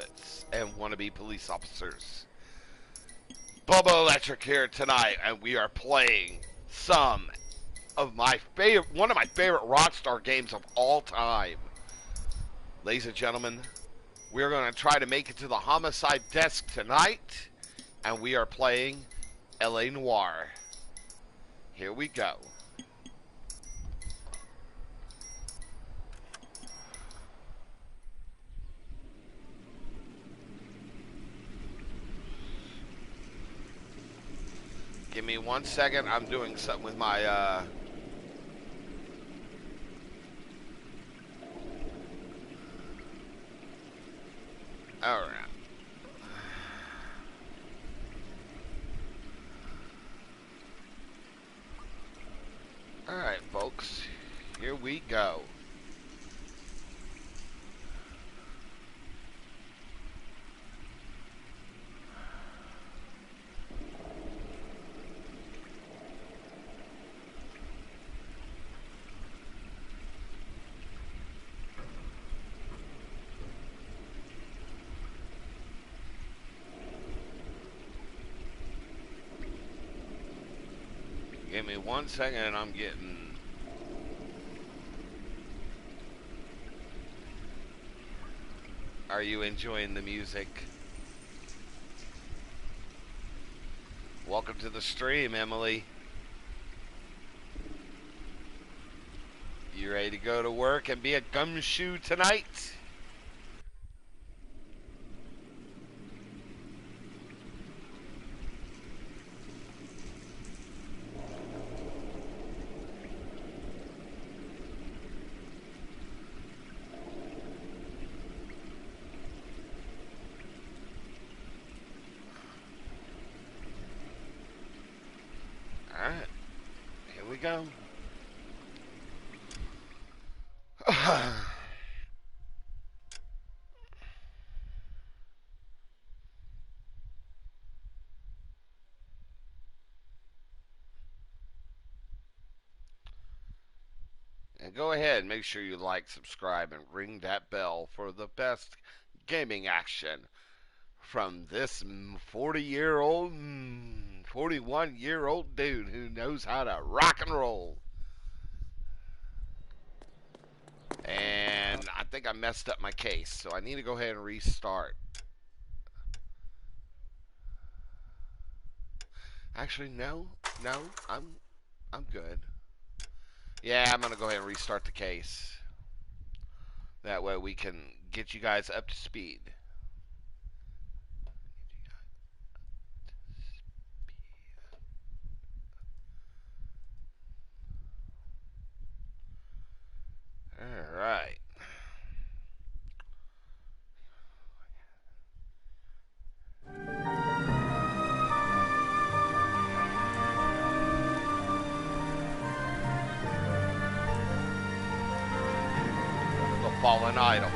pilots and wannabe police officers. Bubba Electric here tonight, and we are playing one of my favorite Rockstar games of all time. Ladies and gentlemen, we're going to try to make it to the homicide desk tonight, and we are playing LA Noire. Here we go. Give me 1 second. I'm doing something with my, all right. All right, folks. Here we go. Give me 1 second and I'm getting... Are you enjoying the music? Welcome to the stream, Emily. You ready to go to work and be a gumshoe tonight? Alright, here we go. And go ahead and make sure you like, subscribe, and ring that bell for the best gaming action from this 41-year-old dude who knows how to rock and roll. And I think I messed up my case, so I need to go ahead and restart. Actually, no, I'm good. Yeah, I'm gonna go ahead and restart the case. That way we can get you guys up to speed. All right. The fallen idol.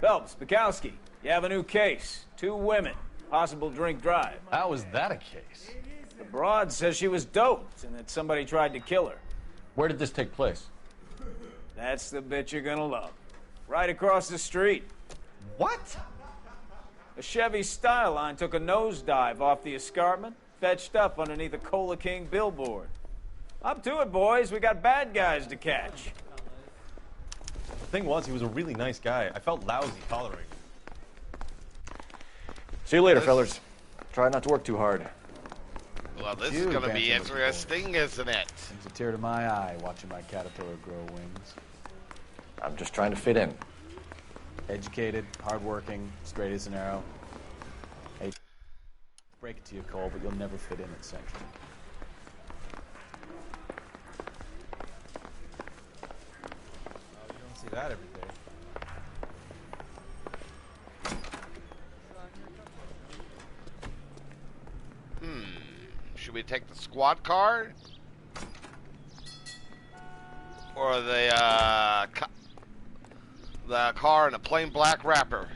Phelps, Bukowski, you have a new case. 2 women, possible drink drive. How is that a case? The broad says she was doped and that somebody tried to kill her. Where did this take place? That's the bit you're gonna love. Right across the street. What? A Chevy Styline took a nosedive off the escarpment, fetched up underneath a Cola King billboard. Up to it, boys. We got bad guys to catch. The thing was, he was a really nice guy. I felt lousy tolerating him. See you later, fellas. Try not to work too hard. Well, this is going to be interesting, isn't it? Brings a tear to my eye watching my caterpillar grow wings. I'm just trying to fit in. Educated, hardworking, straight as an arrow. Hey, break it to you, Cole, but you'll never fit in at Central. You don't see that every day. Should we take the squad car? Or the car in a plain black wrapper?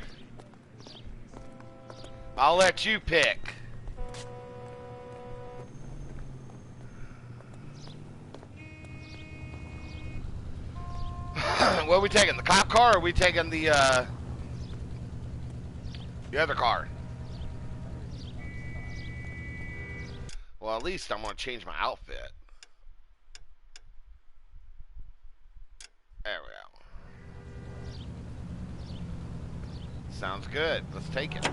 I'll let you pick. What are we taking? The cop car, or are we taking the other car? Well, at least I'm gonna change my outfit. There we go. Sounds good. Let's take it.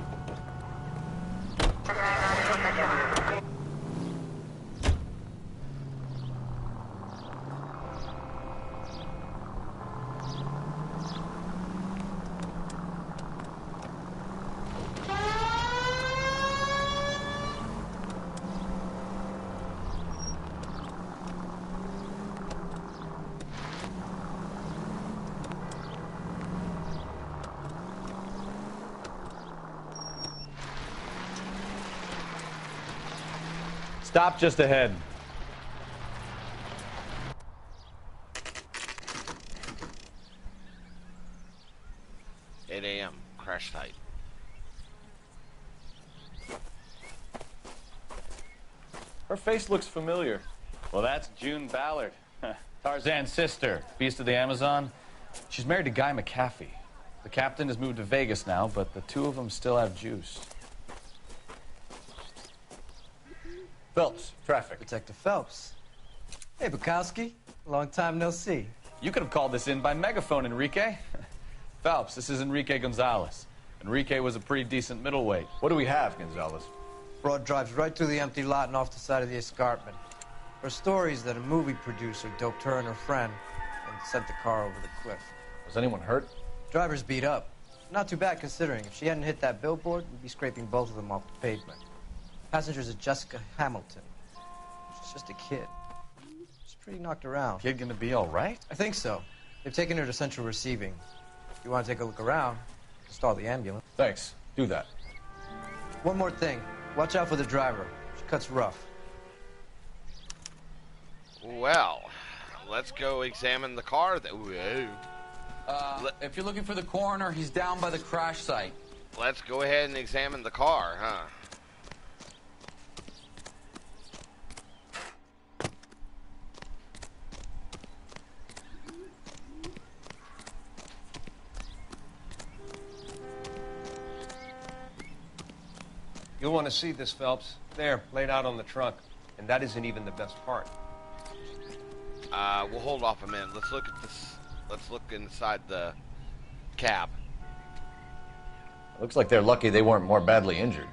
Stop just ahead. $8 a.m. Crash site. Her face looks familiar. Well, that's June Ballard, Tarzan's sister, Beast of the Amazon. She's married to Guy McAfee. The captain has moved to Vegas now, but the two of them still have juice. Phelps, traffic. Detective Phelps. Hey, Bukowski. Long time no see. You could have called this in by megaphone, Enrique. Phelps, this is Enrique Gonzalez. Enrique was a pretty decent middleweight. What do we have, Gonzalez? Broad drives right through the empty lot and off the side of the escarpment. Her stories that a movie producer doped her and her friend and sent the car over the cliff. Was anyone hurt? Driver's beat up. Not too bad considering. If she hadn't hit that billboard, we'd be scraping both of them off the pavement. Passenger's a Jessica Hamilton. She's just a kid. She's pretty knocked around. Kid gonna be all right? I think so. They've taken her to central receiving. If you want to take a look around, stall the ambulance. Thanks. Do that. One more thing. Watch out for the driver. She cuts rough. Well, let's go examine the car. Whoa. If you're looking for the coroner, he's down by the crash site. Let's go ahead and examine the car, huh? You'll want to see this, Phelps. There, laid out on the trunk. And that isn't even the best part. We'll hold off a minute. Let's look at this. Let's look inside the cab. Looks like they're lucky they weren't more badly injured.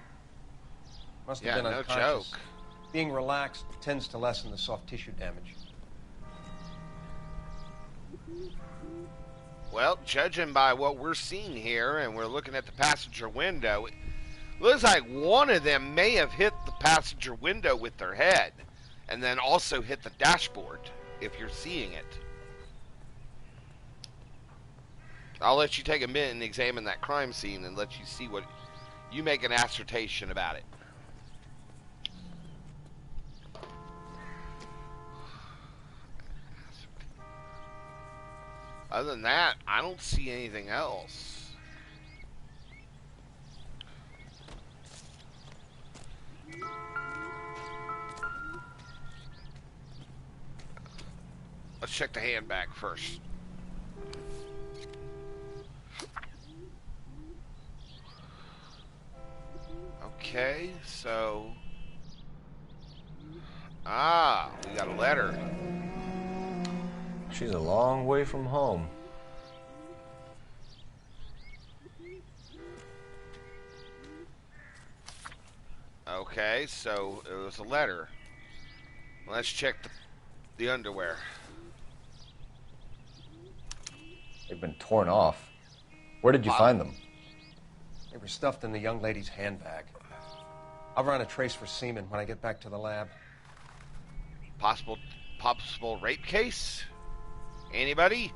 Must have Yeah, been no unconscious. joke. Being relaxed tends to lessen the soft tissue damage. Well, judging by what we're seeing here, and we're looking at the passenger window, it looks like one of them may have hit the passenger window with their head, and then also hit the dashboard, if you're seeing it. I'll let you take a minute and examine that crime scene and let you see what you make an assertion about it. Other than that, I don't see anything else. Let's check the handbag first. Okay, so... we got a letter. She's a long way from home. Okay, so it was a letter. Let's check the underwear. They've been torn off. Where did you find them? They were stuffed in the young lady's handbag. I'll run a trace for semen when I get back to the lab. Possible rape case? Anybody?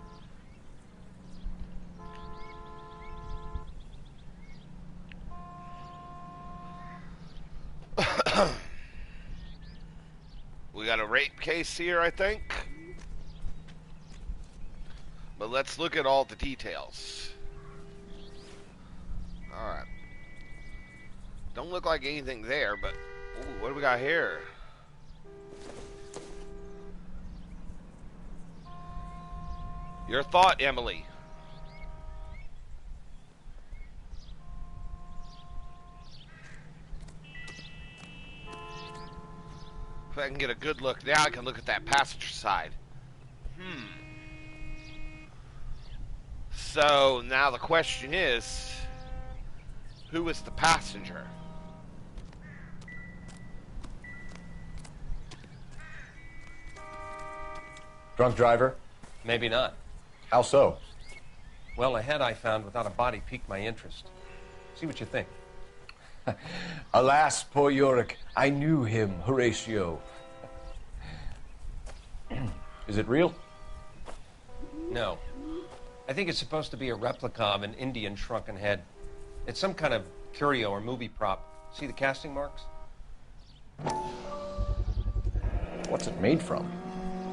We got a rape case here, I think. But let's look at all the details. Alright. Don't look like anything there, but ooh, what do we got here? Your thought, Emily. If I can get a good look now, I can look at that passenger side. So now the question is, who is the passenger? Drunk driver? Maybe not. How so? Well, a head I found without a body piqued my interest. See what you think. Alas, poor Yorick, I knew him, Horatio. Is it real? No. I think it's supposed to be a replica of an Indian shrunken head. It's some kind of curio or movie prop. See the casting marks? What's it made from?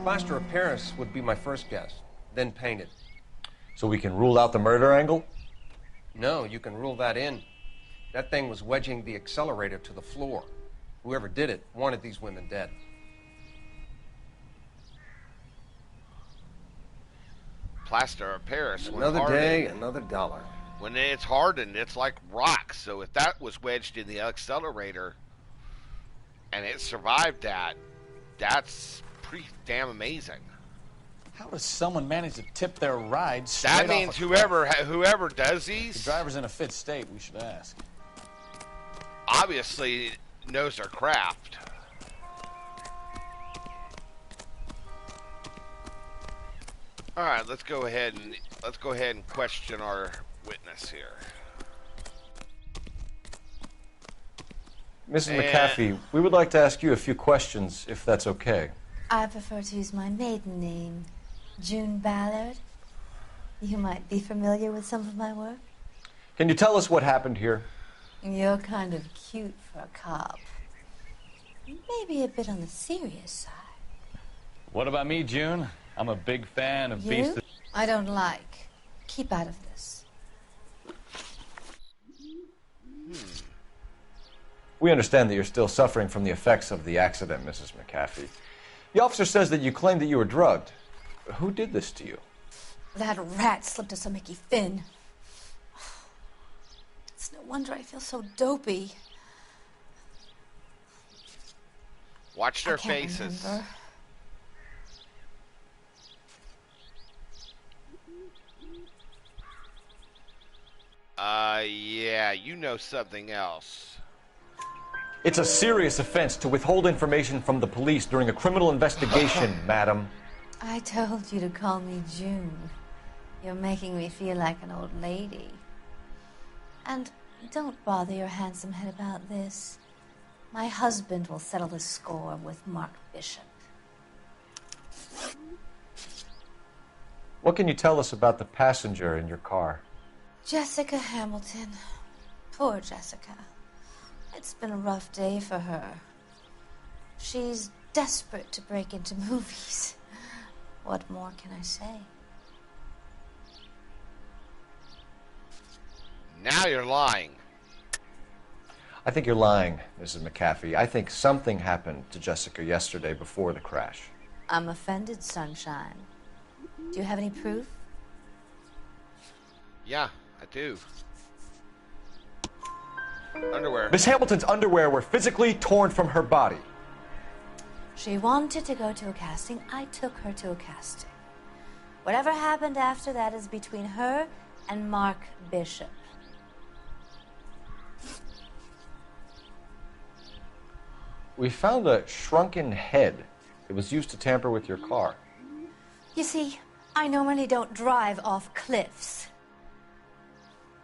Plaster of Paris would be my first guess, then painted. So we can rule out the murder angle? No, you can rule that in. That thing was wedging the accelerator to the floor. Whoever did it wanted these women dead. Plaster of Paris. Another day, another dollar. When it's hardened, it's like rock. So if that was wedged in the accelerator and it survived that, that's pretty damn amazing. How does someone manage to tip their ride straight That off means a cliff? whoever does The these driver's in a fit state, we should ask. obviously knows their craft. All right, let's go ahead and question our witness here. Mrs. McAfee, we would like to ask you a few questions, if that's okay. I prefer to use my maiden name, June Ballard. You might be familiar with some of my work. Can you tell us what happened here? You're kind of cute for a cop. Maybe a bit on the serious side. What about me, June? I'm a big fan of You? Beast. I don't like. Keep out of this. We understand that you're still suffering from the effects of the accident, Mrs. McAfee. The officer says that you claimed that you were drugged. Who did this to you? That rat slipped us a Mickey Finn. It's no wonder I feel so dopey. Watch their I can't faces. remember. Yeah, you know something else. It's a serious offense to withhold information from the police during a criminal investigation, madam. I told you to call me June. You're making me feel like an old lady. And don't bother your handsome head about this. My husband will settle the score with Mark Bishop. What can you tell us about the passenger in your car? Jessica Hamilton. Poor Jessica. It's been a rough day for her. She's desperate to break into movies. What more can I say? Now you're lying. I think you're lying, Mrs. McAfee. I think something happened to Jessica yesterday before the crash. I'm offended, Sunshine. Do you have any proof? Yeah, I do. Underwear. Miss Hamilton's underwear were physically torn from her body. She wanted to go to a casting. I took her to a casting. Whatever happened after that is between her and Mark Bishop. We found a shrunken head. It was used to tamper with your car. You see, I normally don't drive off cliffs.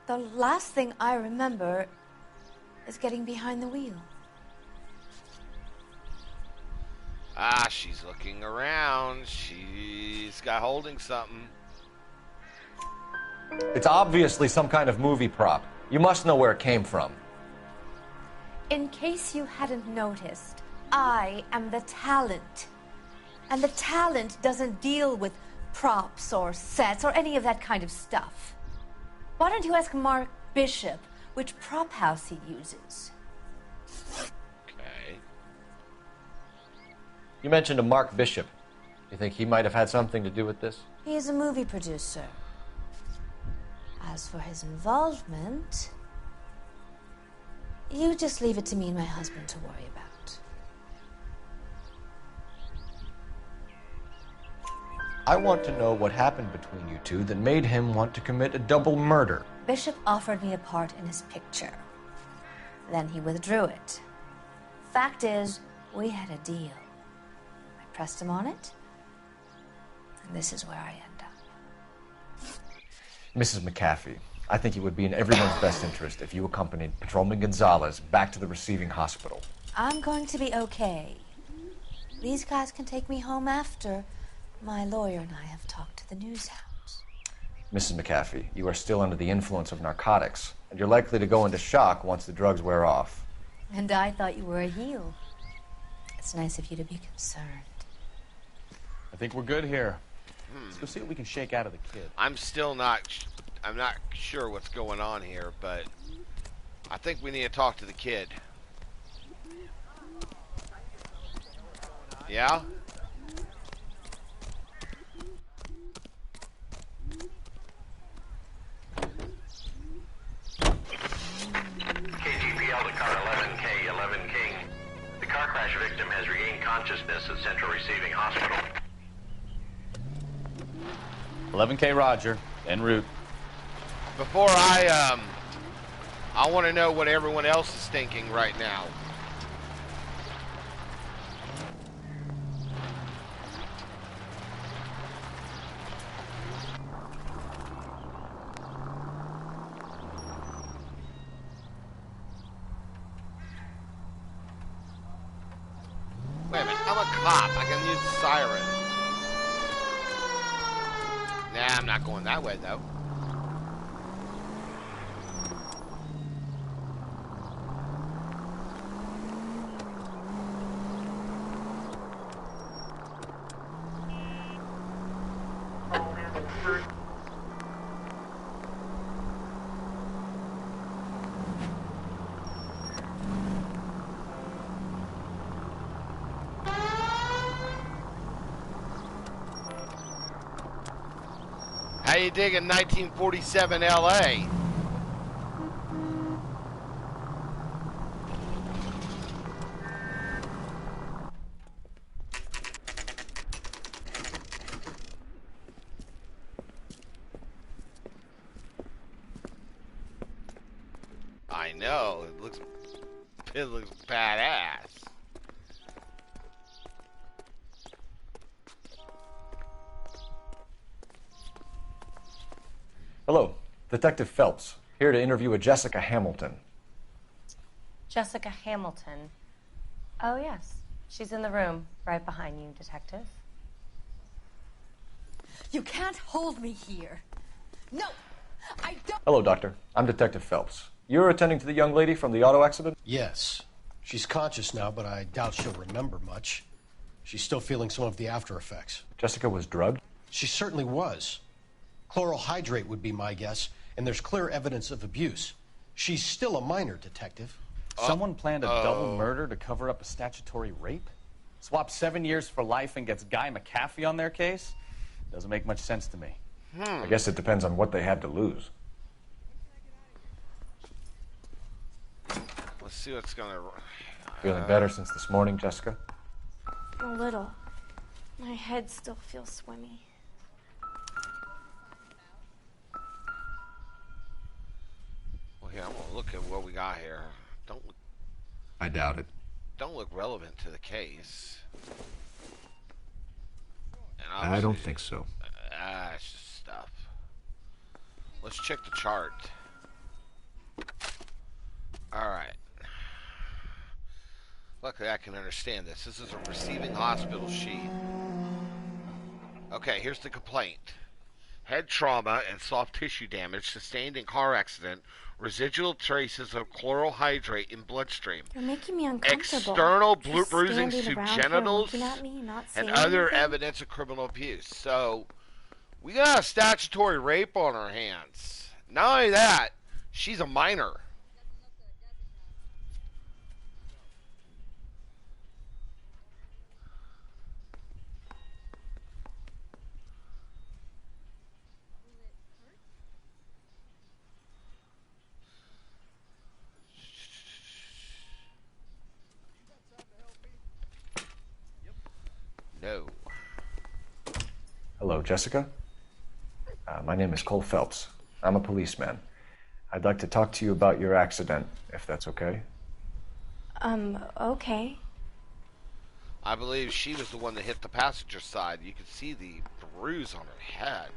The last thing I remember is getting behind the wheel. Ah, she's looking around. She's got holding something. It's obviously some kind of movie prop. You must know where it came from. In case you hadn't noticed, I am the talent. And the talent doesn't deal with props or sets or any of that kind of stuff. Why don't you ask Mark Bishop which prop house he uses? You mentioned a Mark Bishop. You think he might have had something to do with this? He is a movie producer. As for his involvement, you just leave it to me and my husband to worry about. I want to know what happened between you two that made him want to commit a double murder. Bishop offered me a part in his picture. Then he withdrew it. Fact is, we had a deal. I pressed him on it, and this is where I end up. Mrs. McAfee, I think it would be in everyone's best interest if you accompanied Patrolman Gonzalez back to the receiving hospital. I'm going to be okay. These guys can take me home after my lawyer and I have talked to the news hounds. Mrs. McAfee, you are still under the influence of narcotics, and you're likely to go into shock once the drugs wear off. And I thought you were a heel. It's nice of you to be concerned. I think we're good here. Let's go see what we can shake out of the kid. I'm still not... I'm not sure what's going on here, but I think we need to talk to the kid. Yeah? KGPL to car 11K, 11 King. The car crash victim has regained consciousness at Central Receiving Hospital. 11K Roger, en route. Before I want to know what everyone else is thinking right now. Wait a minute, I'm a cop. I can use the siren. Nah, I'm not going that way, though. How you digging 1947 LA? I know, it looks badass. Hello, Detective Phelps, here to interview a Jessica Hamilton. Jessica Hamilton. Oh, yes. She's in the room, right behind you, Detective. You can't hold me here. No, I don't. Hello, Doctor. I'm Detective Phelps. You're attending to the young lady from the auto accident? Yes. She's conscious now, but I doubt she'll remember much. She's still feeling some of the after effects. Jessica was drugged? She certainly was. Chloral hydrate would be my guess, and there's clear evidence of abuse. She's still a minor, Detective. Someone planned a double murder to cover up a statutory rape? Swap 7 years for life and gets Guy McAfee on their case? Doesn't make much sense to me. I guess it depends on what they have to lose. Let's see what's gonna... Feeling better since this morning, Jessica? A little. My head still feels swimmy. Well, here, I'm gonna look at what we got here. I doubt it. Don't look relevant to the case. And I don't think so. It's just stuff. Let's check the chart. Alright. Luckily I can understand this. This is a receiving hospital sheet. Okay, here's the complaint. Head trauma and soft tissue damage sustained in car accident. Residual traces of chloral hydrate in bloodstream. You're making me uncomfortable. External Just bruising standing to around here genitals looking at me, not and saying other anything. evidence of criminal abuse. So, we got a statutory rape on our hands. Not only that, she's a minor. Hello, Jessica. My name is Cole Phelps. I'm a policeman. I'd like to talk to you about your accident, if that's okay. Okay. I believe she was the one that hit the passenger side. You could see the bruise on her head.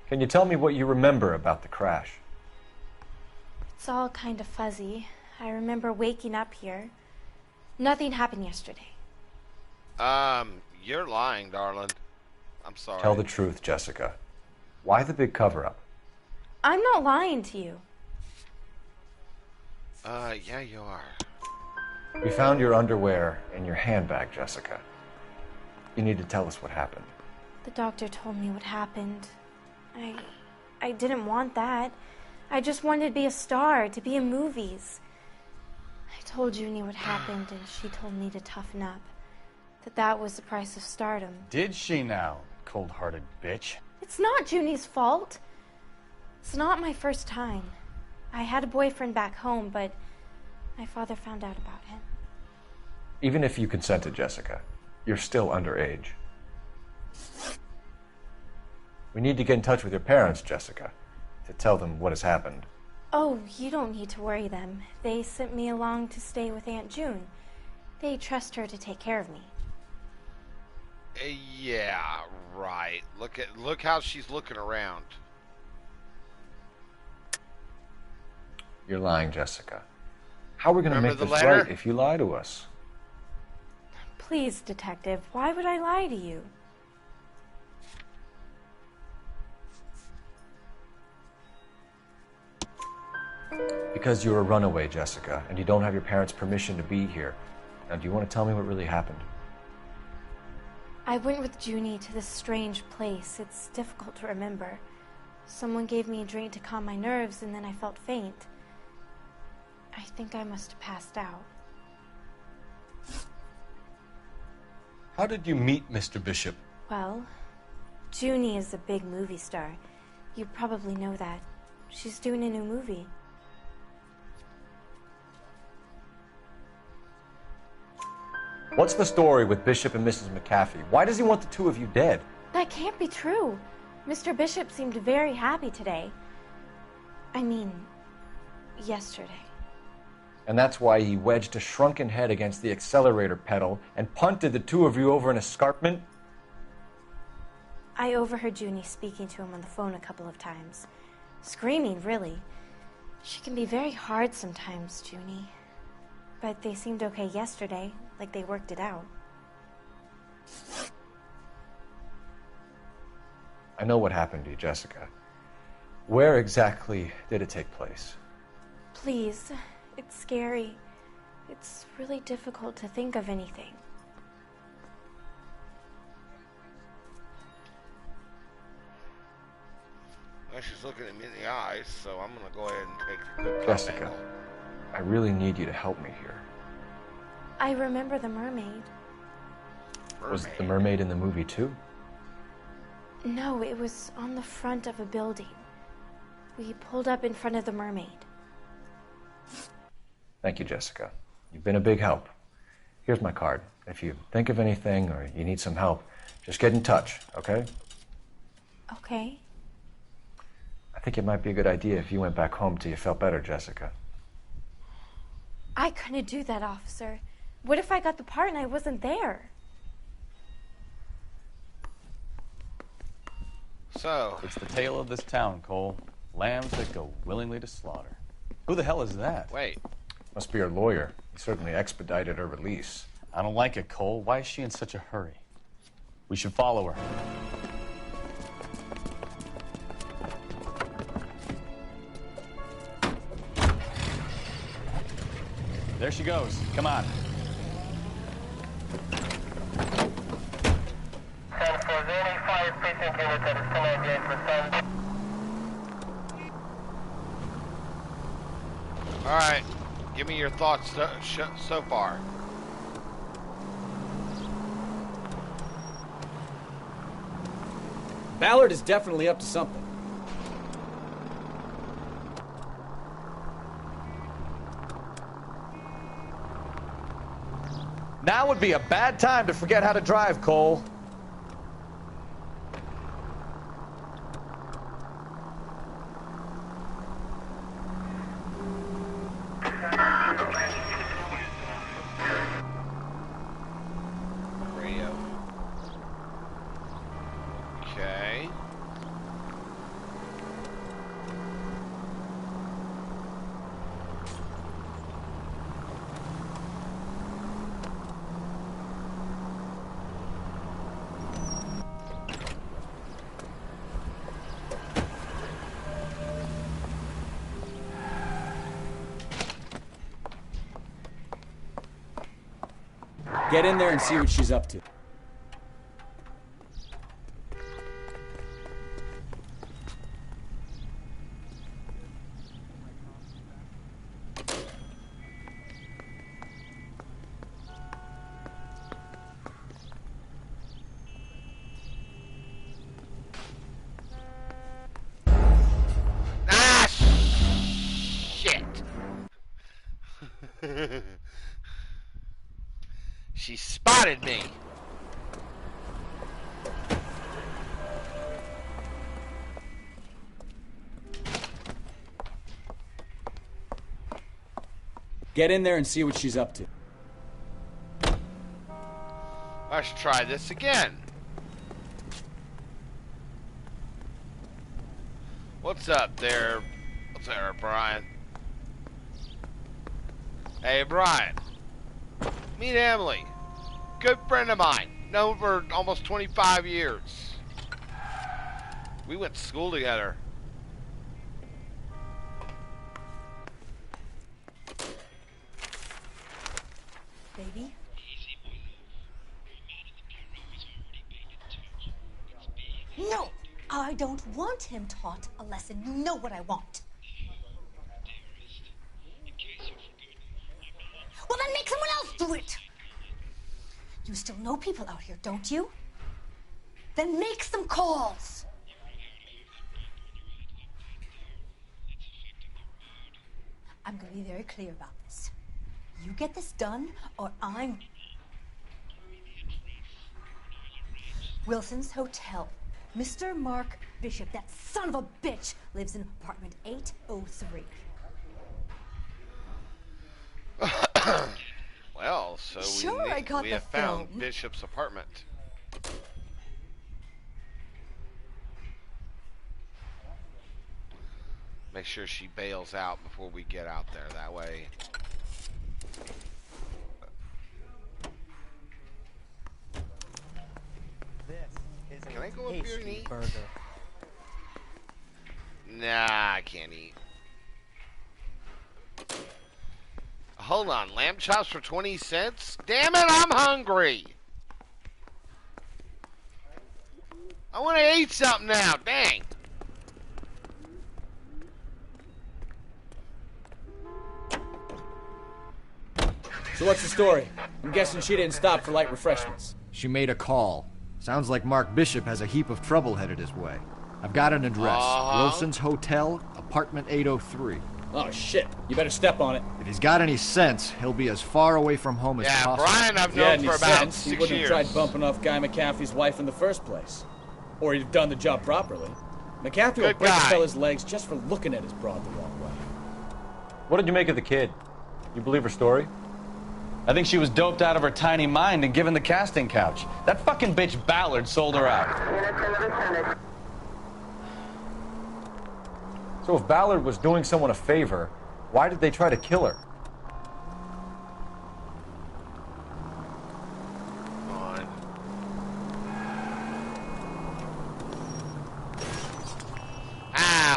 Can you tell me what you remember about the crash? It's all kind of fuzzy. I remember waking up here. Nothing happened yesterday. You're lying, darling. I'm sorry. Tell the truth, Jessica. Why the big cover-up? I'm not lying to you. Yeah, you are. We found your underwear in your handbag, Jessica. You need to tell us what happened. The doctor told me what happened. I didn't want that. I just wanted to be a star, to be in movies. I told Junie what happened, and she told me to toughen up. That was the price of stardom. Did she now, cold-hearted bitch? It's not Junie's fault. It's not my first time. I had a boyfriend back home, but my father found out about him. Even if you consented, Jessica, you're still underage. We need to get in touch with your parents, Jessica, to tell them what has happened. Oh, you don't need to worry them. They sent me along to stay with Aunt June. They trust her to take care of me. Yeah, right. Look how she's looking around. You're lying, Jessica. How are we going to make Remember the this letter? right if you lie to us? Please, Detective, why would I lie to you? Because you're a runaway, Jessica, and you don't have your parents' permission to be here. Now, do you want to tell me what really happened? I went with Junie to this strange place. It's difficult to remember. Someone gave me a drink to calm my nerves, and then I felt faint. I think I must have passed out. How did you meet Mr. Bishop? Well, Junie is a big movie star. You probably know that. She's doing a new movie. What's the story with Bishop and Mrs. McAfee? Why does he want the two of you dead? That can't be true. Mr. Bishop seemed very happy today. I mean, yesterday. And that's why he wedged a shrunken head against the accelerator pedal and punted the two of you over an escarpment? I overheard Junie speaking to him on the phone a couple of times. Screaming, really. She can be very hard sometimes, Junie. But they seemed okay yesterday, like they worked it out. I know what happened to you, Jessica. Where exactly did it take place? Please, it's scary. It's really difficult to think of anything. Well, she's looking at me in the eyes, so I'm going to go ahead and take the good Jessica, comment. I really need you to help me here. I remember the mermaid. Was the mermaid in the movie too? No, it was on the front of a building. We pulled up in front of the mermaid. Thank you, Jessica. You've been a big help. Here's my card. If you think of anything or you need some help, just get in touch, okay? Okay. I think it might be a good idea if you went back home till you felt better, Jessica. I couldn't do that, officer. What if I got the part and I wasn't there? So, It's the tale of this town, Cole. Lambs that go willingly to slaughter. Who the hell is that? wait. Must be her lawyer. He certainly expedited her release. I don't like it, Cole. Why is she in such a hurry? We should follow her. There she goes. Come on. All right. Give me your thoughts so far. Ballard is definitely up to something. Now would be a bad time to forget how to drive, Cole. Radio. Okay. Get in there and see what she's up to. Ah, shit. She spotted me. Get in there and see what she's up to. I should try this again. What's up there? What's there, Brian? Hey, Brian. Meet Emily. Good friend of mine. Known for almost 25 years. We went to school together. Baby? No! I don't want him taught a lesson. You know what I want. Well, then make someone else do it! You still know people out here, don't you? Then make some calls! I'm gonna be very clear about this. You get this done, or I'm... Wilson's Hotel. Mr. Mark Bishop, that son of a bitch, lives in apartment 803. Well, so Sure, I got we the have found film. Bishop's apartment. Make sure she bails out before we get out there. That way. Can I go up here and eat? Burger. Nah, I can't eat. Hold on, lamb chops for 20 cents? Damn it, I'm hungry. I want to eat something now, dang. So what's the story? I'm guessing she didn't stop for light refreshments. She made a call. Sounds like Mark Bishop has a heap of trouble headed his way. I've got an address. Wilson's Hotel, apartment 803. Oh, shit. You better step on it. If he's got any sense, he'll be as far away from home as possible. Brian I've known for about 6 He wouldn't years. have tried bumping off Guy McCaffey's wife in the first place. Or he'd have done the job properly. McCaffey will Good break a guy. fella's legs just for looking at his broad the wrong way. What did you make of the kid? You believe her story? I think she was doped out of her tiny mind and given the casting couch. That fucking bitch Ballard sold her out. So if Ballard was doing someone a favor, why did they try to kill her?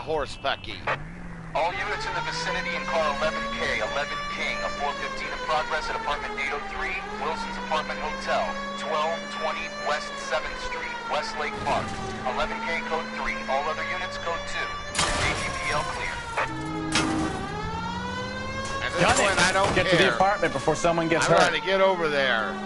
Horse Pucky. All units in the vicinity in car 11K, 11 King, a 415 in progress at apartment 803, Wilson's Apartment Hotel, 1220 West 7th Street, Westlake Park. 11K code 3, all other units code 2. ATPL clear. At this point, I don't Get care. to the apartment before someone gets I'm hurt. trying to get over there.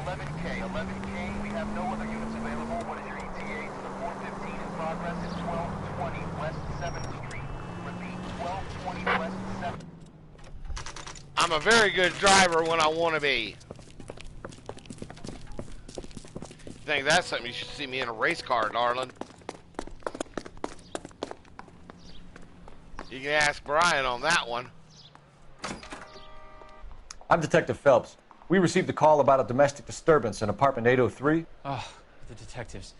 11K. 11K, we have no other units available. What is your ETA to the 415 in progress at 1220 West 7th Street? Repeat, 1220 West 7th. I'm a very good driver when I want to be. Think that's something you should see me in a race car, darling. You can ask Brian on that one. I'm Detective Phelps. We received a call about a domestic disturbance in apartment 803. Oh, the detectives.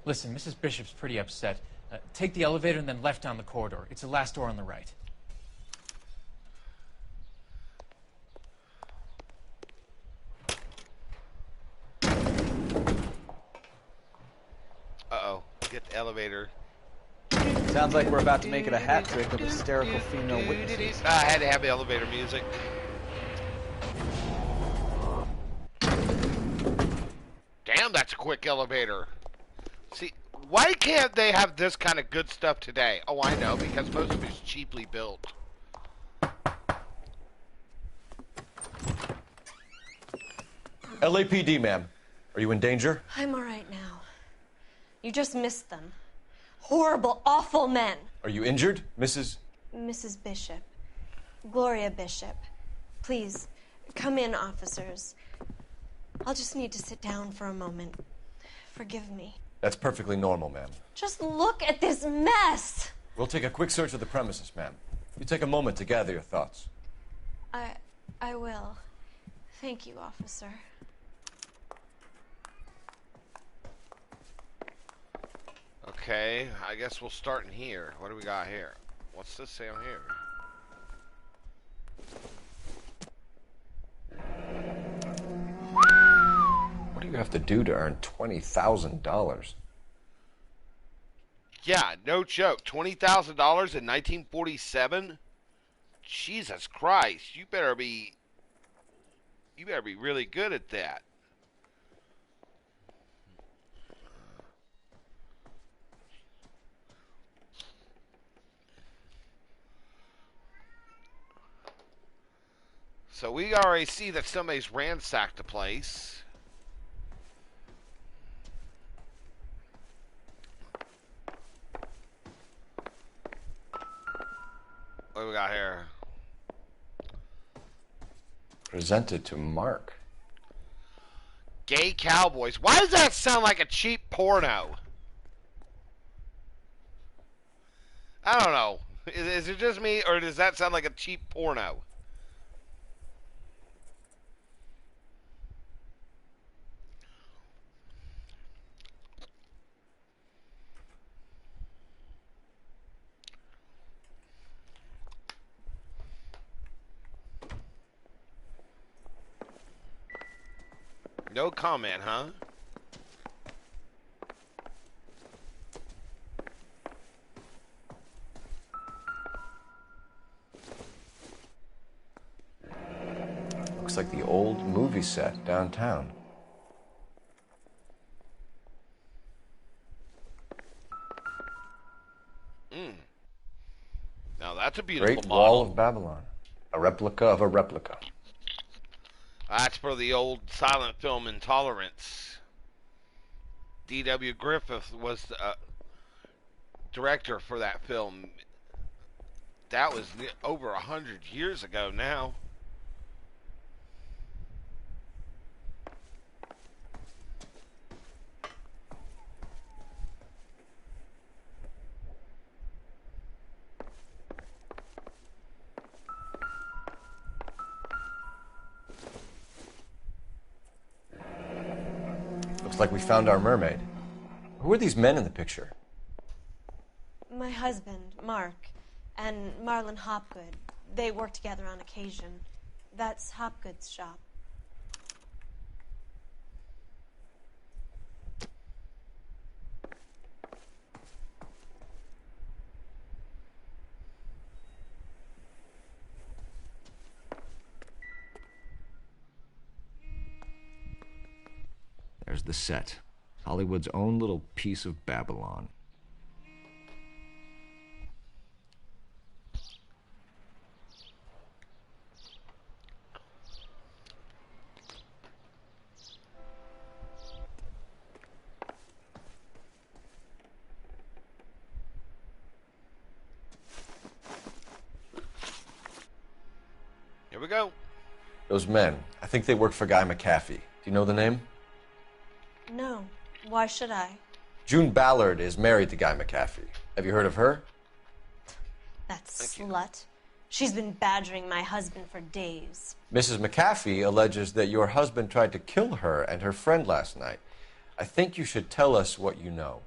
Listen, Mrs. Bishop's pretty upset. Take the elevator and then left down the corridor. It's the last door on the right. Uh-oh. Get the elevator. Sounds like we're about to make it a hat trick of hysterical female witnesses. I had to have the elevator music. Damn, that's a quick elevator. See, why can't they have this kind of good stuff today? Oh, I know, because most of it's cheaply built. LAPD, ma'am. Are you in danger? I'm all right now. You just missed them. Horrible, awful men. Are you injured, Mrs.? Mrs. Bishop. Gloria Bishop. Please, come in, officers. I'll just need to sit down for a moment. Forgive me. That's perfectly normal, ma'am. Just look at this mess. We'll take a quick search of the premises, ma'am. You take a moment to gather your thoughts. I will. Thank you, officer. Okay, I guess we'll start in here. What do we got here? What's this down here? What do you have to do to earn $20,000? Yeah, no joke. $20,000 in 1947? Jesus Christ, you better be really good at that. So we already see that somebody's ransacked the place. What do we got here? Presented to Mark. Gay cowboys. Why does that sound like a cheap porno? I don't know. Is it just me, or does that sound like a cheap porno? No comment, huh? Looks like the old movie set downtown. Now that's a beautiful Great model. Wall of Babylon. A replica of a replica. That's for the old silent film Intolerance. D.W. Griffith was the director for that film. That was over 100 years ago now. Looks like we found our mermaid. Who are these men in the picture? My husband, Mark, and Marlon Hopgood. They work together on occasion. That's Hopgood's shop. There's the set. Hollywood's own little piece of Babylon. we go. Those men, I think they work for Guy McAfee. Do you know the name? No. Why should I? June Ballard is married to Guy McAfee. Have you heard of her? That slut. She's been badgering my husband for days. Mrs. McAfee alleges that your husband tried to kill her and her friend last night. I think you should tell us what you know.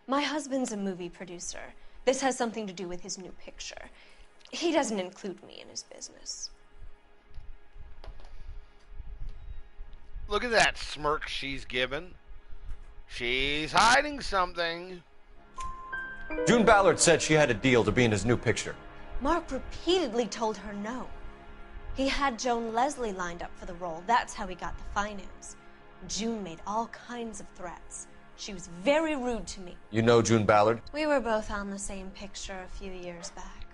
My husband's a movie producer. This has something to do with his new picture. He doesn't include me in his business. Look at that smirk she's given. She's hiding something. June Ballard said she had a deal to be in his new picture. Mark repeatedly told her no. He had Joan Leslie lined up for the role. That's how he got the finance. June made all kinds of threats. She was very rude to me. You know June Ballard? We were both on the same picture a few years back.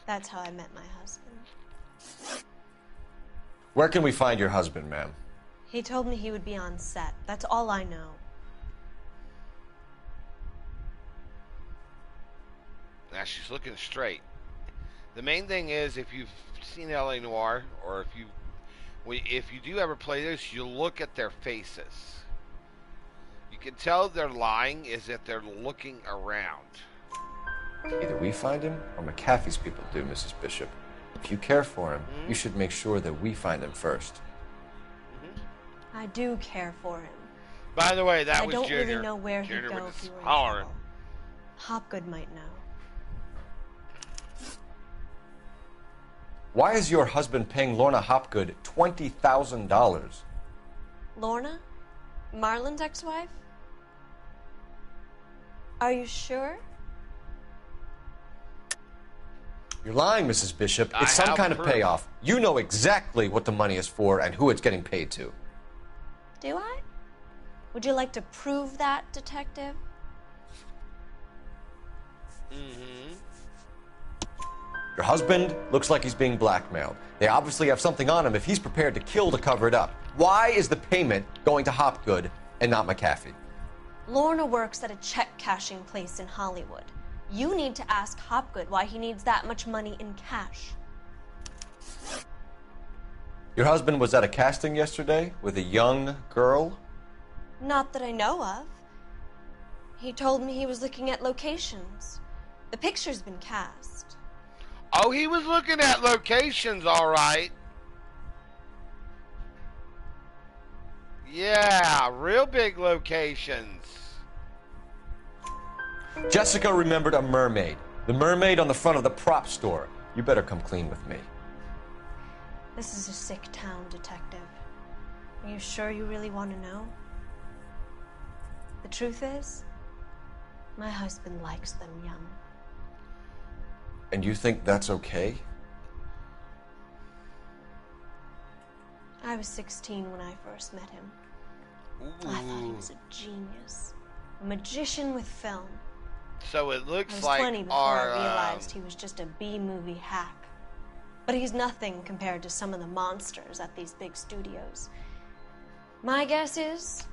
That's how I met my husband. Where can we find your husband, ma'am? He told me he would be on set. That's all I know. Now she's looking straight. The main thing is, if you've seen LA Noire, or if you do ever play this, you look at their faces. You can tell they're lying is that they're looking around. Either we find him or McAfee's people do, Mrs. Bishop. If you care for him, you should make sure that we find him first. I do care for him. By the way, that was Junior. Junior. I don't really know where he'd go if he were in trouble. Hopgood might know. Why is your husband paying Lorna Hopgood $20,000? Lorna? Marlon's ex-wife? Are you sure? You're lying, Mrs. Bishop. It's some kind of payoff. You know exactly what the money is for and who it's getting paid to. Do I? Would you like to prove that, detective? Mm-hmm. Your husband looks like he's being blackmailed. They obviously have something on him if he's prepared to kill to cover it up. Why is the payment going to Hopgood and not McAfee? Lorna works at a check-cashing place in Hollywood. You need to ask Hopgood why he needs that much money in cash. Your husband was at a casting yesterday with a young girl? Not that I know of. He told me he was looking at locations. The picture's been cast. Oh, he was looking at locations, all right. Yeah, real big locations. Jessica remembered a mermaid. The mermaid on the front of the prop store. You better come clean with me. This is a sick town, detective. Are you sure you really want to know? The truth is, my husband likes them young. And you think that's okay? I was 16 when I first met him. I thought he was a genius. A magician with film. So it looks I was like 20 before I realized he was just a B-movie hack. But he's nothing compared to some of the monsters at these big studios. My guess is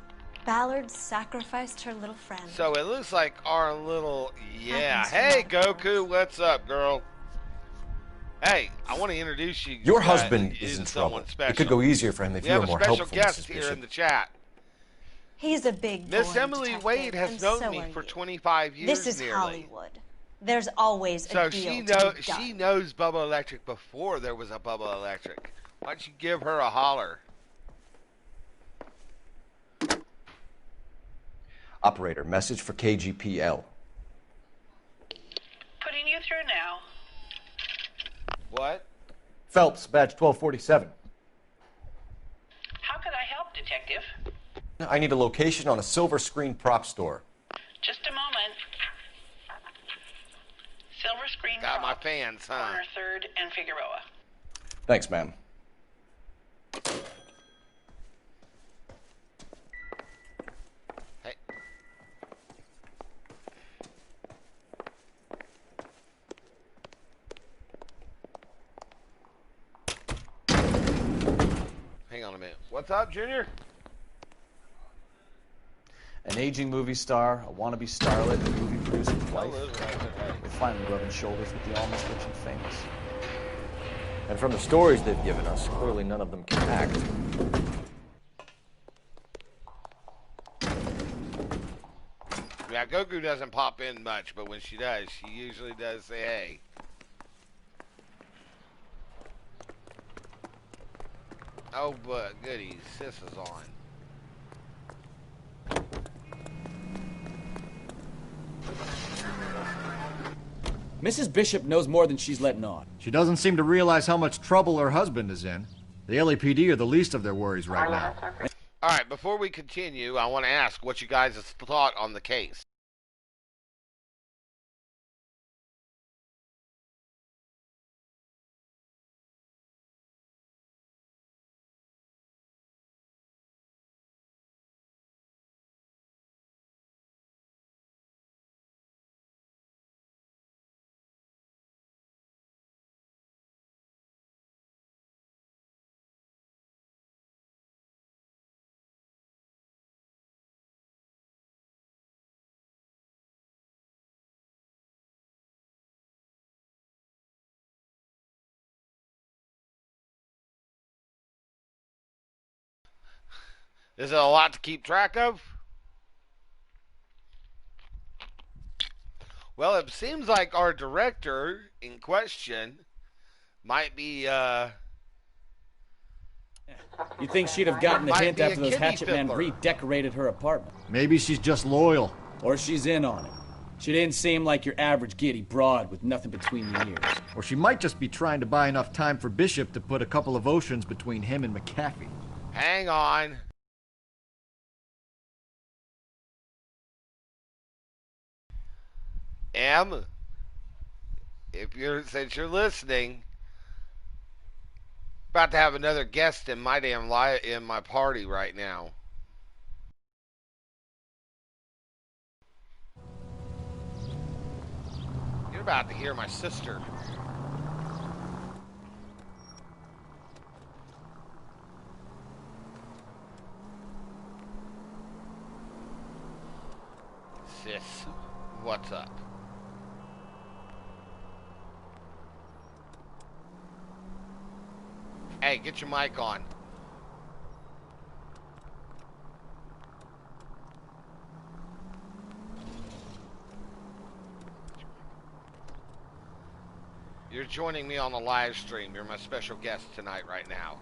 Ballard sacrificed her little friend. So it looks like our little, yeah. Hey, Goku, what's up, girl? Hey, I want to introduce you. Your husband is in trouble. It could go easier for him if you were more helpful, We have a special guest Mrs. here Bishop. in the chat. He's a big boy, Miss Emily detective, Wade has and known so me are for you. 25 years This is nearly. Hollywood. There's always a So deal she to be done. she knows Bubba Electric before there was a Bubba Electric. Why don't you give her a holler? Operator, message for KGPL. Putting you through now. What? Phelps, badge 1247. How could I help, Detective? I need a location on a silver screen prop store. Just a moment. Silver screen Got my prop, fans, huh? corner 3rd and Figueroa. Thanks, ma'am. Hey. Hang on a minute. What's up, Junior? An aging movie star, a wannabe starlet, a movie producer's wife. We're finally rubbing shoulders with the almost rich and famous. And from the stories they've given us, clearly none of them can act. Yeah, Goku doesn't pop in much, but when she does, she usually does say, hey. Oh, but goody, sis is on. Mrs. Bishop knows more than she's letting on. She doesn't seem to realize how much trouble her husband is in. The LAPD are the least of their worries right now. Alright, before we continue, I want to ask what you guys' thought on the case. Is it a lot to keep track of? Well, it seems like our director in question might be, You think she'd have gotten the might hint be a after those kitty hatchet men fiddler. redecorated her apartment? Maybe she's just loyal. Or she's in on it. She didn't seem like your average giddy broad with nothing between the ears. Or she might just be trying to buy enough time for Bishop to put a couple of oceans between him and McAfee. hang on. Em, since you're listening, about to have another guest in my in my party right now. You're about to hear my sister. Sis, what's up? Hey, get your mic on. You're joining me on the live stream. You're my special guest tonight right now.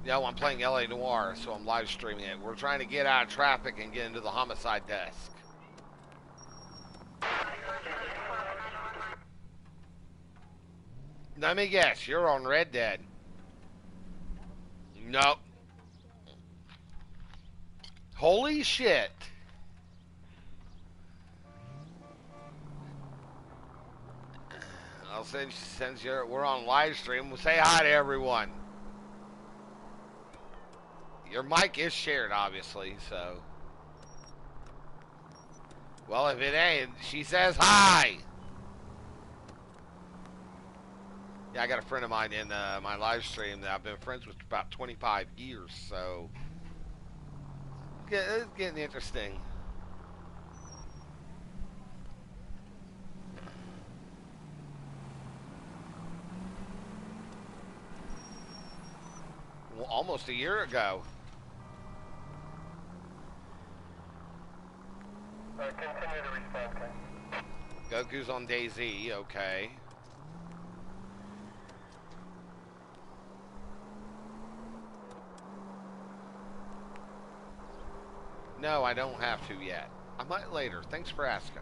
Yeah, I'm playing LA Noire, so I'm live streaming it. We're trying to get out of traffic and get into the homicide desk. Let me guess, you're on Red Dead. Nope. Holy shit. I'll send, since we're on live stream, we'll say hi to everyone. Your mic is shared, obviously, so. Well, if it ain't, she says hi. Yeah, I got a friend of mine in my live stream that I've been friends with for about 25 years, so. It's getting interesting. Well, almost a year ago. Continue to respond, Goku's on DayZ, okay. No, I don't have to yet. I might later. Thanks for asking.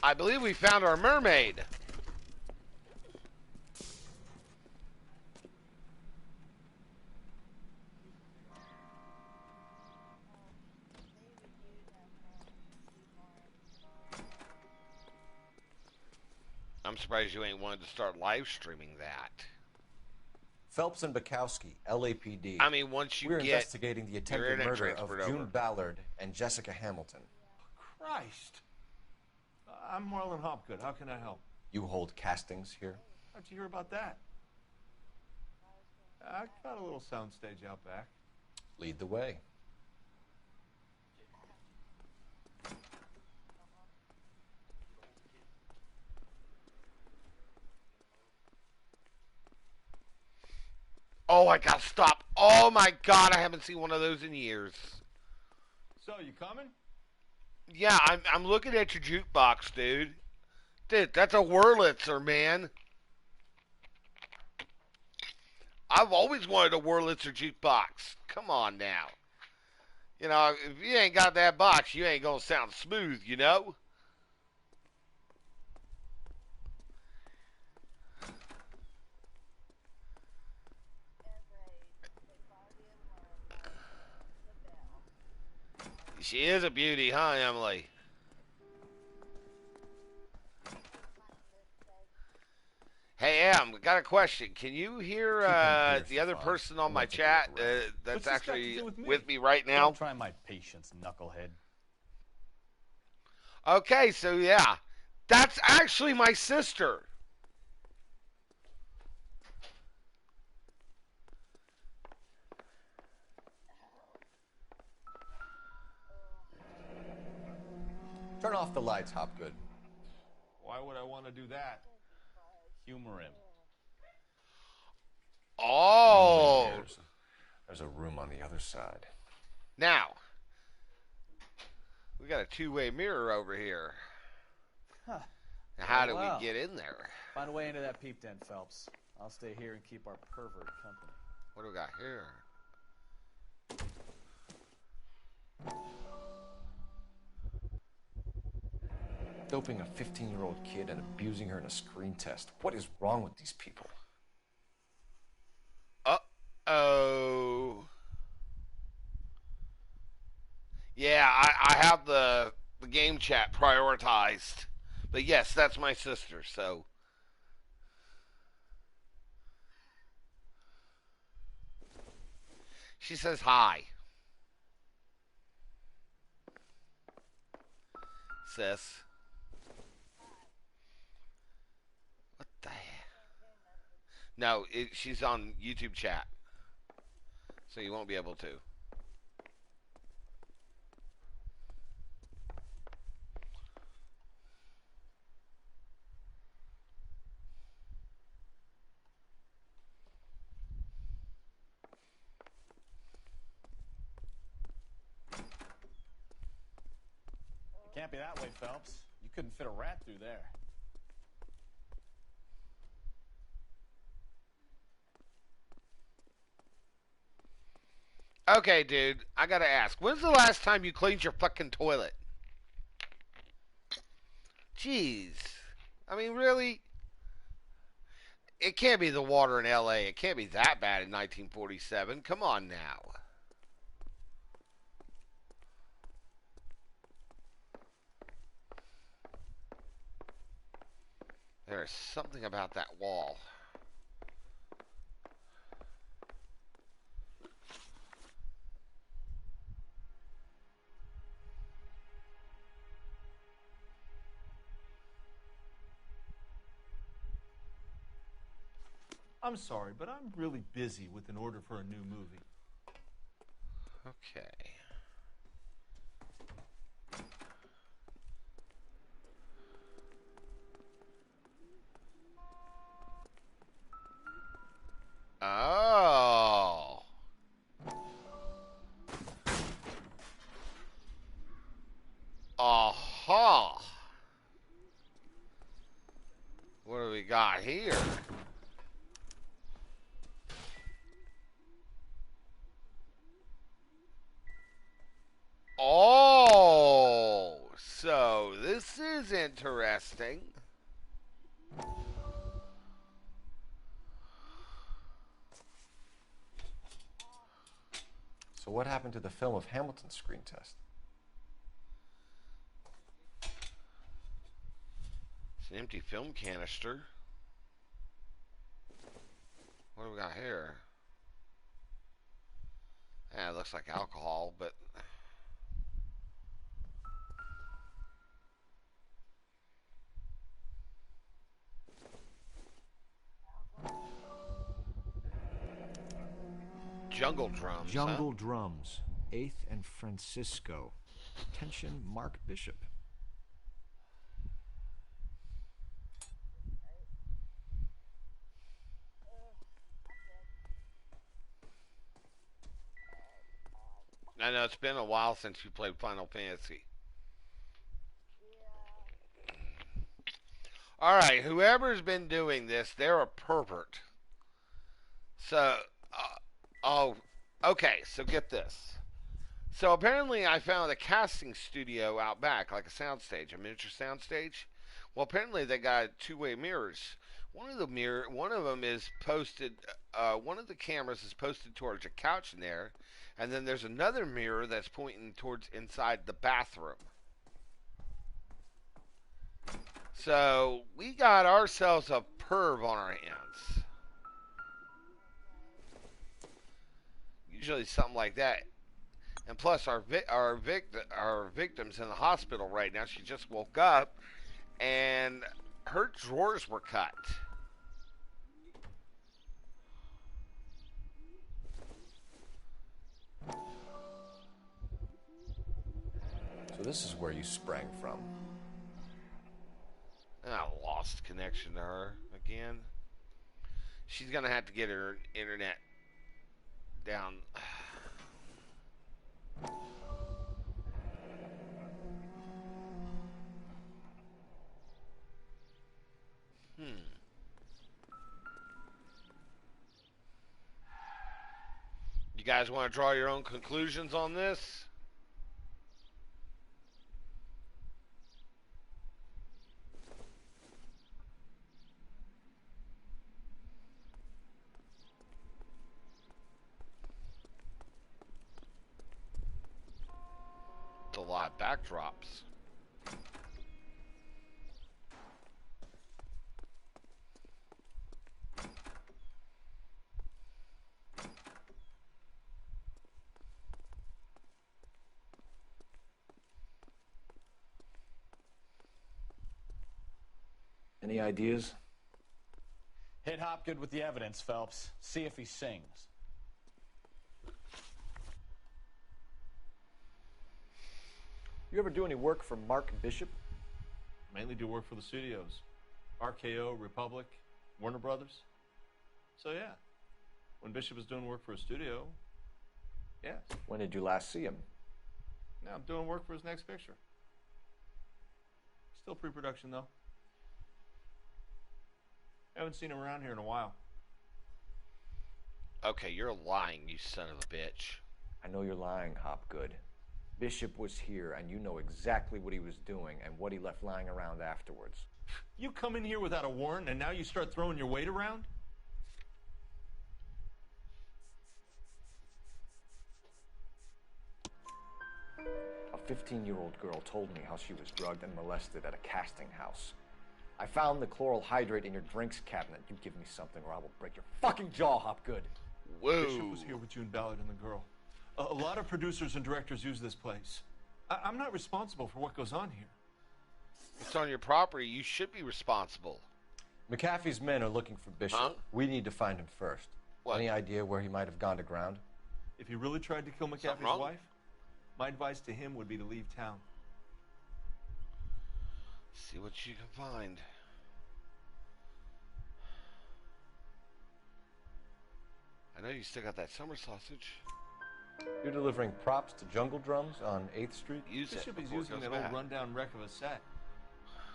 I believe we found our mermaid. I'm surprised you ain't wanted to start live streaming that. Phelps and Bukowski, LAPD. I mean, once you We're get investigating the attempted internet murder of transferred June over. Ballard and Jessica Hamilton. Christ. I'm Marlon Hopgood. How can I help? You hold castings here? How'd you hear about that? I got a little soundstage out back. Lead the way. Oh, I gotta stop. Oh my god, I haven't seen one of those in years. So, you coming? Yeah, I'm looking at your jukebox, dude. Dude, that's a Wurlitzer, man. I've always wanted a Wurlitzer jukebox. Come on now. You know, if you ain't got that box, you ain't gonna sound smooth, you know? She is a beauty, huh, Emily? Hey, Em, got a question. Can you hear the other person on my chat that's actually with me right now? Don't try my patience, knucklehead. Okay, so yeah. That's actually my sister. Turn off the lights, Hopgood. Why would I want to do that? Humor him. Oh. There's a room on the other side. Now, we got a two-way mirror over here. Huh. Now, how do Well, we get in there? Find a way into that peep den, Phelps. I'll stay here and keep our pervert company. What do we got here? Doping a 15-year-old kid and abusing her in a screen test. What is wrong with these people? Uh-oh. Yeah, I have the game chat prioritized. But yes, that's my sister, so. She says hi. Sis. What the heck? No, she's on YouTube chat. So you won't be able to. It can't be that way, Phelps. You couldn't fit a rat through there. Okay, dude, I gotta ask. When's the last time you cleaned your fucking toilet? Jeez. I mean, really? It can't be the water in L.A. It can't be that bad in 1947. Come on now. There is something about that wall. I'm sorry, but I'm really busy with an order for a new movie. Okay. Oh. Aha. What do we got here? Oh, so this is interesting. So what happened to the film of Hamilton's screen test? It's an empty film canister. What do we got here? Yeah, it looks like alcohol, but... Jungle Drums. Jungle Drums, 8th and Francisco. Attention, Mark Bishop. I know it's been a while since you played Final Fantasy. Alright, whoever's been doing this, they're a pervert. So, okay, so get this. So apparently I found a casting studio out back, like a soundstage, a miniature soundstage. Well, apparently they got two-way mirrors. One of them is posted. One of the cameras is posted towards a couch in there, and then there's another mirror that's pointing towards inside the bathroom. So we got ourselves a perv on our hands. Usually something like that. And plus, our victim's in the hospital right now. She just woke up, and her drawers were cut. So this is where you sprang from. And I lost connection to her again. She's gonna have to get her internet down. You guys want to draw your own conclusions on this? It's a lot of backdrops. Any ideas? Hit Hopgood with the evidence, Phelps. See if he sings. You ever do any work for Mark Bishop? Mainly do work for the studios. RKO, Republic, Warner Brothers. So yeah, when Bishop was doing work for a studio, yeah. When did you last see him? Now I'm doing work for his next picture. Still pre-production though. Haven't seen him around here in a while. Okay, you're lying, you son of a bitch. I know you're lying, Hopgood. Bishop was here, and you know exactly what he was doing and what he left lying around afterwards. You come in here without a warrant, and now you start throwing your weight around? A 15-year-old girl told me how she was drugged and molested at a casting house. I found the chloral hydrate in your drinks cabinet. You give me something or I will break your fucking jaw, Hopgood. Whoa. Bishop was here with June Ballard and the girl. A lot of producers and directors use this place. I'm not responsible for what goes on here. It's on your property. You should be responsible. McAfee's men are looking for Bishop. Huh? We need to find him first. What? Any idea where he might have gone to ground? If he really tried to kill McAfee's wife, my advice to him would be to leave town. See what you can find. I know you still got that summer sausage. You're delivering props to Jungle Drums on 8th Street? Bishop is using that old rundown wreck of a set.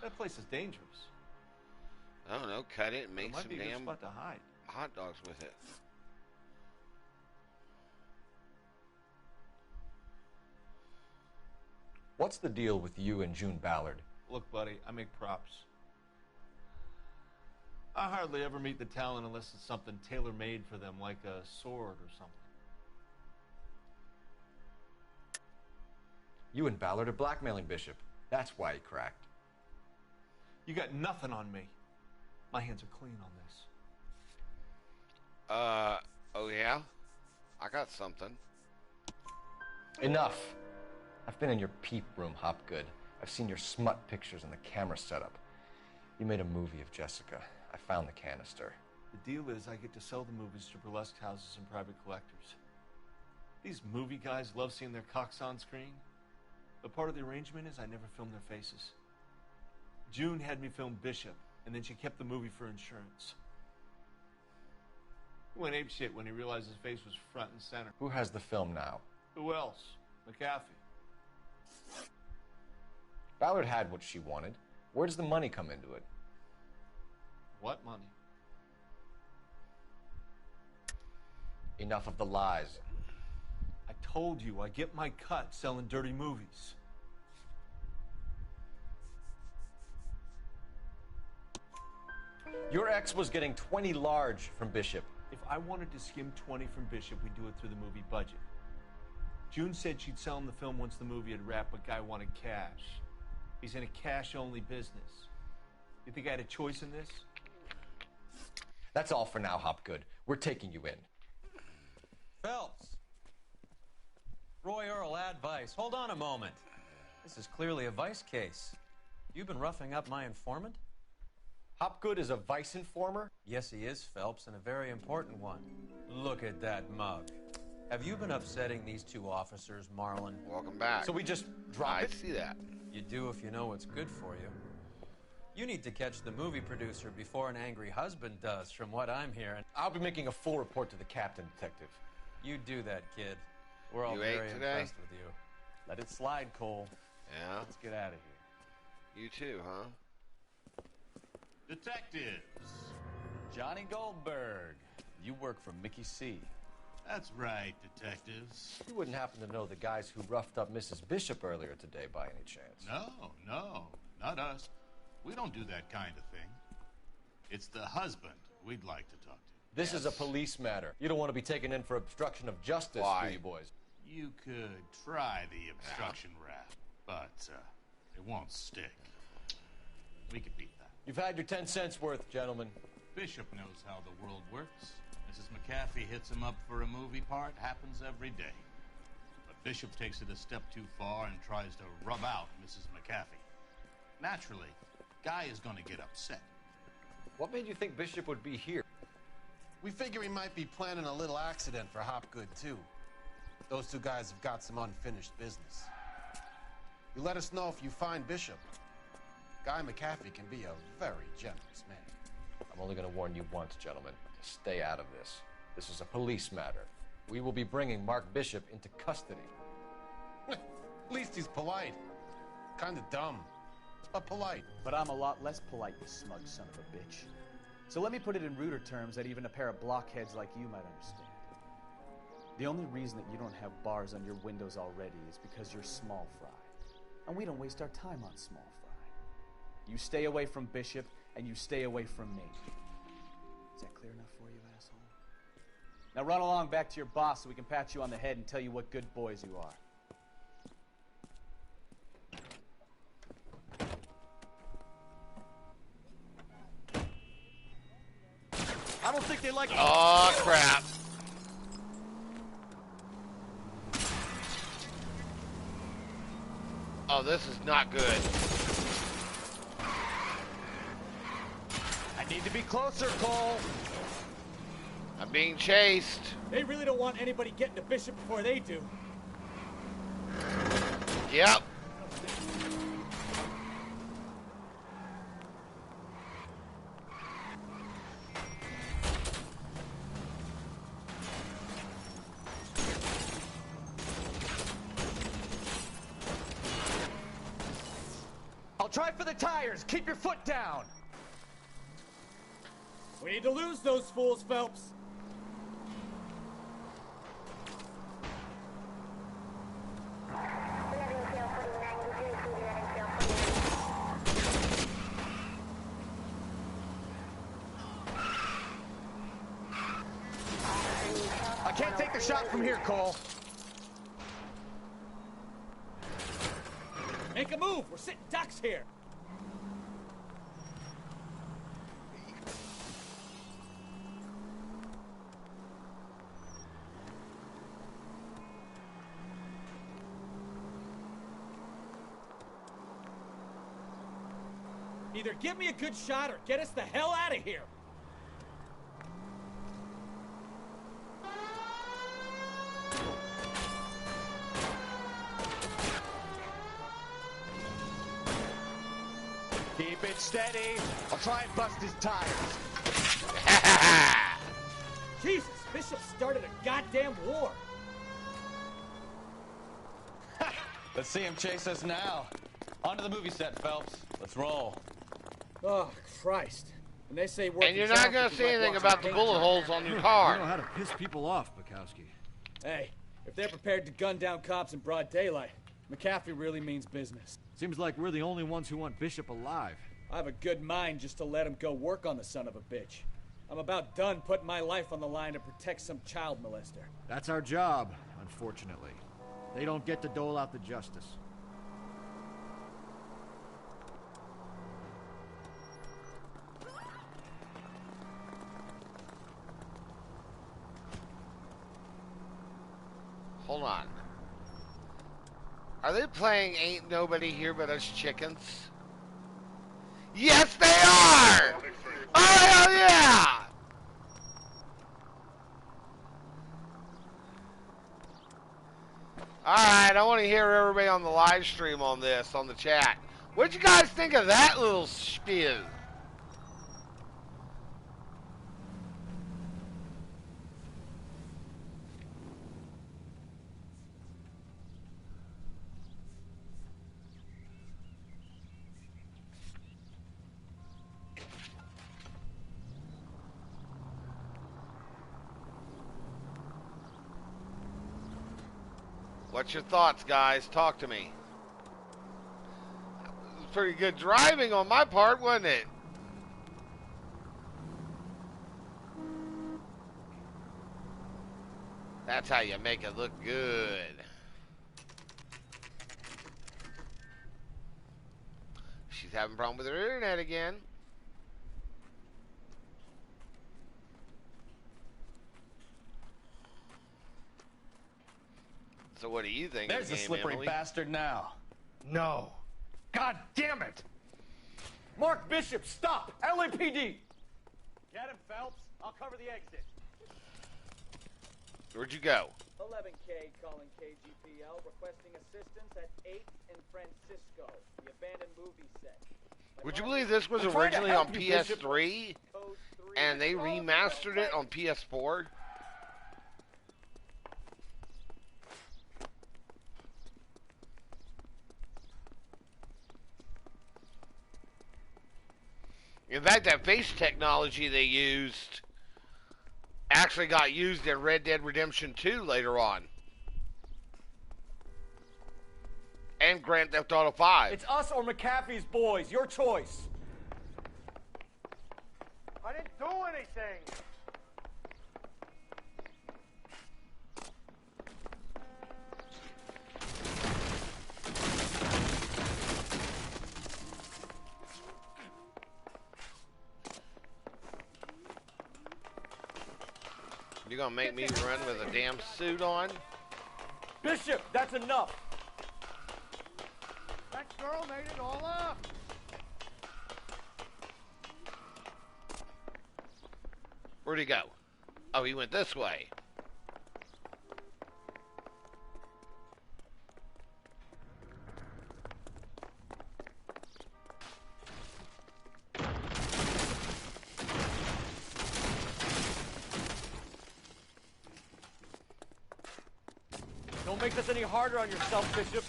That place is dangerous. I don't know, cut it and make might some be a good damn spot to hide. hot dogs with it. What's the deal with you and June Ballard? Look, buddy, I make props. I hardly ever meet the talent unless it's something tailor-made for them, like a sword or something. You and Ballard are blackmailing Bishop. That's why he cracked. You got nothing on me. My hands are clean on this. Oh yeah? I got something. Enough. I've been in your peep room, Hopgood. I've seen your smut pictures and the camera setup. You made a movie of Jessica. I found the canister. The deal is I get to sell the movies to burlesque houses and private collectors. These movie guys love seeing their cocks on screen. But part of the arrangement is I never filmed their faces. June had me film Bishop, and then she kept the movie for insurance. He went apeshit when he realized his face was front and center. Who has the film now? Who else? McAfee. Ballard had what she wanted. Where does the money come into it? What money? Enough of the lies. I told you, I get my cut selling dirty movies. Your ex was getting 20 large from Bishop. If I wanted to skim 20 from Bishop, we'd do it through the movie budget. June said she'd sell him the film once the movie had wrapped, but Guy wanted cash. He's in a cash-only business. You think I had a choice in this? That's all for now, Hopgood. We're taking you in. Phelps. Roy Earl, advice. Hold on a moment. This is clearly a vice case. You've been roughing up my informant? Hopgood is a vice informer? Yes, he is, Phelps, and a very important one. Look at that mug. Have you been upsetting these two officers, Marlon? Welcome back. So we just drive it? I see that. You do if you know what's good for you. You need to catch the movie producer before an angry husband does, from what I'm hearing. I'll be making a full report to the captain, Detective. You do that, kid. We're all You ate very today? impressed with you. Let it slide, Cole. Yeah? Let's get out of here. You too, huh? Detectives. Johnny Goldberg. You work for Mickey C. That's right, detectives. You wouldn't happen to know the guys who roughed up Mrs. Bishop earlier today by any chance? No, not us. We don't do that kind of thing. It's the husband we'd like to talk to. This is a police matter. You don't want to be taken in for obstruction of justice, do you, boys? You could try the obstruction rap, but it won't stick. We could beat that. You've had your 10 cents worth, gentlemen. Bishop knows how the world works. Mrs. McAfee hits him up for a movie part. Happens every day. But Bishop takes it a step too far and tries to rub out Mrs. McAfee. Naturally, Guy is going to get upset. What made you think Bishop would be here? We figure he might be planning a little accident for Hopgood, too. Those two guys have got some unfinished business. You let us know if you find Bishop. Guy McAfee can be a very generous man. I'm only going to warn you once, gentlemen. To stay out of this. This is a police matter. We will be bringing Mark Bishop into custody. At least he's polite. Kind of dumb, but polite. But I'm a lot less polite, you smug son of a bitch. So let me put it in ruder terms that even a pair of blockheads like you might understand. The only reason that you don't have bars on your windows already is because you're small fry. And we don't waste our time on small fry. You stay away from Bishop, and you stay away from me. Is that clear enough for you, asshole? Now run along back to your boss so we can pat you on the head and tell you what good boys you are. I don't think they like it. Oh, crap. Oh, this is not good. I need to be closer, Cole. I'm being chased. They really don't want anybody getting to Bishop before they do. Yep. I'll try for the tires. Keep your foot down. We need to lose those fools, Phelps. I can't take the shot from here, Cole. Make a move. We're sitting ducks here. Either give me a good shot or get us the hell out of here. Keep it steady. I'll try and bust his tires. Jesus, Bishop started a goddamn war. Let's see him chase us now. Onto the movie set, Phelps. Let's roll. Oh, Christ. And they say And you're not going to say anything about the bullet holes on your car. You know how to piss people off, Bukowski. Hey, if they're prepared to gun down cops in broad daylight, McAfee really means business. Seems like we're the only ones who want Bishop alive. I have a good mind just to let him go work on the son of a bitch. I'm about done putting my life on the line to protect some child molester. That's our job, unfortunately. They don't get to dole out the justice. Hold on. Are they playing Ain't Nobody Here But Us Chickens? Yes, they are! Oh, hell yeah! Alright, I want to hear everybody on the live stream on this, on the chat. What'd you guys think of that little spiel? What's your thoughts, guys? Talk to me. It was pretty good driving on my part, wasn't it? That's how you make it look good. She's having a problem with her internet again. So what do you think? There's the slippery Emily? bastard now. No. God damn it! Mark Bishop, stop! LAPD! Get him, Phelps. I'll cover the exit. Where'd you go? 11K calling KGPL, requesting assistance at 8th and Francisco, the abandoned movie set. Would you believe this was originally on PS3 and they remastered it on PS4? In fact, that face technology they used actually got used in Red Dead Redemption 2 later on. And Grand Theft Auto 5. It's us or McAfee's boys. Your choice. I didn't do anything. You gonna make me run with a damn suit on? Bishop, that's enough. That girl made it all up. Where'd he go? Oh, he went this way. Don't make this any harder on yourself, Bishop.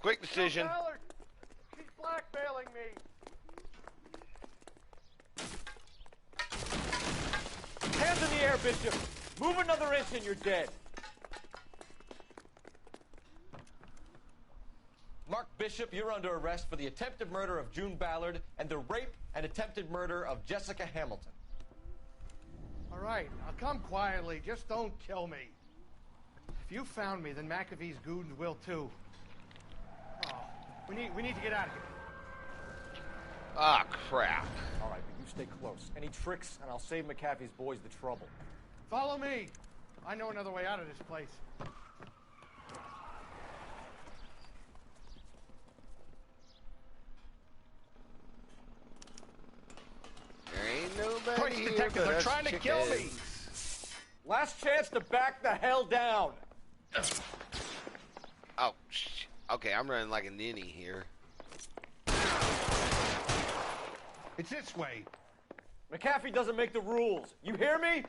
Quick decision. She's blackmailing me. Hands in the air, Bishop. Move another inch and you're dead. Mark Bishop, you're under arrest for the attempted murder of June Ballard and the rape and attempted murder of Jessica Hamilton. All right, I'll come quietly. Just don't kill me. If you found me, then McAfee's goons will too. Oh, we need to get out of here. Ah, crap. All right, but you stay close. Any tricks, and I'll save McAfee's boys the trouble. Follow me. I know another way out of this place. There ain't nobody Quick, here detectives but are us trying to kill me. chickens. Last chance to back the hell down. Oh, okay, I'm running like a ninny here. It's this way. McAfee doesn't make the rules. You hear me?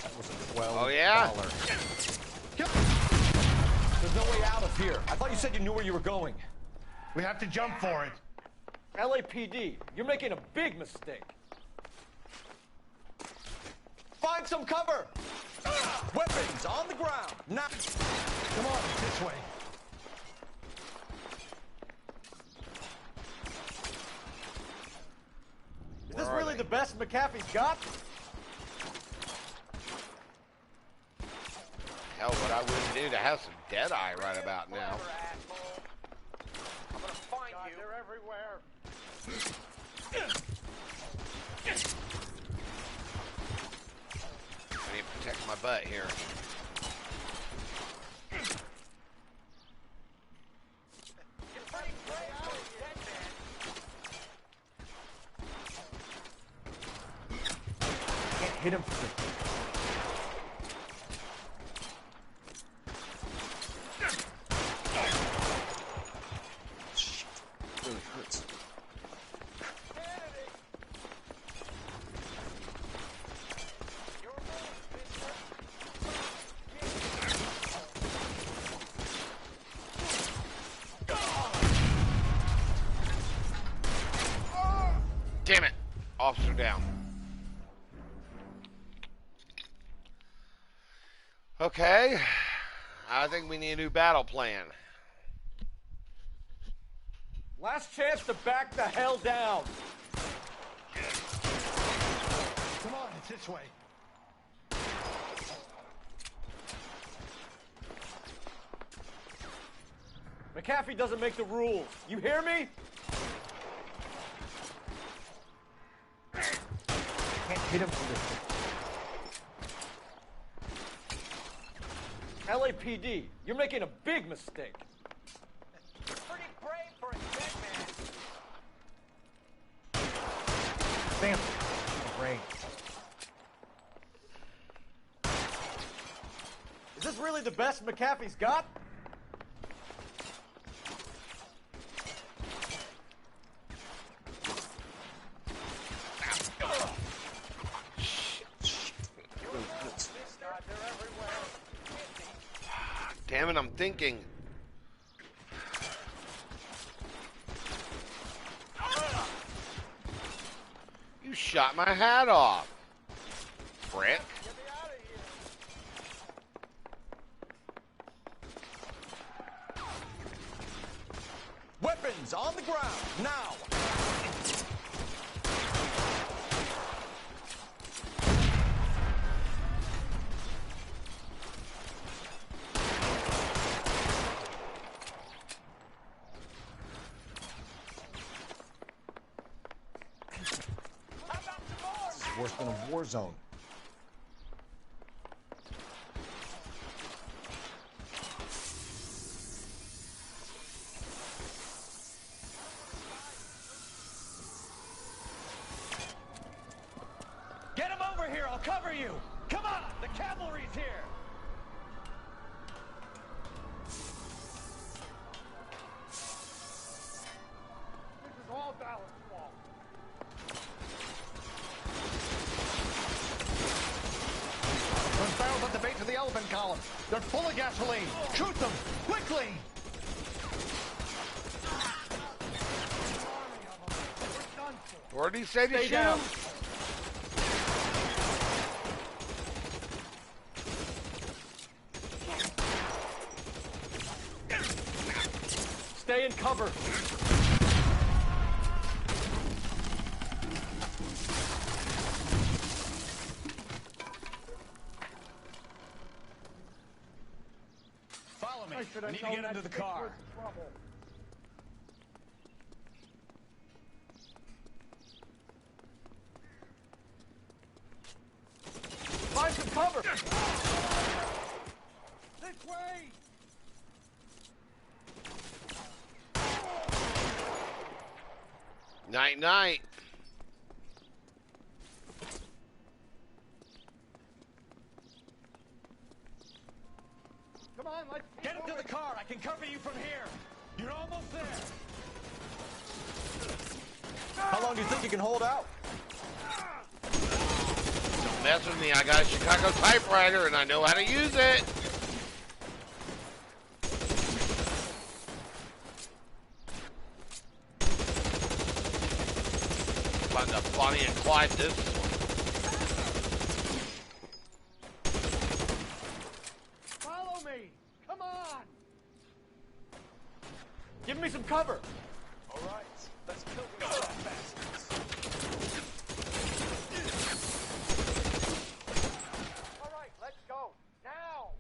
That was $12. Oh, yeah? There's no way out of here. I thought you said you knew where you were going. We have to jump for it. LAPD, you're making a big mistake. Find some cover! Weapons on the ground! Now! Come on, this way. Is this really the best McAfee's got? Hell, what I wouldn't do to have some Deadeye right about now. I'm gonna find you. They're everywhere. I need to protect my butt here. Can't hit him for the... Really hurts. Damn it! Officer down. Okay. I think we need a new battle plan. Last chance to back the hell down. Come on, it's this way. McAfee doesn't make the rules. You hear me? Can't hit him for this. LAPD, you're making a big mistake. Pretty brave for a dead man. Bam. Brain. Is this really the best McAfee's got? Damn it, I'm thinking. You shot my hat off, prick. Weapons on the ground, now! Worse than a war zone. Get him over here, I'll cover you! Come on, the cavalry's here! This is all Ballard's fault. Those barrels at the base of the elephant column. They're full of gasoline. Shoot them, quickly! Where did he say to Stay shoot down. him? Stay in cover. Follow me. I need to get into the car. Find some cover. This way. Night, night. Come on, let's get into the car. I can cover you from here. You're almost there. How long do you think you can hold out? Don't mess with me. I got a Chicago typewriter and I know how to use it. Find the Bonnie and Clyde this one. Follow me. Come on. Give me some cover. All right. Let's kill these bastards. All right, let's go. Now.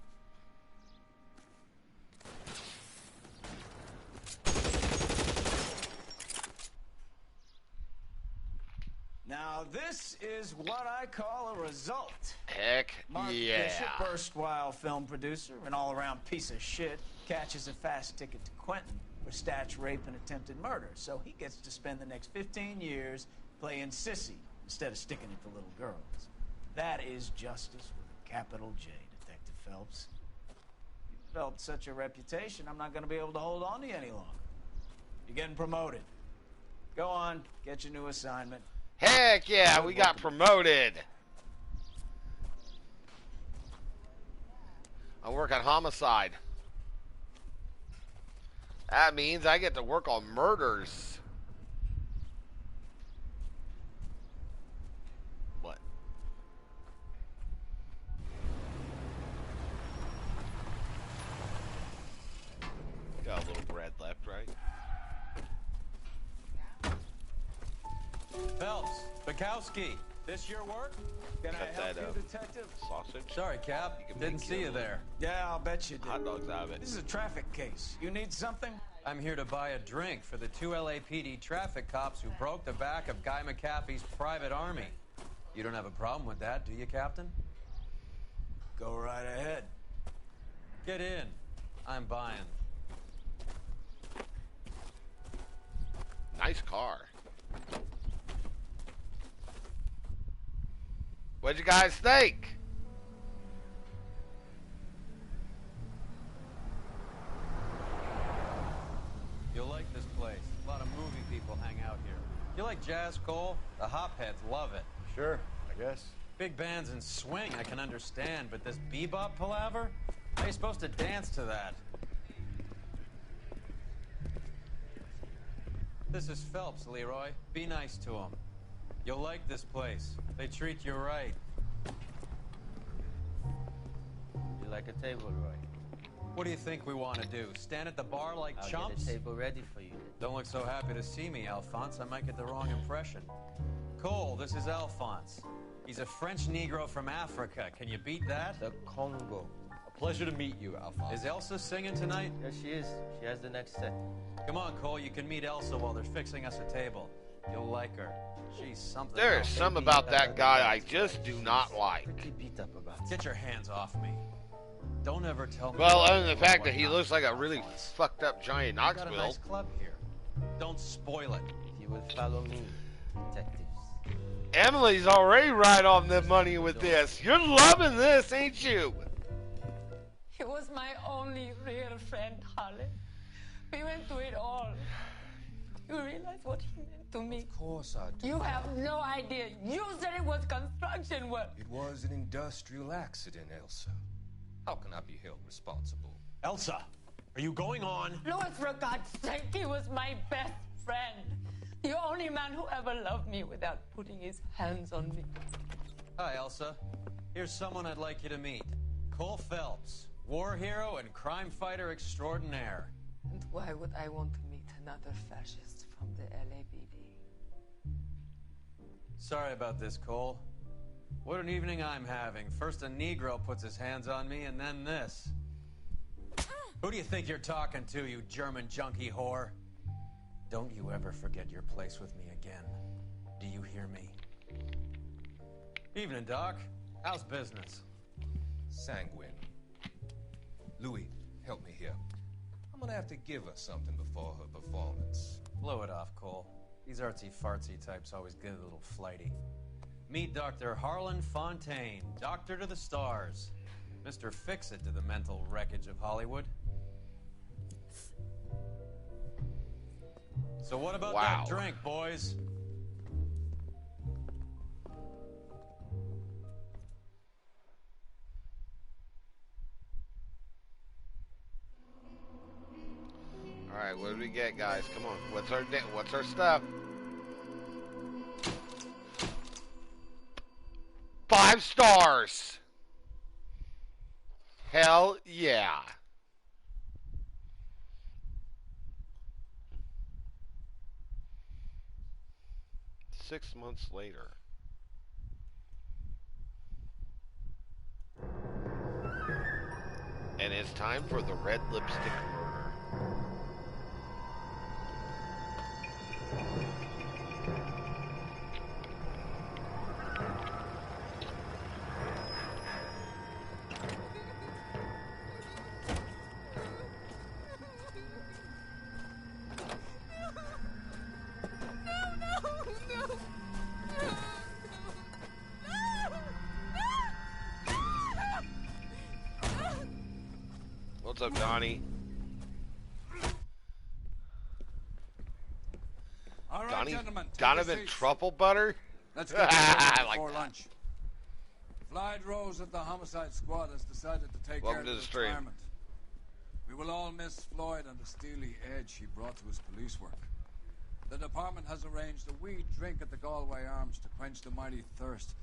Now, this is what I call a result. Heck Mark yeah. Bishop, erstwhile film producer, an all-around piece of shit, catches a fast ticket to Quentin for stats, rape, and attempted murder. So he gets to spend the next 15 years playing sissy instead of sticking it to little girls. That is justice with a capital J, Detective Phelps. You've developed such a reputation, I'm not going to be able to hold on to you any longer. You're getting promoted. Go on, get your new assignment. Heck yeah, we got promoted. I work on homicide. That means I get to work on murders. What? Got a little bread left, right? Phelps, Bukowski, this your work? Can I Cut help that, you, Detective? Sausage. Sorry, Cap. Didn't see you there. Yeah, I'll bet you did. Hot dogs out of it. This is a traffic case. You need something? I'm here to buy a drink for the 2 LAPD traffic cops who broke the back of Guy McAfee's private army. You don't have a problem with that, do you, Captain? Go right ahead. Get in. I'm buying. Nice car. What'd you guys think? You'll like this place. A lot of movie people hang out here. You like jazz, Cole? The hopheads love it. Sure, I guess. Big bands and swing, I can understand, but this bebop palaver? How are you supposed to dance to that? This is Phelps, Leroy. Be nice to him. You'll like this place. They treat you right. You like a table, Roy? What do you think we want to do? Stand at the bar like I'll chumps? get a table ready for you. Don't look so happy to see me, Alphonse. I might get the wrong impression. Cole, this is Alphonse. He's a French Negro from Africa. Can you beat that? The Congo. A pleasure to meet you, Alphonse. Is Elsa singing tonight? Yes, she is. She has the next set. Come on, Cole. You can meet Elsa while they're fixing us a table. You'll like her. She's something. There's some about that guy I just do not like. Get your hands off me. Don't ever tell me. Well, other than the fact that he looks like a really fucked up giant I've got a Knoxville. nice club here. Don't spoil it. If you will follow me, detectives. Emily's already right on the money with this. You're loving this, ain't you? He was my only real friend, Harley. We went through it all. You realize what he meant to me? Of course I do. You have no idea. You said it was construction work. It was an industrial accident, Elsa. How can I be held responsible? Elsa, are you going on? Louis, for God's sake, he was my best friend. The only man who ever loved me without putting his hands on me. Hi, Elsa. Here's someone I'd like you to meet. Cole Phelps, war hero and crime fighter extraordinaire. And why would I want to meet another fascist from the LAPD? Sorry about this, Cole. What an evening I'm having. First a Negro puts his hands on me, and then this. Who do you think you're talking to, you German junkie whore? Don't you ever forget your place with me again. Do you hear me? Evening, Doc. How's business? Sanguine. Louis, help me here. I'm gonna have to give her something before her performance. Blow it off, Cole. These artsy-fartsy types always get a little flighty. Meet Dr. Harlan Fontaine, doctor to the stars. Mr. Fix-It to the mental wreckage of Hollywood. So what about Wow. that drink, boys? All right, what do we get, guys? Come on. What's our stuff? 5 stars. Hell yeah. Six months later. And it's time for the red lipstick murder. What's up, Donnie? All right, Donnie, gentlemen, take Donovan your seats. Truffle Butter? Let's get I started like before that. lunch. Floyd Rose of the Homicide Squad has decided to take Welcome care to of the stream. retirement. We will all miss Floyd and the steely edge he brought to his police work. The department has arranged a wee drink at the Galway Arms to quench the mighty thirst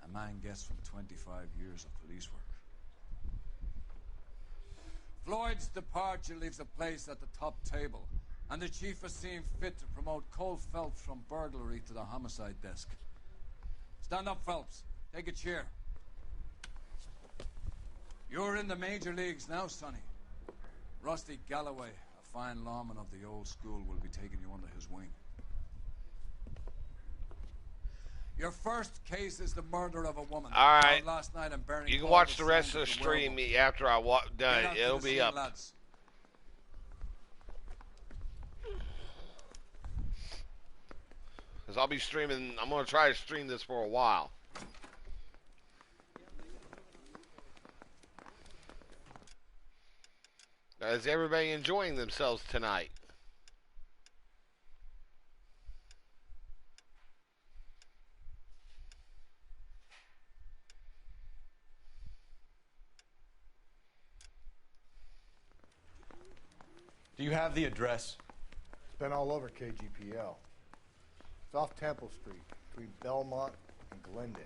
a man gets from 25 years of police work. Floyd's departure leaves a place at the top table, and the chief has seen fit to promote Cole Phelps from burglary to the homicide desk. Stand up, Phelps. Take a chair. You're in the major leagues now, Sonny. Rusty Galloway, a fine lawman of the old school, will be taking you under his wing. Your first case is the murder of a woman. All right. Found last night in Bernie You can Hall watch with the rest of signs the stream werewolf. after I walk done. Get out to It'll the be scene, up. lads. Because I'll be streaming. I'm going to try to stream this for a while. Is everybody enjoying themselves tonight? Do you have the address? It's been all over KGPL. It's off Temple Street, between Belmont and Glendale.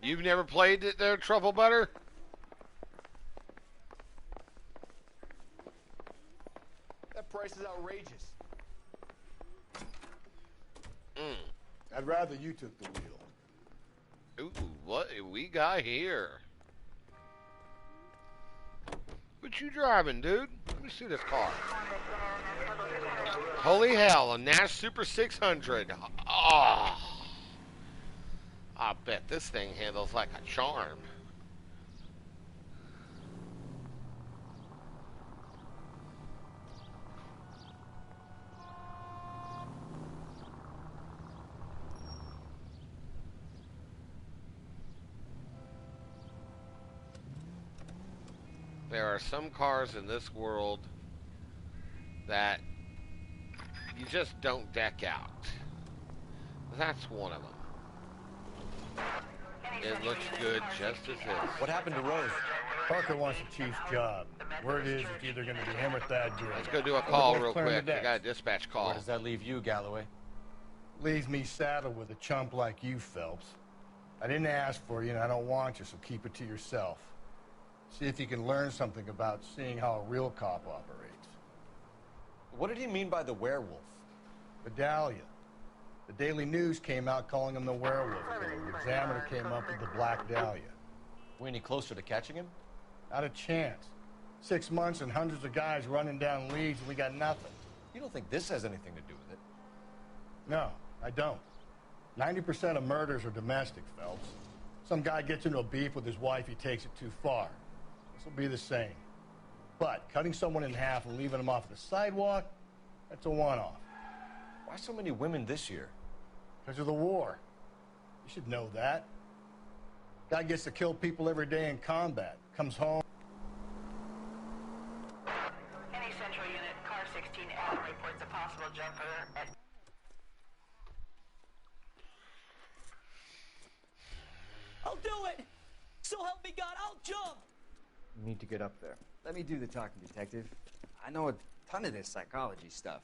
You've never played it there, Truffle Butter? That price is outrageous. I'd rather you took the wheel. Ooh, what we got here? What you driving, dude? Let me see this car. Holy hell, a Nash Super 600. Oh, I bet this thing handles like a charm. There are some cars in this world that you just don't deck out. That's one of them. It looks good just as is. What happened to Rose? Parker wants the chief's job. Word is it's either going to be him or Thad Gray. Let's go do a call real quick. I got a dispatch call. Where does that leave you, Galloway? Leaves me saddled with a chump like you, Phelps. I didn't ask for you, and I don't want you, so keep it to yourself. See if you can learn something about seeing how a real cop operates. What did he mean by the werewolf? The Dahlia. The Daily News came out calling him the werewolf. The Examiner came up with the Black Dahlia. We any closer to catching him? Not a chance. 6 months and hundreds of guys running down leads, and we got nothing. You don't think this has anything to do with it? No, I don't. 90% of murders are domestic, Phelps. Some guy gets into a beef with his wife, he takes it too far. This will be the same. But cutting someone in half and leaving them off the sidewalk, that's a one-off. Why so many women this year? Because of the war. You should know that. Guy gets to kill people every day in combat. Comes home. Any central unit, car 16 So help me God, I'll jump! You need to get up there. Let me do the talking, Detective. I know a ton of this psychology stuff.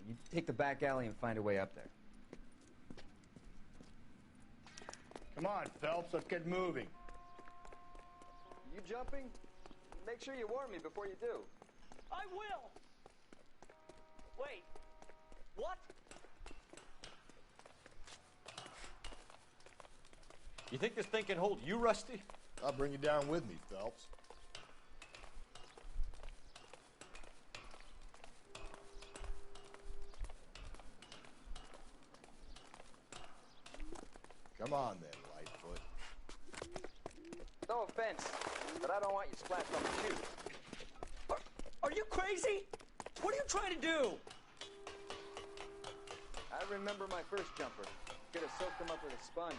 You take the back alley and find a way up there. Come on, Phelps, let's get moving. You jumping? Make sure you warn me before you do. I will! Wait, what? You think this thing can hold you, Rusty? I'll bring you down with me, Phelps. Come on then, Lightfoot. No offense, but I don't want you splashed on the shoes. Are you crazy? What are you trying to do? I remember my first jumper. Could have soaked them up with a sponge.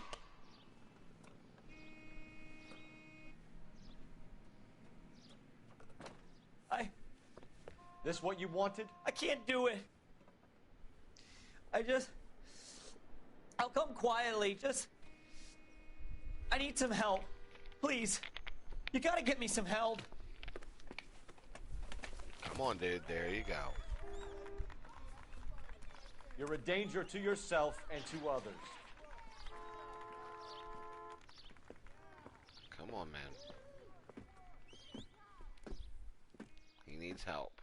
This what you wanted? I can't do it. I'll come quietly. I need some help. Please. You gotta get me some help. Come on, dude. There you go. You're a danger to yourself and to others. Come on, man. He needs help.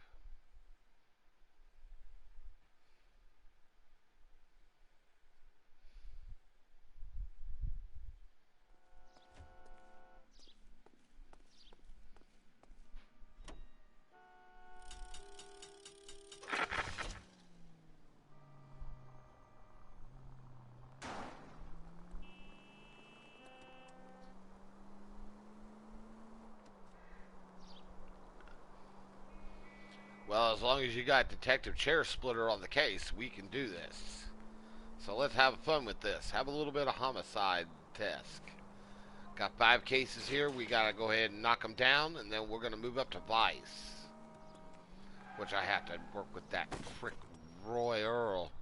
Well, as long as you got Detective Chair Splitter on the case, we can do this. So let's have fun with this. Have a little bit of homicide desk. Got 5 cases here. We got to go ahead and knock them down, and then we're going to move up to Vice. Which I have to work with that prick Roy Earl.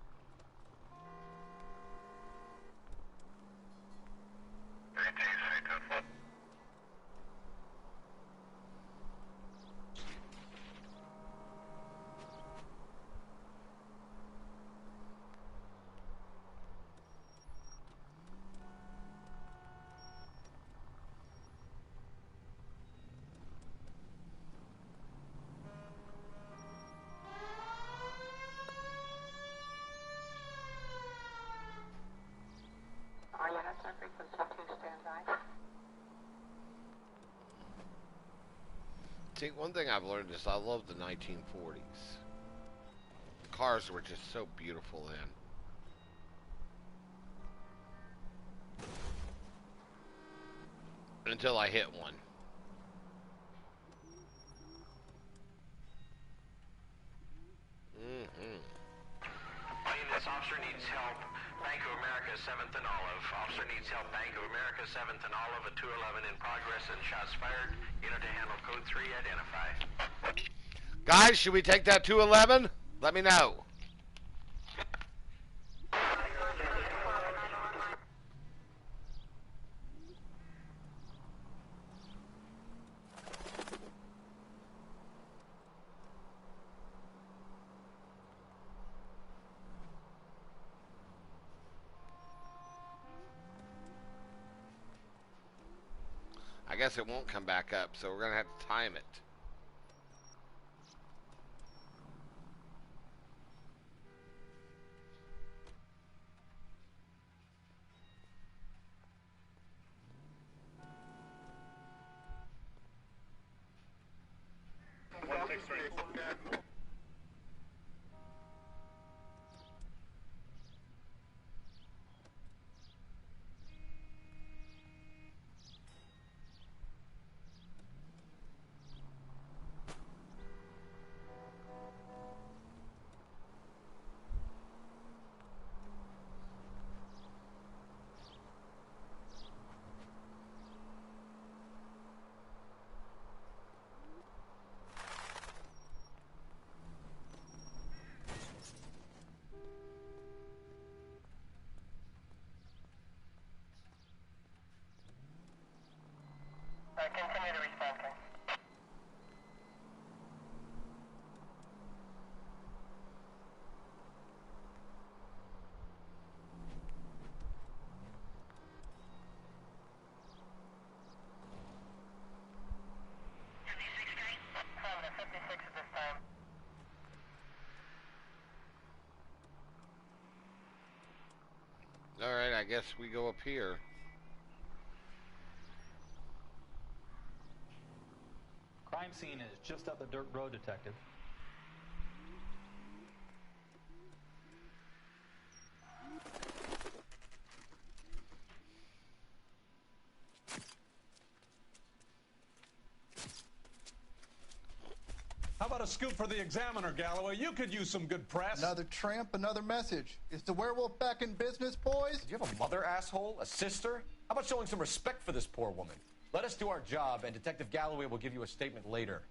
See, one thing I've learned is I love the 1940s. The cars were just so beautiful then. Until I hit one. This officer needs help. Bank of America, 7th and Olive. Officer needs help. Bank of America, 7th and Olive. A 211 in progress and shots fired. Unit to handle code 3. Identify. Guys, should we take that 211? Let me know. I guess it won't come back up, so we're going to have to time it. Continue to respond, sir. Alright, I guess we go up here. Crime scene is just up the dirt road, Detective. How about a scoop for the Examiner, Galloway? You could use some good press. Another tramp, another message. Is the werewolf back in business, boys? Do you have a mother, asshole? A sister? How about showing some respect for this poor woman? Let us do our job, and Detective Galloway will give you a statement later.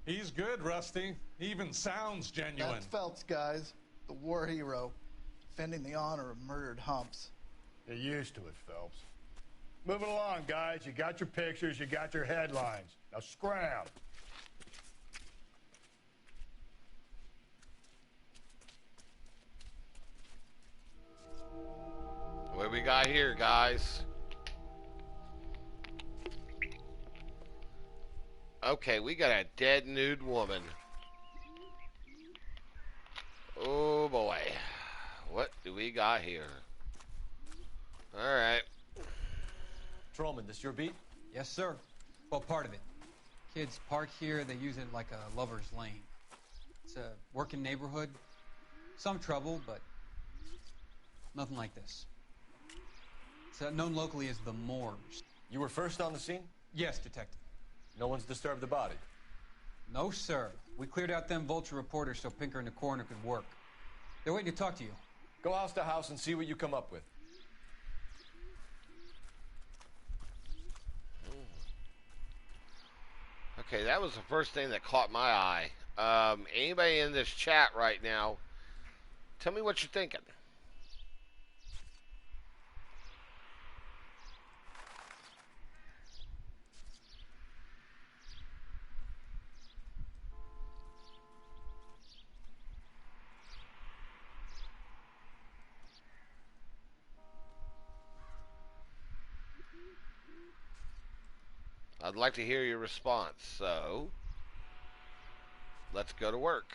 He's good, Rusty. He even sounds genuine. That's Phelps, guys. The war hero. Defending the honor of murdered humps. You're used to it, Phelps. Move it along, guys. You got your pictures, you got your headlines. Now scram. What we got here, guys? Okay, we got a dead nude woman. Oh boy. What do we got here? Alright. Trollman, this your beat? Yes, sir. Well, part of it. Kids park here, they use it like a lover's lane. It's a working neighborhood. Some trouble, but nothing like this. It's known locally as the Moors. You were first on the scene? Yes, Detective. No one's disturbed the body? No, sir. We cleared out them vulture reporters so Pinker and the coroner could work. They're waiting to talk to you. Go house to house and see what you come up with. Okay, that was the first thing that caught my eye. Anybody in this chat right now, tell me what you're thinking. I'd like to hear your response, so let's go to work.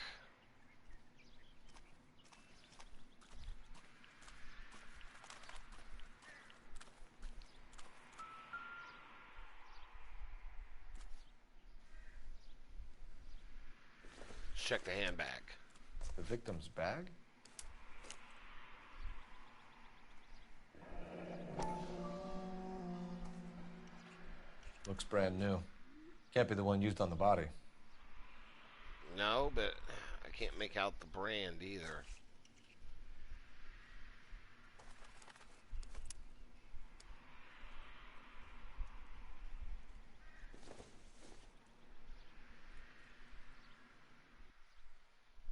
Let's check the handbag. The victim's bag? Looks brand new. Can't be the one used on the body. No, but I can't make out the brand either.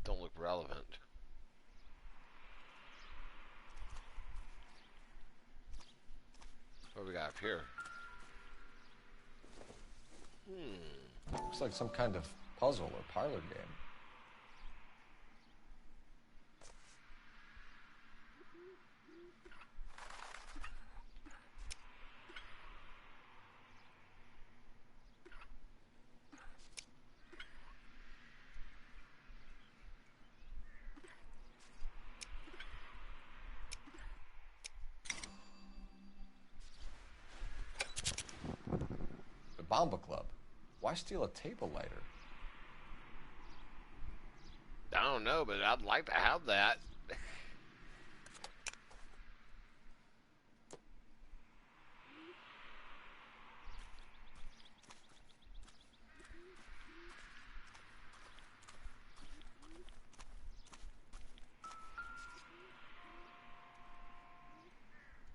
Don't look relevant. What do we got up here? Looks like some kind of puzzle or parlor game. The Bomba Club. Why steal a table lighter? I don't know, but I'd like to have that.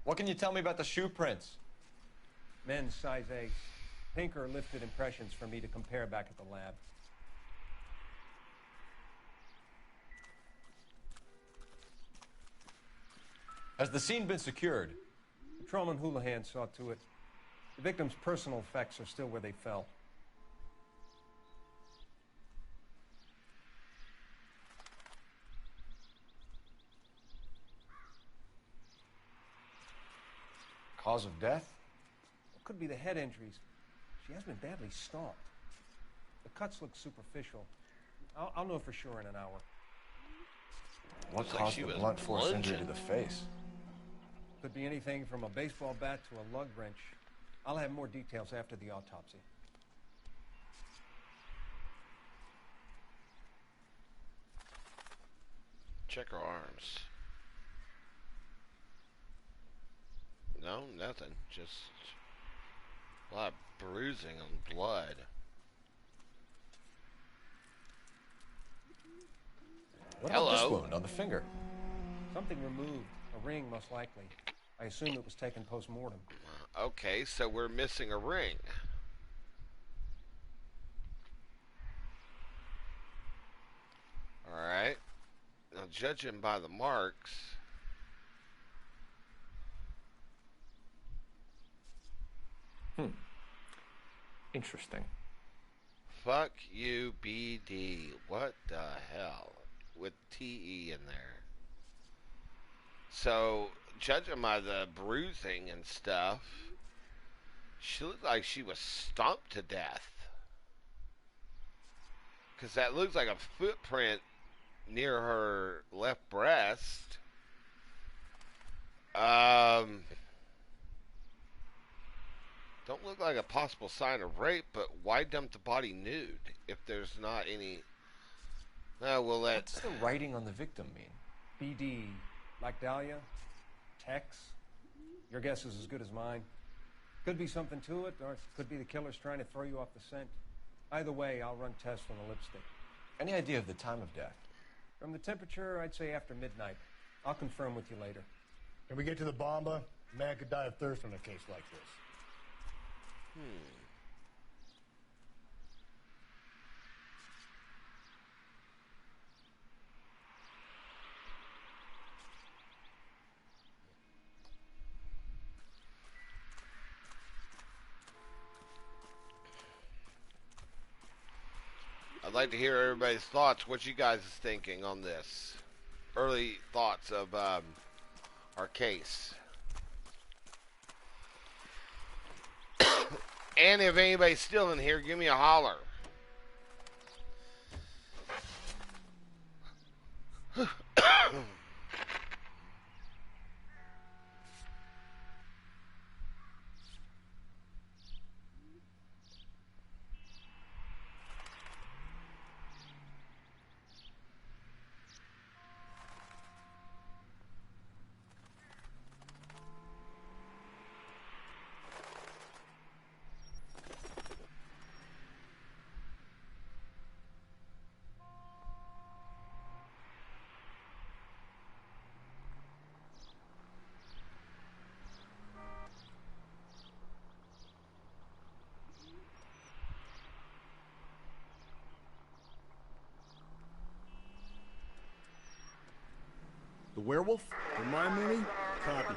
What can you tell me about the shoe prints? Men's size 8. Pinker lifted impressions for me to compare back at the lab. Has the scene been secured? Patrolman Houlihan saw to it. The victim's personal effects are still where they fell. Cause of death? It could be the head injuries. She has been badly stalked. The cuts look superficial. I'll know for sure in an hour. What Looks like caused she the was blunt force injury to bludgeoned. the face? Could be anything from a baseball bat to a lug wrench. I'll have more details after the autopsy. Check her arms. No, nothing. Just a lot of bruising and blood. What Hello. about this wound on the finger? Something removed. A ring, most likely. I assume it was taken post-mortem. Okay, so we're missing a ring. Alright. Now, judging by the marks... Interesting. Fuck you, BD. What the hell? With TE in there. So, judging by the bruising and stuff, she looked like she was stomped to death. Because that looks like a footprint near her left breast. Don't look like a possible sign of rape, but why dump the body nude if there's not any... we'll let... What's the writing on the victim mean? BD, like Dahlia, Tex. Your guess is as good as mine. Could be something to it, or it could be the killer's trying to throw you off the scent. Either way, I'll run tests on the lipstick. Any idea of the time of death? From the temperature, I'd say after midnight. I'll confirm with you later. Can we get to the bomba? A man could die of thirst in a case like this. I'd like to hear everybody's thoughts. What you guys is thinking on this? Early thoughts of our case. And if anybody's still in here, give me a holler. The werewolf? In my movie, copycat.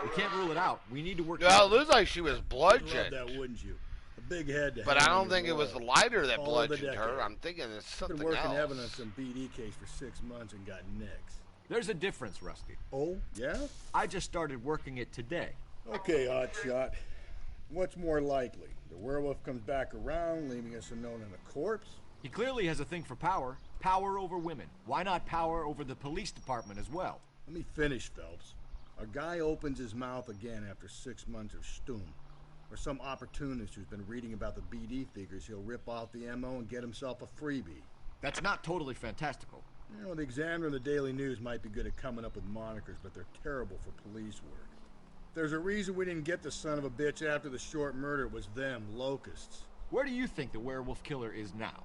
We can't rule it out. We need to work. Well, it looks like she was You'd bludgeoned. love that, wouldn't you? A big head. But I don't think it was the lighter that All of the bludgeoned her. decade. I'm thinking it's something Been working else. heaven on some BD case for 6 months and got nicks. There's a difference, Rusty. Oh, yeah? I just started working it today. Okay, Hotshot. What's more likely? The werewolf comes back around, leaving us unknown in a corpse? He clearly has a thing for power. Power over women. Why not power over the police department as well? Let me finish, Phelps. A guy opens his mouth again after 6 months of stum. Or some opportunist who's been reading about the BD figures he'll rip off the MO and get himself a freebie. That's not totally fantastical. You know, the Examiner and the Daily News might be good at coming up with monikers, but they're terrible for police work. There's a reason we didn't get the son of a bitch after the short murder. It was them, locusts. Where do you think the werewolf killer is now?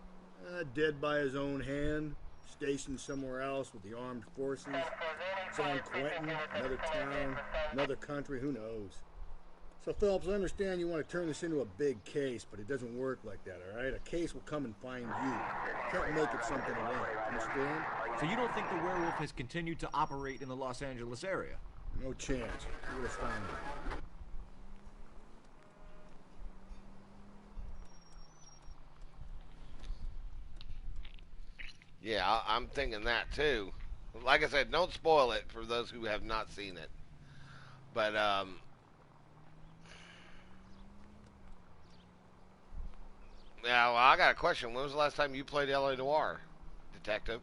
Dead by his own hand, stationed somewhere else with the armed forces. San Quentin, another town, another country, who knows? So, Phelps, I understand you want to turn this into a big case, but it doesn't work like that, all right? A case will come and find you. Can't make it something it ain't, understand? So you don't think the werewolf has continued to operate in the Los Angeles area? No chance. You would have found him. Yeah, I'm thinking that too. Like I said, don't spoil it for those who have not seen it. But yeah, well, I got a question. When was the last time you played LA Noire, detective?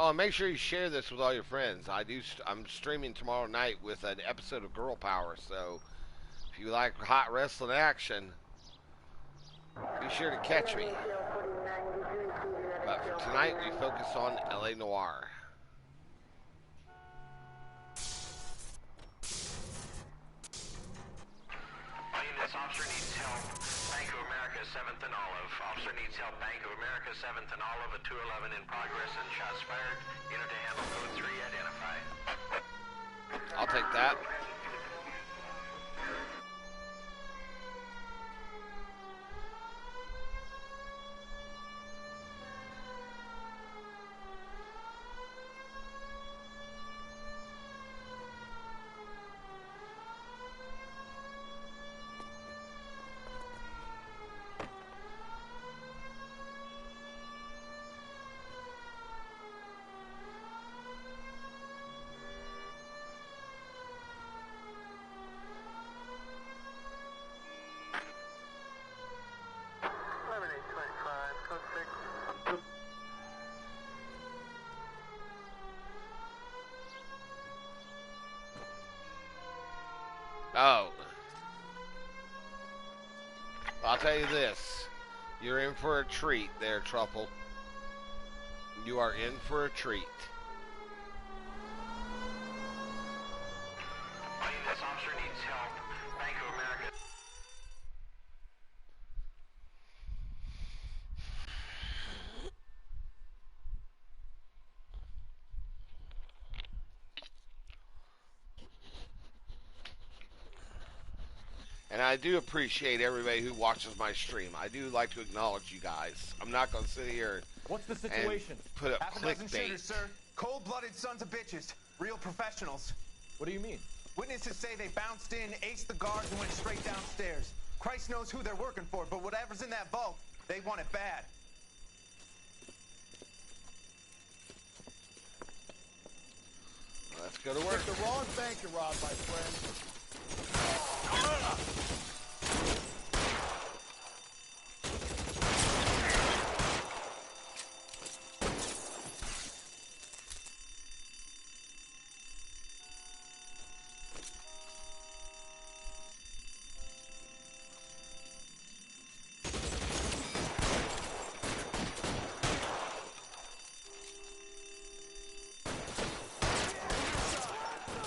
Oh, and make sure you share this with all your friends. I'm streaming tomorrow night with an episode of Girl Power. So if you like hot wrestling action, be sure to catch me. But for tonight, we focus on LA Noire. This officer needs help. Bank of America, 7th and Olive. Officer needs help. Bank of America, 7th and Olive. A 211 in progress and shots fired. Unit to handle code 3. Identify. I'll take that. Oh. I'll tell you this. You're in for a treat there, Truffle. You are in for a treat. This officer needs help. Bank of America. And I do appreciate everybody who watches my stream. I do like to acknowledge you guys. I'm not going to sit here What's the situation? and put up Half a dozen clickbait. shooters, sir. Cold-blooded sons of bitches. Real professionals. What do you mean? Witnesses say they bounced in, aced the guards, and went straight downstairs. Christ knows who they're working for, but whatever's in that vault, they want it bad. Let's go to work. It's the wrong bank you robbed, my friend.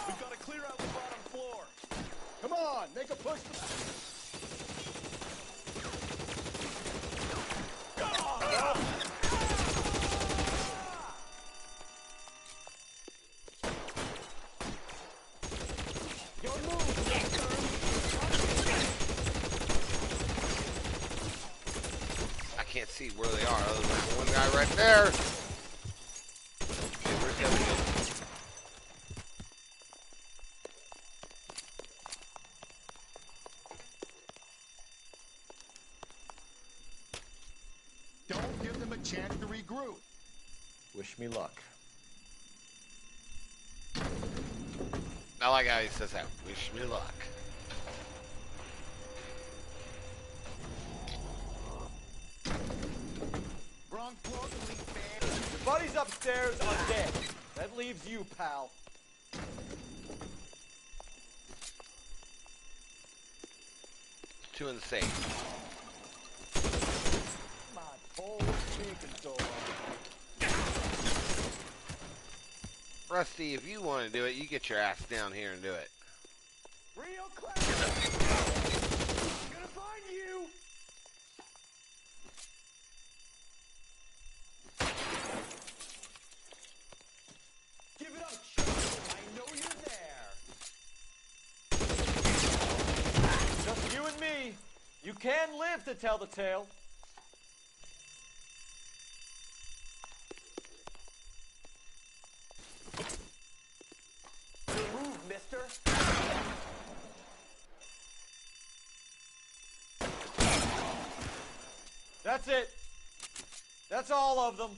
We've got to clear out the bottom floor. Come on, make a push. I can't see where they are other than one guy right there. Okay, where's the other guy? Don't give them a chance to regroup. Wish me luck. I like how he says that. Wish me luck. Wrong floor, delete fan. Your buddies upstairs are dead. That leaves you, pal. Two in the safe. My whole speaking so Rusty, if you want to do it, you get your ass down here and do it. Real clever. Gonna find you. Give it up, Chuck. I know you're there. Just you and me. You can live to tell the tale. Your move, mister. That's it. That's all of them.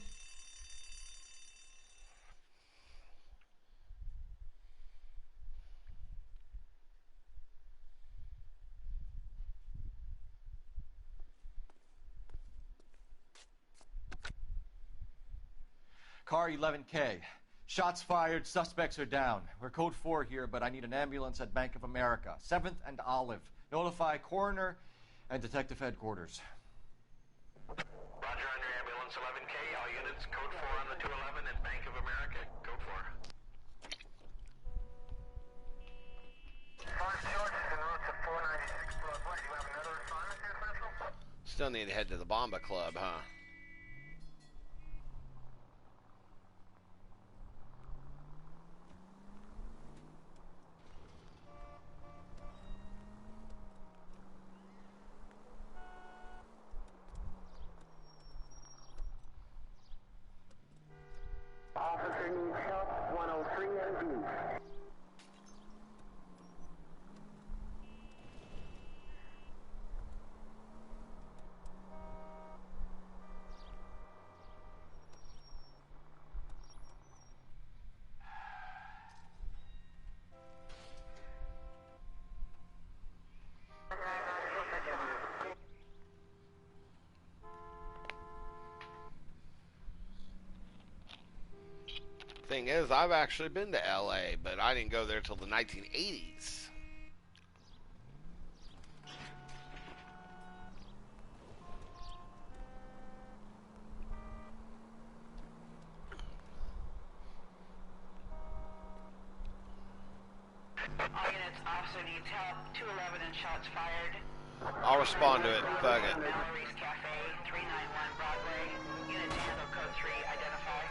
Car 11K. Shots fired, suspects are down. We're code 4 here, but I need an ambulance at Bank of America. 7th and Olive. Notify coroner and detective headquarters. Roger on your ambulance 11K. All units, code 4 on the 211 at Bank of America. Code 4. First George is en route to 496 Blood. What, do you have another assignment here, Central? Still need to head to the Bomba Club, huh? Officer needs help, 103 MD. Thing is, I've actually been to LA, but I didn't go there till the 1980s. All units, officer needs help. 211 and shots fired. I'll respond to it. Fuck it. Mallory's Cafe, 391 Broadway. Unit to handle code 3, identify.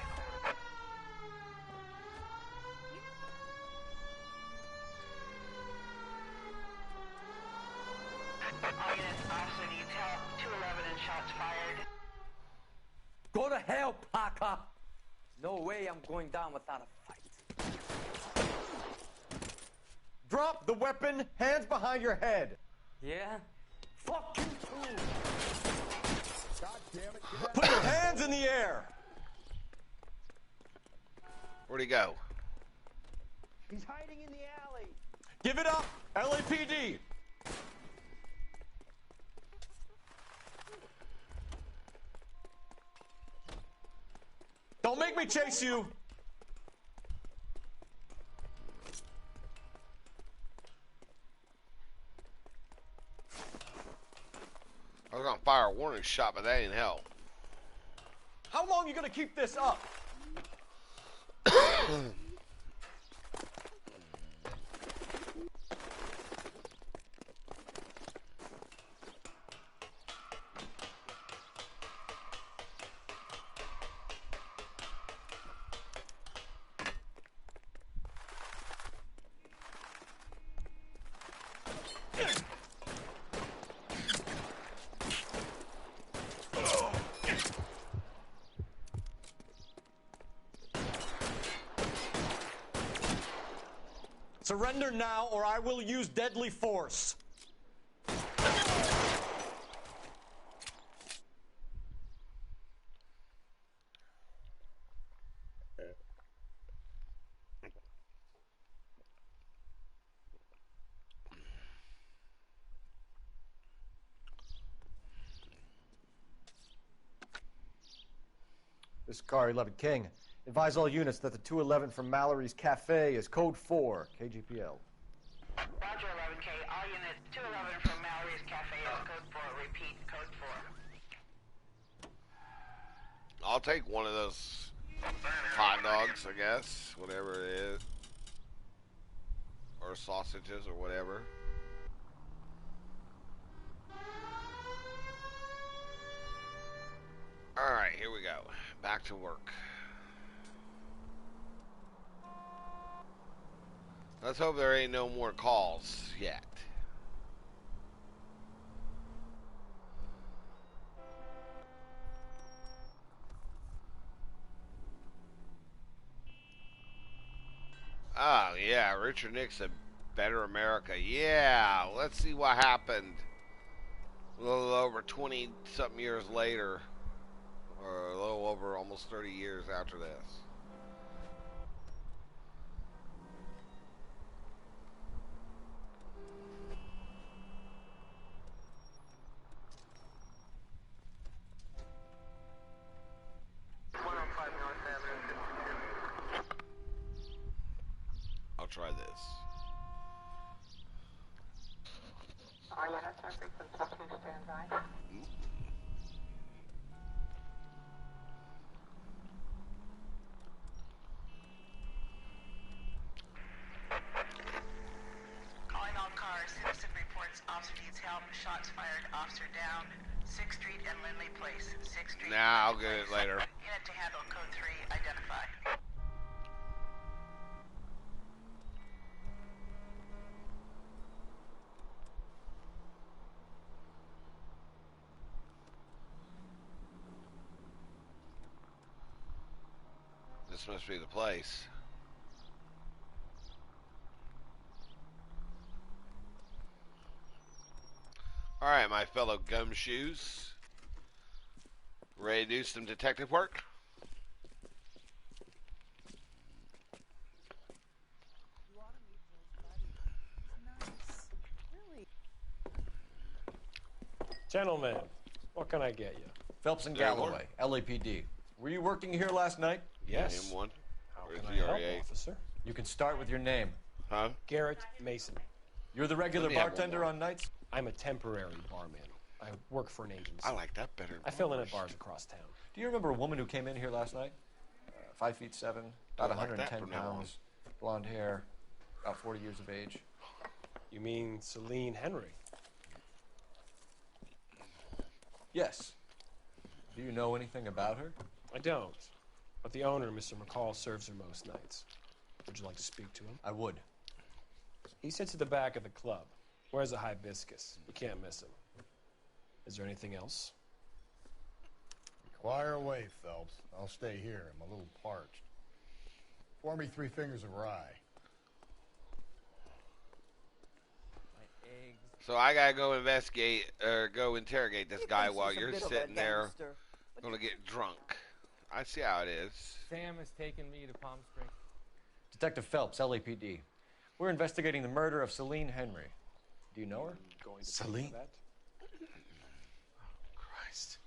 All units, officer needs help. 211 and shots fired. Go to hell, Parker! No way I'm going down without a fight. Drop the weapon, hands behind your head. Yeah? Fuck you too! God damn it. Put your hands in the air. Where'd he go? He's hiding in the alley. Give it up, LAPD. Don't make me chase you. I was gonna fire a warning shot, but that ain't hell. How long are you gonna keep this up? Surrender now, or I will use deadly force. This is Car 11 King. Advise all units that the 211 from Mallory's Cafe is code 4, KGPL. Roger, 11K. All units, 211 from Mallory's Cafe is code 4. Repeat, code 4. I'll take one of those hot dogs, I guess, whatever it is, or sausages or whatever. All right, here we go. Back to work. Let's hope there ain't no more calls yet. Oh, yeah, Richard Nixon, Better America. Yeah, let's see what happened A little over 20-something years later, or a little over almost 30 years after this. I'll try this. Stand by. Calling all cars. Citizen reports officer needs help. Shots fired. Officer down. 6th Street and Lindley Place. 6th Street. Nah, I'll get it later. Unit to handle code 3. Identify. This must be the place. Alright, my fellow gumshoes. Ready to do some detective work? Gentlemen, what can I get you? Phelps and Galloway, LAPD. Were you working here last night? Yes. Name one. How Where's can the I help, REA? officer? You can start with your name. Huh? Garrett Mason. You're the regular Let me have one bartender more. on nights? I'm a temporary barman. I work for an agency. I like that better. I fill in at bars across town. Do you remember a woman who came in here last night? 5'7", about I like that 110 from now on. pounds, blonde hair, about 40 years of age. You mean Celine Henry? Yes. Do you know anything about her? I don't. But the owner, Mr. McCall, serves her most nights. Would you like to speak to him? I would. He sits at the back of the club. Wears a hibiscus. You can't miss him. Is there anything else? Inquire away, Phelps. I'll stay here. I'm a little parched. Pour me 3 fingers of rye. So I gotta go investigate, or go interrogate this guy while you're sitting there gonna get drunk. I see how it is. Sam has taken me to Palm Springs. Detective Phelps, LAPD. We're investigating the murder of Celine Henry. Do you know her? Celine? Christ.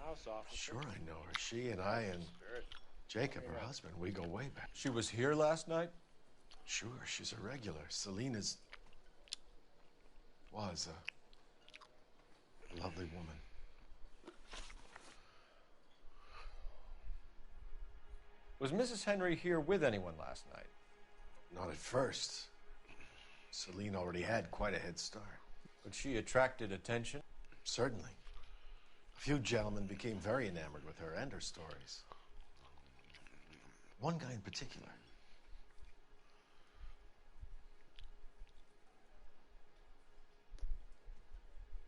House officer. Sure I know her. She and I and Jacob, her husband, we go way back. She was here last night? Sure, she's a regular. Celine was a lovely woman. Was Mrs. Henry here with anyone last night? Not at first. Celine already had quite a head start. But she attracted attention? Certainly. A few gentlemen became very enamored with her and her stories. One guy in particular.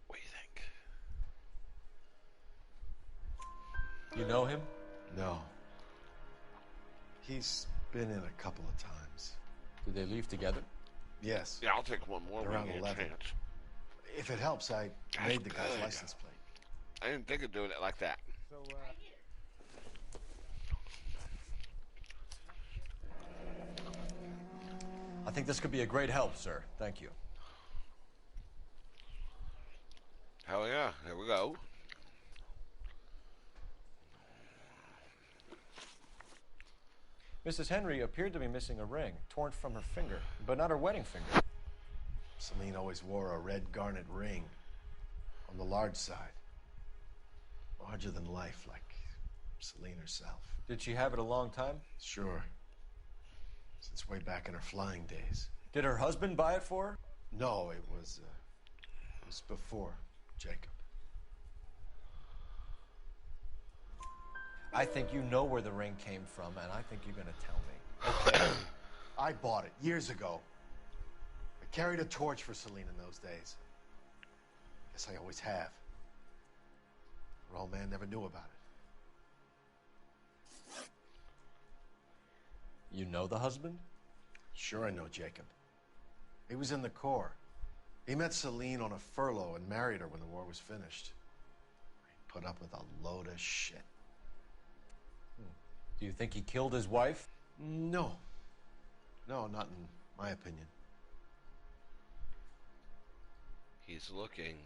What do you think? You know him? No. He's been in a couple of times. Did they leave together? Yes. Yeah, I'll take one more. Around when we get a 11. chance. If it helps, I made the guy's good. license plate. I didn't think of doing it like that. So, I think this could be a great help, sir. Thank you. Hell yeah, here we go. Mrs. Henry appeared to be missing a ring, torn from her finger, but not her wedding finger. Celine always wore a red garnet ring on the large side. Larger than life, like Celine herself. Did she have it a long time? Sure. Since way back in her flying days. Did her husband buy it for her? No, it was before Jacob. I think you know where the ring came from, and I think you're going to tell me. Okay. I bought it years ago. I carried a torch for Celine in those days. Guess I always have. Her old man never knew about it. You know the husband? Sure I know Jacob. He was in the Corps. He met Celine on a furlough and married her when the war was finished. He put up with a load of shit. Do you think he killed his wife? No. No, not in my opinion. He's looking.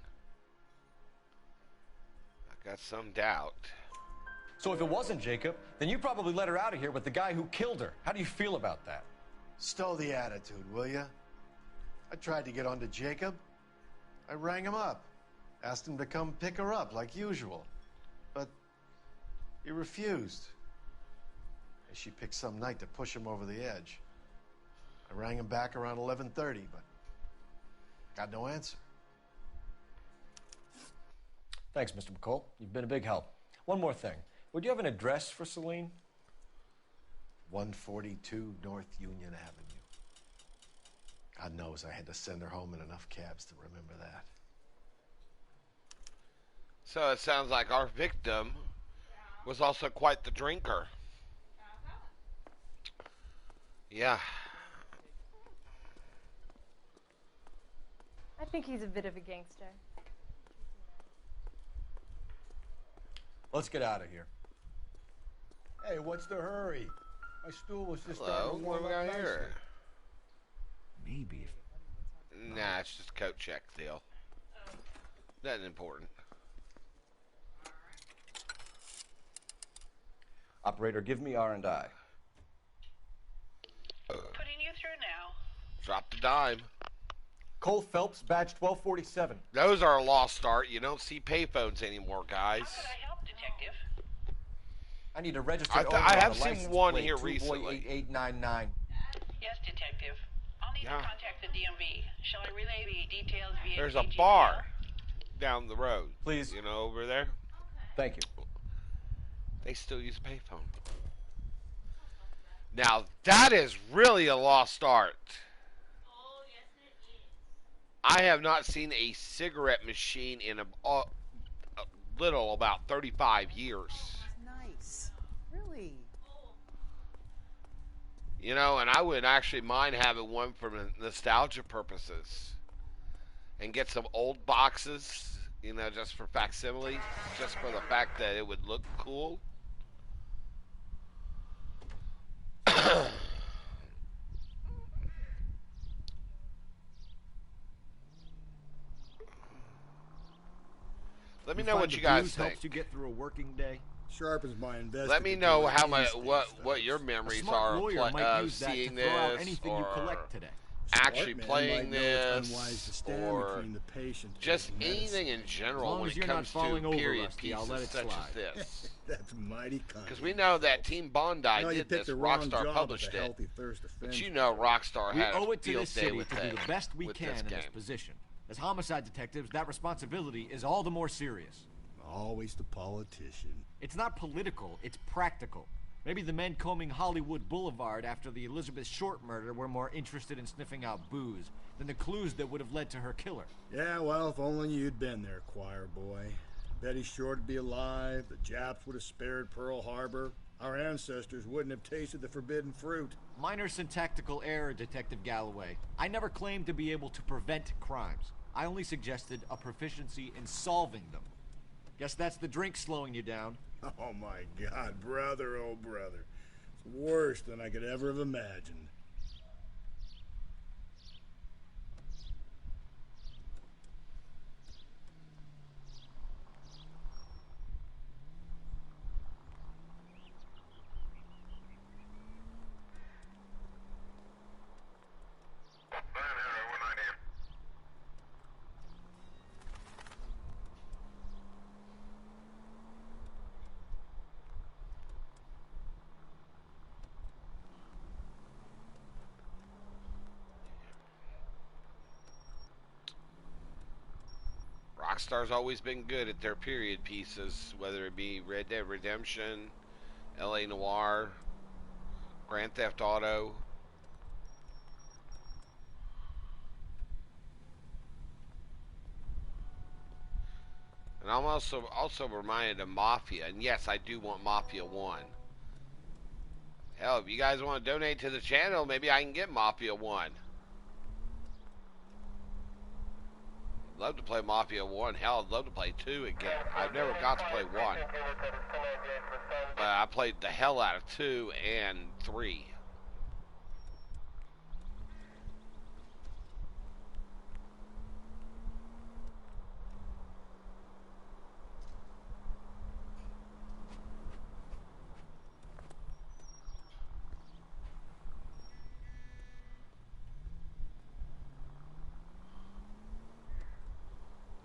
I got some doubt. So if it wasn't Jacob, then you probably let her out of here with the guy who killed her. How do you feel about that? Stow the attitude, will ya? I tried to get onto Jacob. I rang him up. Asked him to come pick her up like usual. But he refused. She picked some night to push him over the edge. I rang him back around 11:30, but got no answer. Thanks, Mr. McCall. You've been a big help. One more thing. Would you have an address for Celine? 142 North Union Avenue. God knows I had to send her home in enough cabs to remember that. So it sounds like our victim was also quite the drinker. Yeah. I think he's a bit of a gangster. Let's get out of here. Hey, what's the hurry? My stool was just Hello, starting to what warm do we up got here? nicely. Maybe. Nah, it's just a coat check deal. Nothing important. Operator, give me R&I. Putting you through now. Drop the dime. Cole Phelps, badge 1247. Those are a lost start. You don't see payphones anymore, guys. How could I help, Detective? I need a registered owner I on have the seen license one plate, here 2 recently. Boy 8899. Yes, Detective. I'll need to contact the DMV. Shall I relay the details via There's a KGPL? bar down the road. Please. You know, over there. Thank you. They still use a payphone. Now, that is really a lost art. I have not seen a cigarette machine in a little about 35 years. Nice. Really? You know, and I would actually mind having one for nostalgia purposes. And get some old boxes, you know, just for facsimile, just for the fact that it would look cool. Let me know what you guys think. Helps you get through a working day. Sharpens my investment. Let me know how much what your memories are of seeing this or actually playing this or just anything in general when it comes to period pieces such as this. That's mighty kind. Because we know that Team Bondi did this, Rockstar published it, but you know Rockstar had owe a it to field this day city with to do the best we can in this position. As homicide detectives, that responsibility is all the more serious. Always the politician. It's not political, it's practical. Maybe the men combing Hollywood Boulevard after the Elizabeth Short murder were more interested in sniffing out booze than the clues that would have led to her killer. Yeah, well, if only you'd been there, choir boy. Betty Short would be alive, the Japs would have spared Pearl Harbor, our ancestors wouldn't have tasted the forbidden fruit. Minor syntactical error, Detective Galloway. I never claimed to be able to prevent crimes. I only suggested a proficiency in solving them. Guess that's the drink slowing you down. Oh my God, brother, oh brother. It's worse than I could ever have imagined. Rockstar's always been good at their period pieces, whether it be Red Dead Redemption, LA Noire, Grand Theft Auto. And I'm also reminded of Mafia, and yes, I do want Mafia 1. Hell, if you guys want to donate to the channel, maybe I can get Mafia 1. Love to play Mafia 1. Hell, I'd love to play 2 again. I've never got to play 1. But I played the hell out of 2 and 3.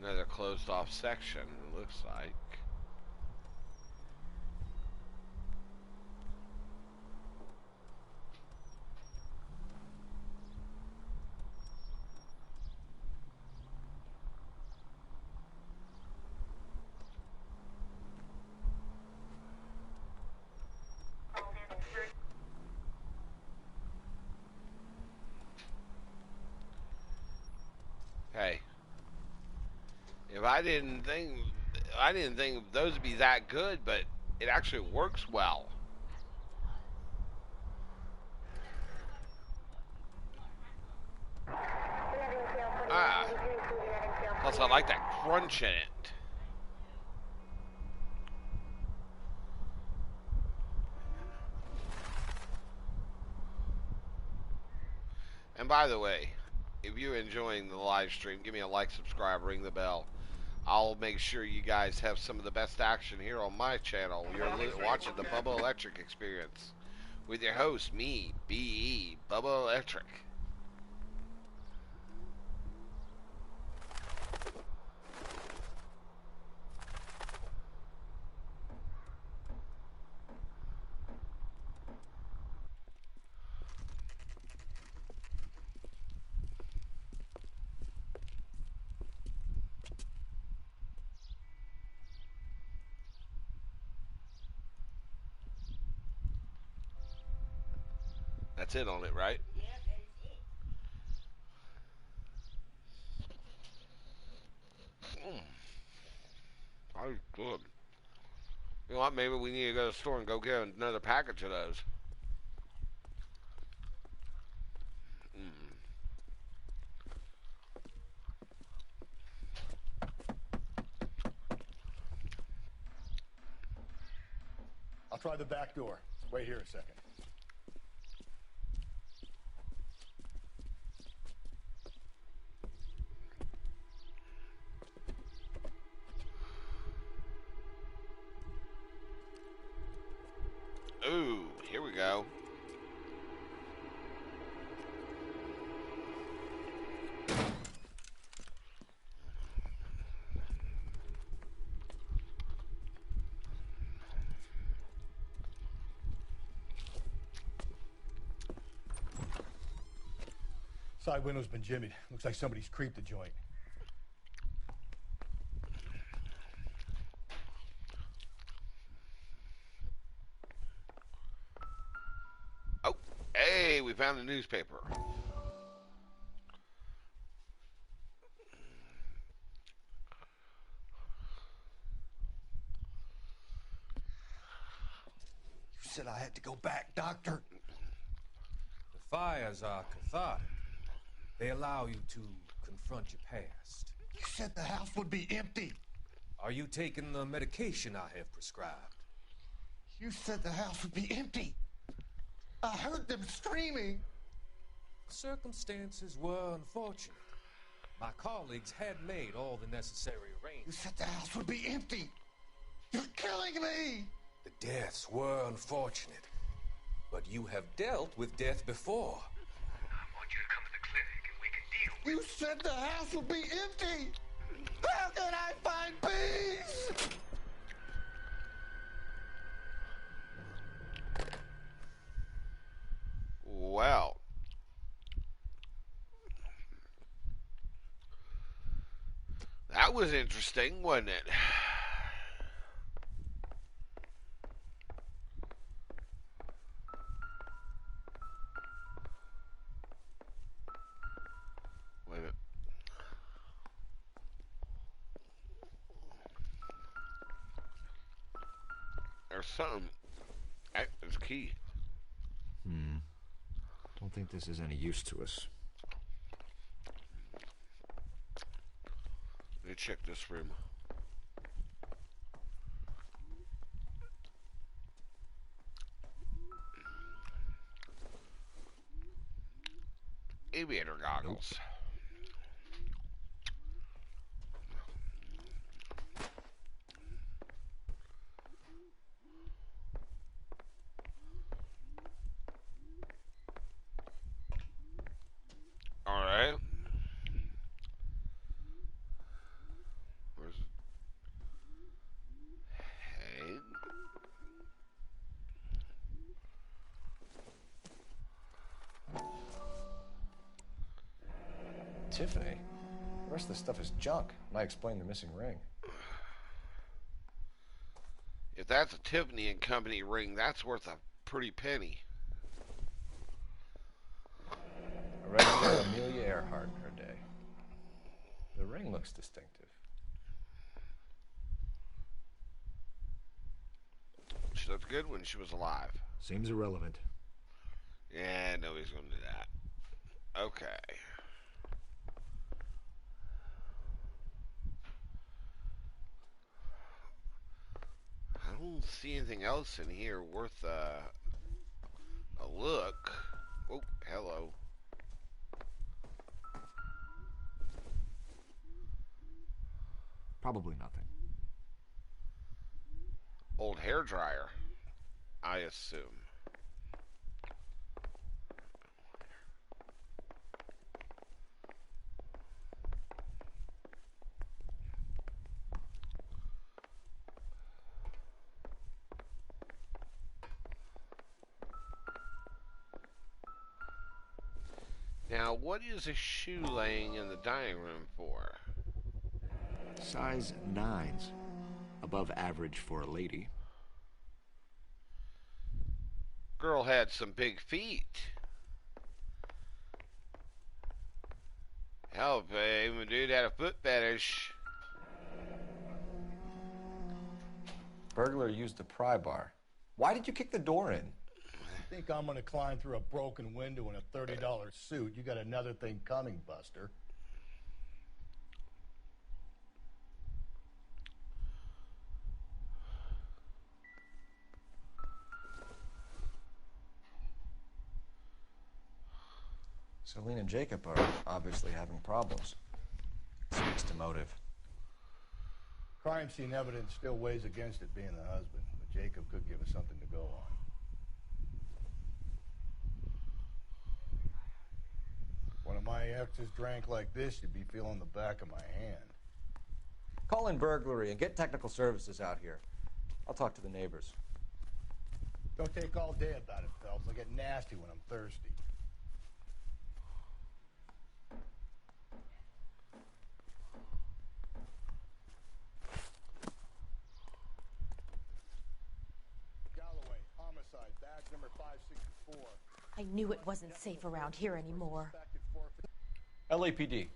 Another closed off section, it looks like. Hey. I didn't think those would be that good, but it actually works well. Plus I like that crunch in it. And by the way, if you're enjoying the live stream, give me a like, subscribe, ring the bell. I'll make sure you guys have some of the best action here on my channel. You're watching the Bubba Electric Experience with your host, me, B.E., Bubba Electric. That's it on it, right? Yeah, that is it. That was good. You know what? Maybe we need to go to the store and go get another package of those. I'll try the back door. Wait here a second. Ooh, here we go. Side window's been jimmied. Looks like somebody's creeped the joint. Oh, hey, we found a newspaper. You said I had to go back, Doctor. The fires are cathartic. They allow you to confront your past. You said the house would be empty. Are you taking the medication I have prescribed? You said the house would be empty. I heard them screaming. Circumstances were unfortunate. My colleagues had made all the necessary arrangements. You said the house would be empty. You're killing me. The deaths were unfortunate, but you have dealt with death before. I want you to come to the clinic and we can deal with You said the house would be empty. How can I find peace? Well. That was interesting, wasn't it? Wait a minute. There's something. It's key. Don't think this is any use to us. me check this room. Aviator goggles. All right. Where's it? Hey. Tiffany? The rest of the stuff is junk. Might explain the missing ring. If that's a Tiffany and Company ring, that's worth a pretty penny. A regular Amelia Earhart in her day. The ring looks distinctive. She looked good when she was alive. Seems irrelevant. Yeah, nobody's going to do that. Okay. I don't see anything else in here worth a look. Oh, hello. Probably nothing. Old hair dryer, I assume. Now, what is a shoe laying in the dining room for? Size 9s. Above average for a lady. Girl had some big feet. Hell, babe, my dude had a foot fetish. Burglar used the pry bar. Why did you kick the door in? You think I'm gonna climb through a broken window in a $30 suit? You got another thing coming, Buster. Celine and Jacob are obviously having problems. Speaks to motive. Crime scene evidence still weighs against it being the husband, but Jacob could give us something to go on. One of my exes drank like this, you'd be feeling the back of my hand. Call in burglary and get technical services out here. I'll talk to the neighbors. Don't take all day about it, Phelps. I get nasty when I'm thirsty. Galloway, homicide, badge number 564. I knew it wasn't safe around here anymore. LAPD.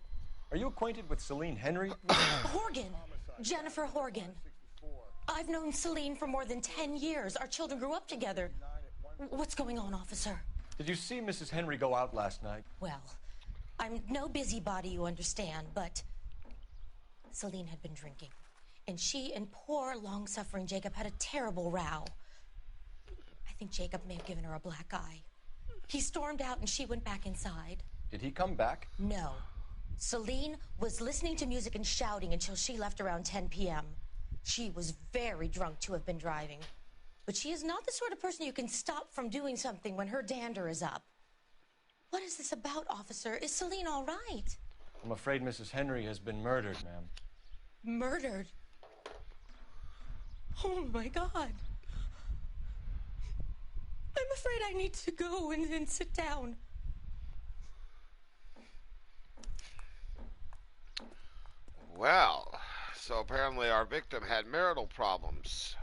Are you acquainted with Celine Henry? Horgan! Jennifer Horgan. I've known Celine for more than 10 years. Our children grew up together. What's going on, officer? Did you see Mrs. Henry go out last night? Well, I'm no busybody, you understand, but Celine had been drinking. And she and poor, long-suffering Jacob had a terrible row. I think Jacob may have given her a black eye. He stormed out and she went back inside. Did he come back? No. Celine was listening to music and shouting until she left around 10 p.m. She was very drunk to have been driving. But she is not the sort of person you can stop from doing something when her dander is up. What is this about, officer? Is Celine all right? I'm afraid Mrs. Henry has been murdered, ma'am. Murdered? Oh, my God. I'm afraid I need to go and sit down. Well, so apparently our victim had marital problems.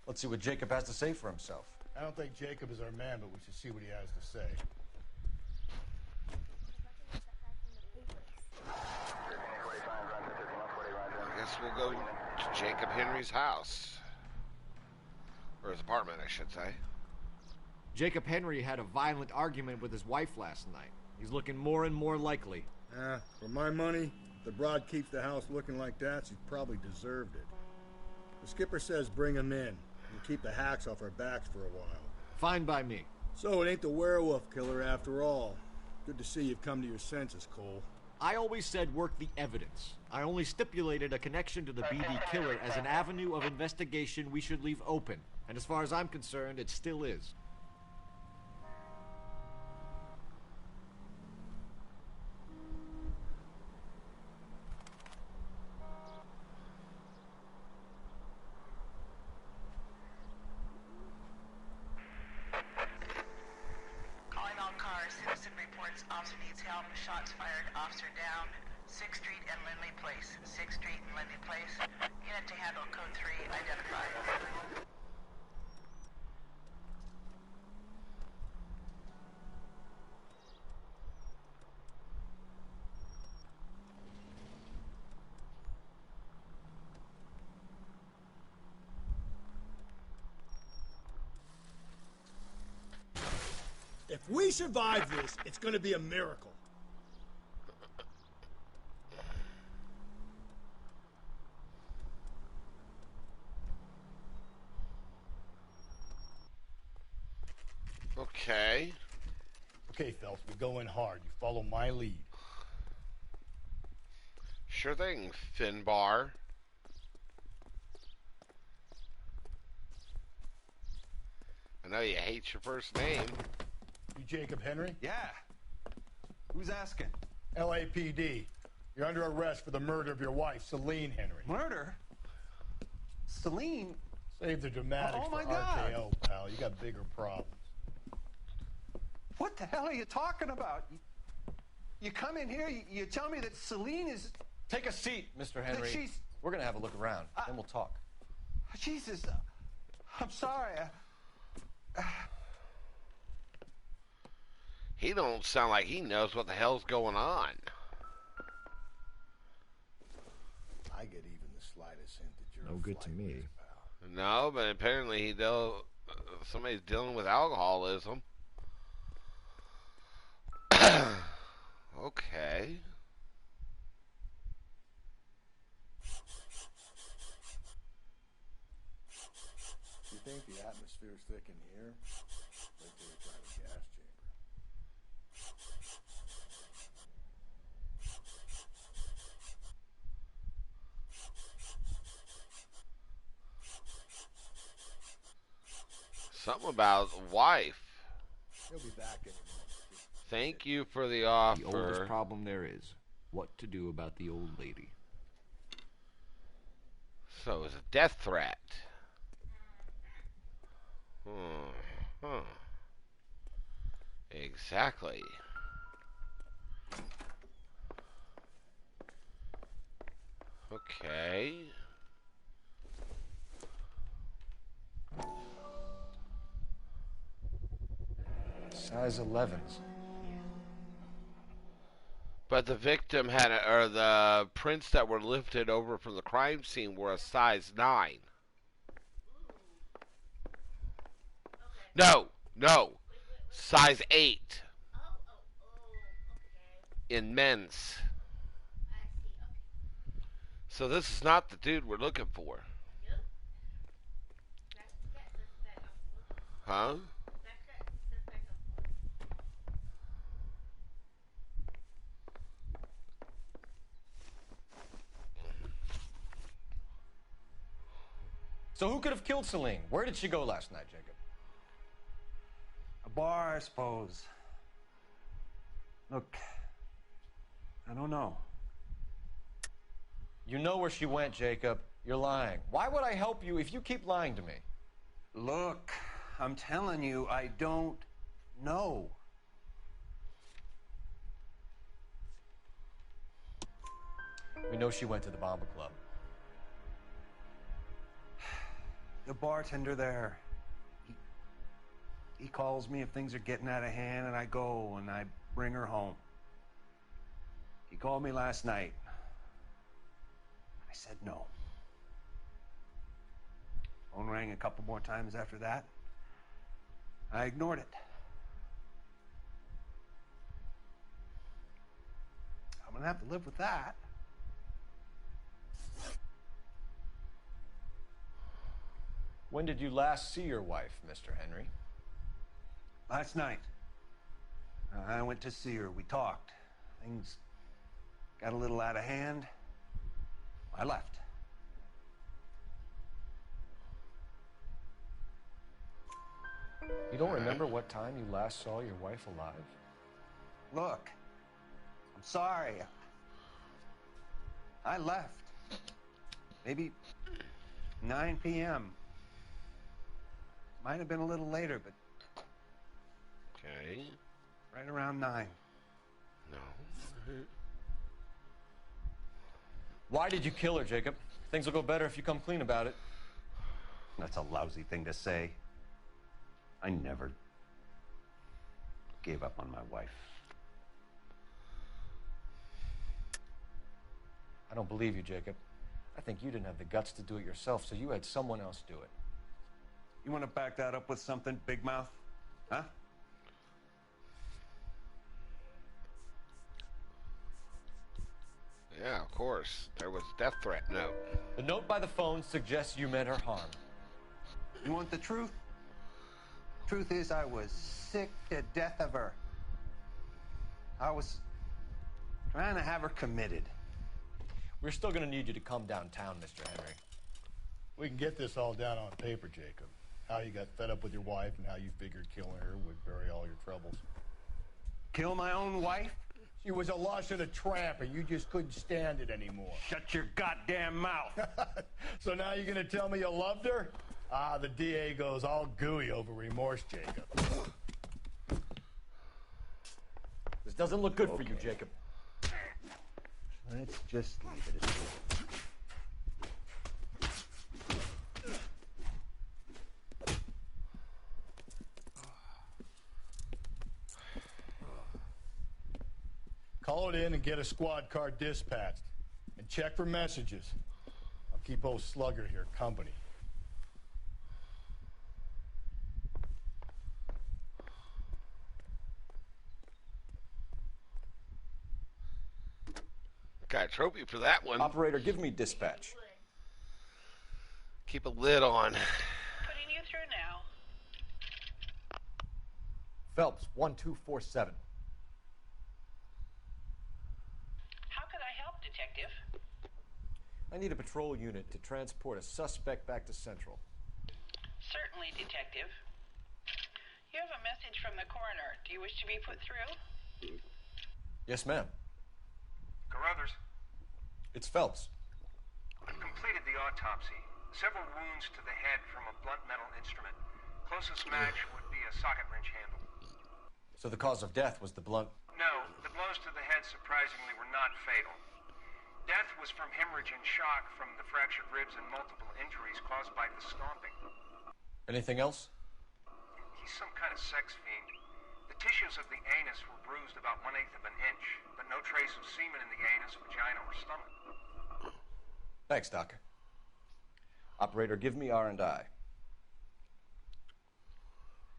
Let's see what Jacob has to say for himself. I don't think Jacob is our man, but we should see what he has to say. I guess we'll go to Jacob Henry's house. Or his apartment, I should say. Jacob Henry had a violent argument with his wife last night. He's looking more and more likely. For my money, if the broad keeps the house looking like that, she's probably deserved it. The skipper says bring him in. We'll keep the hacks off our backs for a while. Fine by me. So it ain't the werewolf killer after all. Good to see you've come to your senses, Cole. I always said work the evidence. I only stipulated a connection to the BD killer as an avenue of investigation we should leave open. And as far as I'm concerned, it still is. Calling all cars. Citizen reports officer needs help. Shots fired. Officer down. 6th Street and Lindley Place. 6th Street and Lindley Place. Unit to handle code 3 identified. If we survive this, it's gonna be a miracle. Okay. Okay, Phelps, we go in hard. You follow my lead. Sure thing, Finbar. I know you hate your first name. You Jacob Henry? Yeah. Who's asking? LAPD. You're under arrest for the murder of your wife, Celine Henry. Murder? Celine? Save the dramatics Oh, my for God. RKO, pal. You got bigger problems. What the hell are you talking about? You come in here, you tell me that Celine is... Take a seat, Mr. Henry. she's- We're gonna have a look around, then we'll talk. Jesus, I'm sorry. He don't sound like he knows what the hell's going on. I get even the slightest hint that you're No good to me. No, but apparently somebody's dealing with alcoholism. Okay. You think the atmosphere's thick in here? Wait till we try the gas chamber. Something about wife. He'll be back in a minute. Thank you for the offer. The oldest problem there is what to do about the old lady. So it's a death threat. Huh. Exactly. Okay. Size 11s. But the victim had, or the prints that were lifted over from the crime scene were a size 9. No, size 8 in men's. So this is not the dude we're looking for. Huh? So who could have killed Celine? Where did she go last night, Jacob? A bar, I suppose. Look, I don't know. You know where she went, Jacob. You're lying. Why would I help you if you keep lying to me? Look, I'm telling you, I don't know. We know she went to the Bomba Club. The bartender there, he calls me if things are getting out of hand, and I go and I bring her home. He called me last night. I said no. Phone rang a couple more times after that. I ignored it. I'm gonna have to live with that. When did you last see your wife, Mr. Henry? Last night. I went to see her. We talked. Things got a little out of hand. I left. You don't remember what time you last saw your wife alive? Look, I'm sorry. I left. Maybe 9 p.m. Might have been a little later, but... Okay. Right around 9. No. Why did you kill her, Jacob? Things will go better if you come clean about it. That's a lousy thing to say. I never gave up on my wife. I don't believe you, Jacob. I think you didn't have the guts to do it yourself, so you had someone else do it. You want to back that up with something, Big Mouth? Huh? Yeah, of course. There was a death threat note. The note by the phone suggests you meant her harm. You want the truth? Truth is, I was sick to death of her. I was trying to have her committed. We're still going to need you to come downtown, Mr. Henry. We can get this all down on paper, Jacob. How you got fed up with your wife and how you figured killing her would bury all your troubles. Kill my own wife? She was a lush and a tramp, and you just couldn't stand it anymore. Shut your goddamn mouth. So now you're going to tell me you loved her? Ah, the DA goes all gooey over remorse, Jacob. This doesn't look good for you, Jacob. Let's just leave it as it Call it in and get a squad car dispatched. And check for messages. I'll keep old Slugger here company. Got a trophy for that one. Operator, give me dispatch. Keep a lid on. Putting you through now. Phelps, 1247. How could I help, Detective? I need a patrol unit to transport a suspect back to Central. Certainly, Detective. You have a message from the coroner. Do you wish to be put through? Yes, ma'am. Carruthers, It's Phelps. I've completed the autopsy. Several wounds to the head from a blunt metal instrument. Closest match would be a socket wrench handle. So the cause of death was the blunt. No, the blows to the head surprisingly were not fatal. Death was from hemorrhage and shock from the fractured ribs and multiple injuries caused by the stomping. Anything else? He's some kind of sex fiend. The tissues of the anus were bruised about 1/8 of an inch, but no trace of semen in the anus, vagina, or stomach. Thanks, Doc. Operator, give me R&I.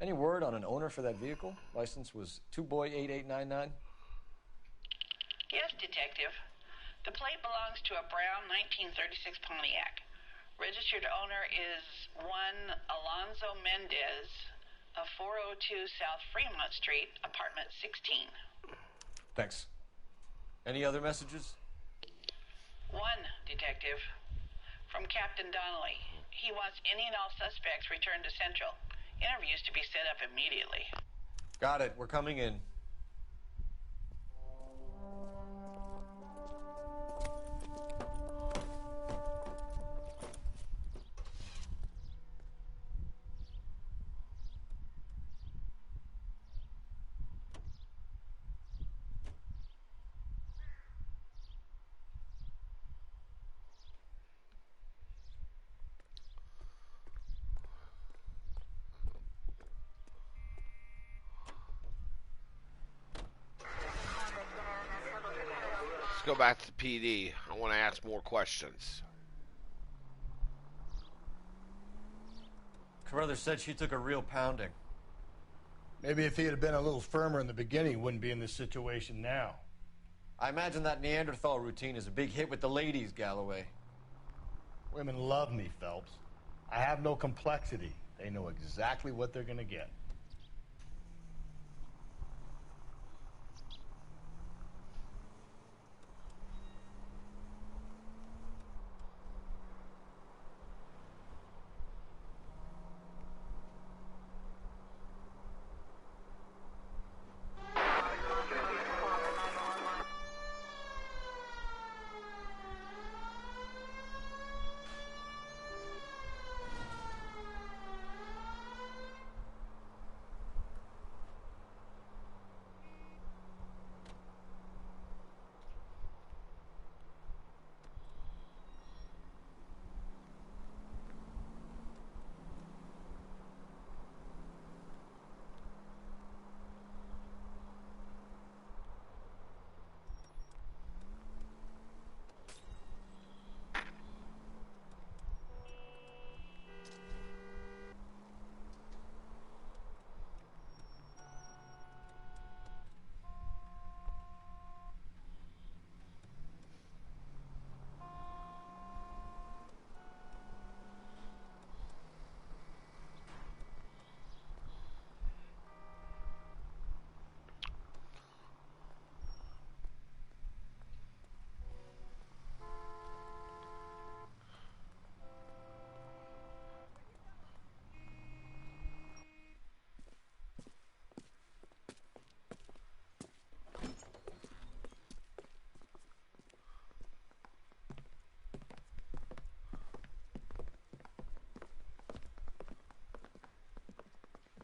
Any word on an owner for that vehicle? License was 2boy8899. Yes, Detective. The plate belongs to a brown 1936 Pontiac. Registered owner is one Alonzo Mendez of 402 South Fremont Street, apartment 16. Thanks. Any other messages? One, Detective. From Captain Donnelly. He wants any and all suspects returned to Central. Interviews to be set up immediately. Got it. We're coming in. Let's go back to PD. I want to ask more questions. Carruthers said she took a real pounding. Maybe if he had been a little firmer in the beginning, he wouldn't be in this situation now. I imagine that Neanderthal routine is a big hit with the ladies, Galloway. Women love me, Phelps. I have no complexity. They know exactly what they're gonna get.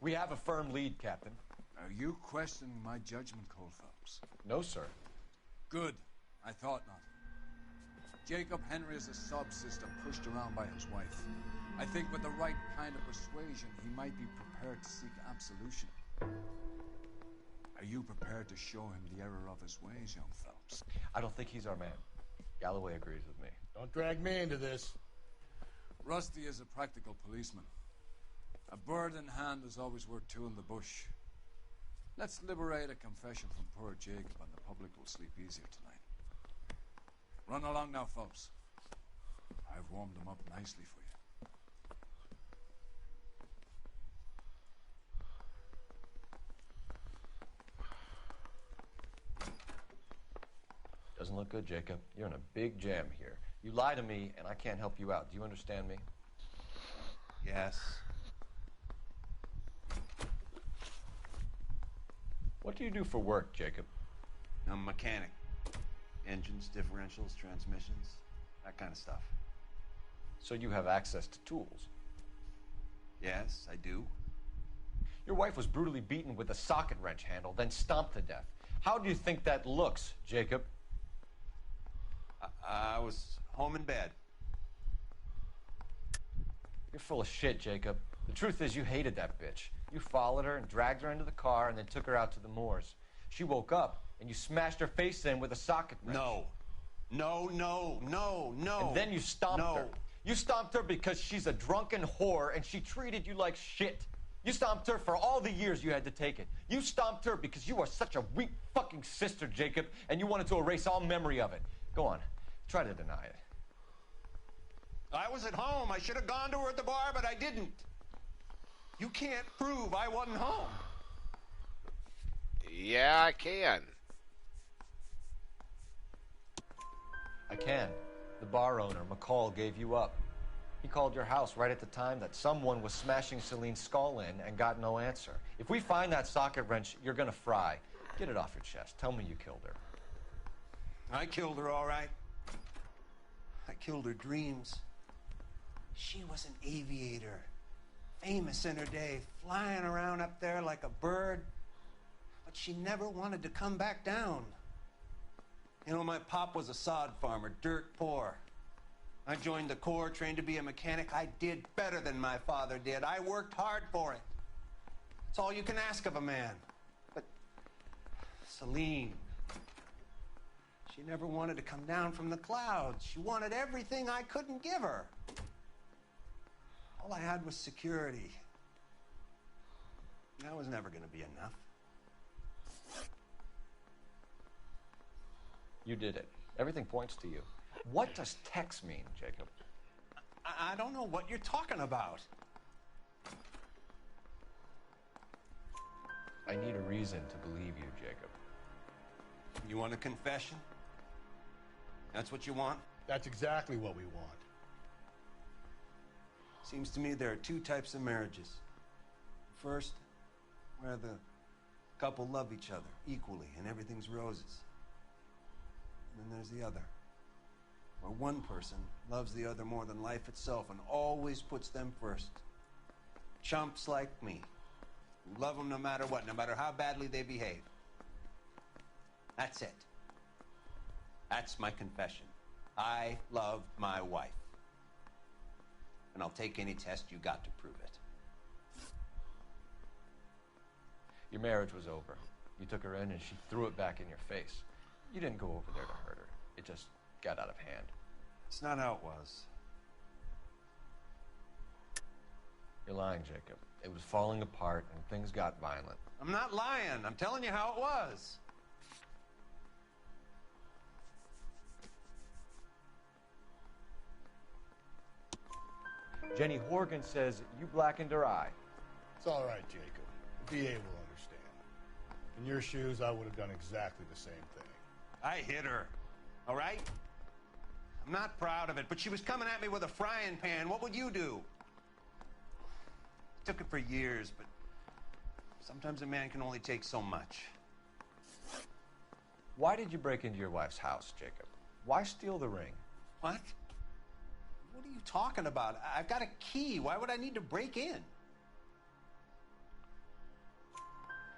We have a firm lead, Captain. Are you questioning my judgment call, Phelps? No, sir. Good. I thought not. Jacob Henry is a sub-sister pushed around by his wife. I think with the right kind of persuasion, he might be prepared to seek absolution. Are you prepared to show him the error of his ways, young Phelps? I don't think he's our man. Galloway agrees with me. Don't drag me into this. Rusty is a practical policeman. A bird in hand is always worth two in the bush. Let's liberate a confession from poor Jacob, and the public will sleep easier tonight. Run along now, Phelps. I've warmed them up nicely for you. Doesn't look good, Jacob. You're in a big jam here. You lie to me, and I can't help you out. Do you understand me? Yes. What do you do for work, Jacob? I'm a mechanic. Engines, differentials, transmissions, that kind of stuff. So you have access to tools? Yes, I do. Your wife was brutally beaten with a socket wrench handle, then stomped to death. How do you think that looks, Jacob? I was home in bed. You're full of shit, Jacob. The truth is you hated that bitch. You followed her and dragged her into the car and then took her out to the moors. She woke up and you smashed her face in with a socket wrench. No. No. And then you stomped her. You stomped her because she's a drunken whore and she treated you like shit. You stomped her for all the years you had to take it. You stomped her because you are such a weak fucking sister, Jacob, and you wanted to erase all memory of it. Go on. Try to deny it. I was at home. I should have gone to her at the bar, but I didn't. You can't prove I wasn't home. Yeah, I can. I can. The bar owner, McCall, gave you up. He called your house right at the time that someone was smashing Celine's skull in and got no answer. If we find that socket wrench, you're gonna fry. Get it off your chest. Tell me you killed her. I killed her, all right. I killed her dreams. She was an aviator. Famous in her day, flying around up there like a bird. But she never wanted to come back down. You know, my pop was a sod farmer, dirt poor. I joined the Corps, trained to be a mechanic. I did better than my father did. I worked hard for it. It's all you can ask of a man. But Celine, she never wanted to come down from the clouds. She wanted everything I couldn't give her. All I had was security. That was never going to be enough. You did it. Everything points to you. What does Tex mean, Jacob? I don't know what you're talking about. I need a reason to believe you, Jacob. You want a confession? That's what you want? That's exactly what we want. Seems to me there are two types of marriages. First, where the couple love each other equally and everything's roses. And then there's the other, where one person loves the other more than life itself and always puts them first. Chumps like me, who love them no matter what, no matter how badly they behave. That's it. That's my confession. I love my wife. And I'll take any test you got to prove it. Your marriage was over. You took her in and she threw it back in your face. You didn't go over there to hurt her. It just got out of hand. It's not how it was. You're lying, Jacob. It was falling apart and things got violent. I'm not lying. I'm telling you how it was. Jenny Horgan says you blackened her eye. It's all right, Jacob. Be able to understand. In your shoes, I would have done exactly the same thing. I hit her. All right? I'm not proud of it, but she was coming at me with a frying pan. What would you do? Took it for years, but sometimes a man can only take so much. Why did you break into your wife's house, Jacob? Why steal the ring? What? What are you talking about? I've got a key. Why would I need to break in?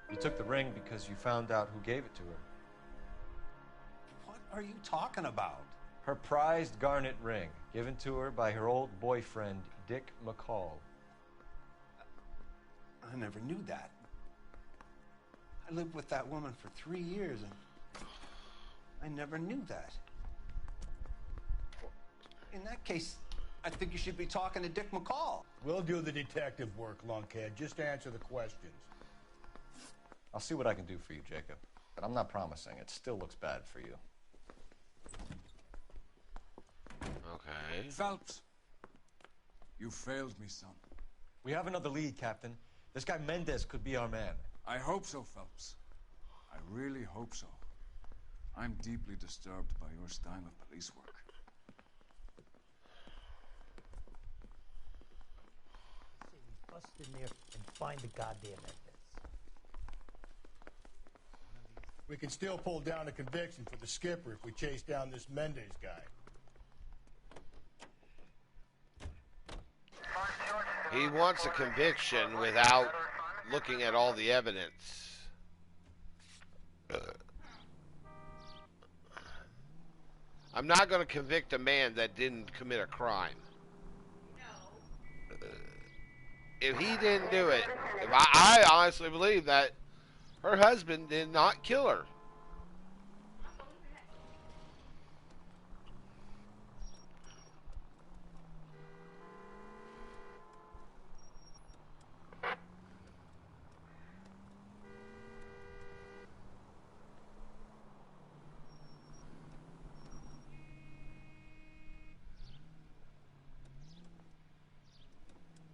You took the ring because you found out who gave it to her. What are you talking about? Her prized garnet ring, given to her by her old boyfriend, Dick McCall. I never knew that. I lived with that woman for 3 years, and I never knew that. In that case, I think you should be talking to Dick McCall. We'll do the detective work, lunkhead. Just answer the questions. I'll see what I can do for you, Jacob. But I'm not promising. It still looks bad for you. Okay. Phelps, you failed me, son. We have another lead, Captain. This guy Mendez could be our man. I hope so, Phelps. I really hope so. I'm deeply disturbed by your style of police work. Bust in there and find the goddamn Mendez. We can still pull down a conviction for the skipper if we chase down this Mendez guy. He wants a conviction without looking at all the evidence. I'm not going to convict a man that didn't commit a crime. If he didn't do it, if I honestly believe that her husband did not kill her.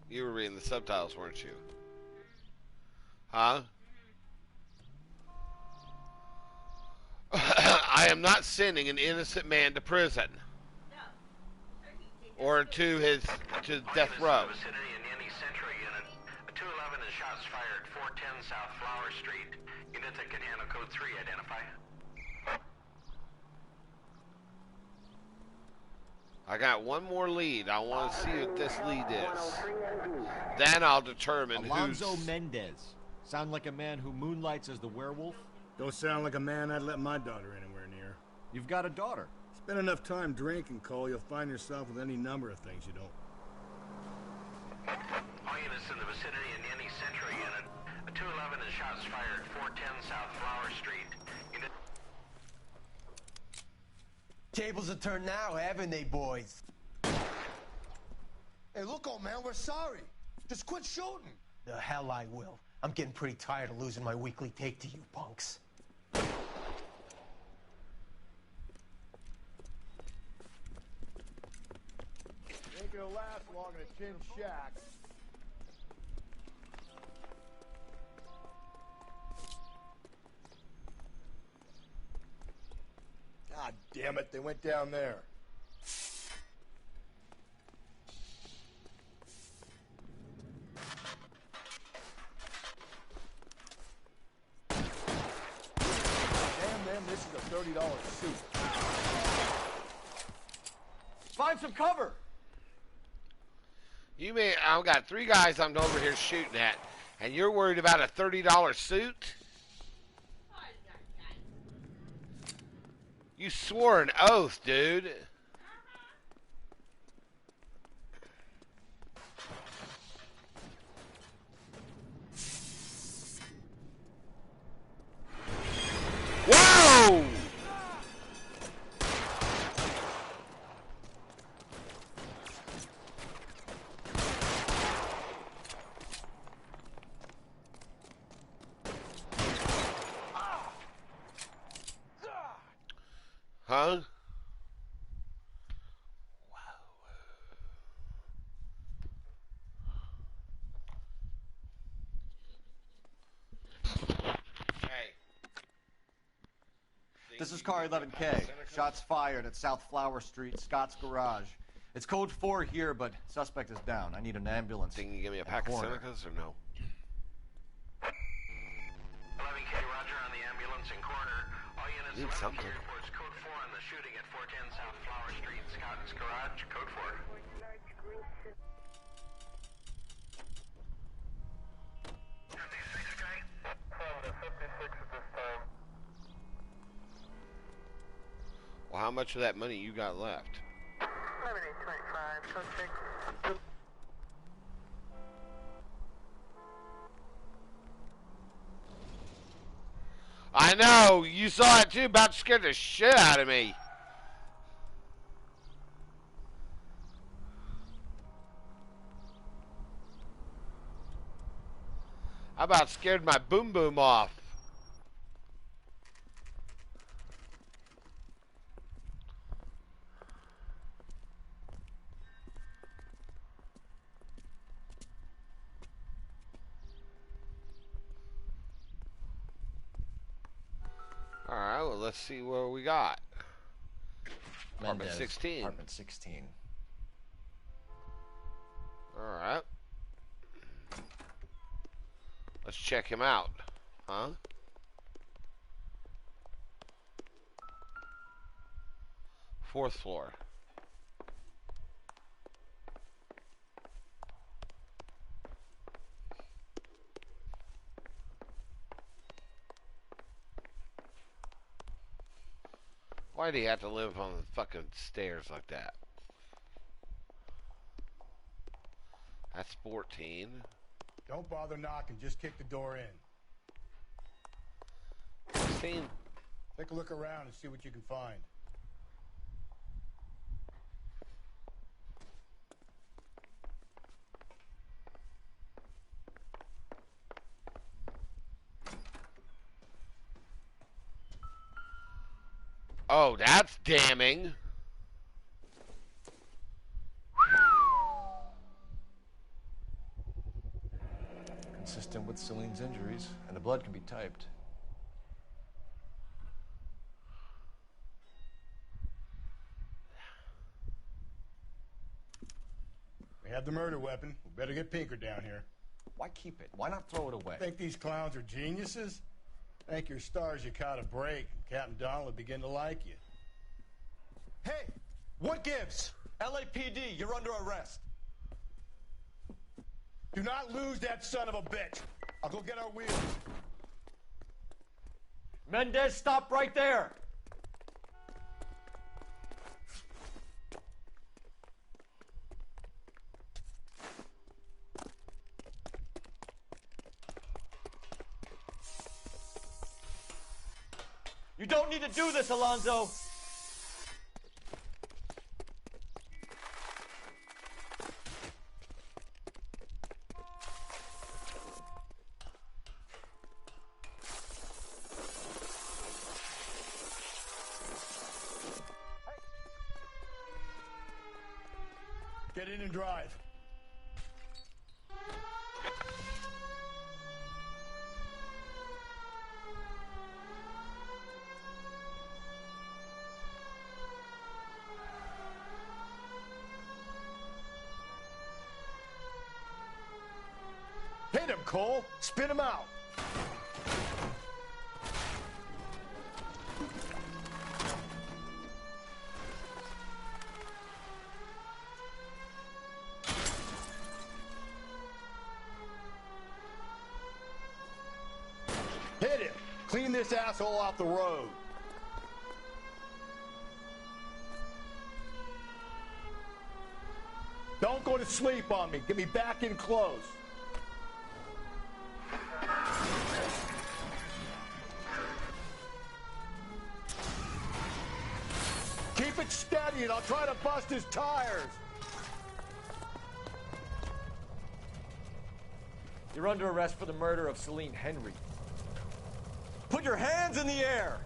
You were reading the subtitles, weren't you? Huh? I am not sending an innocent man to prison. Or to death row. Vicinity in any Central unit. A 211 and shots fired 410 South Flower Street. Unit that can handle code 3 identify. I got one more lead. I want to see what this lead is. Then I'll determine Alonzo Mendez. Sound like a man who moonlights as the werewolf? Don't sound like a man I'd let my daughter anywhere near. You've got a daughter. Spend enough time drinking, Cole, you'll find yourself with any number of things you don't. All units in the vicinity in any Central unit. A 211 and shots fired 410 South Flower Street. Unit. Tables are turned now, haven't they, boys? Hey, look, old man, we're sorry. Just quit shooting. The hell I will. I'm getting pretty tired of losing my weekly take to you punks. Ain't gonna last long in a tin shack. God damn it, they went down there. Damn them, this is a $30 suit. Find some cover! You mean I've got 3 guys I'm over here shooting at, and you're worried about a $30 suit? You swore an oath, dude. Whoa! Huh? This is car 11K. Shots fired at South Flower Street, Scott's Garage. It's code 4 here, but suspect is down. I need an ambulance. Think you can give me a pack of Senecas or no? 11K, roger on the ambulance in corner. All units Need 11K something. reports code 4 on the shooting at 410 South Flower Street, Scott's Garage, code 4. Well, how much of that money you got left? 11-825, code 6. I know, you saw it too, about to scare the shit out of me. I about scared my boom boom off. Alright, well, let's see what we got. Apartment Mendez, 16. Apartment 16. Alright. Let's check him out. Huh? Fourth floor. Why do you have to live on the fucking stairs like that? That's 14. Don't bother knocking, just kick the door in. 16. Take a look around and see what you can find. Oh, that's damning. Consistent with Celine's injuries, and the blood can be typed. We have the murder weapon. We better get Pinker down here. Why keep it? Why not throw it away? Think these clowns are geniuses? Thank your stars you caught a break. Captain Donald will begin to like you. Hey, what gives? LAPD, you're under arrest. Do not lose that son of a bitch. I'll go get our wheels. Mendez, stop right there. You don't need to do this, Alonzo. Get in and drive. Hit him, Cole. Spin him out. Hit him. Clean this asshole off the road. Don't go to sleep on me. Get me back in close. Keep it steady and I'll try to bust his tires. You're under arrest for the murder of Celine Henry. Put your hands in the air!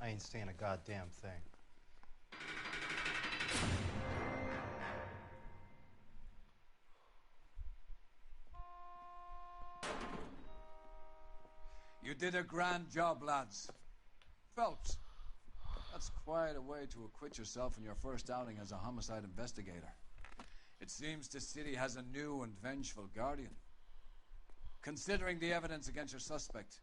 I ain't saying a goddamn thing. You did a grand job, lads. Phelps, that's quite a way to acquit yourself in your first outing as a homicide investigator. It seems the city has a new and vengeful guardian. Considering the evidence against your suspect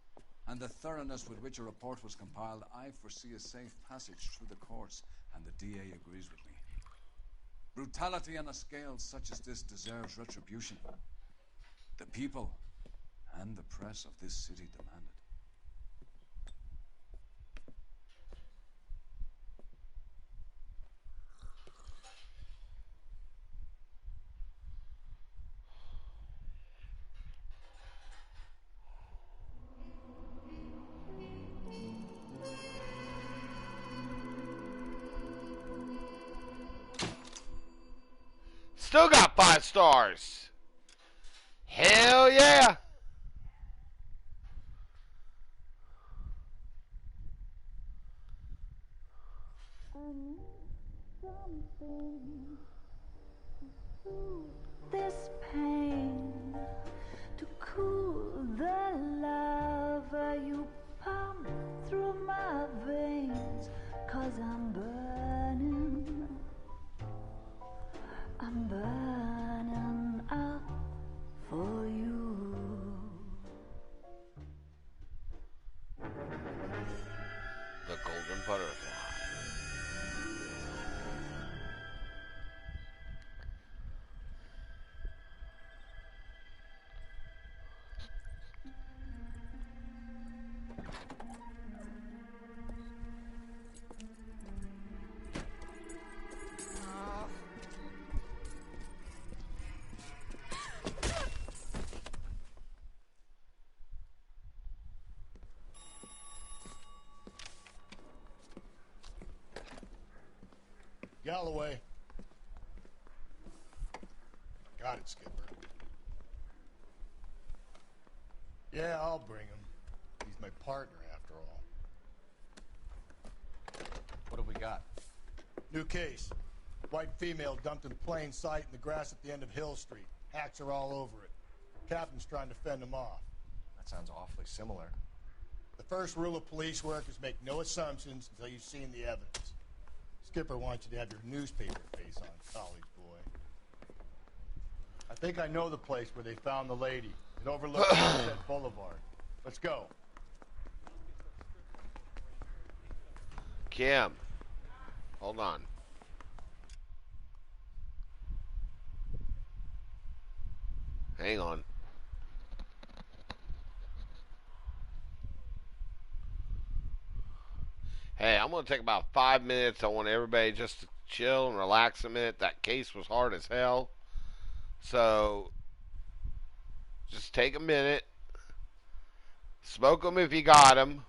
and the thoroughness with which a report was compiled, I foresee a safe passage through the courts, and the DA agrees with me. Brutality on a scale such as this deserves retribution. The people and the press of this city demand it. Still got 5 stars. Hell yeah. This pain to cool the lava you pump through my veins, 'cause I'm burning up for you. The Golden Butterfly. Galloway. Got it, Skipper. Yeah, I'll bring him. He's my partner, after all. What have we got? New case. White female dumped in plain sight in the grass at the end of Hill Street. Hacks are all over it. Captain's trying to fend him off. That sounds awfully similar. The first rule of police work is make no assumptions until you've seen the evidence. Skipper wants you to have your newspaper face on, college boy. I think I know the place where they found the lady. It overlooks Sunset Boulevard. Let's go. Kim, hold on. Hang on. Hey, I'm going to take about 5 minutes. I want everybody just to chill and relax a minute. That case was hard as hell. So, just take a minute. Smoke them if you got them.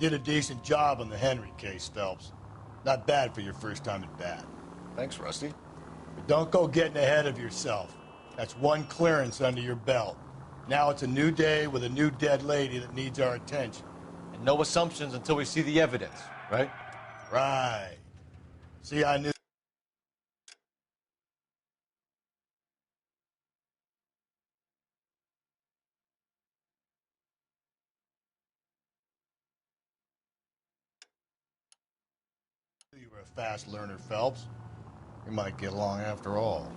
did a decent job on the Henry case, Phelps. Not bad for your first time at bat. Thanks, Rusty. But don't go getting ahead of yourself. That's one clearance under your belt. Now it's a new day with a new dead lady that needs our attention. And no assumptions until we see the evidence, right? Right. See, I knew. You were a fast learner, Phelps. We might get along after all.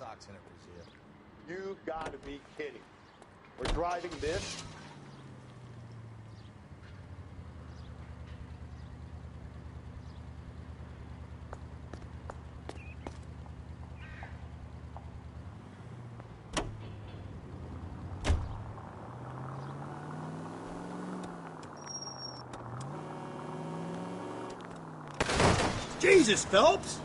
socks in her brassiere. You've got to be kidding. We're driving this? Jesus, Phelps!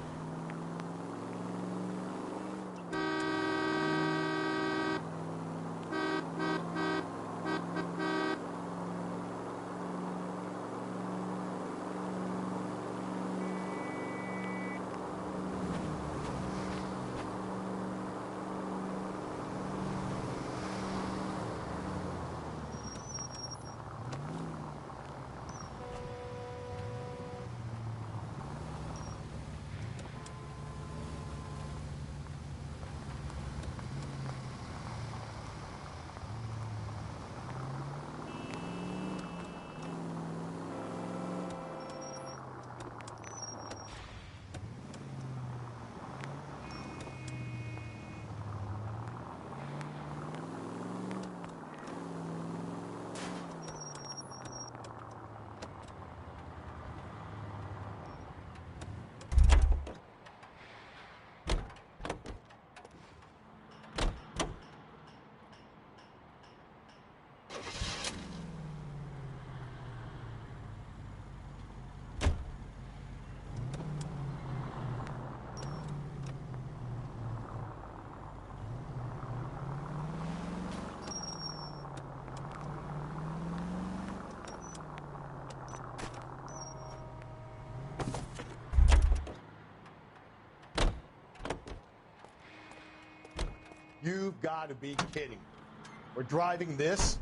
You've got to be kidding. We're driving this?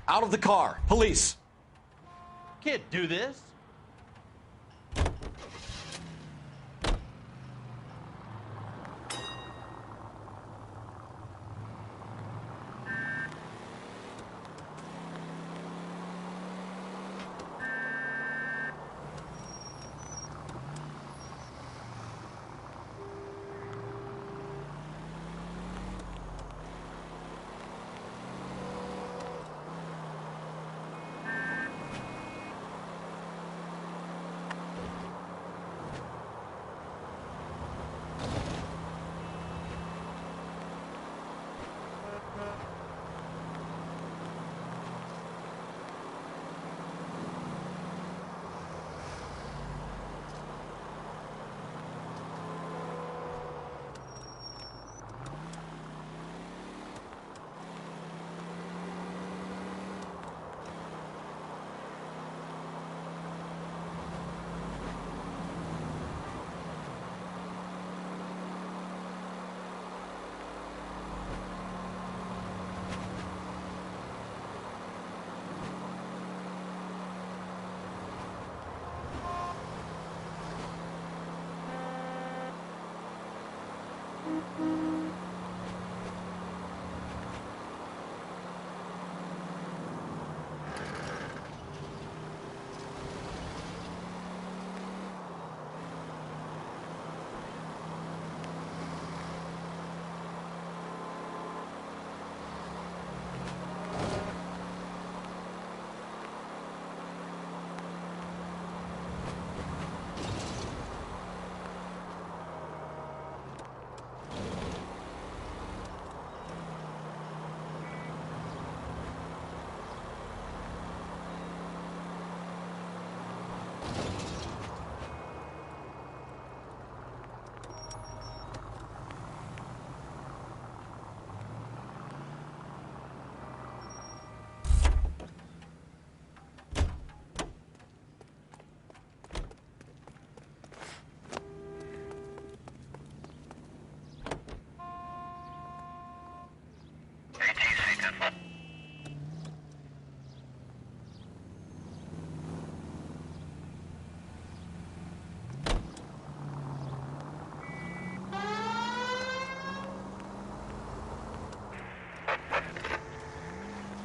Out of the car. Police. Can't do this.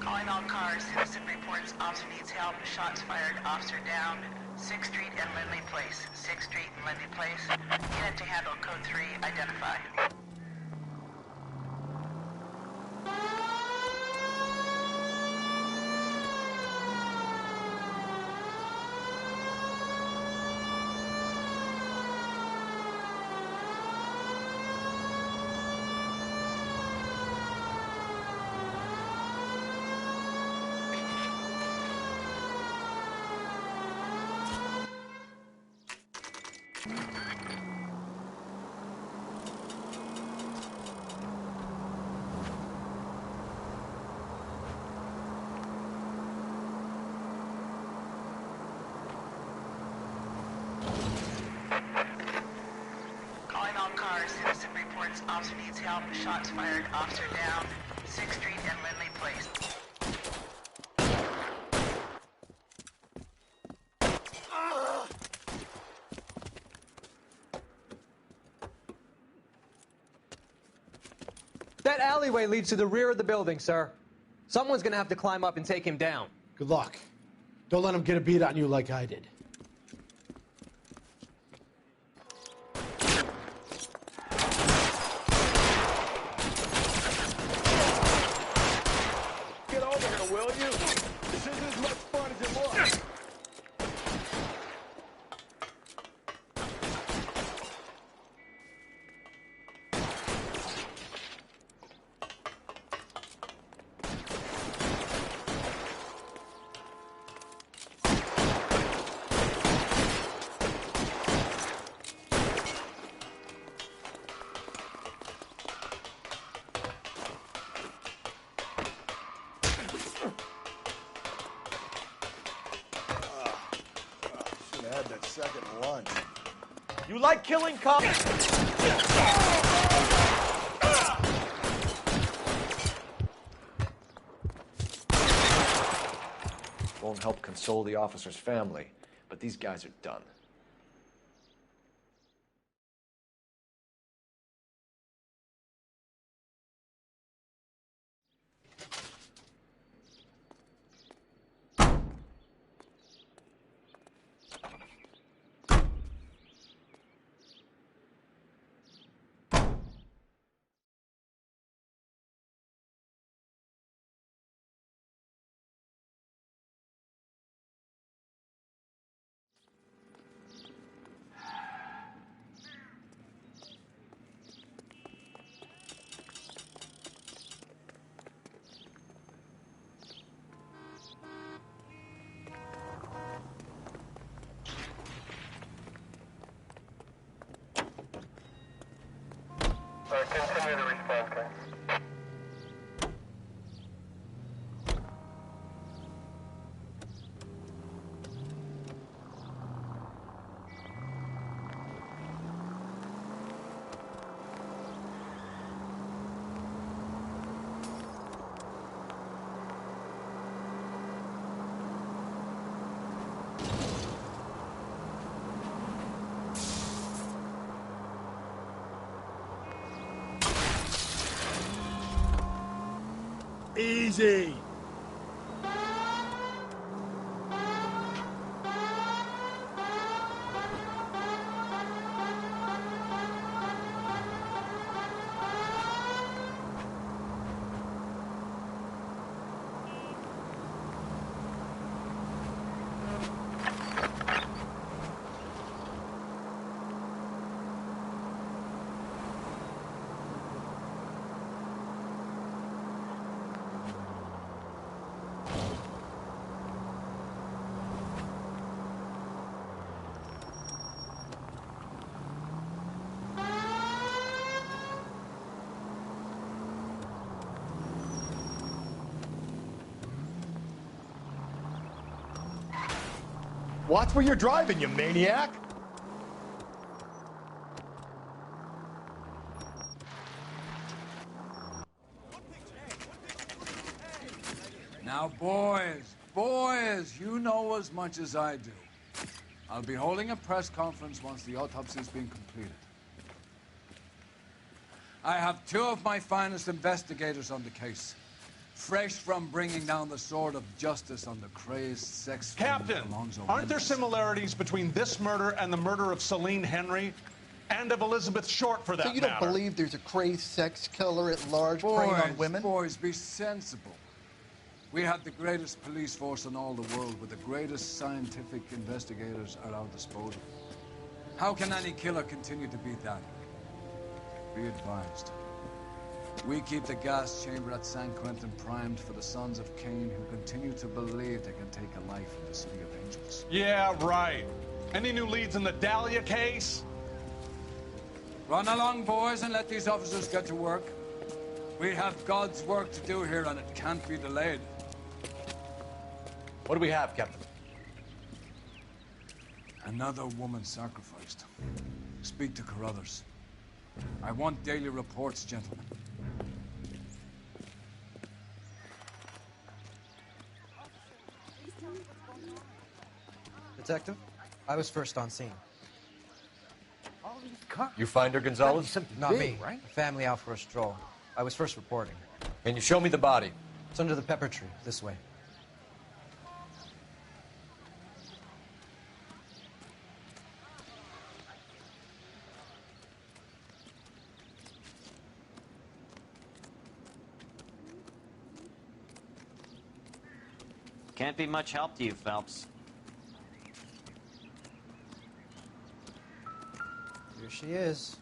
Calling all cars. Citizen reports officer needs help. Shots fired. Officer down. 6th Street and Lindley Place. 6th Street and Lindley Place. Unit to handle code 3. Identify. Calling all cars. Citizen reports officer needs help. Shots fired. Officer down. 6th Street and Lindley Place. That alleyway leads to the rear of the building, sir. Someone's gonna have to climb up and take him down. Good luck. Don't let him get a beat on you like I did. Get over here, will you? This isn't as much fun as it looks. Had that second lunch. You like killing cops? won't help console the officer's family, but these guys are done. Continue the response, okay? Easy. Watch where you're driving, you maniac! Now, boys, you know as much as I do. I'll be holding a press conference once the autopsy's been completed. I have two of my finest investigators on the case, fresh from bringing down the sword of justice on the crazed sex Captain, Alonzo aren't there Mendes. similarities between this murder and the murder of Celine Henry and of Elizabeth Short, for that So you matter? don't believe there's a crazed sex killer at large preying on women? Boys, be sensible. We have the greatest police force in all the world with the greatest scientific investigators at our disposal. How can any killer continue to be that? Be advised. We keep the gas chamber at San Quentin primed for the sons of Cain who continue to believe they can take a life in the city of angels. Yeah, right. Any new leads in the Dahlia case? Run along, boys, and let these officers get to work. We have God's work to do here, and it can't be delayed. What do we have, Captain? Another woman sacrificed. Speak to Carruthers. I want daily reports, gentlemen. Detective, I was first on scene. You find her, Gonzalez? Not me. Right? A family out for a stroll. I was first reporting. Can you show me the body? It's under the pepper tree, this way. Can't be much help to you, Phelps. Here she is.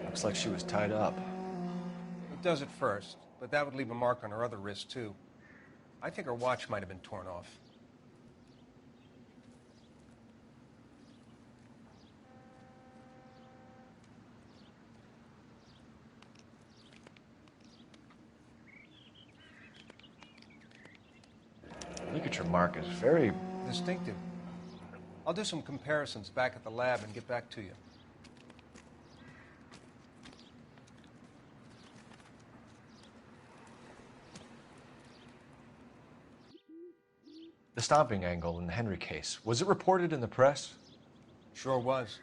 Looks like she was tied up. It does at first, but that would leave a mark on her other wrist, too. I think her watch might have been torn off. mark is very distinctive. I'll do some comparisons back at the lab and get back to you. The stomping angle in the Henry case. Was it reported in the press? Sure was.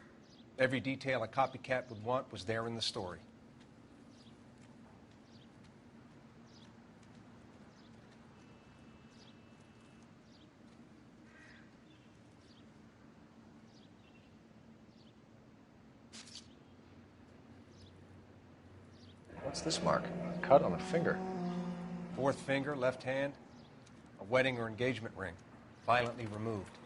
Every detail a copycat would want was there in the story. What's this mark? A cut on a finger. Fourth finger, left hand, a wedding or engagement ring, violently removed.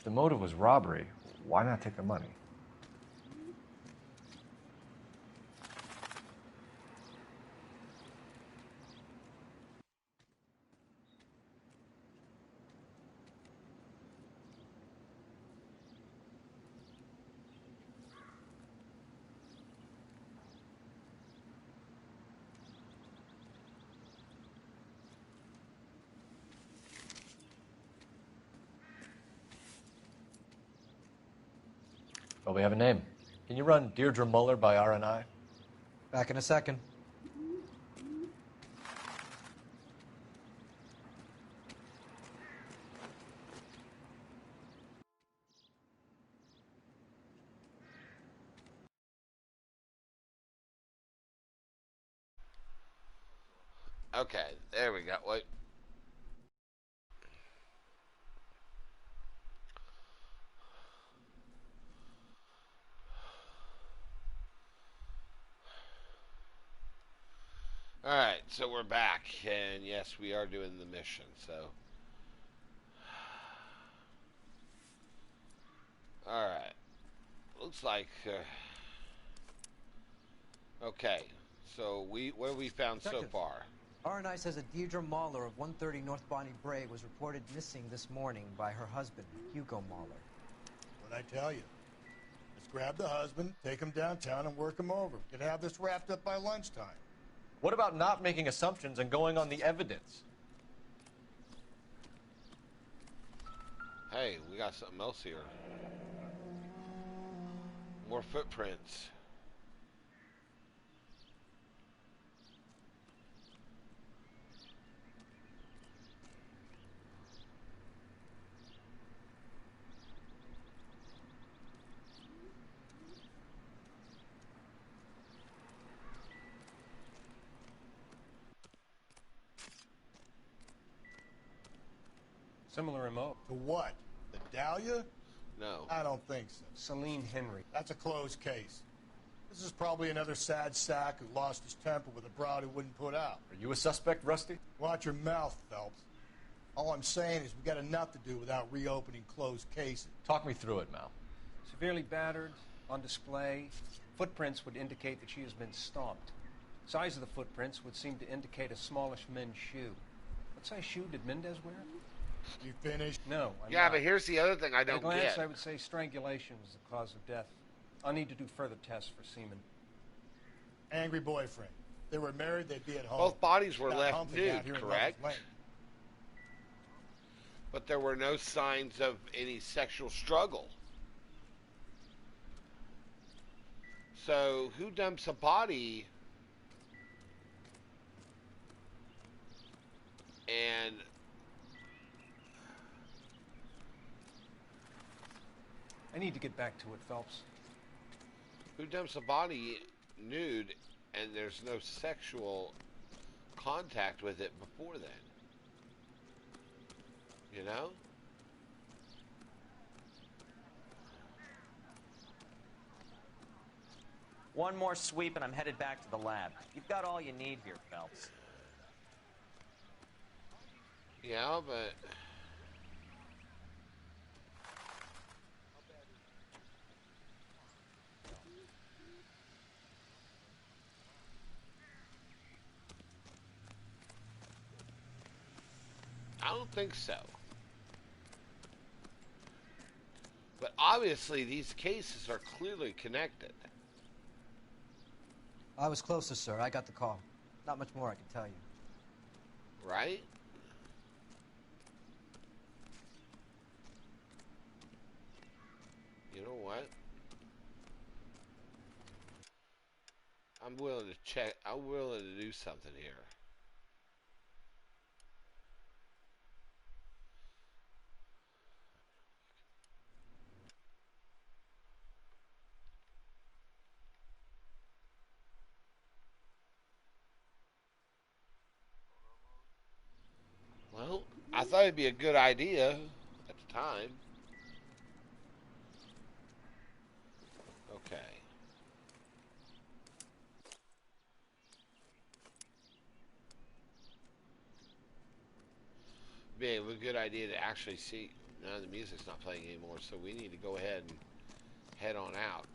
If the motive was robbery, why not take the money? Well, we have a name. Can you run Deirdre Muller by RNI? Back in a second. Okay, there we go. Wait. Alright, so we're back, and yes, we are doing the mission, so. Alright. Looks like, okay, so what have we found Detective, so far? RNI says a Deirdre Mahler of 130 North Bonnie Bray was reported missing this morning by her husband, Hugo Mahler. What'd I tell you? Let's grab the husband, take him downtown, and work him over. We could have this wrapped up by lunchtime. What about not making assumptions and going on the evidence? Hey, we got something else here. More footprints. Similar remote. To what? The Dahlia? No. I don't think so. Celine Henry. That's a closed case. This is probably another sad sack who lost his temper with a broad who wouldn't put out. Are you a suspect, Rusty? Watch your mouth, Phelps. All I'm saying is we got enough to do without reopening closed cases. Talk me through it, Mal. Severely battered, on display. Footprints would indicate that she has been stomped. Size of the footprints would seem to indicate a smallish men's shoe. What size shoe did Mendez wear? You finished? No, I'm yeah, not. but here's the other thing I don't At a glance, get. I would say strangulation was the cause of death. I'll need to do further tests for semen. Angry boyfriend. If they were married, they'd be at home. Both bodies were Not left humping out nude, here in correct? Lover's Lane. But there were no signs of any sexual struggle. So, who dumps a body and I need to get back to it, Phelps. who dumps a body nude and there's no sexual contact with it before then? You know? One more sweep and I'm headed back to the lab. You've got all you need here, Phelps. Yeah, but don't think so. But obviously, these cases are clearly connected. I was closest, sir. I got the call. Not much more I can tell you. Right? You know what? I'm willing to check. I'm willing to do something here. Well, I thought it'd be a good idea at the time. Okay. Be a good idea to actually see. No, the music's not playing anymore, so we need to go ahead and head on out.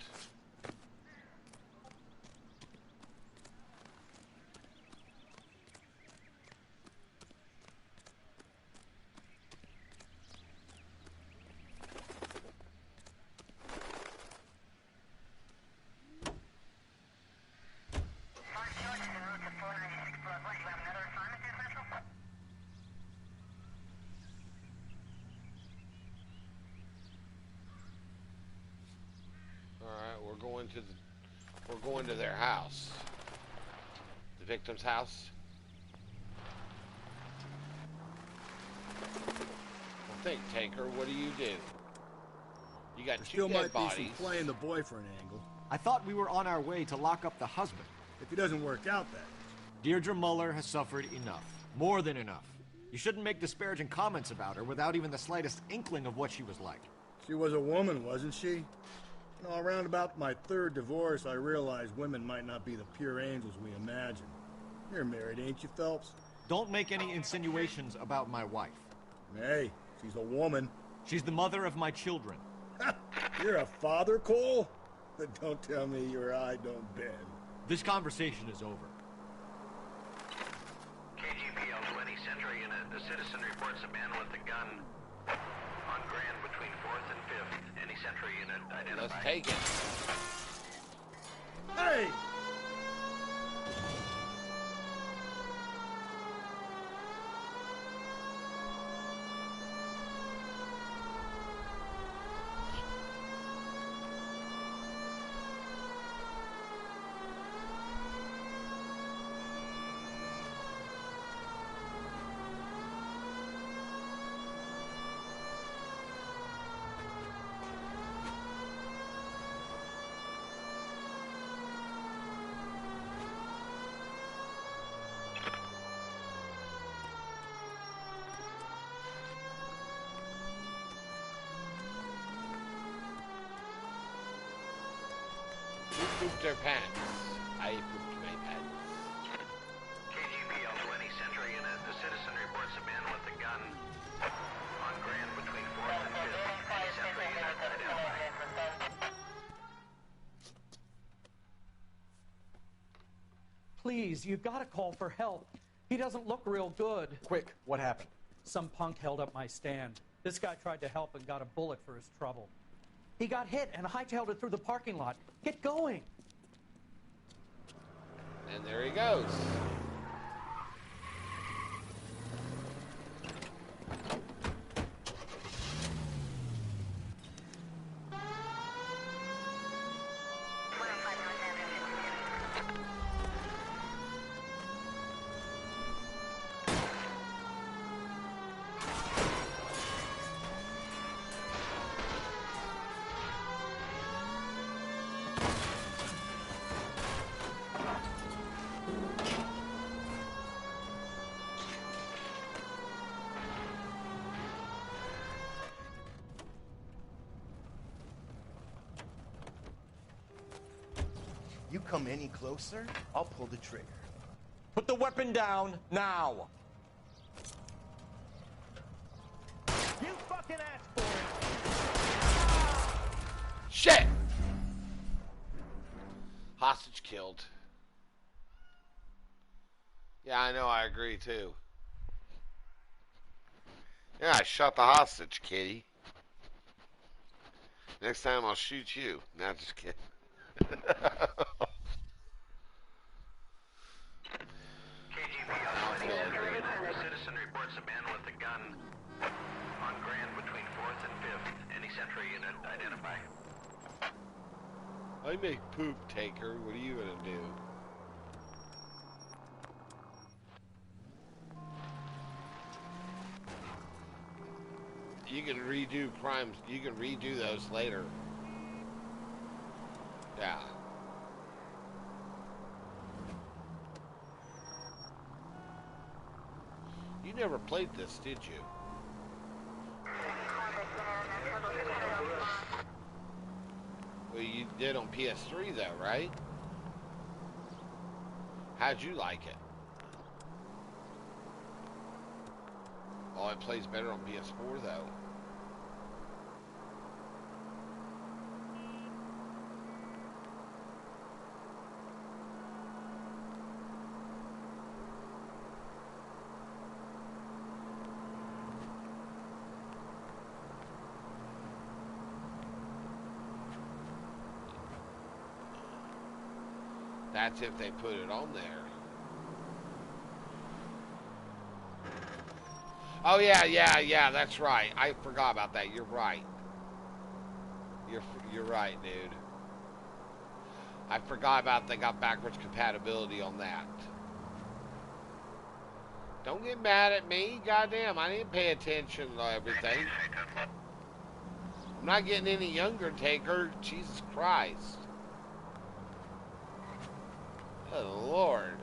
We're going to their house. The victim's house. Well, think, Tanker. What do? You got there two still dead might bodies. be some playing the boyfriend angle. I thought we were on our way to lock up the husband. If he doesn't work out, that Deirdre Muller has suffered enough. More than enough. You shouldn't make disparaging comments about her without even the slightest inkling of what she was like. She was a woman, wasn't she? You know, around about my third divorce, I realized women might not be the pure angels we imagine. You're married, ain't you, Phelps? Don't make any insinuations about my wife. Hey, she's a woman. She's the mother of my children. You're a father, Cole? But don't tell me your eye don't bend. This conversation is over. KGPL 20 Century Unit. A citizen reports a man with a gun on Grand between 4th and 5th. Any Century Unit identified. Let's take it. Hey! Who pooped their pants? I pooped my pants. KGPL 20 Century Unit. A citizen reports a man with a gun on Grand between 4th and 5th. Any Century Unit identified. Please, you gotta call for help. He doesn't look real good. Quick, what happened? Some punk held up my stand. This guy tried to help and got a bullet for his trouble. He got hit and hightailed it through the parking lot. Get going. And there he goes. You come any closer, I'll pull the trigger. Put the weapon down, now! You fucking asked for it! Shit! Hostage killed. Yeah, I know, I agree too. Yeah, I shot the hostage, kitty. Next time I'll shoot you. Not just kidding. Citizen reports a man with a gun on Grand between 4th and 5th. Any Central unit identify. I make poop, Taker. What are you gonna do? You can redo crimes. You can redo those later. Yeah. You never played this, did you? Well, you did on PS3 though, right? How'd you like it? Oh, it plays better on PS4 though. That's if they put it on there. Oh yeah, that's right. I forgot about that. You're right. You're right, dude. I forgot about they got backwards compatibility on that. Don't get mad at me. Goddamn, I didn't pay attention to everything. I'm not getting any younger, Taker. Jesus Christ. Good Lord.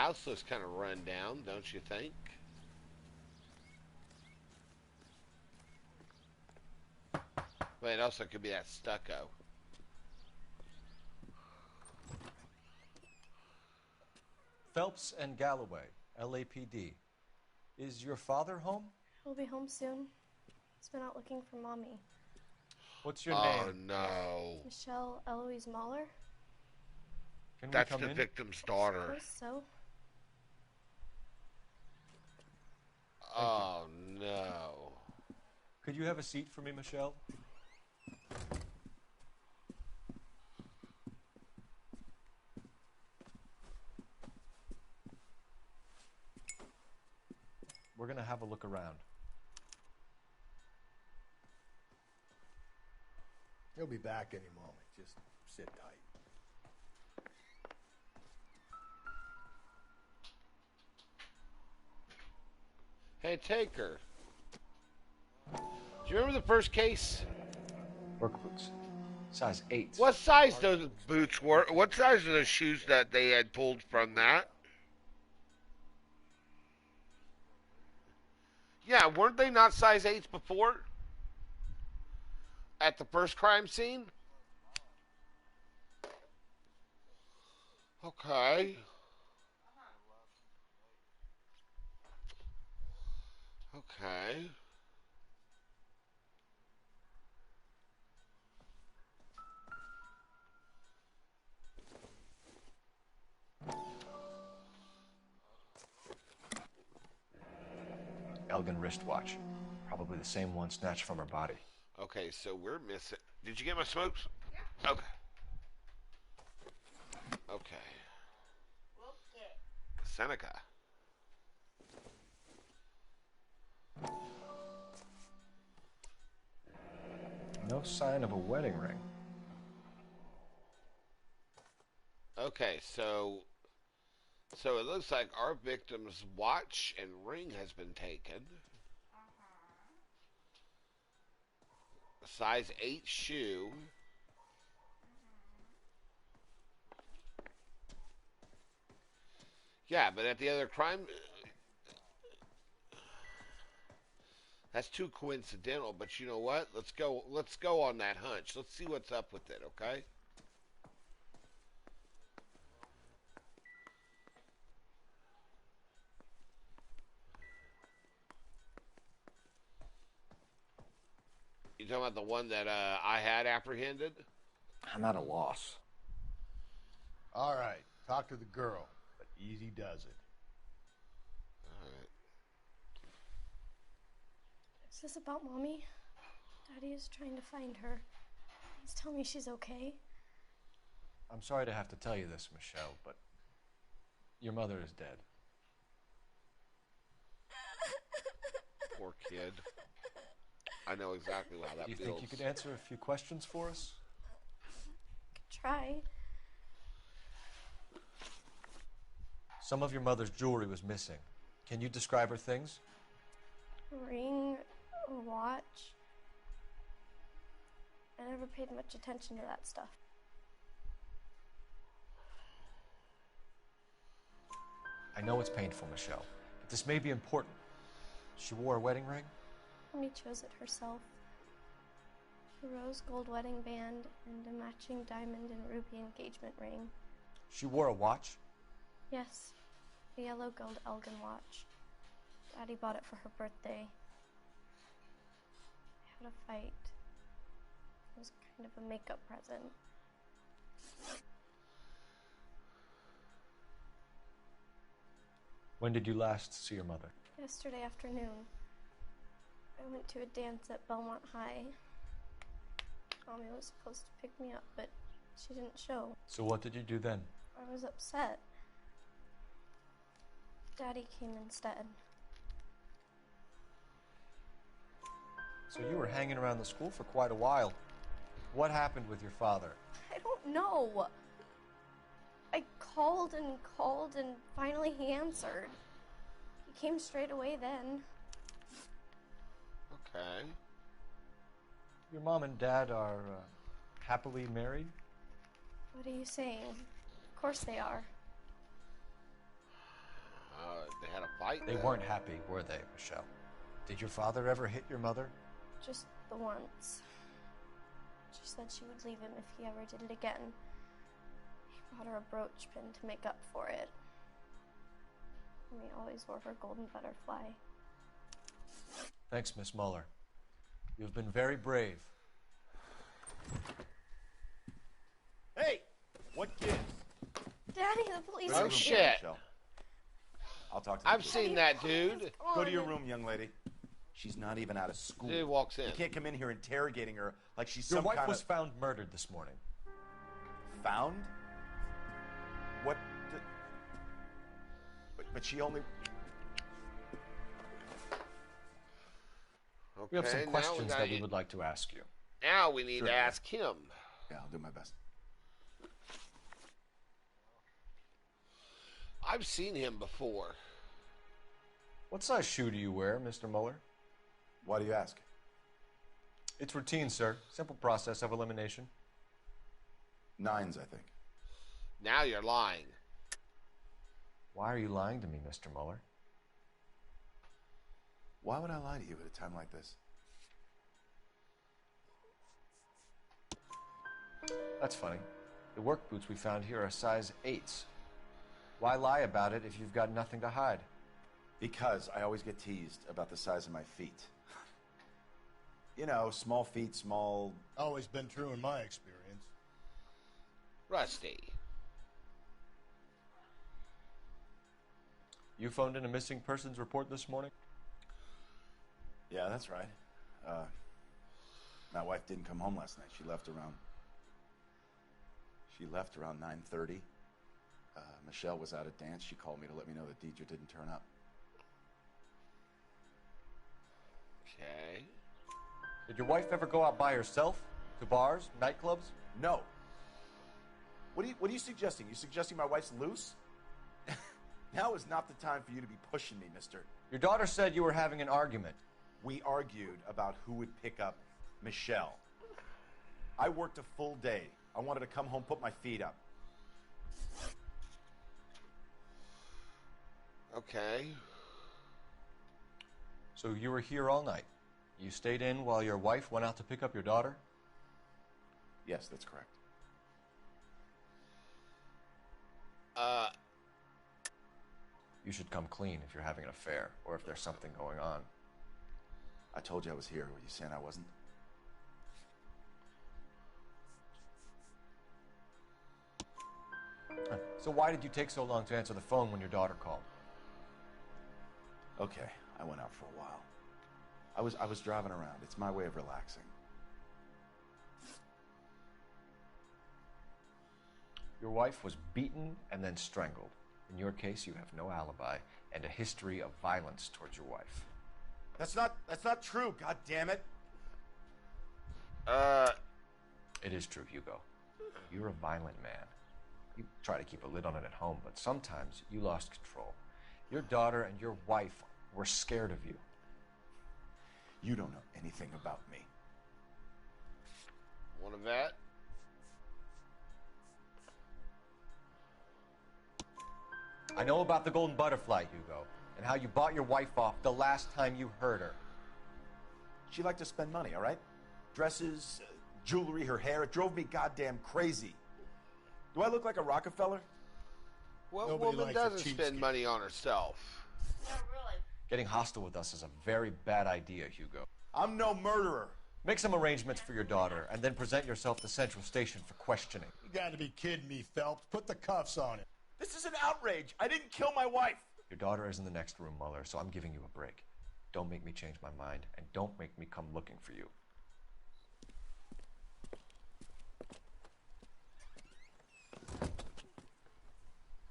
House looks kind of run down, don't you think? But it also could be that stucco. Phelps and Galloway, LAPD. Is your father home? He'll be home soon. He's been out looking for Mommy. What's your name? Oh, no. Michelle Eloise Mahler? Can That's we come the in? victim's daughter. I suppose so. Oh, no. Could you have a seat for me, Michelle? We're going to have a look around. He'll be back any moment. Just sit tight. Hey, Taker. Do you remember the first case? Work boots. Size 8. What size those boots were? What size are those shoes that they had pulled from that? Yeah, weren't they not size 8s before? At the first crime scene? Okay. Okay. Elgin wristwatch. Probably the same one snatched from her body. Okay, so we're missing. Did you get my smokes? Yeah. Okay. Okay. Seneca. No sign of a wedding ring. Okay, so it looks like our victim's watch and ring has been taken. Size 8 shoe. Yeah, but at the other crime, that's too coincidental. But you know what? Let's go on that hunch. Let's see what's up with it. Okay. You talking about the one that I had apprehended? I'm at a loss. All right, talk to the girl, but easy does it. All right. Is this about Mommy? Daddy is trying to find her. Please tell me she's okay. I'm sorry to have to tell you this, Michelle, but your mother is dead. Poor kid. I know exactly how that Do you feels. think you could answer a few questions for us? Try. Some of your mother's jewelry was missing. Can you describe her things? A ring, a watch. I never paid much attention to that stuff. I know it's painful, Michelle, but this may be important. She wore a wedding ring? Mommy chose it herself. A rose gold wedding band and a matching diamond and ruby engagement ring. She wore a watch? Yes, a yellow gold Elgin watch. Daddy bought it for her birthday. I had a fight. It was kind of a makeup present. When did you last see your mother? Yesterday afternoon. I went to a dance at Belmont High. Mommy was supposed to pick me up, but she didn't show. So what did you do then? I was upset. Daddy came instead. So you were hanging around the school for quite a while. What happened with your father? I don't know. I called and finally he answered. He came straight away then. Okay. Your mom and dad are happily married? What are you saying? Of course they are. They had a fight? They weren't happy, were they, Michelle? Did your father ever hit your mother? Just the once. She said she would leave him if he ever did it again. He bought her a brooch pin to make up for it. Mommy always wore her golden butterfly. Thanks, Miss Muller. You've been very brave. Hey! What gives? Daddy, the police Oh, are shit. here. Michelle. I'll talk to the I've police. seen that dude. Go to your room, young lady. She's not even out of school. Dude walks in. You can't come in here interrogating her like she's Your some wife kind was of... found murdered this morning. Found? What? But she only... Okay, We have some now questions that we gotta- would like to ask you. Now we need Sure. to ask him. Yeah, I'll do my best. I've seen him before. What size shoe do you wear, Mr. Muller? Why do you ask? It's routine, sir. Simple process of elimination. 9s, I think. Now you're lying. Why are you lying to me, Mr. Muller? Why would I lie to you at a time like this? That's funny. The work boots we found here are size 8s. Why lie about it if you've got nothing to hide? Because I always get teased about the size of my feet. You know, small feet, small... Always been true in my experience. Rusty. You phoned in a missing persons report this morning? Yeah, that's right. My wife didn't come home last night. She left around 9:30. Michelle was at a dance. She called me to let me know that Deidre didn't turn up. Okay. Did your wife ever go out by herself? To bars, nightclubs? No. What are you suggesting? You suggesting my wife's loose? Now is not the time for you to be pushing me, mister. Your daughter said you were having an argument. We argued about who would pick up Michelle. I worked a full day. I wanted to come home, put my feet up. Okay. So you were here all night. You stayed in while your wife went out to pick up your daughter? Yes, that's correct. You should come clean if you're having an affair or if there's something going on. I told you I was here. Were you saying I wasn't? So why did you take so long to answer the phone when your daughter called? Okay, I went out for a while. I was driving around. It's my way of relaxing. Your wife was beaten and then strangled. In your case, you have no alibi and a history of violence towards your wife. That's not true, god damn it. It is true, Hugo. You're a violent man. You try to keep a lid on it at home, but sometimes you lost control. Your daughter and your wife were scared of you. You don't know anything about me. Want a vet? I know about the golden butterfly, Hugo, and how you bought your wife off the last time you heard her. She liked to spend money, all right? Dresses, jewelry, her hair. It drove me goddamn crazy. Do I look like a Rockefeller? What Nobody woman likes a doesn't cheapskate. spend money on herself? Getting hostile with us is a very bad idea, Hugo. I'm no murderer. Make some arrangements for your daughter, and then present yourself to Central Station for questioning. You gotta be kidding me, Phelps. Put the cuffs on him. This is an outrage. I didn't kill my wife. Your daughter is in the next room, Muller, so I'm giving you a break. Don't make me change my mind, and don't make me come looking for you.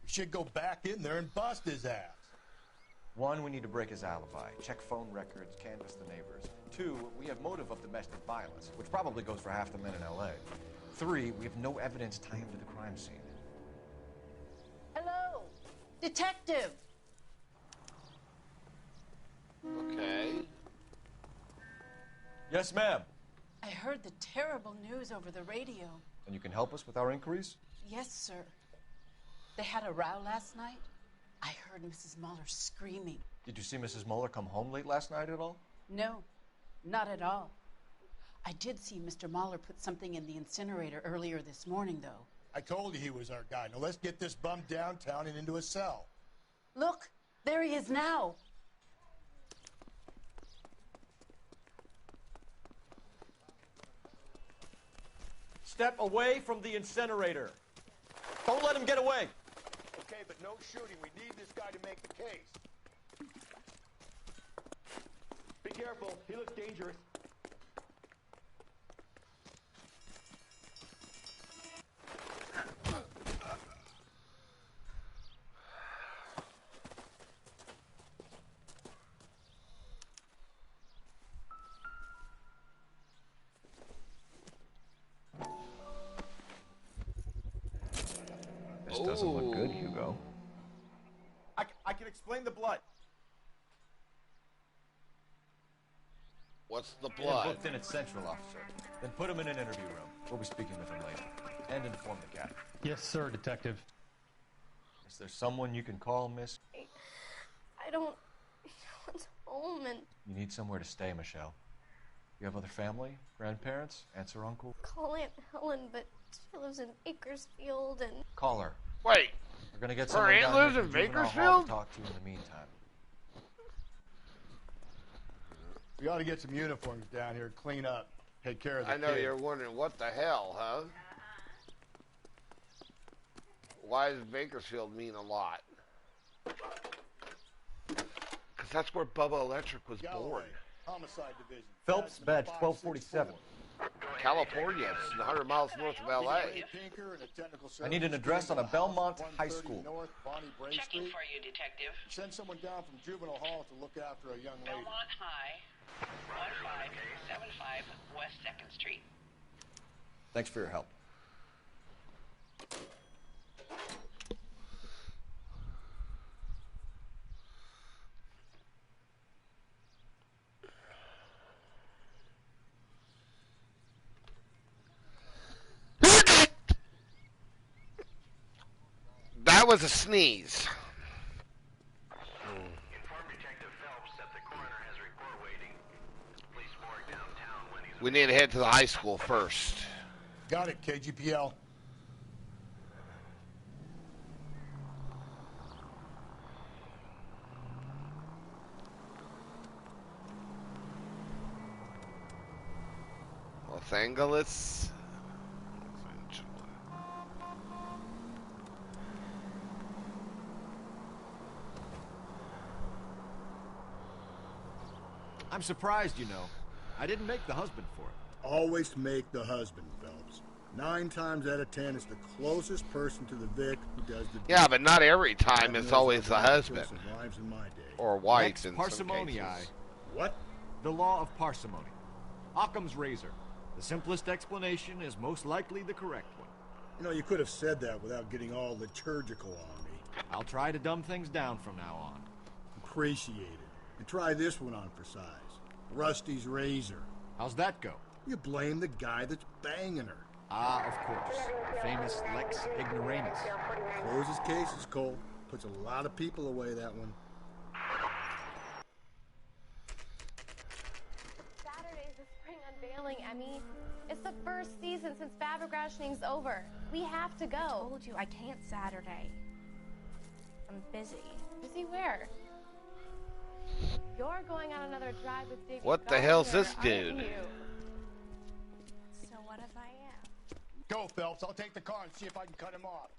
We should go back in there and bust his ass. 1, we need to break his alibi. Check phone records, canvass the neighbors. 2, we have motive of domestic violence, which probably goes for half the men in L.A. 3, we have no evidence tying him to the crime scene. Hello, detective. Okay. Yes, ma'am. I heard the terrible news over the radio. And you can help us with our inquiries? Yes, sir. They had a row last night. I heard Mrs. Muller screaming. Did you see Mrs. Muller come home late last night at all? No, not at all. I did see Mr. Muller put something in the incinerator earlier this morning, though. I told you he was our guy. Now let's get this bum downtown and into a cell. Look, there he is now. Step away from the incinerator. Don't let him get away. Okay, but no shooting. We need this guy to make the case. Be careful. He looks dangerous. This doesn't look good, Hugo. I can explain the blood. What's the Get blood? booked in at Central, officer. Then put him in an interview room. We'll be speaking with him later. And inform the captain. Yes, sir, detective. Is there someone you can call, miss? I don't want home and You need somewhere to stay, Michelle. You have other family? Grandparents? Aunts or uncle? call Aunt Helen, but she lives in Bakersfield and Call her. Wait. We're gonna get Her someone aunt down lives here in from Juvenile Hall Bakersfield? to talk to you in the meantime. We ought to get some uniforms down here, clean up, take care of the I know kid. you're wondering what the hell, huh? Why does Bakersfield mean a lot? Because that's where Bubba Electric was born. Homicide Division. Phelps, badge 1247. California, it's 100 miles north of L.A. I need an address on a Belmont High School. North, Bonnie Bray Checking Street. for you, detective. Send someone down from Juvenile Hall to look after a young lady. Belmont High, 1575 West 2nd Street. Thanks for your help. That was a sneeze. Inform Detective Phelps that the coroner has a report waiting. Police morgue downtown when he's... We need to head to the high school first. Got it, KGPL. Los Angeles. I'm surprised, you know. I didn't make the husband for it. Always make the husband, Phelps. 9 times out of 10, it's the closest person to the Vic who does the deed. Yeah, but not every time it's always the husband. Lives in my day. Or wife Lex in some parsimoniae. cases. What? The law of parsimony. Occam's razor. The simplest explanation is most likely the correct one. You know, you could have said that without getting all liturgical on me. I'll try to dumb things down from now on. Appreciate it. And try this one on for size. Rusty's razor. How's that go? You blame the guy that's banging her. Ah, of course. The famous Lex Ignoramus. Closes cases, Cole. Puts a lot of people away, that one. Saturday's the spring unveiling, Emmy. It's the first season since fabric rationing's over. We have to go. I told you I can't Saturday. I'm busy. Busy where? You're going on another drive with David. What the hell's this dude? So what if I am? Go, Phelps. I'll take the car and see if I can cut him off.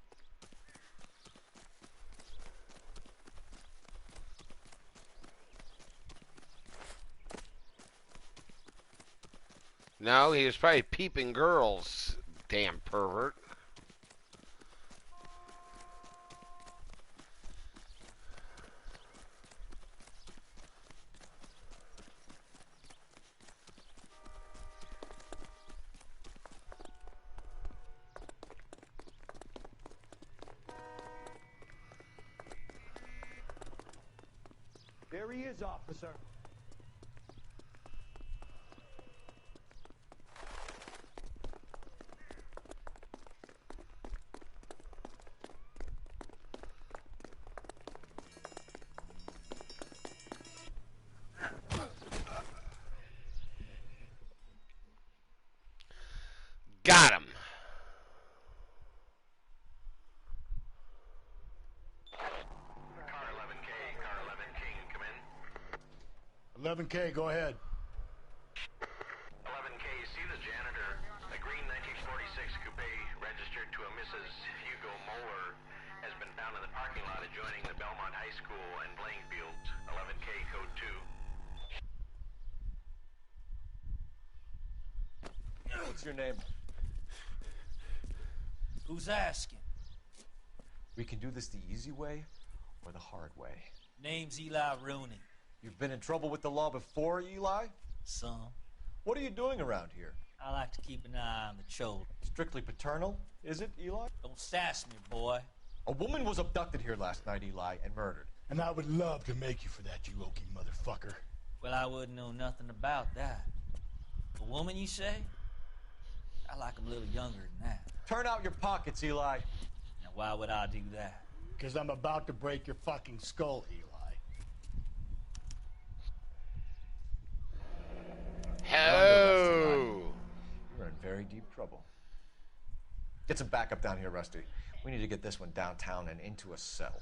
No, he was probably peeping girls. Damn pervert. There he is, officer. Got him. Car 11K, come in. 11K, go ahead. 11K, see the janitor. A green 1946 coupe registered to a Mrs. Hugo Moeller has been found in the parking lot adjoining the Belmont High School and playing fields. 11K, code 2. What's your name? Who's asking? We can do this the easy way or the hard way. Name's Eli Rooney. You've been in trouble with the law before, Eli? Some. What are you doing around here? I like to keep an eye on the children. Strictly paternal, is it, Eli? Don't sass me, boy. A woman was abducted here last night, Eli, and murdered. And I would love to make you for that, you oaky motherfucker. Well, I wouldn't know nothing about that. A woman, you say? I like 'em a little younger than that. Turn out your pockets, Eli. Now, why would I do that? Because I'm about to break your fucking skull, Eli. Oh. You're in very deep trouble. Get some backup down here, Rusty. We need to get this one downtown and into a cell.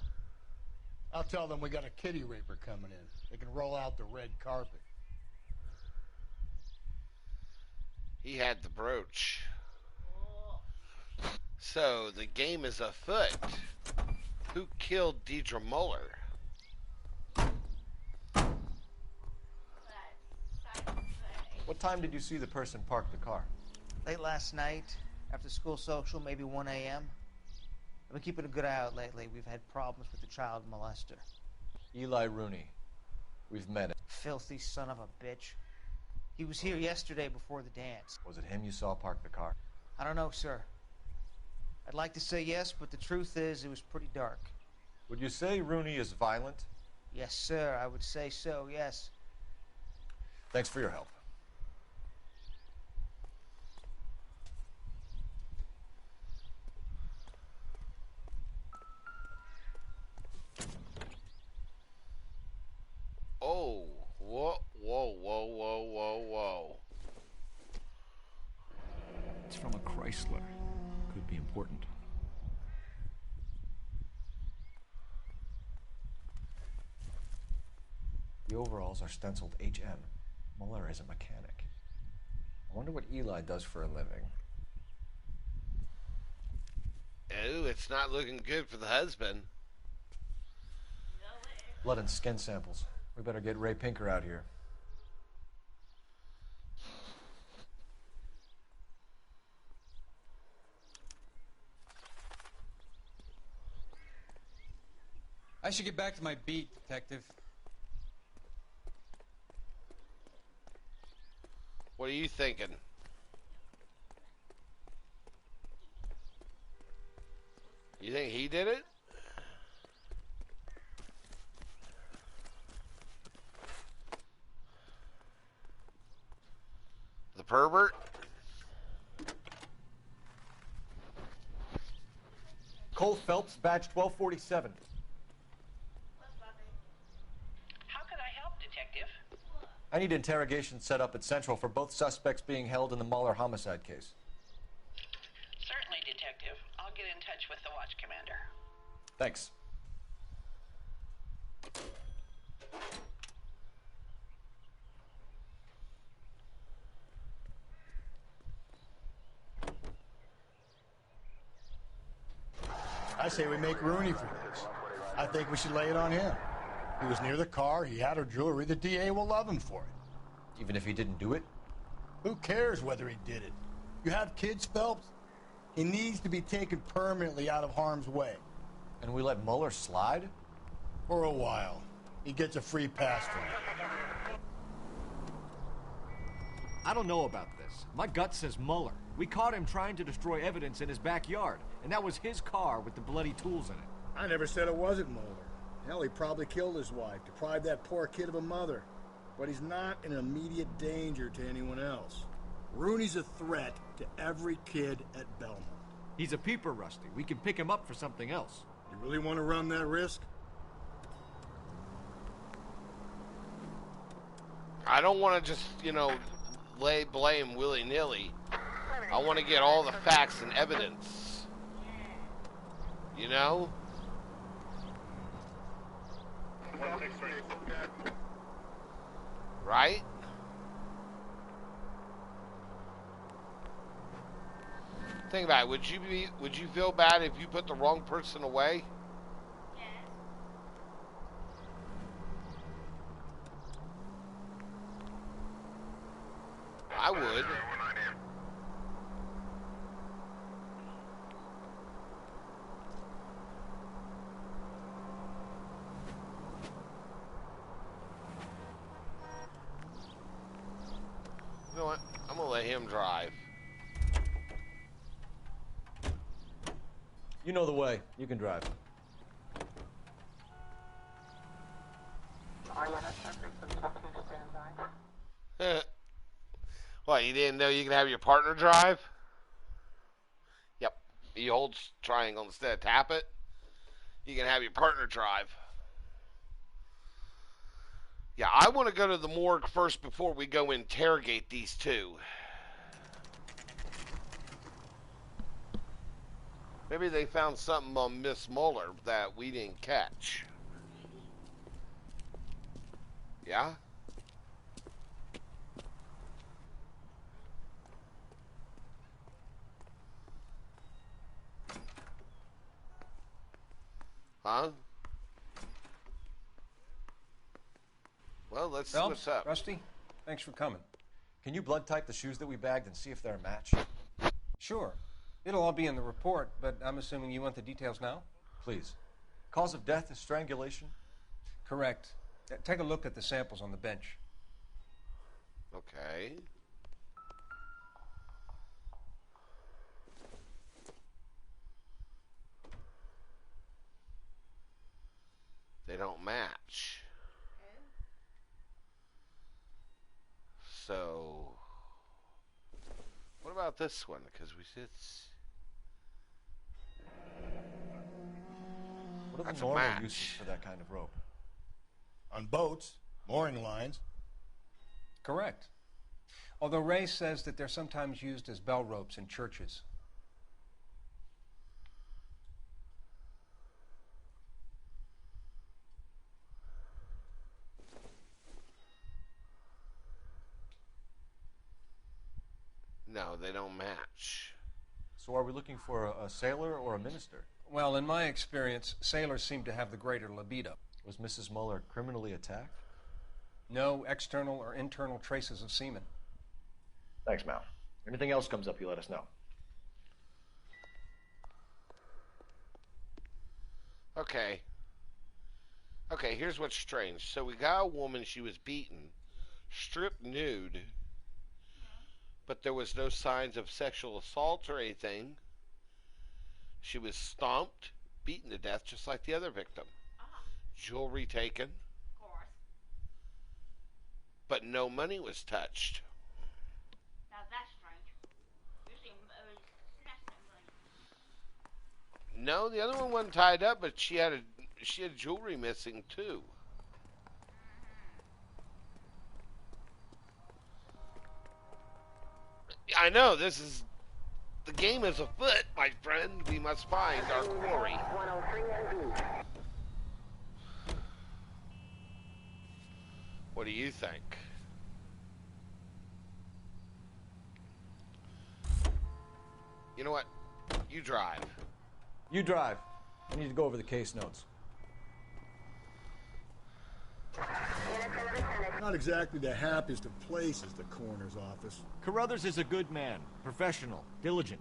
I'll tell them we got a kitty raper coming in. They can roll out the red carpet. He had the brooch. So, the game is afoot. Who killed Deidre Muller? What time did you see the person park the car? Late last night, after school social, maybe 1 a.m. I've been keeping a good eye out lately. We've had problems with the child molester. Eli Rooney. We've met him. Filthy son of a bitch. He was here yesterday before the dance. Was it him you saw park the car? I don't know, sir. I'd like to say yes, but the truth is it was pretty dark. Would you say Rooney is violent? Yes, sir. I would say so, yes. Thanks for your help. Oh, whoa, whoa, whoa, whoa, whoa, whoa. It's from a Chrysler. Could be important. The overalls are stenciled HM. Muller is a mechanic. I wonder what Eli does for a living. Oh, it's not looking good for the husband. Blood and skin samples. We better get Ray Pinker out here. I should get back to my beat, Detective. What are you thinking? You think he did it? The pervert? Cole Phelps, badge 1247. How can I help, Detective? I need interrogation set up at Central for both suspects being held in the Muller homicide case. Certainly, Detective. I'll get in touch with the watch commander. Thanks. I say we make Rooney for this. I think we should lay it on him. He was near the car, he had her jewelry, the DA will love him for it. Even if he didn't do it? Who cares whether he did it? You have kids, Phelps? He needs to be taken permanently out of harm's way. And we let Muller slide? For a while. He gets a free pass from it. I don't know about this. My gut says Muller. We caught him trying to destroy evidence in his backyard, and that was his car with the bloody tools in it. I never said it wasn't Muller. Hell, he probably killed his wife, deprived that poor kid of a mother. But he's not an immediate danger to anyone else. Rooney's a threat to every kid at Belmont. He's a peeper, Rusty. We can pick him up for something else. You really want to run that risk? I don't want to just, lay blame willy-nilly. I want to get all the facts and evidence. You know? Right? Think about it. Would you feel bad if you put the wrong person away? I would. You know what? I'm gonna let him drive. You know the way. You can drive. What, you didn't know you can have your partner drive? Yep. You hold triangle instead of tap it. You can have your partner drive. Yeah, I want to go to the morgue first before we go interrogate these two. Maybe they found something on Miss Muller that we didn't catch. Yeah? Huh? Well, let's see what's up. Rusty, thanks for coming. Can you blood type the shoes that we bagged and see if they're a match? Sure. It'll all be in the report, but I'm assuming you want the details now? Please. Cause of death is strangulation? Correct. Take a look at the samples on the bench. Okay. They don't match. So, what about this one? Because it's What are that's the a normal match. uses for that kind of rope? On boats, mooring lines. Correct. Although Ray says that they're sometimes used as bell ropes in churches. No, they don't match. So are we looking for a sailor or a minister? Well, in my experience, sailors seem to have the greater libido. Was Mrs. Muller criminally attacked? No external or internal traces of semen. Thanks, Mal. Anything else comes up, you let us know. Okay. Okay, here's what's strange. So we got a woman, she was beaten, stripped nude, but there was no signs of sexual assault or anything. She was stomped, beaten to death, just like the other victim. Jewelry taken, but no money was touched. Now that's strange. Usually, snatch that money. No, the other one wasn't tied up, but she had jewelry missing too. I know the game is afoot, my friend. We must find our quarry. What do you think? You know what? You drive. You drive. I need to go over the case notes. Not exactly the happiest of places, the coroner's office. Carruthers is a good man, professional, diligent.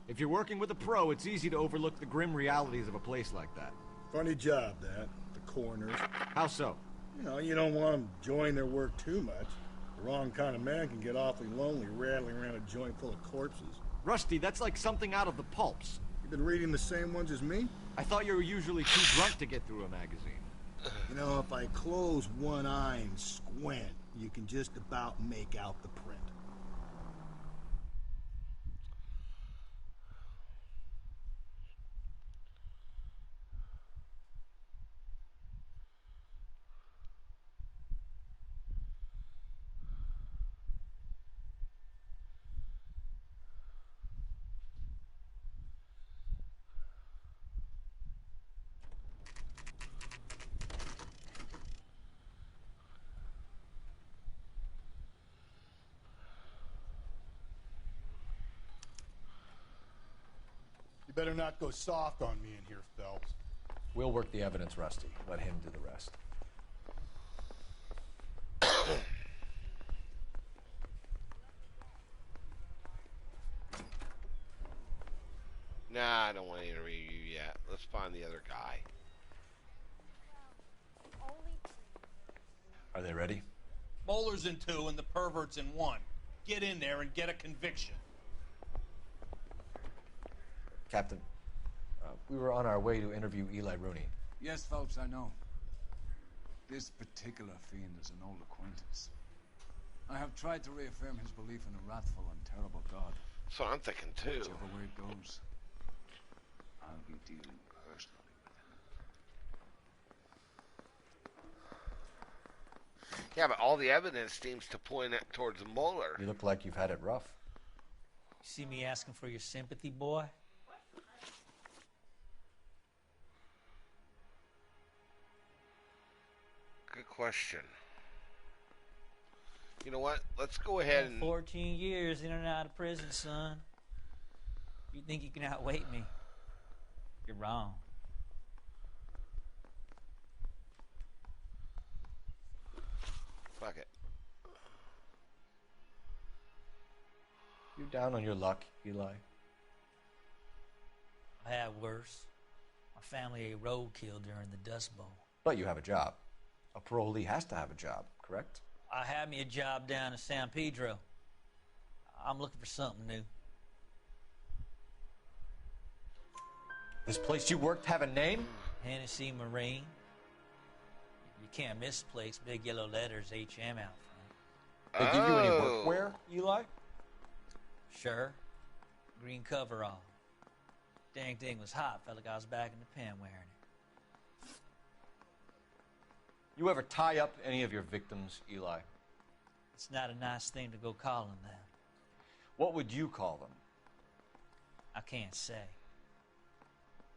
If you're working with a pro, it's easy to overlook the grim realities of a place like that. Funny job, that, the coroner's. How so? You don't want them enjoying their work too much. The wrong kind of man can get awfully lonely rattling around a joint full of corpses. Rusty, that's like something out of the pulps. You been reading the same ones as me? I thought you were usually too drunk to get through a magazine. If I close one eye and squint, you can just about make out the print. You better not go soft on me in here, Phelps. We'll work the evidence, Rusty. Let him do the rest. Nah, I don't want to interview you yet. Let's find the other guy. Are they ready? Bowler's in 2 and the pervert's in 1. Get in there and get a conviction. Captain, we were on our way to interview Eli Rooney. Yes, Phelps, I know. This particular fiend is an old acquaintance. I have tried to reaffirm his belief in a wrathful and terrible God. So I'm thinking too. Whichever way it goes, I'll be dealing personally with him. Yeah, but all the evidence seems to point it towards Mueller. You look like you've had it rough. You see me asking for your sympathy, boy? Good question. You know what? Let's go ahead and... 14 years in and out of prison, son. You think you can outweight me? You're wrong. Fuck it. You down on your luck, Eli? I had worse. My family ate roadkill during the Dust Bowl. But you have a job. A parolee has to have a job, correct? I had me a job down in San Pedro. I'm looking for something new. This place you worked have a name? Hennessy Marine. You can't misplace big yellow letters HM out front. They give you any workwear, Eli? Sure. Green coverall. Dang thing was hot. Felt like I was back in the pen wearing it. You ever tie up any of your victims, Eli? It's not a nice thing to go calling them. What would you call them? I can't say.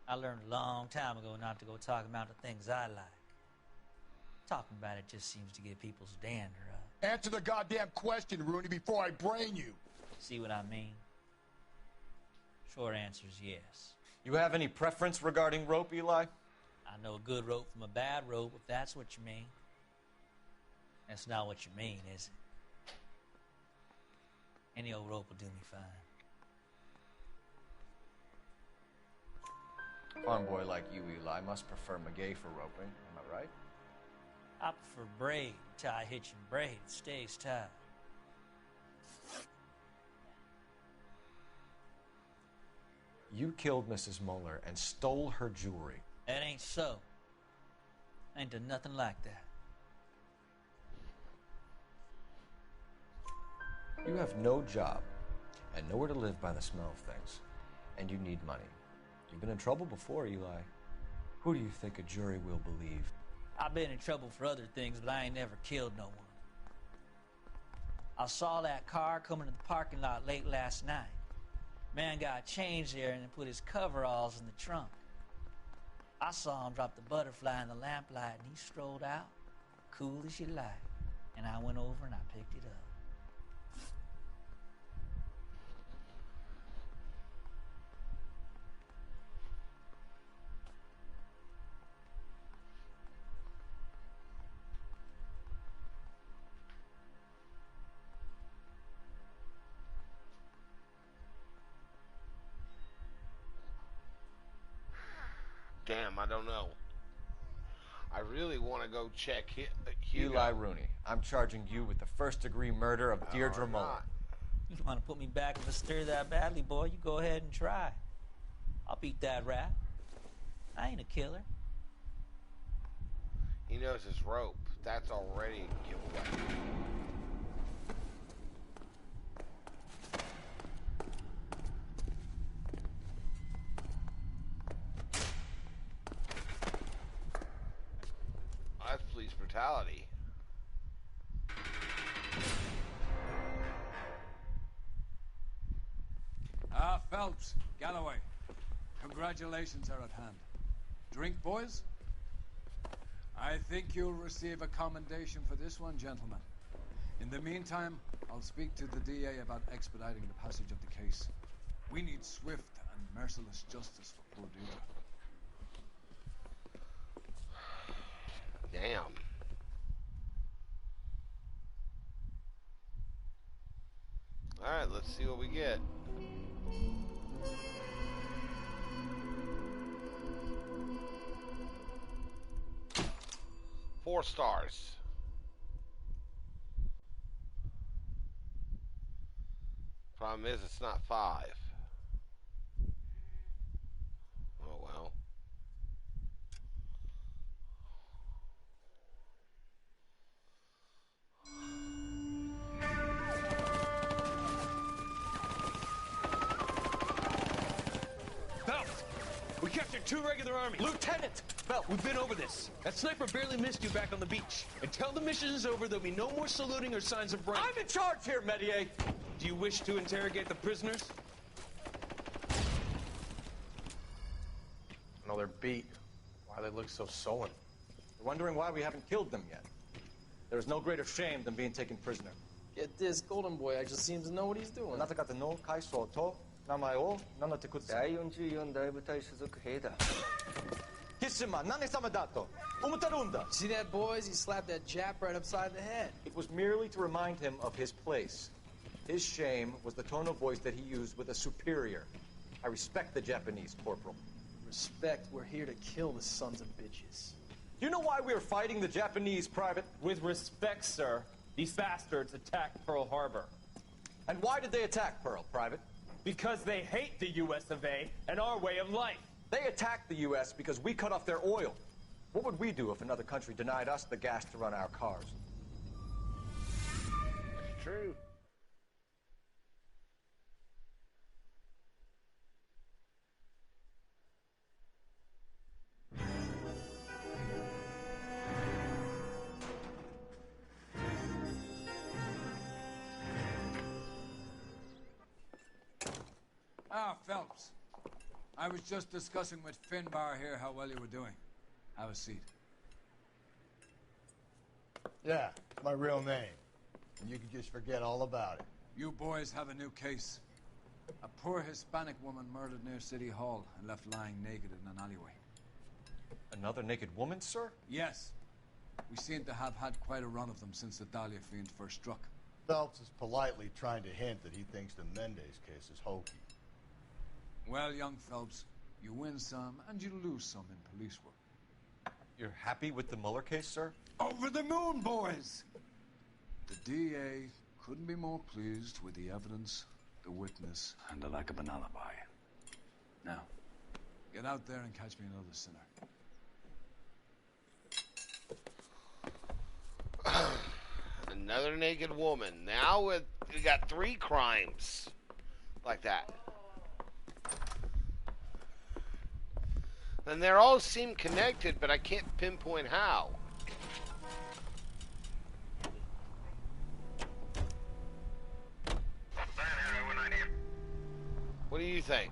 I learned a long time ago not to go talking about the things I like. Talking about it just seems to get people's dander up. Answer the goddamn question, Rooney, before I brain you. See what I mean? Short answer is yes. You have any preference regarding rope, Eli? I know a good rope from a bad rope, if that's what you mean. That's not what you mean, is it? Any old rope will do me fine. Farm boy like you, Eli, must prefer McGay for roping. Am I right? I prefer braid. Tie hitching braid. It stays tied. You killed Mrs. Muller and stole her jewelry. That ain't so. I ain't done nothing like that. You have no job and nowhere to live by the smell of things. And you need money. You've been in trouble before, Eli. Who do you think a jury will believe? I've been in trouble for other things, but I ain't never killed no one. I saw that car coming to the parking lot late last night. Man got changed there and put his coveralls in the trunk. I saw him drop the butterfly in the lamplight and he strolled out, cool as you like. And I went over and I picked it up. Damn, I don't know. I really want to go check Hugo. Eli Rooney, I'm charging you with the first-degree murder of Deirdre Muller. You want to put me back in the stir that badly, boy? You go ahead and try. I'll beat that rap. I ain't a killer. He knows his rope. That's already a giveaway. That's police brutality. Phelps, Galloway, congratulations are at hand. Drink, boys? I think you'll receive a commendation for this one, gentlemen. In the meantime, I'll speak to the DA about expediting the passage of the case. We need swift and merciless justice for poor Deirdre. Damn. Alright, let's see what we get. Four stars. Problem is, it's not 5. Oh well. Phelps, we captured 2 regular army. Lieutenant! Phelps, we've been over this. That sniper barely missed you back on the beach. Until the mission is over, there'll be no more saluting or signs of break. I'm in charge here, Medier. Do you wish to interrogate the prisoners? No, they're beat. Why they look so sullen? You're wondering why we haven't killed them yet. There is no greater shame than being taken prisoner. Get this, Golden Boy actually seems to know what he's doing. See that, boys? He slapped that Jap right upside the head. It was merely to remind him of his place. His shame was the tone of voice that he used with a superior. I respect the Japanese, Corporal. Respect, we're here to kill the sons of bitches. Do you know why we are fighting the Japanese, Private? With respect, sir, these bastards attacked Pearl Harbor. And why did they attack Pearl, Private? Because they hate the U.S. of A. and our way of life. They attacked the U.S. because we cut off their oil. What would we do if another country denied us the gas to run our cars? It's true. Phelps. I was just discussing with Finbar here how well you were doing. Have a seat. Yeah, it's my real name. And you can just forget all about it. You boys have a new case. A poor Hispanic woman murdered near City Hall and left lying naked in an alleyway. Another naked woman, sir? Yes. We seem to have had quite a run of them since the Dahlia fiend first struck. Phelps is politely trying to hint that he thinks the Mendez case is hokey. Well, young Phelps, you win some and you lose some in police work. You're happy with the Mueller case, sir? Over the moon, boys! The DA couldn't be more pleased with the evidence, the witness, and the lack of an alibi. Now, get out there and catch me another sinner. Another naked woman. Now we got 3 crimes like that. And they all seem connected, but I can't pinpoint how. What do you think?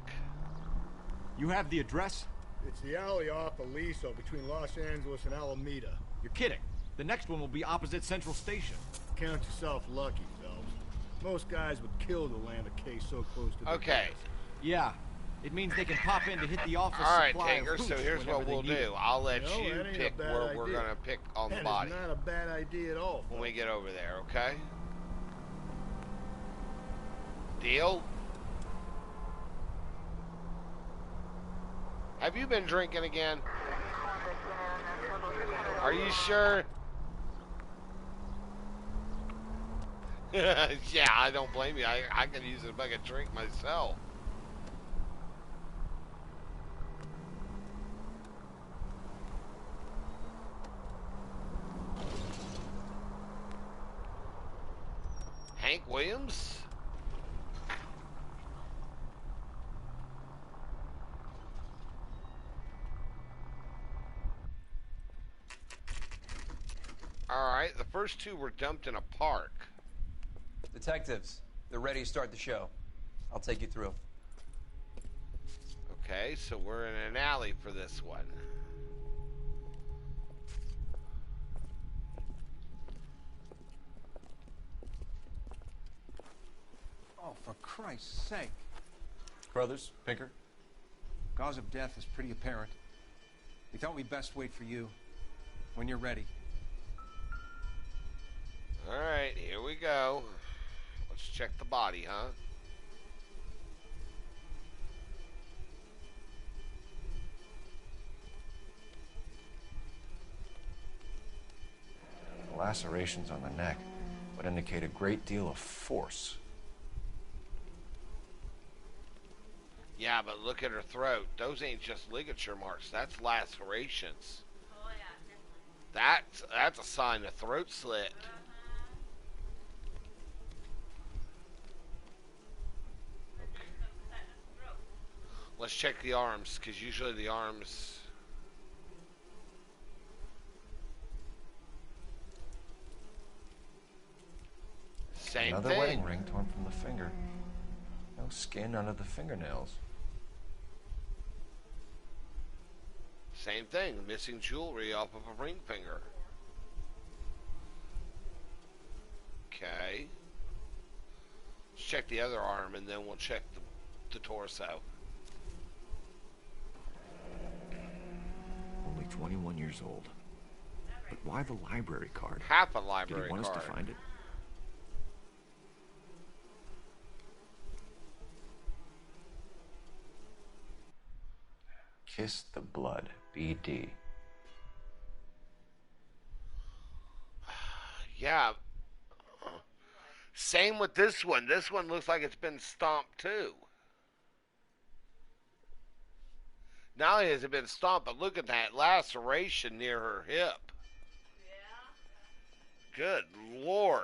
You have the address? It's the alley off Aliso between Los Angeles and Alameda. You're kidding. The next one will be opposite Central Station. Count yourself lucky, Phelps. Most guys would kill to land a case so close to the Okay. desk. Yeah. It means they can pop in to hit the office. All right, supply of Taker, so hooch here's what whenever we'll they need do. it. I'll let No, you that ain't a pick bad where we're idea. going to pick on the That body. is not a bad idea at all. When we get over there, okay? Deal? Have you been drinking again? Are you sure? Yeah, I don't blame you. I could use a bucket drink myself. Hank Williams? Alright, the first 2 were dumped in a park. Detectives, they're ready to start the show. I'll take you through. Okay, so we're in an alley for this one. Oh, for Christ's sake. Brothers, Pinker? Cause of death is pretty apparent. We thought we'd best wait for you. When you're ready. Alright, here we go. Let's check the body, huh? The lacerations on the neck would indicate a great deal of force. Yeah, but look at her throat. Those ain't just ligature marks. That's lacerations. That's a sign of throat slit. Let's check the arms, because usually the arms... Same Another thing. wedding ring torn from the finger. No skin under the fingernails. Same thing. Missing jewelry off of a ring finger. Okay. Let's check the other arm, and then we'll check the torso. Only 21 years old. But why the library card? Half a library Did he want card. us to find it? Kiss the blood, BD. Yeah. Same with this one. This one looks like it's been stomped too. Not only has it been stomped, but look at that laceration near her hip. Good Lord.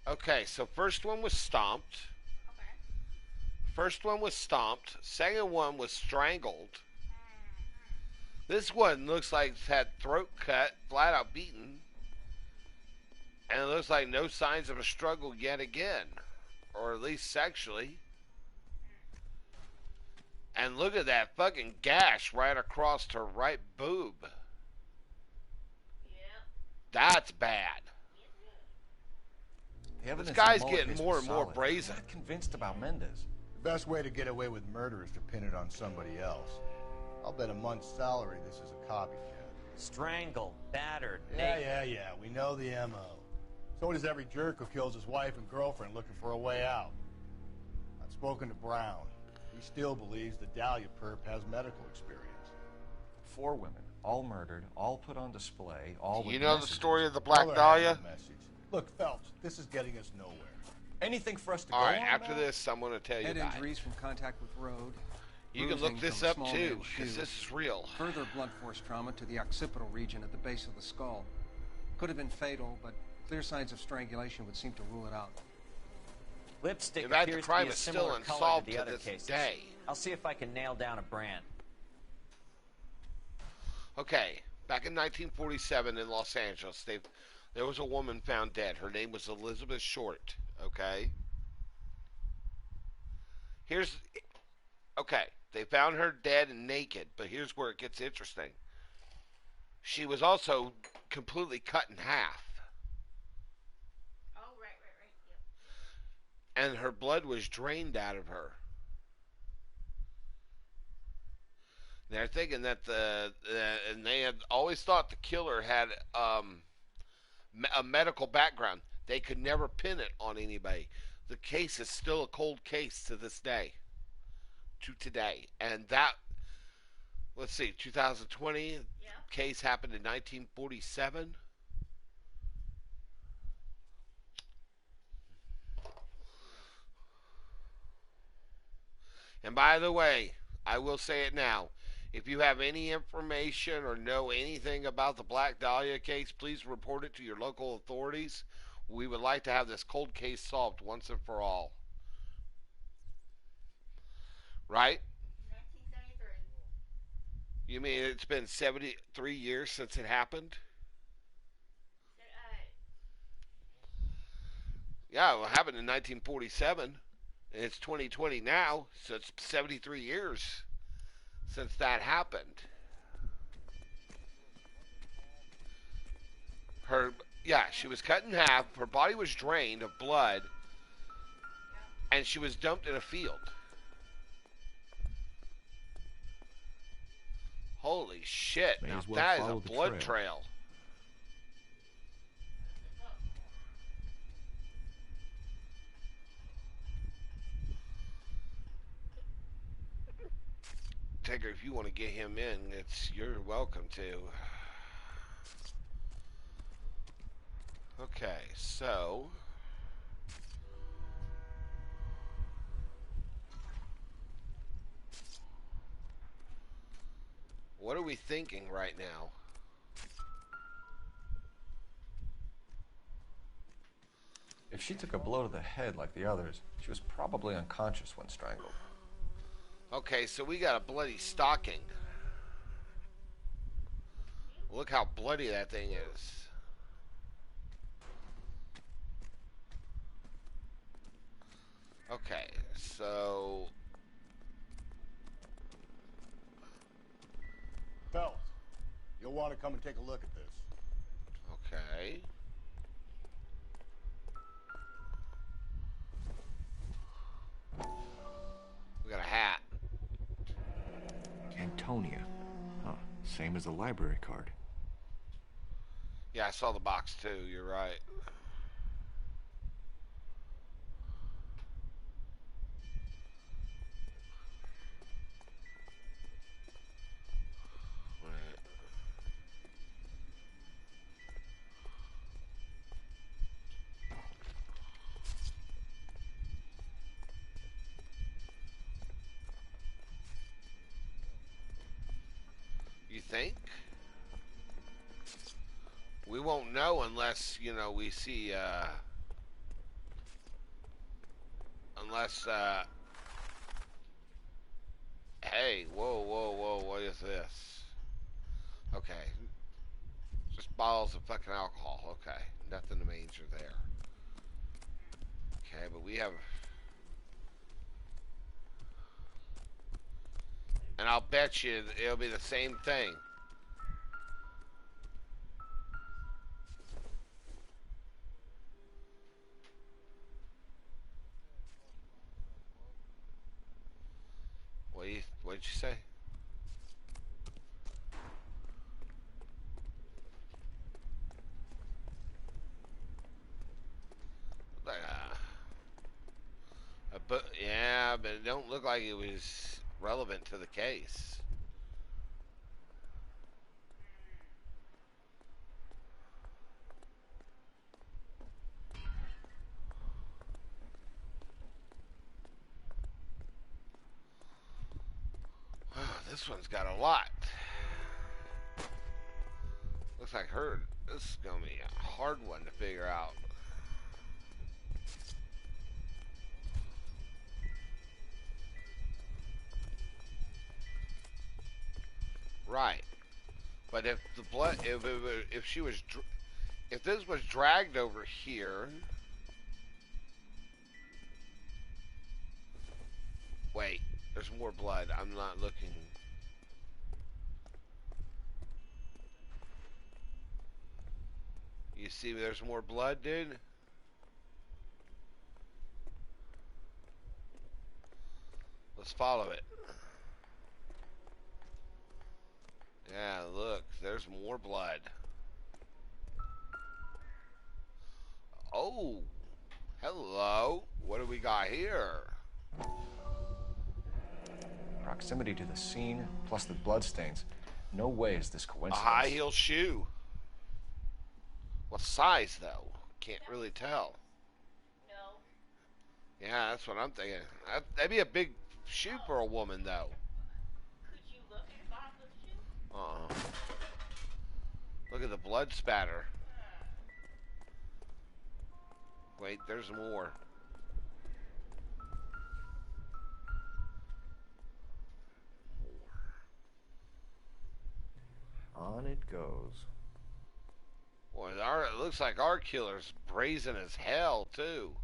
Okay, so first one was stomped. First one was stomped. Second one was strangled. This one looks like it's had throat cut, flat out beaten. And it looks like no signs of a struggle yet again. Or at least sexually. And look at that fucking gash right across her right boob. That's bad. This guy's getting more and more brazen. I'm not convinced about Mendez. The best way to get away with murder is to pin it on somebody else. I'll bet a month's salary this is a copycat. Strangled, battered, Yeah. We know the M.O. So does every jerk who kills his wife and girlfriend looking for a way out. I've spoken to Brown. He still believes the Dahlia perp has medical experience. 4 women, all murdered, all put on display, all with You know the messages. story of the Black Dahlia? Look, Phelps, this is getting us nowhere. Anything for us to All go right, on after about? this, I'm going to tell you Head about injuries from contact with road. You can look bruising this from a up small too, man's because shoe. this is real. Further blunt force trauma to the occipital region at the base of the skull. Could have been fatal, but clear signs of strangulation would seem to rule it out. Lipstick In fact, the appears to crime be a is still similar color unsolved to the to other this cases. day. I'll see if I can nail down a brand. Okay, back in 1947 in Los Angeles, there was a woman found dead. Her name was Elizabeth Short, okay? Okay, they found her dead and naked, but here's where it gets interesting. She was also completely cut in half. Oh, right. Yep. And her blood was drained out of her. They're thinking that and they had always thought the killer had a medical background. They could never pin it on anybody. The case is still a cold case to this day. To today. And that, let's see, 2020, case happened in 1947. And by the way, I will say it now. If you have any information or know anything about the Black Dahlia case, please report it to your local authorities. We would like to have this cold case solved once and for all. Right? 1973. You mean it's been 73 years since it happened? Yeah, well, it happened in 1947, and it's 2020 now, so it's 73 years since that happened. She was cut in half, her body was drained of blood, and she was dumped in a field. Holy shit, May now as well that is follow a the blood trail. trail. Tigger, if you want to get him in, you're welcome to. Okay, so what are we thinking right now? If she took a blow to the head like the others, she was probably unconscious when strangled. Okay, so we got a bloody stocking. Look how bloody that thing is. Okay, so Phelps, you'll want to come and take a look at this. okay. We got a hat. Antonia. Huh. Same as the library card. Yeah, I saw the box too, you're right. You think? We won't know unless, we see, hey, whoa, what is this? Okay. Just bottles of fucking alcohol, okay. Nothing major there. Okay, but we have... And I'll bet you it'll be the same thing. What'd you say? But yeah, but it don't look like it was relevant to the case. This one's got a lot. Looks like this is gonna be a hard one to figure out. Right, but if the blood, if she was, if this was dragged over here, wait, there's more blood. I'm not looking. You see, there's more blood, dude. Let's follow it. Yeah, look, there's more blood. Oh, hello. What do we got here? Proximity to the scene, plus the bloodstains. No way is this A coincidence. high heel shoe. What size, though? Can't really tell. No. Yeah, that's what I'm thinking. That'd be a big shoe for a woman, though. Could you look at the bottom of the shoe? Look at the blood spatter. Wait, there's more. On it goes. Boy, it looks like our killer's brazen as hell, too.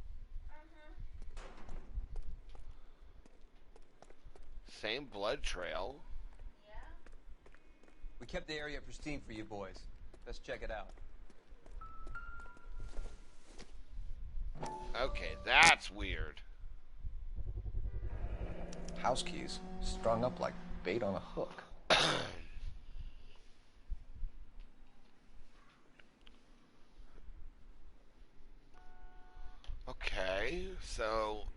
Same blood trail. Yeah. We kept the area pristine for you boys. Let's check it out. Okay, that's weird. House keys strung up like bait on a hook. Okay, so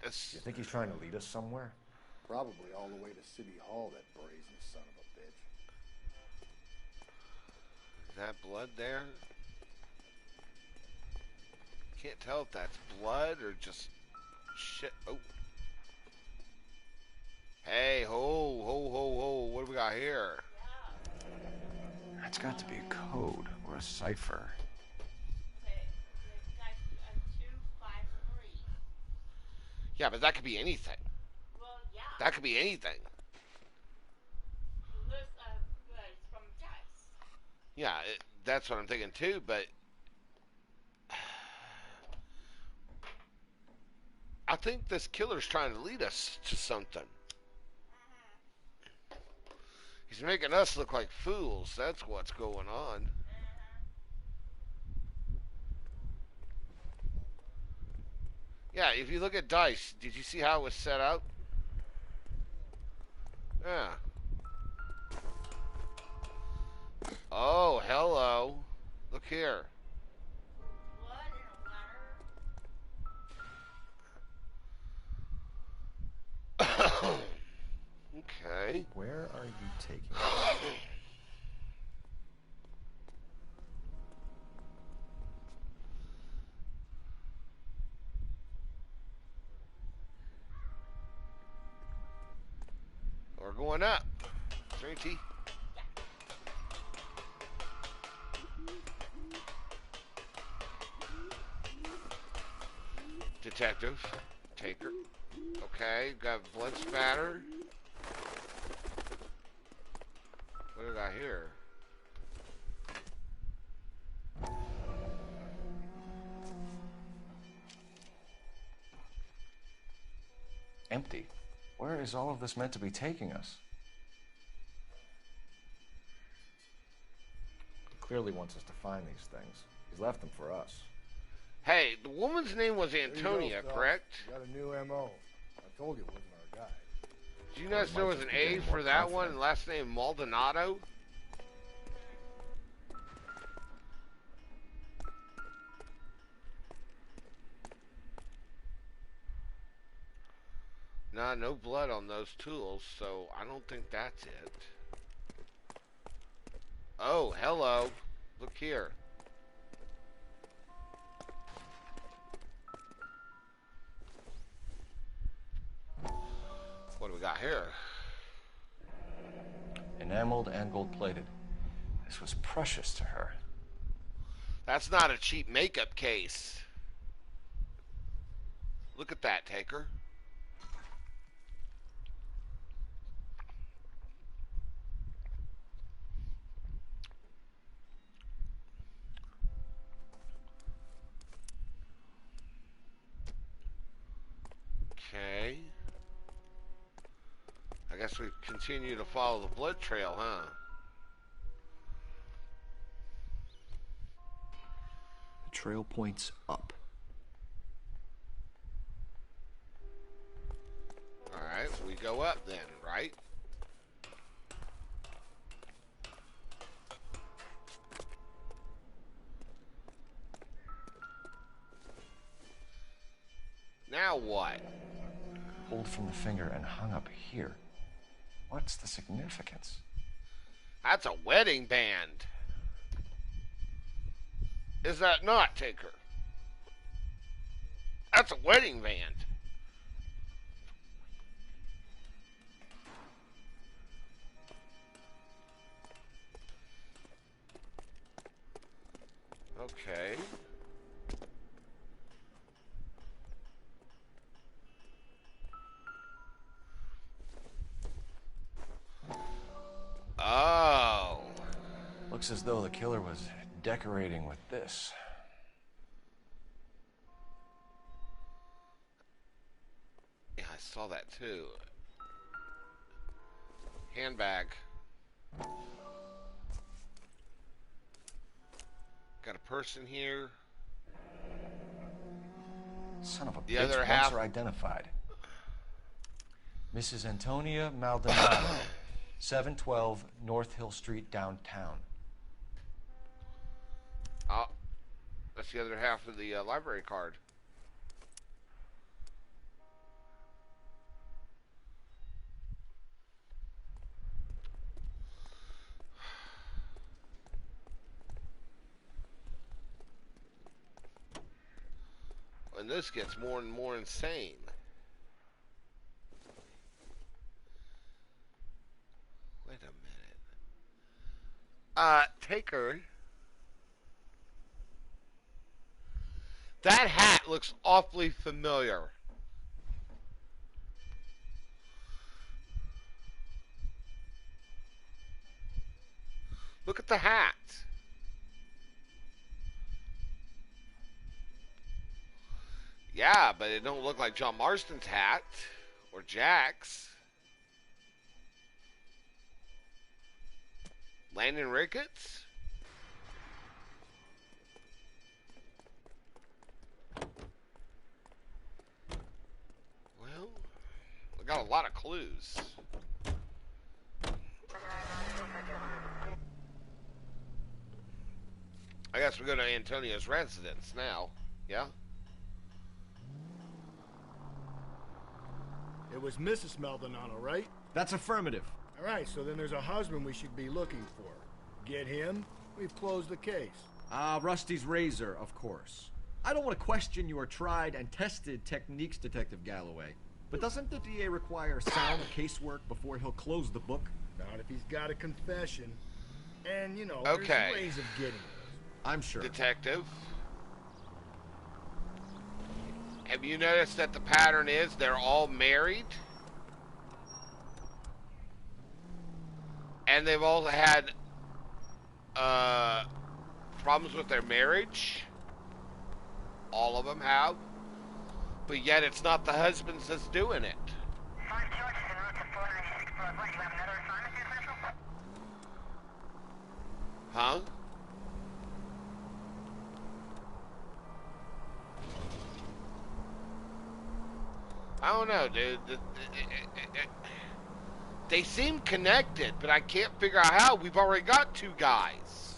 this. You think he's trying to lead us somewhere? Probably all the way to City Hall, that brazen son of a bitch. Is that blood there? Can't tell if that's blood or just shit. Oh. Hey, ho, ho, ho, ho. What do we got here? That's got to be a code or a cipher. Yeah, but that could be anything. Well, yeah. That could be anything. The list of goods from Dice. Yeah, that's what I'm thinking too, but I think this killer's trying to lead us to something. He's making us look like fools. That's what's going on. Yeah, if you look at Dice, did you see how it was set up? Yeah. Oh, hello. Look here. Okay. Where are you taking us? We're going up. Trinity. Detective. Taker. Okay, got blood spatter. What do we got here? Empty. Where is all of this meant to be taking us? He clearly wants us to find these things. He's left them for us. Hey, the woman's name was Antonia, correct? Got a new MO. I told you it wasn't our guy. Did you notice there was an A for that one and last name Maldonado? Nah, no blood on those tools, so I don't think that's it. Oh, hello. Look here. What do we got here? enameled and gold-plated. This was precious to her. That's not a cheap makeup case. Look at that, Taker. Okay. I guess we continue to follow the blood trail, huh? The trail points up. Alright, we go up then, right? Now what? Pulled from the finger and hung up here. What's the significance? That's a wedding band. Is that not, Taker? That's a wedding band. Okay. Oh. Looks as though the killer was decorating with this. Yeah, I saw that too. Handbag. Got a person here. Son of a The bitch, other once half are identified. Mrs. Antonia Maldonado, 712 North Hill Street, downtown. Oh, that's the other half of the library card. And this gets more and more insane. Wait a minute. Taker. That hat looks awfully familiar. Look at the hat. Yeah, but it don't look like John Marston's hat or Jack's. Landon Ricketts? Well, we got a lot of clues. I guess we go to Antonio's residence now. Yeah? It was Mrs. Maldonado, right? That's affirmative. All right, so then there's a husband we should be looking for. Get him, we've closed the case. Rusty's razor, of course. I don't want to question your tried and tested techniques, Detective Galloway. But doesn't the DA require sound casework before he'll close the book? Not if he's got a confession. And, you know, Okay. there's ways of getting it. I'm sure. Detective. Have you noticed that the pattern is they're all married? And they've all had problems with their marriage? All of them have. But yet it's not the husbands that's doing it. Huh? I don't know, dude. They seem connected, but I can't figure out how. We've already got two guys.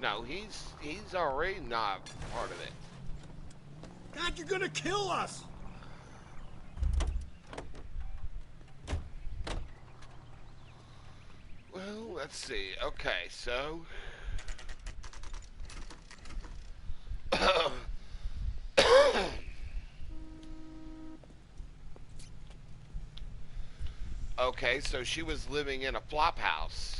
No, he's already not part of it. God, you're gonna kill us! Well, let's see. Okay, so Okay, so she was living in a flop house.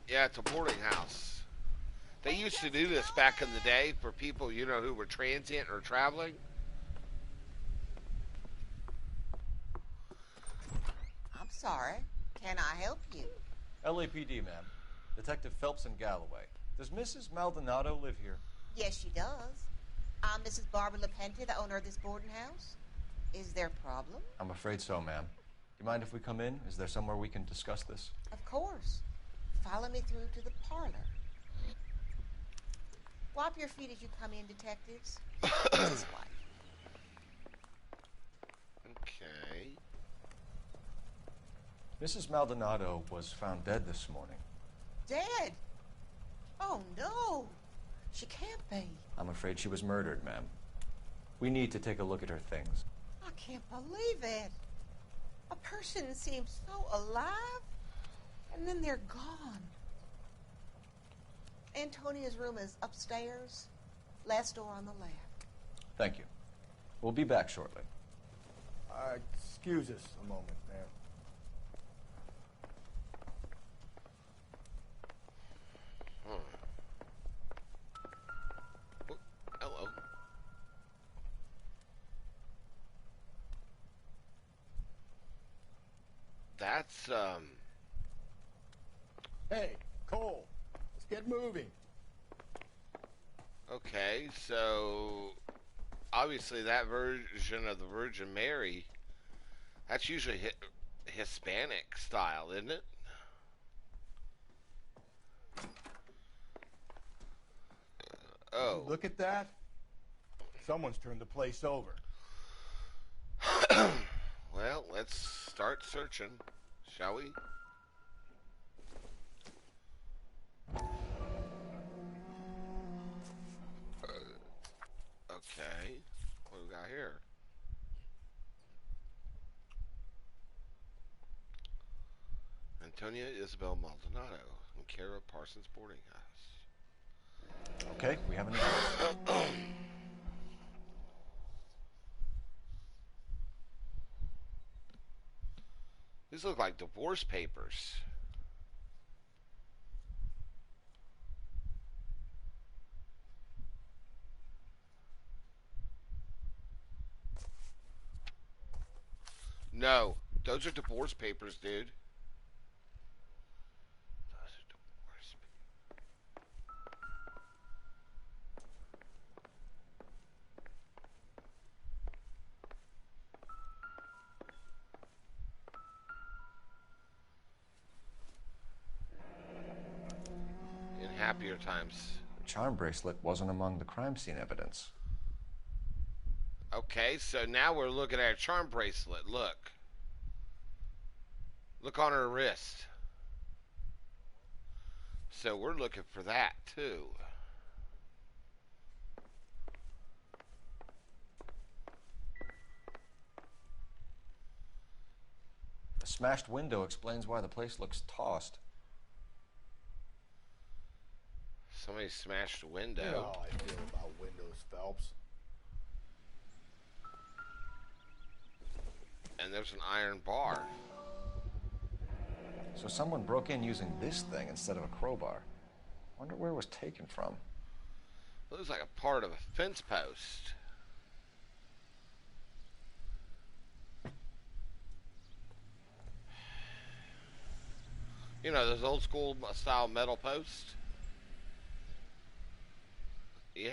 Yeah, it's a boarding house. They used to do this back in the day for people, you know, who were transient or traveling. I'm sorry. Can I help you? LAPD, ma'am. Detective Phelps and Galloway. Does Mrs. Maldonado live here? Yes, she does. I'm Mrs. Barbara LaPente, the owner of this boarding house. Is there a problem? I'm afraid so, ma'am. Do you mind if we come in? Is there somewhere we can discuss this? Of course. Follow me through to the parlor. Wipe your feet as you come in, detectives. This way. Okay. Mrs. Maldonado was found dead this morning. Dead? Oh, no. She can't be. I'm afraid she was murdered, ma'am. We need to take a look at her things. I can't believe it. A person seems so alive, and then they're gone. Antonia's room is upstairs, last door on the left. Thank you. We'll be back shortly. Excuse us a moment, ma'am. Oh, hello. That's, Hey, Cole, let's get moving. Okay, so obviously that version of the Virgin Mary, that's usually Hispanic style, isn't it? Oh. Look at that. Someone's turned the place over. Well, let's start searching, shall we? Okay, what do we got here? Antonia Isabel Maldonado, in care of Parsons Boarding House. Okay, we have an address. These look like divorce papers. No, those are divorce papers, dude. Those are divorce papers. In happier times. The charm bracelet wasn't among the crime scene evidence. Okay, so now we're looking at a charm bracelet. Look. Look on her wrist. So we're looking for that, too. The smashed window explains why the place looks tossed. Somebody smashed a window. You know how I feel about windows, Phelps. And there's an iron bar. So someone broke in using this thing instead of a crowbar. Wonder where it was taken from. Looks like a part of a fence post. You know, those old school style metal posts? Yeah.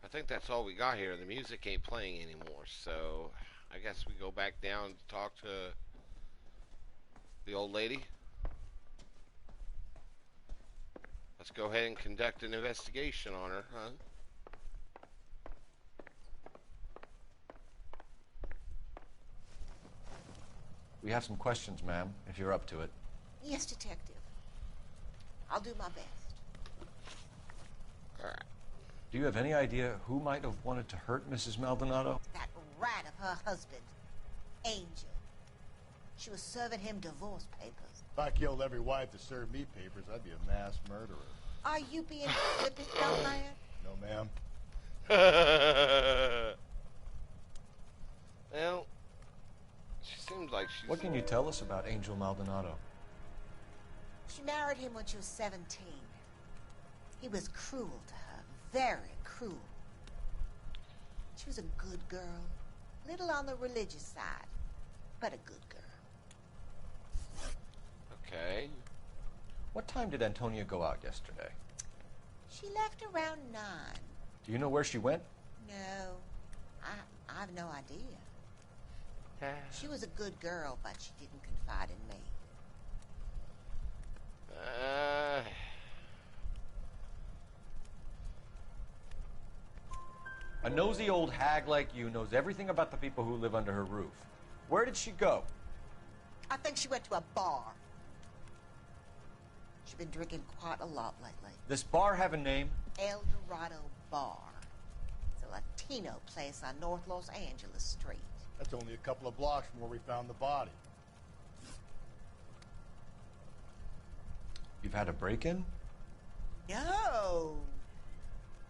I think that's all we got here. The music ain't playing anymore, so I guess we go back down to talk to the old lady. Let's go ahead and conduct an investigation on her, huh? We have some questions, ma'am, if you're up to it. Yes, detective. I'll do my best. All right. Do you have any idea who might have wanted to hurt Mrs. Maldonado? That rat of her husband, Angel. She was serving him divorce papers. If I killed every wife to serve me papers, I'd be a mass murderer. Are you being flippant, young man? No, ma'am. Well, she seems like she's... What can you tell us about Angel Maldonado? She married him when she was 17. He was cruel to her, very cruel. She was a good girl, little on the religious side, but a good girl. Okay. What time did Antonia go out yesterday? She left around 9. Do you know where she went? No, I have no idea. She was a good girl, but she didn't confide in me. A nosy old hag like you knows everything about the people who live under her roof. Where did she go? I think she went to a bar. She's been drinking quite a lot lately. This bar have a name? El Dorado Bar. It's a Latino place on North Los Angeles Street. That's only a couple of blocks from where we found the body. You've had a break-in? No.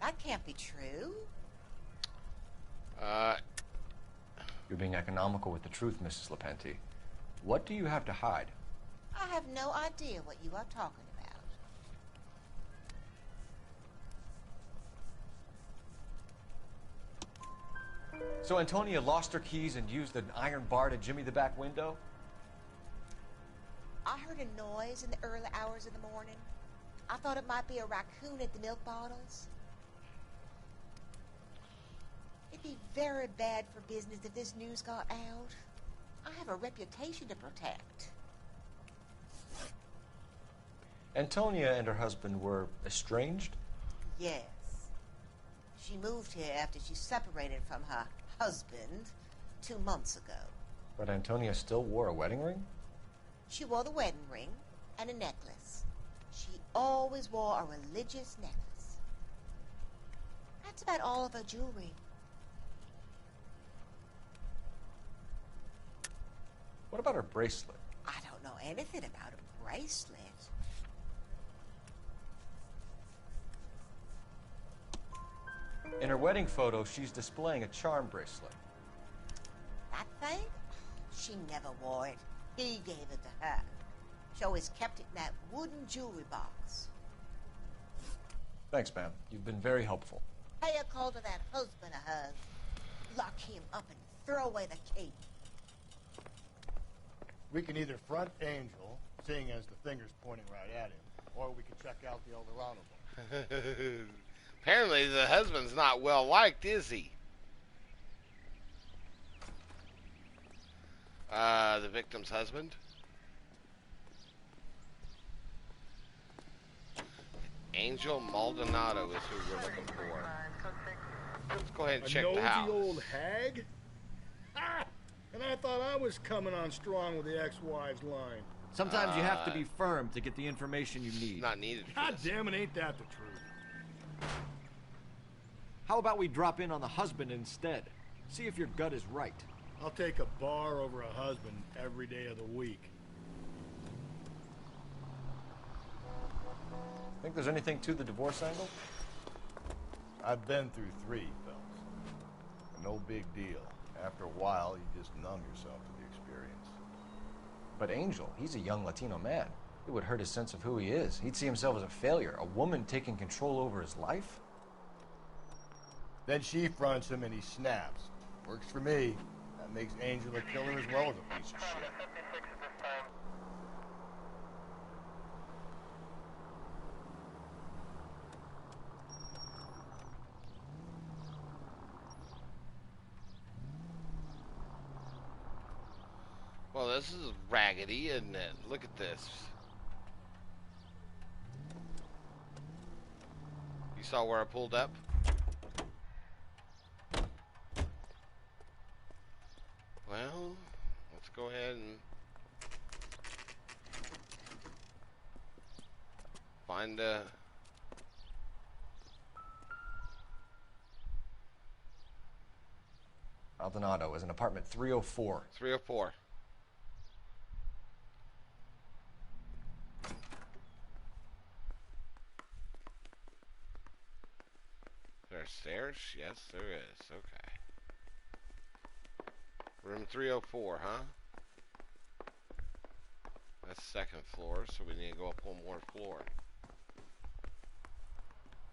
That can't be true. You're being economical with the truth, Mrs. Lepenti. What do you have to hide? I have no idea what you are talking about. So Antonia lost her keys and used an iron bar to jimmy the back window? I heard a noise in the early hours of the morning. I thought it might be a raccoon at the milk bottles. It'd be very bad for business if this news got out. I have a reputation to protect. Antonia and her husband were estranged? Yes. She moved here after she separated from her husband 2 months ago. But Antonia still wore a wedding ring? She wore the wedding ring and a necklace. She always wore a religious necklace. That's about all of her jewelry. What about her bracelet? I don't know anything about a bracelet. In her wedding photo, she's displaying a charm bracelet. That thing? She never wore it. He gave it to her. She always kept it in that wooden jewelry box. Thanks, ma'am. You've been very helpful. Pay a call to that husband of hers. Lock him up and throw away the key. We can either front Angel, seeing as the finger's pointing right at him, or we can check out the El Dorado bar. Apparently the husband's not well liked, is he? The victim's husband? Angel Maldonado is who we're looking for. Let's go ahead and check the house. A nosy old hag? Ah! And I thought I was coming on strong with the ex-wives line. Sometimes you have to be firm to get the information you need. Not needed. God damn it, ain't that the truth? How about we drop in on the husband instead? See if your gut is right. I'll take a bar over a husband every day of the week. Think there's anything to the divorce angle? I've been through 3, fellas. No big deal. After a while, you just numb yourself to the experience. But Angel, he's a young Latino man. It would hurt his sense of who he is. He'd see himself as a failure, a woman taking control over his life. Then she fronts him and he snaps. Works for me. That makes Angel a killer as well as a piece of shit. Well, this is raggedy, isn't it? Look at this. You saw where I pulled up? Well, let's go ahead and find Maldonado is in apartment 304. 304. stairs? Yes, there is. Okay. Room 304, huh? That's second floor, so we need to go up one more floor.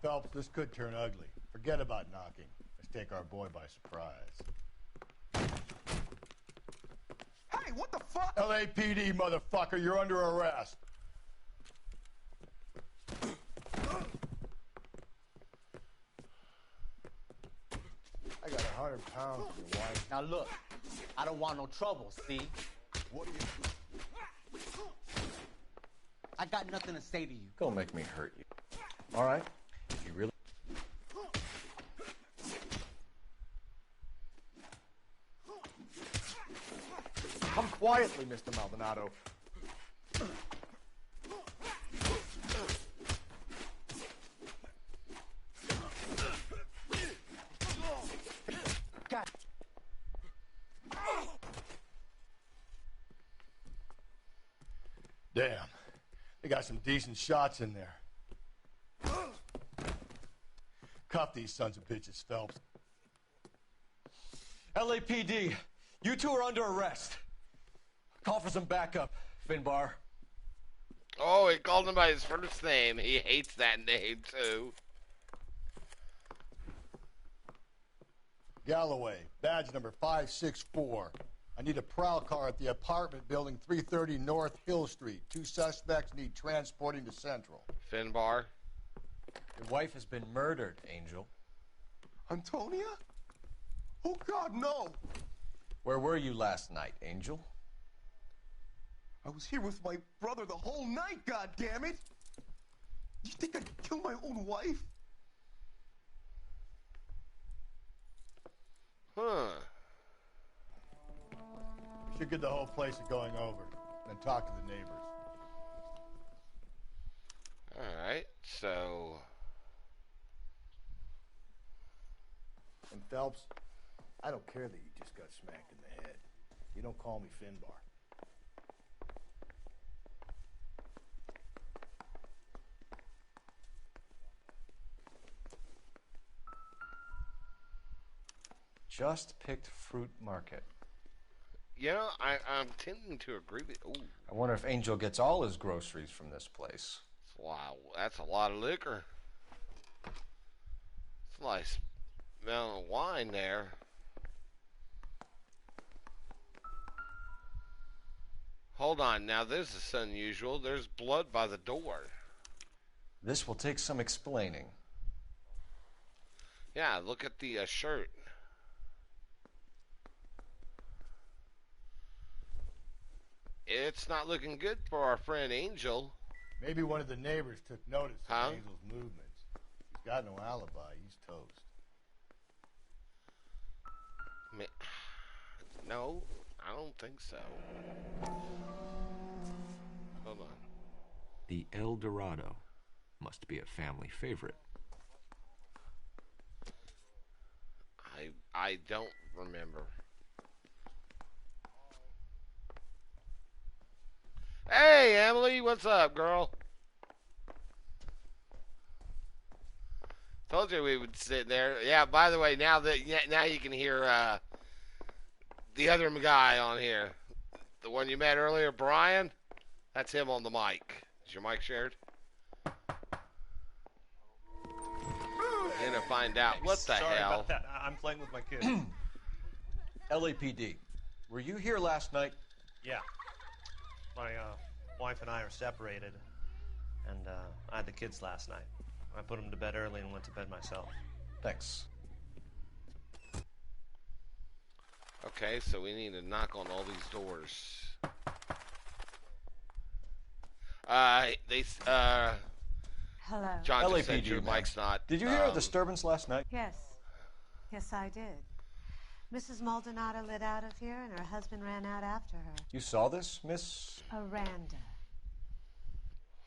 Phelps, this could turn ugly. Forget about knocking. Let's take our boy by surprise. Hey, what the fuck? LAPD, motherfucker, you're under arrest. I got 100 pounds for your wife. Now look, I don't want no trouble, see? What do you... I got nothing to say to you. Don't make me hurt you. All right? If you really... Come quietly, Mr. Maldonado. God. Damn. They got some decent shots in there. Cuff these sons of bitches, Phelps. LAPD, you two are under arrest. Call for some backup, Finbar. Oh, he called him by his first name. He hates that name, too. Galloway, badge number 564. I need a prowl car at the apartment building 330 North Hill Street. 2 suspects need transporting to Central. Finbar. Your wife has been murdered, Angel. Antonia? Oh, God, no. Where were you last night, Angel? I was here with my brother the whole night, God damn it! You think I'd kill my own wife? Huh. We should get the whole place going over, then talk to the neighbors. Alright, so... And Phelps, I don't care that you just got smacked in the head. You don't call me Finbar. Just picked Fruit Market. You know, I'm tending to agree with... Ooh. I wonder if Angel gets all his groceries from this place. Wow, that's a lot of liquor. It's a nice amount of wine there. Hold on, now this is unusual. There's blood by the door. This will take some explaining. Yeah, look at the shirt. It's not looking good for our friend Angel. Maybe one of the neighbors took notice Huh? of Angel's movements. He's got no alibi. He's toast. No, I don't think so. Hold on. The El Dorado must be a family favorite. I don't remember. Hey, Emily, what's up, girl? Told you we would sit there. Yeah, by the way, now you can hear the other guy on here. The one you met earlier, Brian, that's him on the mic. Is your mic shared? You're gonna find out what the Sorry hell. about that. I'm playing with my kids. LAPD, were you here last night? Yeah. My wife and I are separated, and I had the kids last night. I put them to bed early and went to bed myself. Thanks. Okay, so we need to knock on all these doors. Hello. John just said LAPD, your ma'am. mic's not. Did you hear a disturbance last night? Yes. Yes, I did. Mrs. Maldonado lit out of here, and her husband ran out after her. You saw this, Miss? Aranda.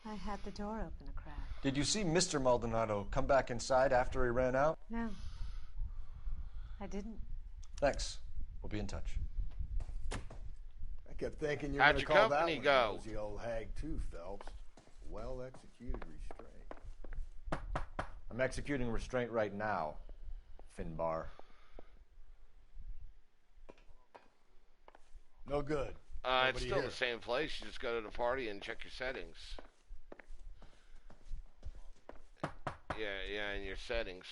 I had the door open a crack. Did you see Mr. Maldonado come back inside after he ran out? No. I didn't. Thanks. We'll be in touch. I kept thinking you were How'd going to your call that company one go? the old hag too, Phelps. Well executed restraint. I'm executing restraint right now. Finbar. No good. It's Nobody still here. the same place. You just go to the party and check your settings. Yeah, in your settings.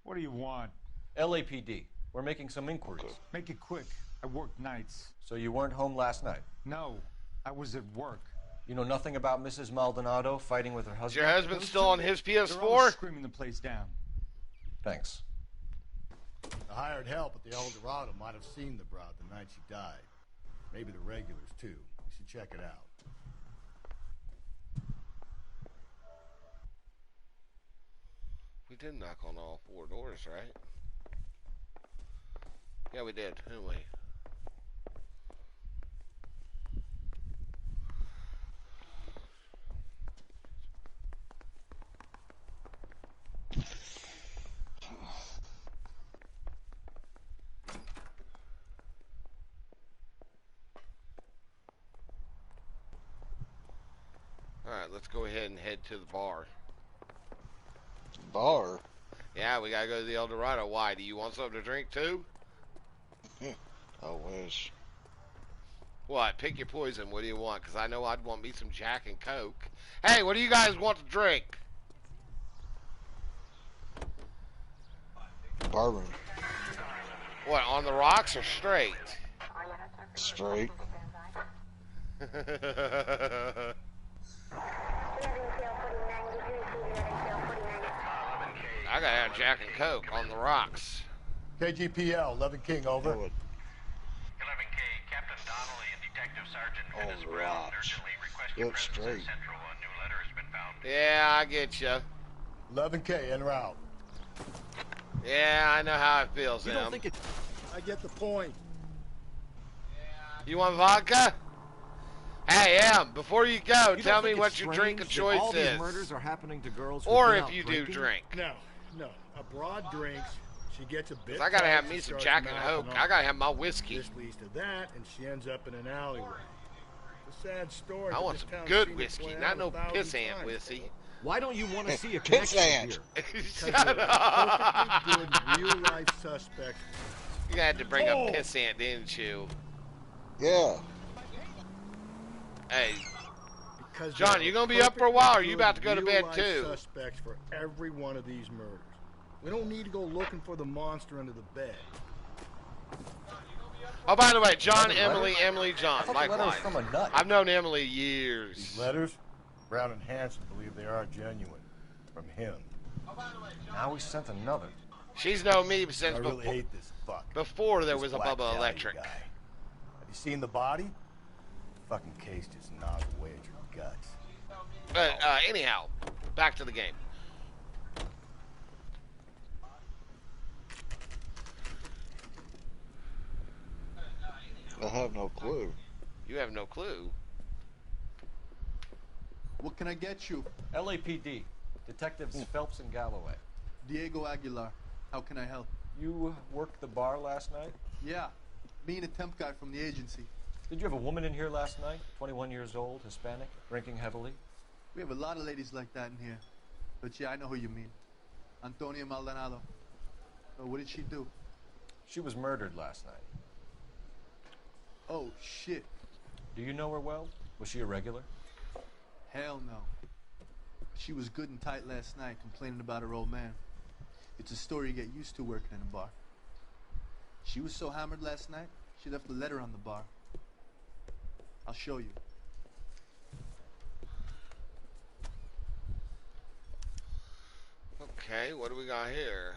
What do you want? LAPD. We're making some inquiries. Make it quick. I work nights. So you weren't home last night? No, I was at work. You know nothing about Mrs. Maldonado fighting with her husband? Is your husband still on his They're all PS4? screaming the place down. Thanks. The hired help at the El Dorado might have seen the broad the night she died. Maybe the regulars, too. We should check it out. We did knock on all 4 doors, right? Yeah, we did, didn't we? Alright, let's go ahead and head to the bar. Bar? Yeah, we gotta go to the El Dorado. Why? Do you want something to drink too? I wish. What? Pick your poison. What do you want? Because I know I'd want me some Jack and Coke. Hey, what do you guys want to drink? Bourbon. What, on the rocks or straight? Straight. I gotta have Jack and Coke on the rocks. KGPL, 11 King, over. 11K, Captain Donnelly and Detective Sergeant Dennis Brown urgently request your presence at Central. A new letter has been found. Yeah, I get you. 11K, en route. Yeah, I know how it feels, You Em. don't think it... I get the point. You want vodka? Hey, Em, before you go, You tell don't me think what it's your strange drink of that choice all these is. murders are happening to girls Or who've if been you out do drinking? drink. No. A broad drinks. She gets a bit. I gotta have tight, me she some starts Jack and mouthing Coke. off. I gotta have my whiskey. This leads to that, and she ends up in an alleyway. It's a sad story. I but want this some town's good seen it whiskey, play not out no 1,000 piss ant times. whiskey. Why don't you want to see a Piss connection ant. here? Shut up. Perfectly good real-life suspects. You had to bring up piss ant, didn't you? Yeah. Hey, Because John, there you are gonna be up for a while, or you perfectly about to go to good bed real-life too? Suspects for every one of these murders. We don't need to go looking for the monster under the bed. Oh, by the way, John, Another Emily, John, I thought the letter was likewise. from a nut. I've known Emily years. These letters, Brown and Hanson believe they are genuine. From him. Now we sent another. She's known me since I really before, hate this fuck. before there This was a Black Bubba Dahlia Electric. guy. Have you seen the body? Fucking case just gnawed away at your guts. But anyhow, back to the game. I have no clue. You have no clue. What can I get you? LAPD. Detectives Phelps and Galloway. Diego Aguilar. How can I help? You worked the bar last night? Yeah. Me and a temp guy from the agency. Did you have a woman in here last night? 21 years old, Hispanic, drinking heavily? We have a lot of ladies like that in here. But yeah, I know who you mean. Antonia Maldonado. Oh, what did she do? She was murdered last night. Oh, shit. Do you know her well? Was she a regular? Hell no. She was good and tight last night, complaining about her old man. It's a story you get used to working in a bar. She was so hammered last night, she left a letter on the bar. I'll show you. Okay, what do we got here?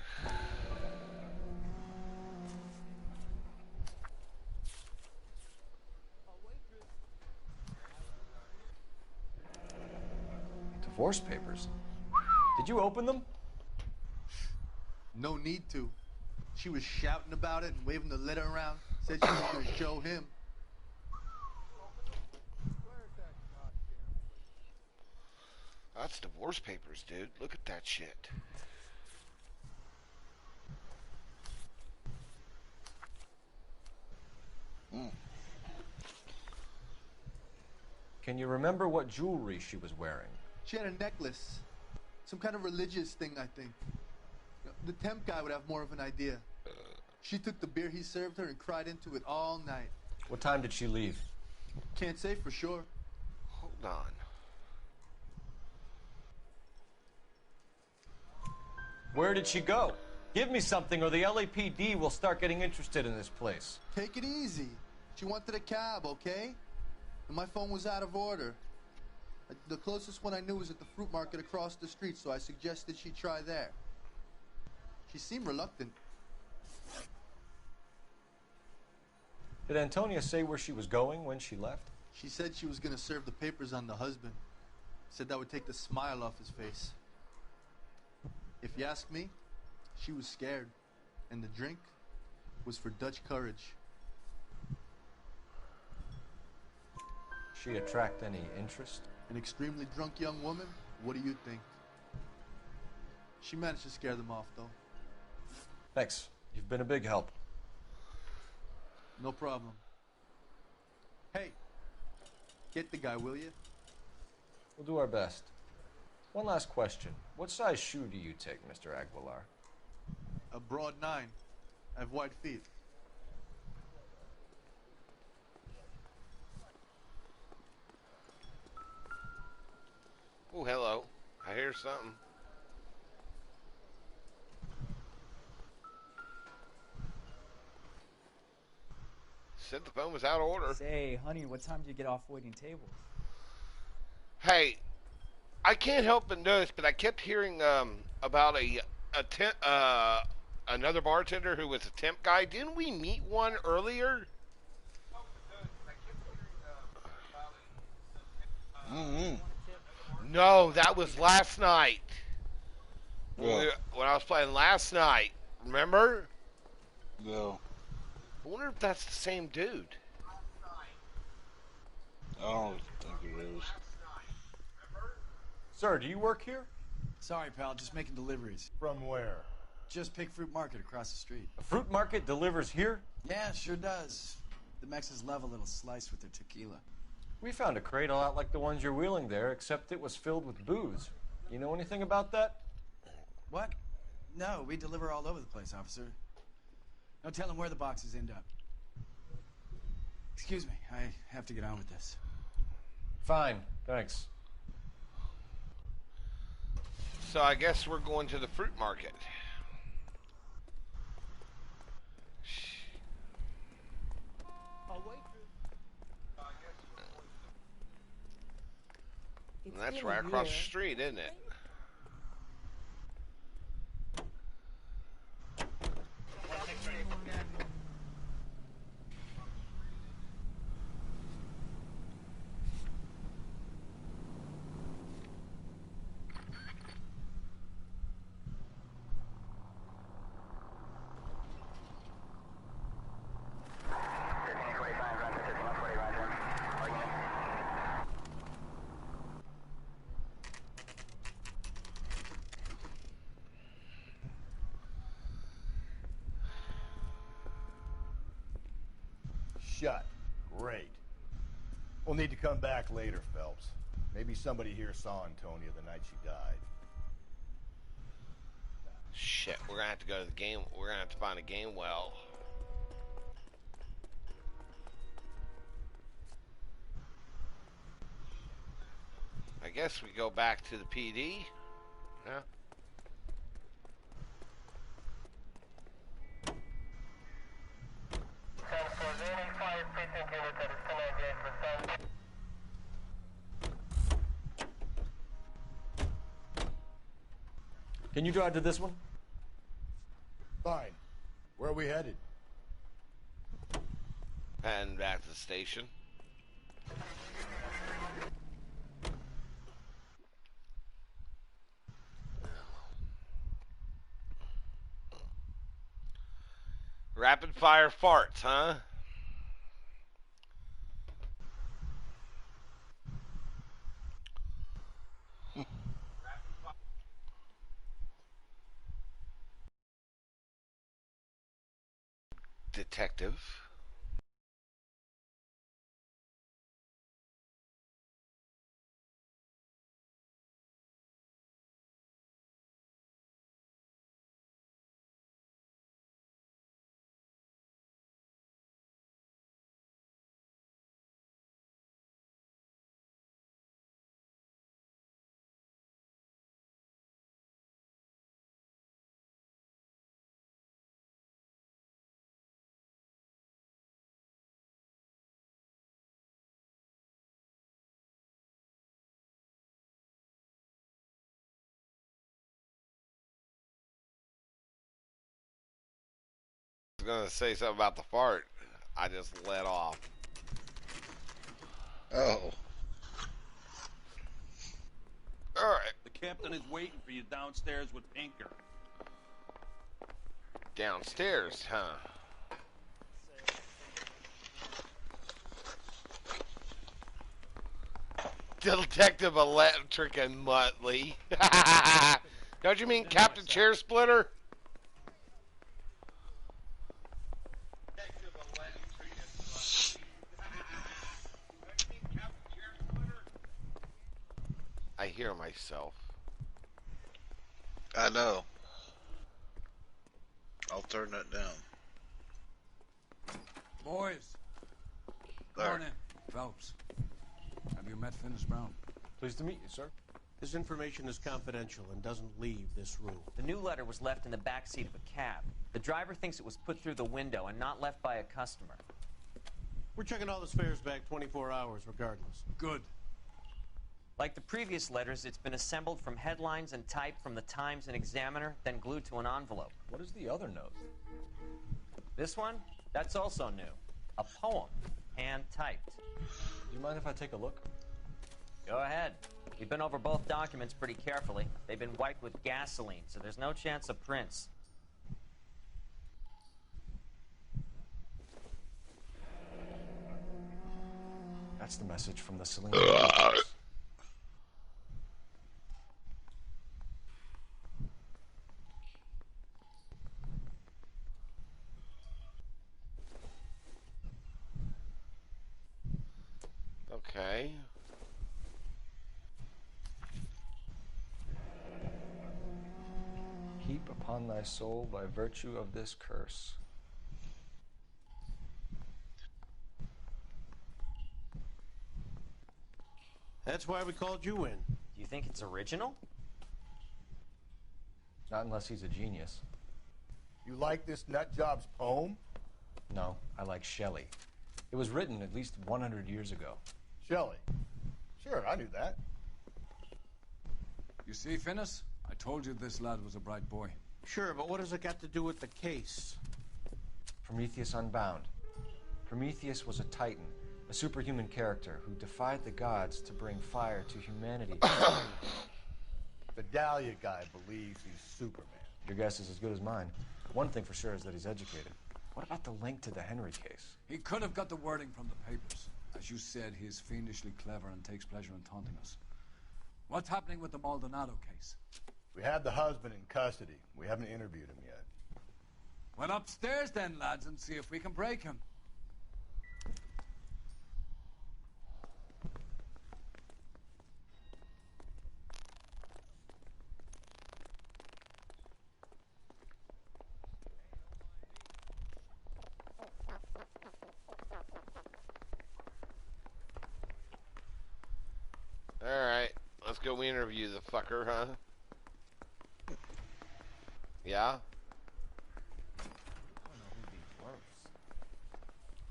Divorce papers. Did you open them? No need to. She was shouting about it and waving the letter around. Said she was going to show him. That's divorce papers, dude. Look at that shit. Can you remember what jewelry she was wearing? She had a necklace. Some kind of religious thing, I think. The temp guy would have more of an idea. She took the beer he served her and cried into it all night. What time did she leave? Can't say for sure. Hold on. Where did she go? Give me something or the LAPD will start getting interested in this place. Take it easy. She wanted a cab, okay? And my phone was out of order. The closest one I knew was at the fruit market across the street, so I suggested she try there. She seemed reluctant. Did Antonia say where she was going when she left? She said she was gonna serve the papers on the husband. Said that would take the smile off his face. If you ask me, she was scared. And the drink was for Dutch courage. She attract any interest? An extremely drunk young woman? What do you think? She managed to scare them off, though. Thanks. You've been a big help. No problem. Hey, get the guy, will you? We'll do our best. One last question. What size shoe do you take, Mr. Aguilar? A broad 9. I have wide feet. Oh, hello. I hear something. Said the phone was out of order. Say, honey, what time do you get off waiting tables? Hey, I can't help but notice, but I kept hearing about another bartender who was a temp guy. Didn't we meet one earlier? No, that was last night. Yeah. When I was playing last night. Remember? No. I wonder if that's the same dude. I don't think it is. Sir, do you work here? Sorry, pal, just making deliveries. From where? Just Pick Fruit Market across the street. A fruit market delivers here? Yeah, sure does. The Mexes love a little slice with their tequila. We found a crate a lot like the ones you're wheeling there, except it was filled with booze. You know anything about that? What? No, we deliver all over the place, officer. No telling where the boxes end up. Excuse me, I have to get on with this. Fine, thanks. So I guess we're going to the fruit market. And that's right across the street, isn't it? Shut. Great. We'll need to come back later, Phelps. Maybe somebody here saw Antonia the night she died. Shit, we're gonna have to go to the game. We're gonna have to find a game well. I guess we go back to the PD. Yeah. Can you drive to this one? Fine. Where are we headed? And back to the station. Rapid fire farts, huh? Detective. gonna say something about the fart. I just let off. Oh. Alright. The captain is waiting for you downstairs with Pinker. Downstairs, huh? Detective Electric and Muttley. Don't you mean Captain Chair Splitter? I hear myself. I know. I'll turn that down. Boys, come on in. Phelps, have you met Finis Brown? Pleased to meet you, sir. This information is confidential and doesn't leave this room. The new letter was left in the back seat of a cab. The driver thinks it was put through the window and not left by a customer. We're checking all the spares back 24 hours regardless. Good. Like the previous letters, it's been assembled from headlines and typed from the Times and Examiner, then glued to an envelope. What is the other note? This one? That's also new. A poem, hand-typed. Do you mind if I take a look? Go ahead. We've been over both documents pretty carefully. They've been wiped with gasoline, so there's no chance of prints. That's the message from the Selena. Okay. Heap upon thy soul by virtue of this curse. That's why we called you in. Do you think it's original? Not unless he's a genius. You like this nutjob's poem? No, I like Shelley. It was written at least 100 years ago. Shelley? Sure, I knew that. You see, Finis? I told you this lad was a bright boy. Sure, but what has it got to do with the case? Prometheus Unbound. Prometheus was a titan, a superhuman character who defied the gods to bring fire to humanity. The Dahlia guy believes he's Superman. Your guess is as good as mine. One thing for sure is that he's educated. What about the link to the Henry case? He could have got the wording from the papers. As you said, he is fiendishly clever and takes pleasure in taunting us. What's happening with the Maldonado case? We have the husband in custody. We haven't interviewed him yet. Well, upstairs then, lads, and see if we can break him. Alright, let's go interview the fucker, huh? Yeah?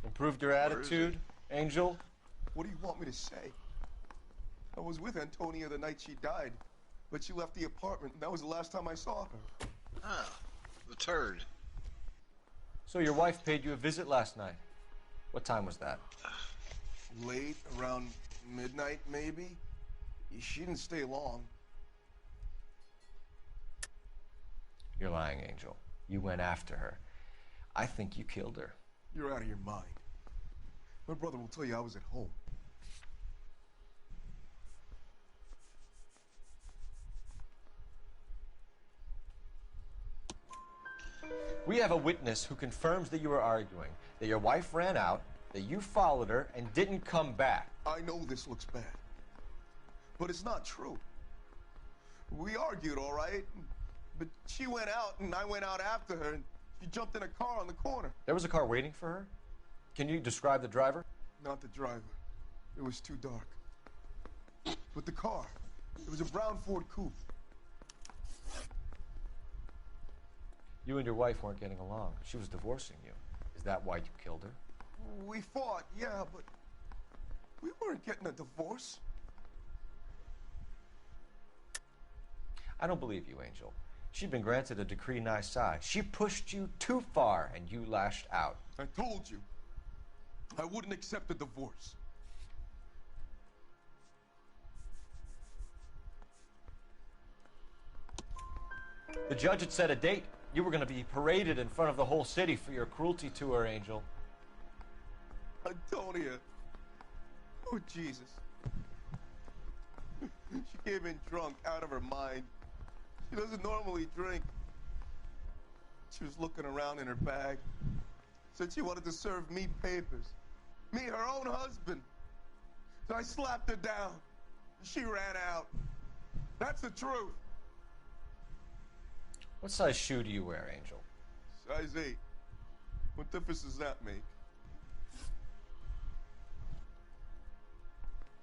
Improved your attitude, Angel? What do you want me to say? I was with Antonia the night she died, but she left the apartment, and that was the last time I saw her. Ah, the turd. So your wife paid you a visit last night. What time was that? Late, around midnight, maybe? She didn't stay long. You're lying, Angel. You went after her. I think you killed her. You're out of your mind. My brother will tell you I was at home. We have a witness who confirms that you were arguing, that your wife ran out, that you followed her, and didn't come back. I know this looks bad, but it's not true. We argued, all right, but she went out and I went out after her, and she jumped in a car on the corner. There was a car waiting for her? Can you describe the driver? Not the driver. It was too dark. But the car, it was a brown Ford Coupe. You and your wife weren't getting along. She was divorcing you. Is that why you killed her? We fought, yeah, but we weren't getting a divorce. I don't believe you, Angel. She'd been granted a decree nisi. She pushed you too far, and you lashed out. I told you, I wouldn't accept a divorce. The judge had set a date. You were going to be paraded in front of the whole city for your cruelty to her, Angel. Antonia. Oh, Jesus. She came in drunk, out of her mind. She doesn't normally drink. She was looking around in her bag. Said she wanted to serve me papers. Me, her own husband. So I slapped her down. She ran out. That's the truth. What size shoe do you wear, Angel? Size 8. What difference does that make?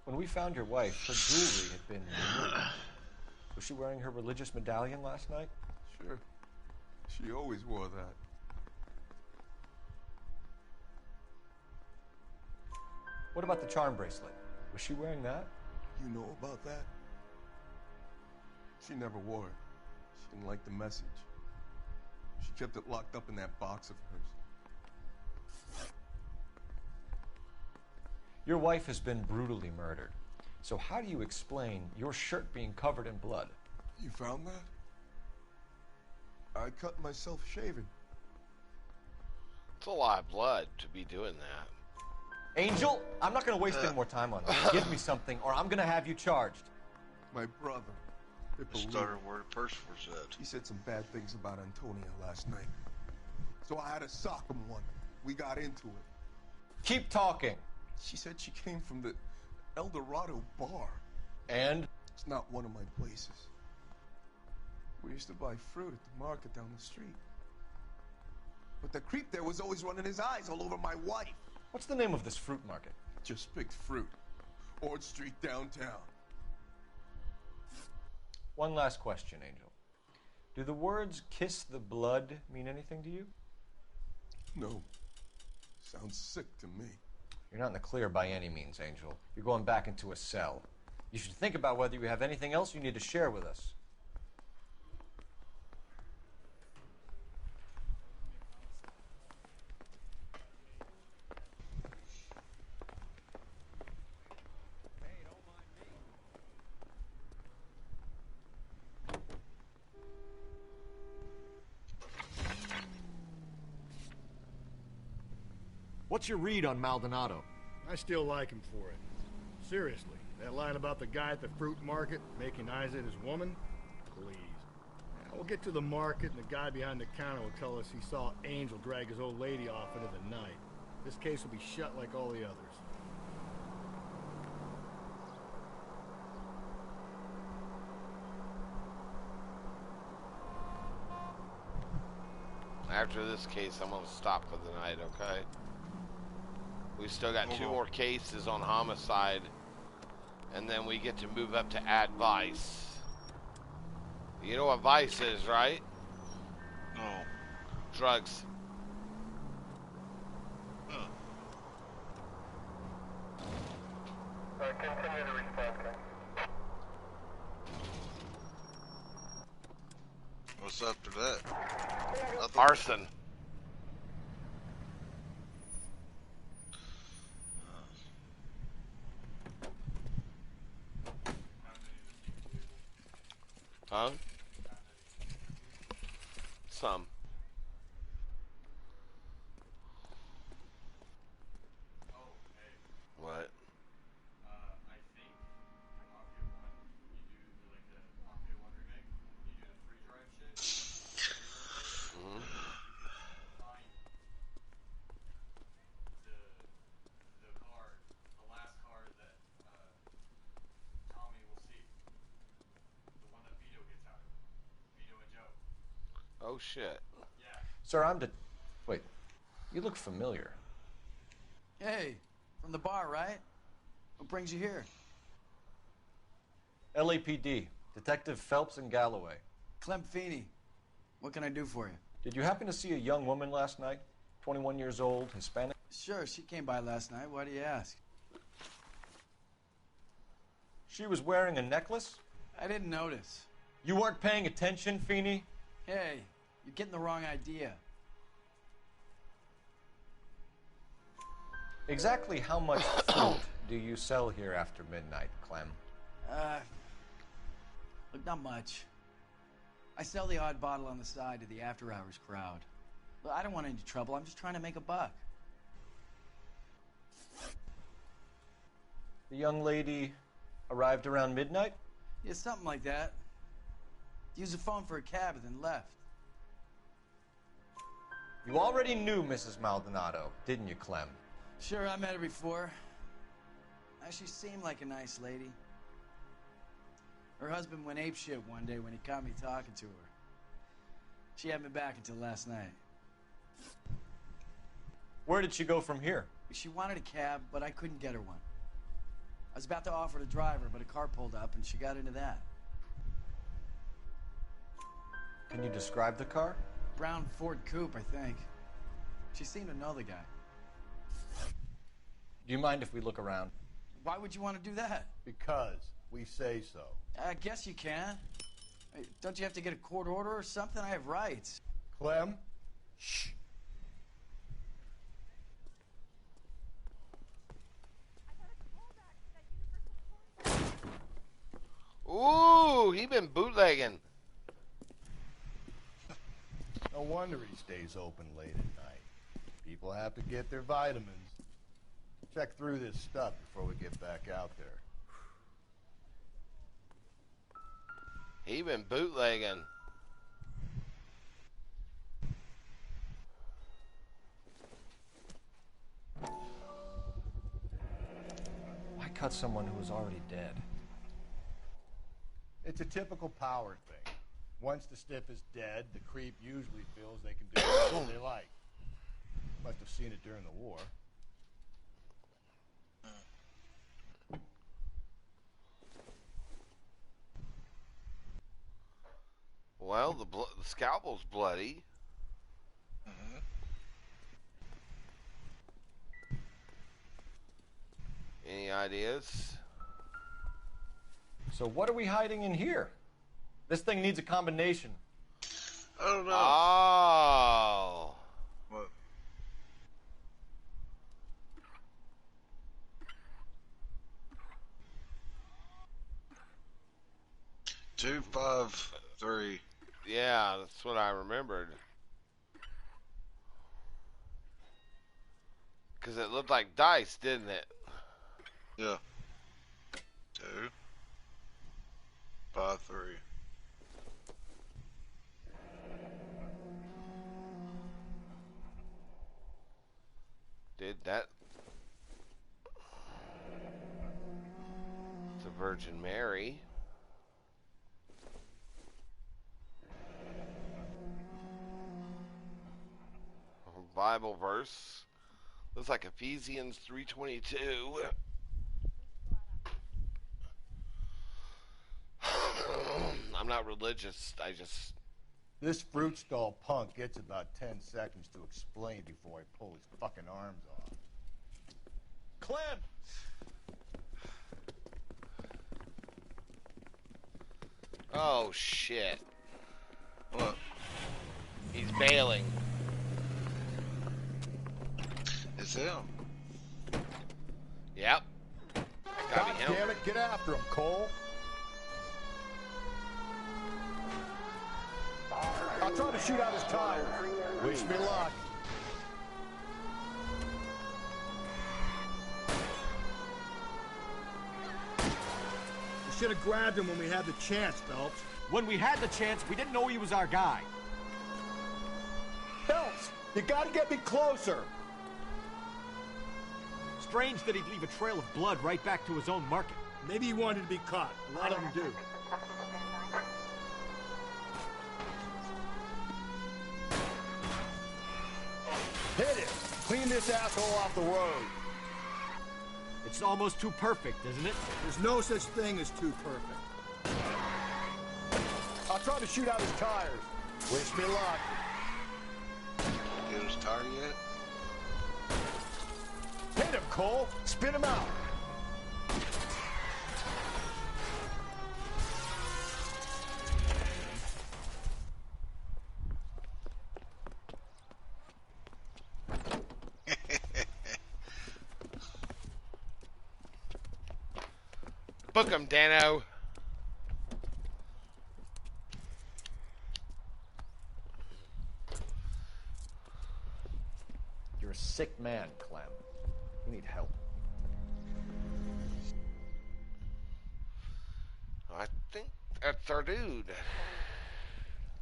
When we found your wife, her jewelry had been removed. Was she wearing her religious medallion last night? Sure. She always wore that. What about the charm bracelet? Was she wearing that? You know about that? She never wore it. She didn't like the message. She kept it locked up in that box of hers. Your wife has been brutally murdered. So how do you explain your shirt being covered in blood? You found that? I cut myself shaving. It's a lot of blood to be doing that. Angel, I'm not going to waste any more time on this. Give me something, or I'm going to have you charged. My brother. The starter word Percival said. He said some bad things about Antonia last night. So I had to sock him one. We got into it. Keep talking. She said she came from the El Dorado bar. And? It's not one of my places. We used to buy fruit at the market down the street. But the creep there was always running his eyes all over my wife. What's the name of this fruit market? Just picked fruit. Ord Street downtown. One last question, Angel. Do the words kiss the blood mean anything to you? No. Sounds sick to me. You're not in the clear by any means, Angel. You're going back into a cell. You should think about whether you have anything else you need to share with us. What's your read on Maldonado? I still like him for it. Seriously, that line about the guy at the fruit market making eyes at his woman? Please. We'll get to the market and the guy behind the counter will tell us he saw Angel drag his old lady off into the night. This case will be shut like all the others. After this case, I'm going to stop for the night, okay? We still got 2 more cases on homicide, and then we get to move up to add vice. You know what vice is, right? No. Drugs. Continue to respond. What's after that? Nothing. Arson. Huh? Some. What? I think from Mafia 1, you do like the Mafia 1 remake, you do the free drive shit. Mm-hmm. Find the card, the last card that Tommy will see. The one that Vito gets out of. Vito and Joe. Oh shit. Yeah. Sir, Wait, you look familiar. Hey, from the bar, right? What brings you here? LAPD, Detective Phelps and Galloway. Clem Feeney. What can I do for you? Did you happen to see a young woman last night? 21 years old, Hispanic? Sure, she came by last night. Why do you ask? She was wearing a necklace? I didn't notice. You weren't paying attention, Feeney? Hey, you're getting the wrong idea. Exactly how much fruit do you sell here after midnight, Clem? Look, not much. I sell the odd bottle on the side to the after-hours crowd. But I don't want any trouble. I'm just trying to make a buck. The young lady arrived around midnight? Yeah, something like that. Used the phone for a cab and then left. You already knew Mrs. Maldonado, didn't you, Clem? Sure, I met her before. She seemed like a nice lady. Her husband went apeshit one day when he caught me talking to her. She hadn't been back until last night. Where did she go from here? She wanted a cab, but I couldn't get her one. I was about to offer to drive her, but a car pulled up and she got into that. Can you describe the car? Brown Ford Coupe, I think. She seemed to know the guy. Do you mind if we look around? Why would you want to do that? Because we say so. I guess you can. Hey, don't you have to get a court order or something? I have rights. Clem? Shh. Ooh, he been bootlegging. No wonder he stays open late at night. People have to get their vitamins. Check through this stuff before we get back out there. He been bootlegging. Why cut someone who was already dead? It's a typical power thing. Once the stiff is dead, the creep usually feels they can do whatever they like. Must have seen it during the war. Well, the scalpel's bloody. Any ideas? So what are we hiding in here? This thing needs a combination. I don't know. Oh. What? Two, 5, 3. Yeah, that's what I remembered. Because it looked like dice, didn't it? Yeah. 2, 5, 3. Did that? It's a Virgin Mary. A Bible verse. Looks like Ephesians 3:22. I'm not religious. I just... This fruit stall punk gets about 10 seconds to explain before I pull his fucking arms off. Clem! Oh, shit. What? He's bailing. It's him. Yep. That gotta God be him. damn it, get after him, Cole. I'll try to shoot out his tires. Wish me luck. We should have grabbed him when we had the chance, Phelps. When we had the chance, we didn't know he was our guy. Phelps, you gotta get me closer. Strange that he'd leave a trail of blood right back to his own market. Maybe he wanted to be caught. A lot of them do. Hit it. Clean this asshole off the road. It's almost too perfect, isn't it? There's no such thing as too perfect. I'll try to shoot out his tires. Wish me luck. Get his tire yet? Hit him, Cole. Spin him out. Book 'em, Dano. You're a sick man, Clem. You need help. I think that's our dude.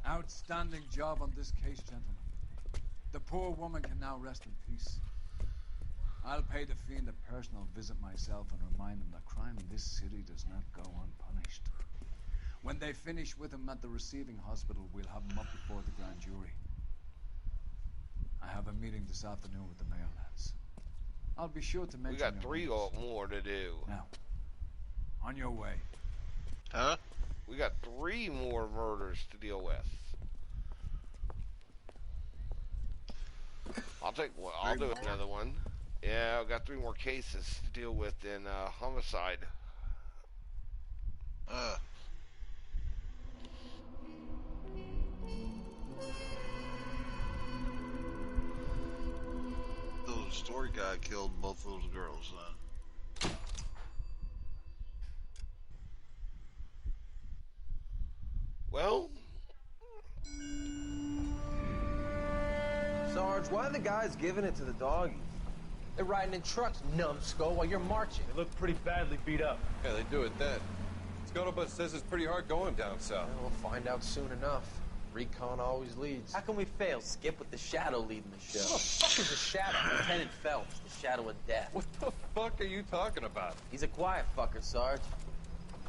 Outstanding job on this case, gentlemen. The poor woman can now rest in peace. I'll pay the fiend a personal visit myself and remind him that crime in this city does not go unpunished. When they finish with him at the receiving hospital, we'll have him up before the grand jury. I have a meeting this afternoon with the mayor, lads. I'll be sure to mention We got your 3 names. more to do. Now, on your way. Huh? We got 3 more murders to deal with. I'll take one. I'll do another one. Yeah, I've got 3 more cases to deal with in homicide. The story guy killed both those girls then. Well, Sarge, why are the guys giving it to the doggies? They're riding in trucks, numbskull, while you're marching. They look pretty badly beat up. Yeah, they do it then. Scuttlebutt says it's pretty hard going down south. Yeah, we'll find out soon enough. Recon always leads. How can we fail, Skip, with the Shadow leading the show? Who the fuck is the Shadow? Lieutenant Phelps, the Shadow of Death. What the fuck are you talking about? He's a quiet fucker, Sarge.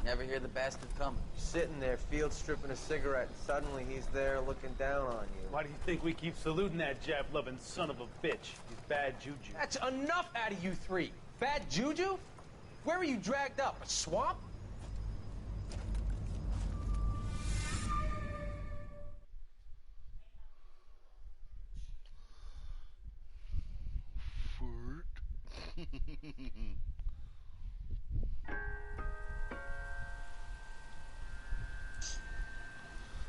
Never hear the bastard coming. Sitting there, field stripping a cigarette, and suddenly he's there looking down on you. Why do you think we keep saluting that Jap-loving son of a bitch? He's bad juju. That's enough out of you 3. Bad juju? Where were you dragged up? A swamp?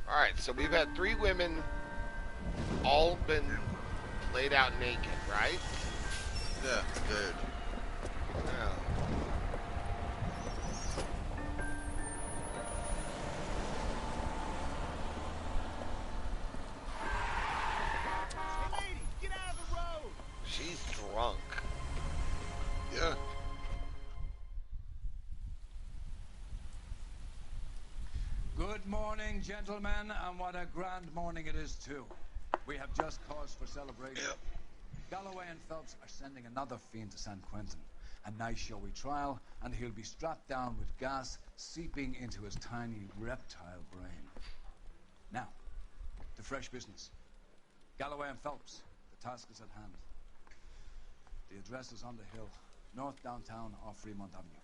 Alright, so we've had 3 women all been laid out naked, right? Yeah, good. Yeah. Hey, lady, get out of the road! She's drunk. Yeah. Good morning, gentlemen, and what a grand morning it is, too. We have just cause for celebration. Yep. Galloway and Phelps are sending another fiend to San Quentin. A nice showy trial, and he'll be strapped down with gas seeping into his tiny reptile brain. Now, to fresh business. Galloway and Phelps, the task is at hand. The address is on the hill, north downtown off Fremont Avenue.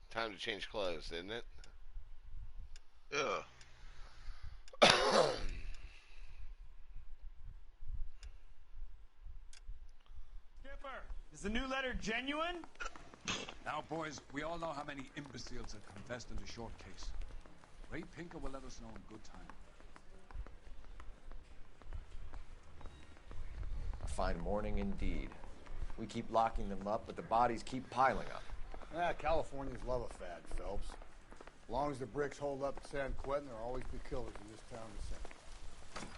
Time to change clothes, isn't it? Yeah. Skipper, is the new letter genuine? Now, boys, we all know how many imbeciles have confessed in the short case. Ray Pinker will let us know in good time. A fine morning indeed. We keep locking them up, but the bodies keep piling up. Californians love a fad, Phelps. As long as the bricks hold up in San Quentin, there'll always be killers in this town to send.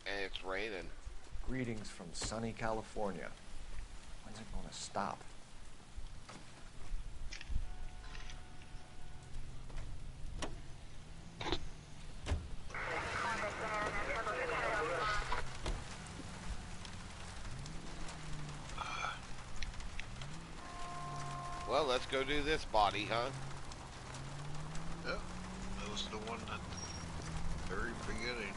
And it's raining. Greetings from sunny California. When's it gonna stop? Well, let's go do this body, huh? Yeah. That was the one at the very beginning.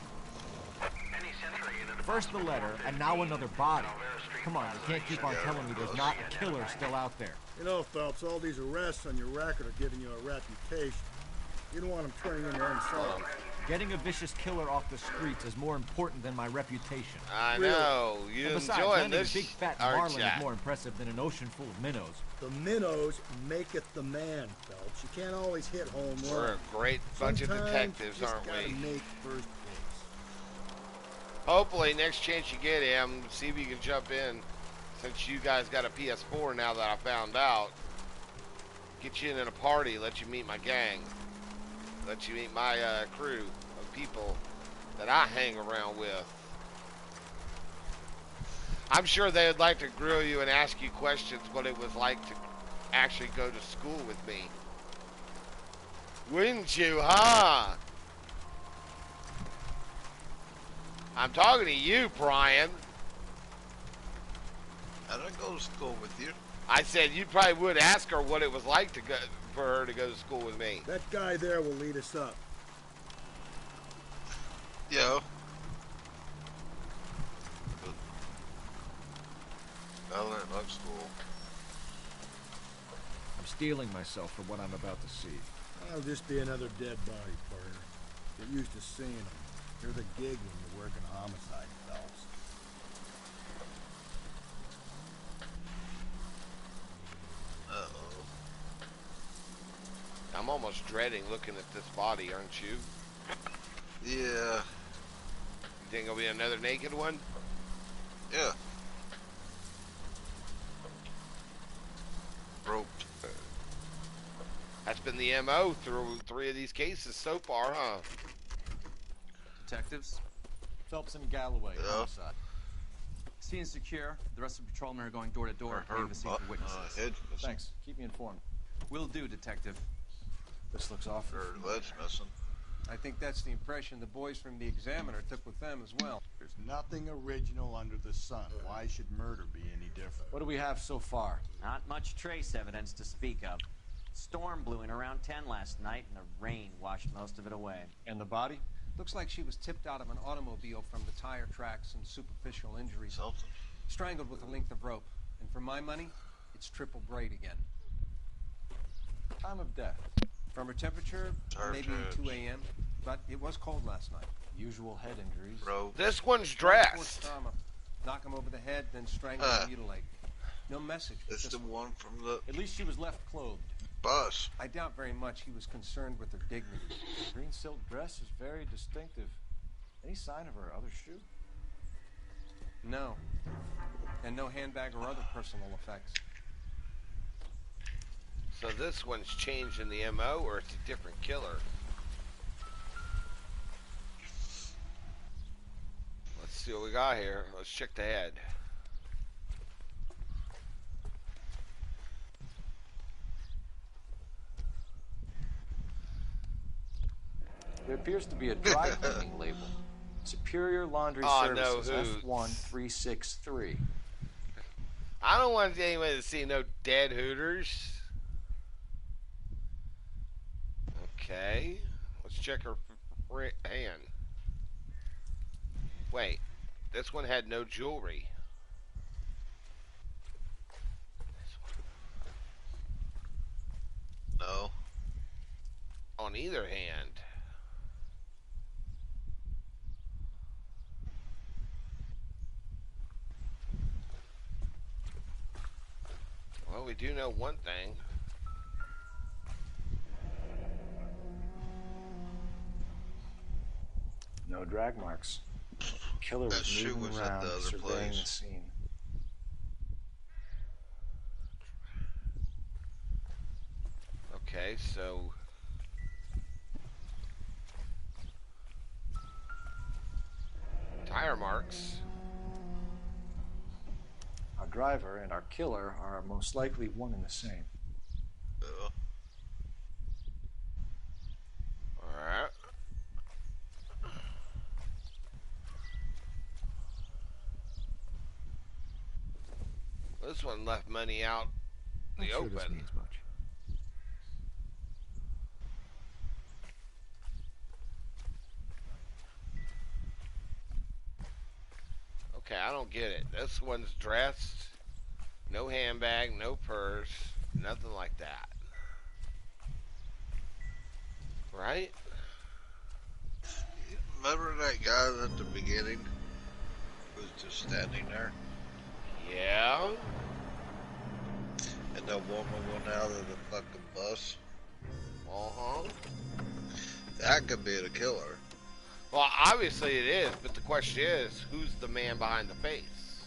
First the letter, and now another body. Come on, you can't keep on telling me there's not a killer still out there. You know, Phelps, all these arrests on your record are giving you a reputation. You don't want them turning into unsolved. Getting a vicious killer off the streets is more important than my reputation. I know. You And besides, enjoying landing this, a big fat aren't marlin ya? is more impressive than an ocean full of minnows. The minnows maketh the man, Phelps. You can't always hit home run. We're a great bunch of Sometimes detectives, you just aren't gotta we? make first base. Hopefully, next chance you get him, see if you can jump in. Since you guys got a PS4 now that I found out. Get you in a party, let you meet my gang. Let you meet my crew of people that I hang around with. I'm sure they would like to grill you and ask you questions what it was like to actually go to school with me. Wouldn't you, huh? I'm talking to you, Brian. I didn't go to school with you. I said you probably would ask her what it was like to go for her to go to school with me. That guy there will lead us up. Yeah. I learned like school. I'm steeling myself for what I'm about to see. I'll just be another dead body, partner. Get used to seeing them. You're the gig when you work in homicide, fellas. Uh-oh. I'm almost dreading looking at this body, aren't you? Yeah. You think it'll be another naked one? Yeah. Roped. That's been the MO through 3 of these cases so far, huh? Detectives? Phelps and Galloway, homicide. Scene is secure. The rest of the patrolmen are going door to door, clearing the scene for witnesses. Thanks. Keep me informed. Will do, Detective. This looks awful. Her leg's missing. I think that's the impression the boys from the Examiner took with them as well. There's nothing original under the sun. Why should murder be any different? What do we have so far? Not much trace evidence to speak of. Storm blew in around 10 last night, and the rain washed most of it away. And the body? Looks like she was tipped out of an automobile from the tire tracks and superficial injuries. Something. Strangled with a length of rope. And for my money, it's triple braid again. Time of death. From her temperature, maybe 2 a.m. But it was cold last night. Usual head injuries. Bro. This one's Force dressed. trauma. Knock him over the head, then strangle and mutilate. No message. It's the one from the At least she was left clothed. bus. I doubt very much he was concerned with her dignity. The green silk dress is very distinctive. Any sign of her other shoe? No. And no handbag or other personal effects. So this one's changed in the MO, or it's a different killer? Let's see what we got here. Let's check the head. There appears to be a dry cleaning label. Superior Laundry Services F1363. I don't want anyone to see no dead hooters. Okay. Let's check her hand. Wait. This one had no jewelry. No. On either hand. Well, we do know one thing. No drag marks. Killer That was shoe moving was at around, the other surveying place. the scene. Okay, so tire marks. Our driver and our killer are most likely one and the same. Alright. This one left money out in the Not sure this open. means much. Okay, I don't get it. This one's dressed. No handbag, no purse, nothing like that. Right? Remember that guy at the beginning who was just standing there? Yeah. And that woman went out of the fucking bus? Uh-huh. That could be the killer. Well, obviously it is, but the question is, who's the man behind the face?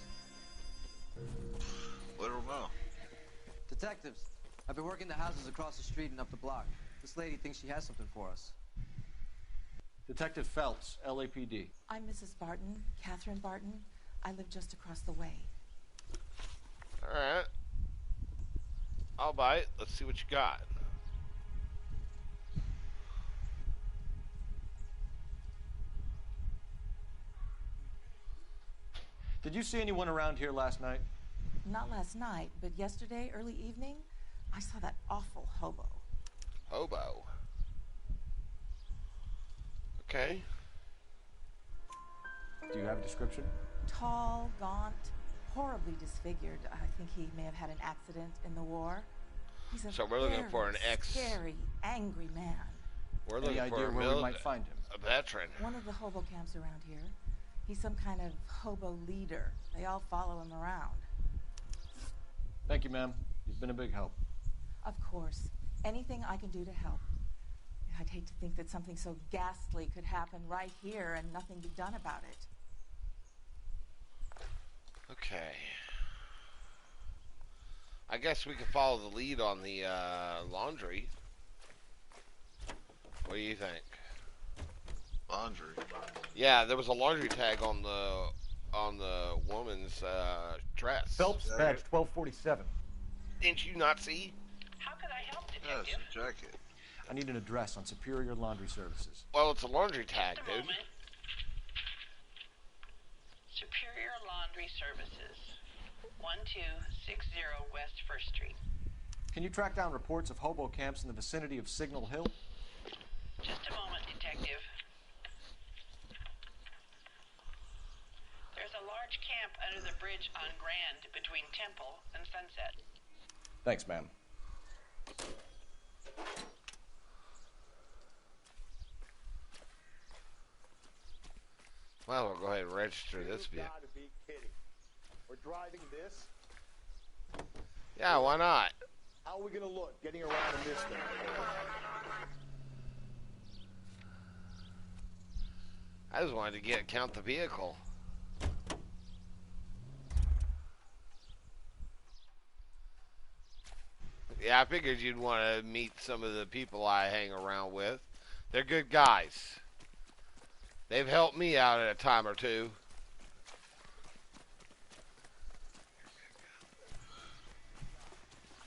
We don't know. Detectives, I've been working the houses across the street and up the block. This lady thinks she has something for us. Detective Phelps, LAPD. I'm Mrs. Barton, Catherine Barton. I live just across the way. Alright. I'll bite. Let's see what you got. Did you see anyone around here last night? Not last night, but yesterday, early evening, I saw that awful hobo. Hobo. Okay. Do you have a description? Tall, gaunt, horribly disfigured. I think he may have had an accident in the war. He's a So we're looking for an scary, angry man. We're looking Any for idea a where we might find him? A veteran. One of the hobo camps around here. He's some kind of hobo leader. They all follow him around. Thank you, ma'am. You've been a big help. Of course. Anything I can do to help. I'd hate to think that something so ghastly could happen right here and nothing be done about it. Okay. I guess we could follow the lead on the laundry. What do you think? Laundry. Yeah, there was a laundry tag on the woman's dress. Phelps, badge 1247. Didn't you not see? Yeah, it's a jacket. I need an address on Superior Laundry Services. Well, it's a laundry tag, Just a dude. moment. Superior Laundry Services, 1260 West 1st Street. Can you track down reports of hobo camps in the vicinity of Signal Hill? Just a moment, detective. There's a large camp under the bridge on Grand between Temple and Sunset. Thanks, ma'am. Well, we'll go ahead and register this vehicle. Gotta be kidding. We're driving this? Yeah, why not? How are we gonna look getting around in this thing? I just wanted to count the vehicle. Yeah, I figured you'd want to meet some of the people I hang around with. They're good guys. They've helped me out at a time or two.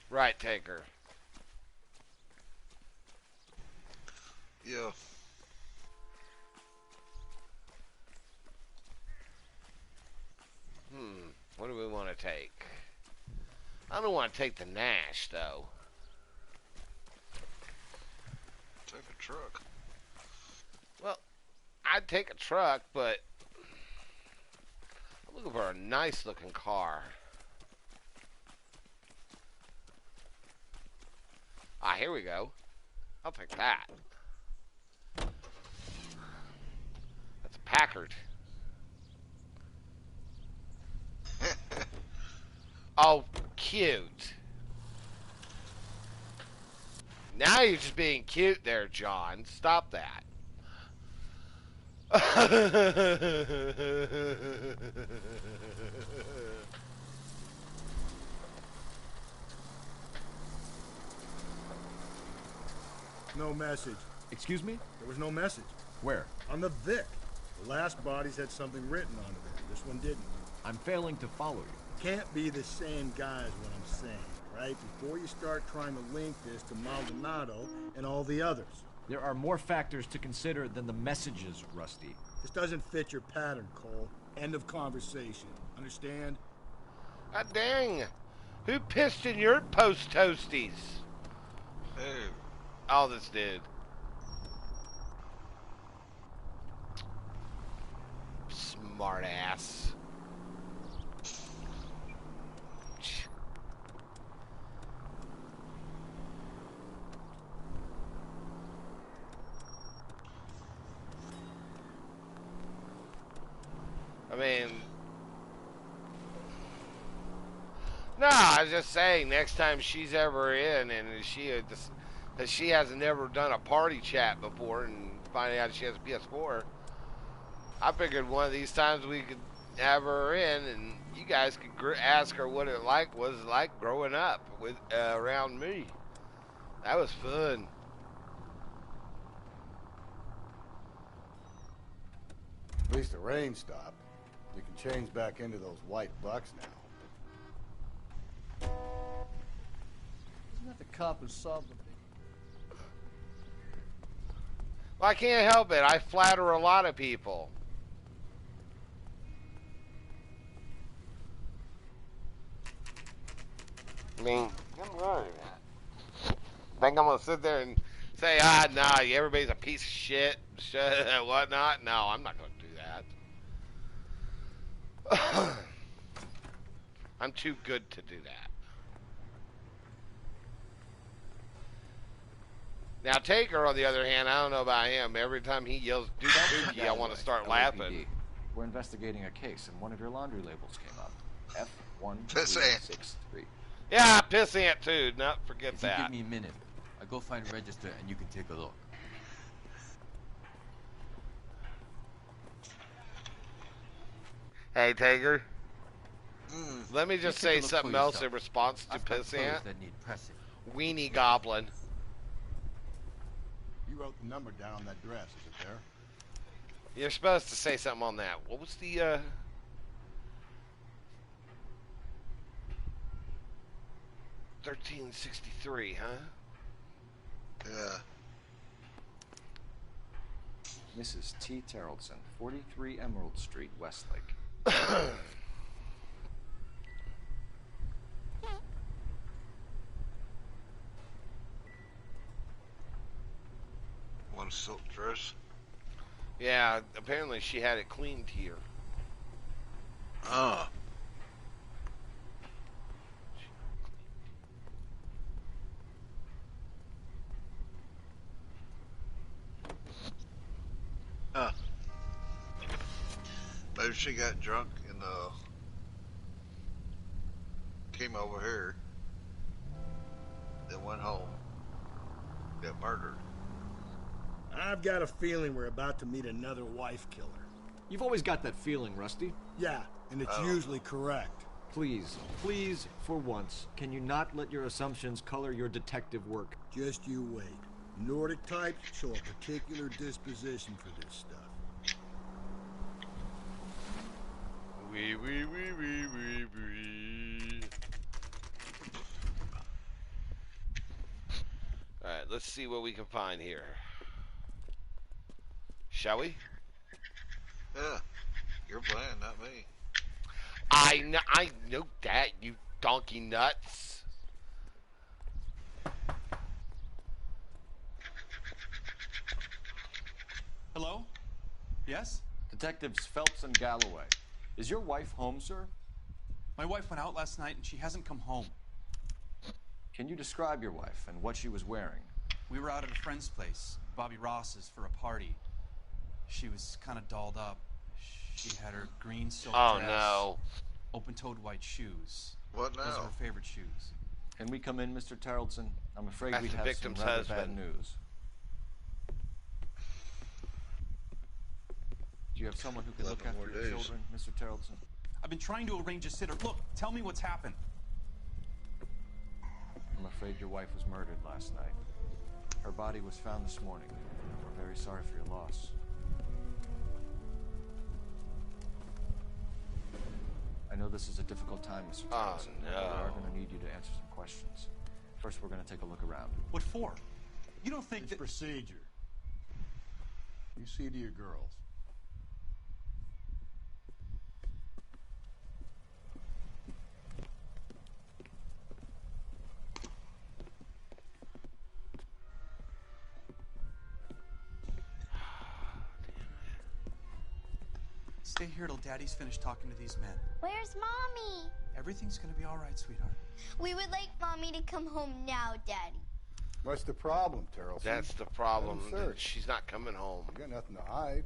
Right, Taker. Yeah. What do we want to take? I don't want to take the Nash, though. Take a truck. Well, I'd take a truck, but I'm looking for a nice-looking car. Ah, here we go. I'll take that. That's a Packard. Oh, cute. Now you're just being cute there, John. Stop that. No message. Excuse me? There was no message. Where? On the Vic. The last bodies had something written on it. This one didn't. I'm failing to follow you. Can't be the same guy is what I'm saying, right? Before you start trying to link this to Maldonado and all the others. There are more factors to consider than the messages, Rusty. This doesn't fit your pattern, Cole. End of conversation. Understand? Ah, dang. Who pissed in your post toasties? Hey. Oh, this dude. Smart ass. I mean, no, I was just saying, next time she's ever in, and she has never done a party chat before, and finding out she has a PS4, I figured one of these times we could have her in, and you guys could ask her what it was like growing up with around me. That was fun. At least the rain stopped. You can change back into those white bucks now. Isn't that the cop who solved the thing? Well, I can't help it. I flatter a lot of people. I mean, I'm right. Think I'm gonna sit there and say, nah, everybody's a piece of shit, whatnot? No, I'm not gonna do that. I'm too good to do that. Now, Taker, on the other hand, I don't know about him. Every time he yells "Dookie," I want to start laughing. We're investigating a case, and one of your laundry labels came up. F1363. Yeah, pissant too. No, forget if that. You give me a minute. I go find a register, and you can take a look. Hey, Taker. Let me just say something else in response to pissant. That need pressing. Weenie Goblin. You wrote the number down on that dress, is it there? You're supposed to say something on that. What was the, 1363, huh? Yeah. Mrs. T. Terrellson, 43 Emerald Street, Westlake. One silk dress. Yeah, apparently she had it cleaned here. Ah. Huh. Maybe she got drunk and came over here, then went home, got murdered. I've got a feeling we're about to meet another wife killer. You've always got that feeling, Rusty. Yeah, and it's usually correct. Please, for once, can you not let your assumptions color your detective work? Just you wait. Nordic types show a particular disposition for this stuff. Wee. Alright, let's see what we can find here. Shall we? Yeah, you're playing, not me. I know that, you donkey nuts. Hello? Yes? Detectives Phelps and Galloway. Is your wife home, sir? My wife went out last night and she hasn't come home. Can you describe your wife and what she was wearing? We were out at a friend's place, Bobby Ross's, for a party. She was kind of dolled up. She had her green silk dress. No. Open-toed white shoes. What now? Those are her favorite shoes. Can we come in, Mr. Terrellson? I'm afraid That's we the have victim's some rather husband. bad news. Do you have someone who can look 11 after more your days. children, Mr. Terrellson? I've been trying to arrange a sitter. Look, tell me what's happened. I'm afraid your wife was murdered last night. Her body was found this morning. We're very sorry for your loss. I know this is a difficult time, Mr. Terrellson. no. We are going to need you to answer some questions. First, we're going to take a look around. What for? You don't think It's that... procedure. You see to your girls. Stay here till Daddy's finished talking to these men. Where's Mommy? Everything's gonna be all right, sweetheart. We would like Mommy to come home now, Daddy. What's the problem, Terrellson? That's the problem. Let 'em search. She's not coming home. You got nothing to hide.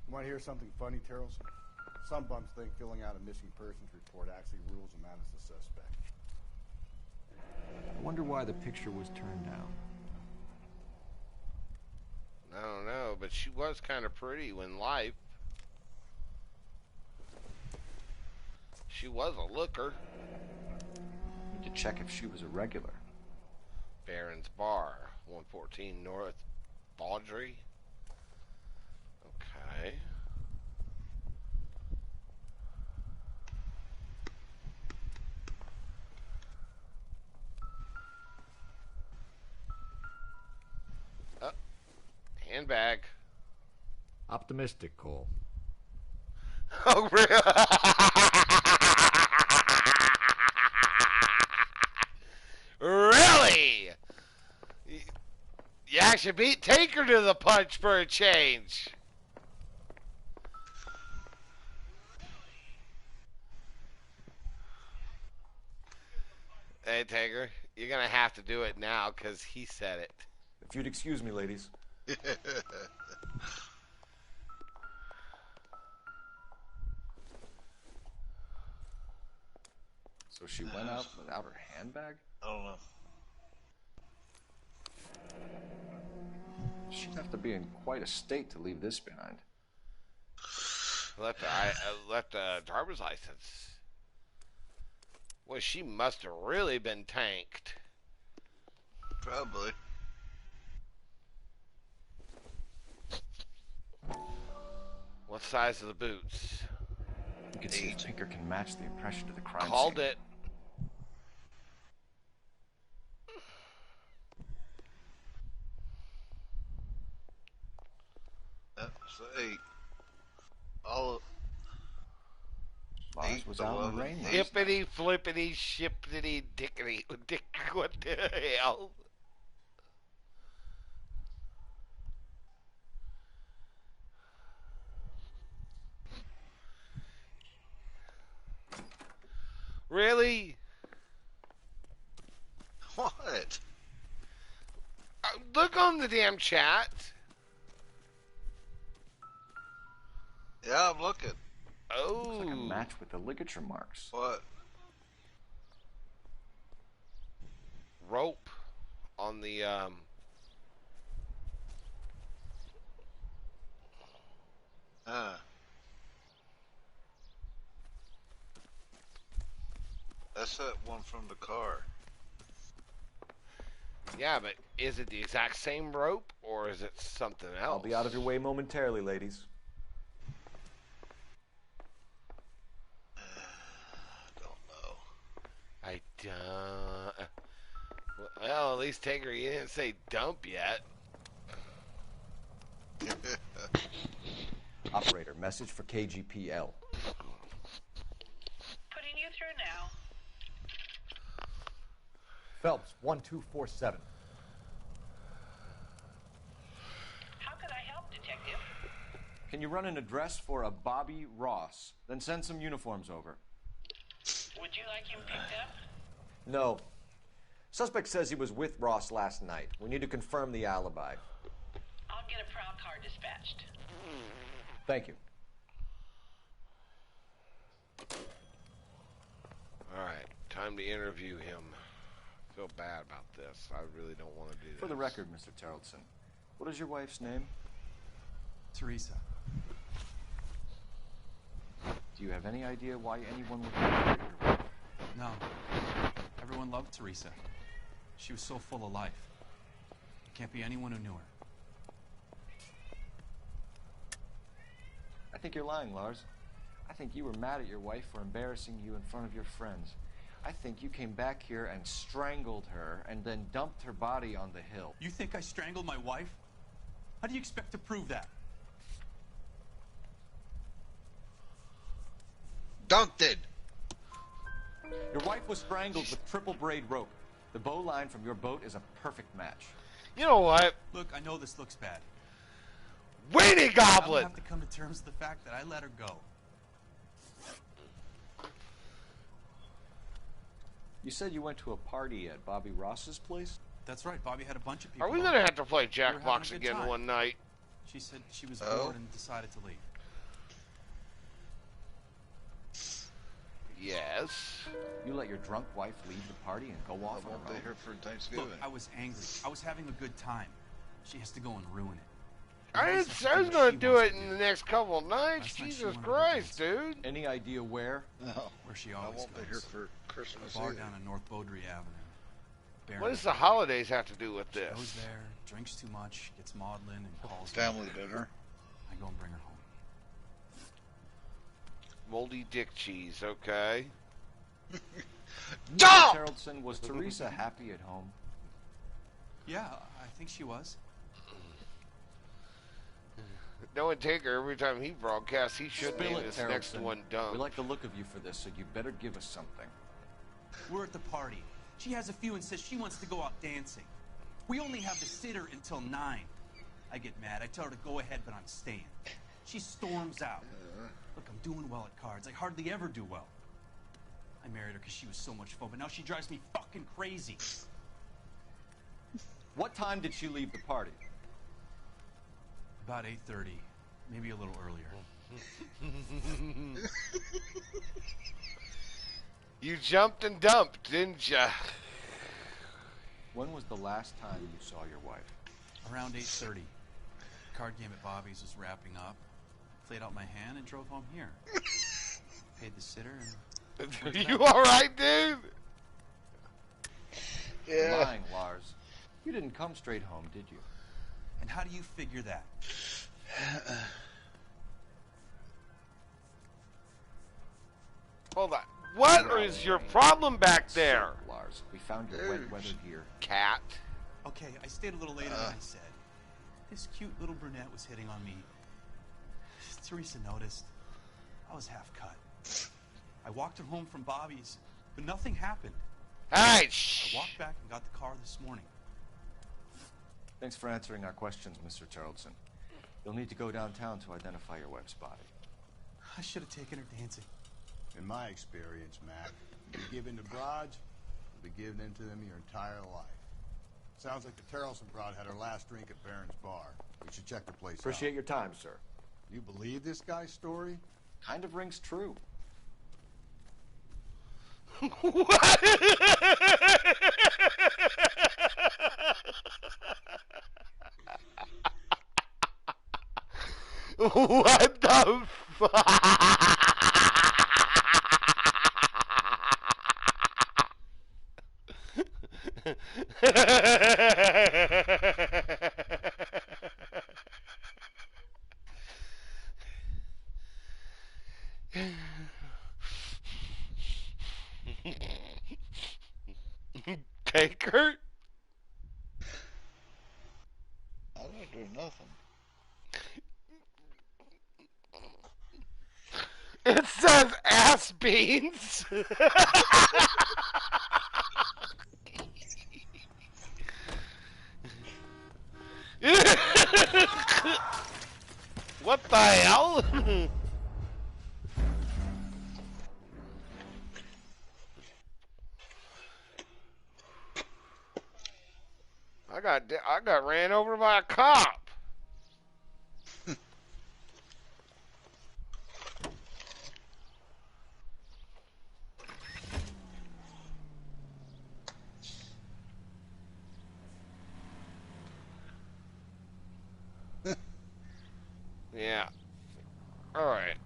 You want to hear something funny, Terrellson? Some bums think filling out a missing persons report actually rules them out as a suspect. I wonder why the picture was turned down. I don't know, but she was kind of pretty when life. She was a looker. Need to check if she was a regular. Baron's Bar, 114 North Baudry. Okay. Oh, handbag. Optimistic, Cole. Oh, really? Really? You actually beat Taker to the punch for a change. Hey, Taker, you're going to have to do it now because he said it. If you'd excuse me, ladies. So she went out without her handbag? I don't know. She'd have to be in quite a state to leave this behind. Left a driver's license. Well, she must have really been tanked. Probably. What size are the boots? You can see if Tinker can match the impression to the crime Called scene. it. Hey, all Lars was out in the rain. Hippity, flippity, shippity, dickity. Dick, what the hell? Really? What? Look on the damn chat. Yeah, I'm looking. Oh. Looks like a match with the ligature marks. What? Rope on the That's that one from the car. Yeah, but is it the exact same rope or is it something else? I'll be out of your way momentarily, ladies. I don't. Well, at least Taker, you didn't say dump yet. Operator, message for KGPL. Putting you through now. Phelps, 1247. How could I help, Detective? Can you run an address for a Bobby Ross? Then send some uniforms over. Would you like him picked up? No. Suspect says he was with Ross last night. We need to confirm the alibi. I'll get a prowl car dispatched. Thank you. Alright, time to interview him. I feel bad about this. I really don't want to do this. For the record, Mr. Terrelson, what is your wife's name? Teresa. Do you have any idea why anyone would want your wife? No. Everyone loved Teresa. She was so full of life. Can't be anyone who knew her. I think you're lying, Lars. I think you were mad at your wife for embarrassing you in front of your friends. I think you came back here and strangled her and then dumped her body on the hill. You think I strangled my wife? How do you expect to prove that? Dunked it. Your wife was strangled with triple braid rope. The bow line from your boat is a perfect match. You know what? Look, I know this looks bad. Weenie Goblin! I'll have to come to terms with the fact that I let her go. You said you went to a party at Bobby Ross's place? That's right. Bobby had a bunch of people. Are we over. going to have to play We were having Jackbox a good again time. one night? She said she was bored and decided to leave. Yes. You let your drunk wife leave the party and go off on her own? They her for Thanksgiving. Look, I was angry. I was having a good time. She has to go and ruin it. I didn't say I was going to do it in the next couple of nights. Jesus Christ, dude. Any idea where? No. Where she I always won't be here goes. for Christmas A bar either. down on North Beaudry Avenue. What does the holidays have to do with She this? goes there, drinks too much, gets maudlin, and calls Family me. dinner. I go and bring her home. Moldy dick cheese, okay. Mr. Terrellson, was Teresa happy at home? Yeah, I think she was. No one take her every time he broadcasts. He should be Spill in it, this next Terrellson. one done. We like the look of you for this, so you better give us something. We're at the party. She has a few and says she wants to go out dancing. We only have the sitter until 9. I get mad. I tell her to go ahead, but I'm staying. She storms out. Look, I'm doing well at cards. I hardly ever do well. I married her because she was so much fun, but now she drives me fucking crazy. What time did she leave the party? About 8:30, maybe a little earlier. You jumped and dumped, didn't ya? When was the last time you saw your wife? Around 8:30. Card game at Bobby's was wrapping up. Played out my hand and drove home here. Paid the sitter and... You alright, dude? You're lying, Lars. You didn't come straight home, did you? And how do you figure that? Hold on. What is your problem back there? Lars, we found your wet weather gear. Cat. Okay, I stayed a little later than I said. This cute little brunette was hitting on me. Teresa noticed. I was half cut. I walked her home from Bobby's, but nothing happened. Hey, I walked back and got the car this morning. Thanks for answering our questions, Mr. Charlton. You'll need to go downtown to identify your wife's body. I should have taken her dancing. In my experience, Mac, you give in to broads, you'll be giving in to them your entire life. Sounds like the Terrellson broad had her last drink at Barron's Bar. We should check the place Appreciate out. your time, sir. You believe this guy's story? Kind of rings true. What the fuck? Take her? I don't do nothing. It says ass beans. What the hell? I got ran over by a cop. Yeah. All right.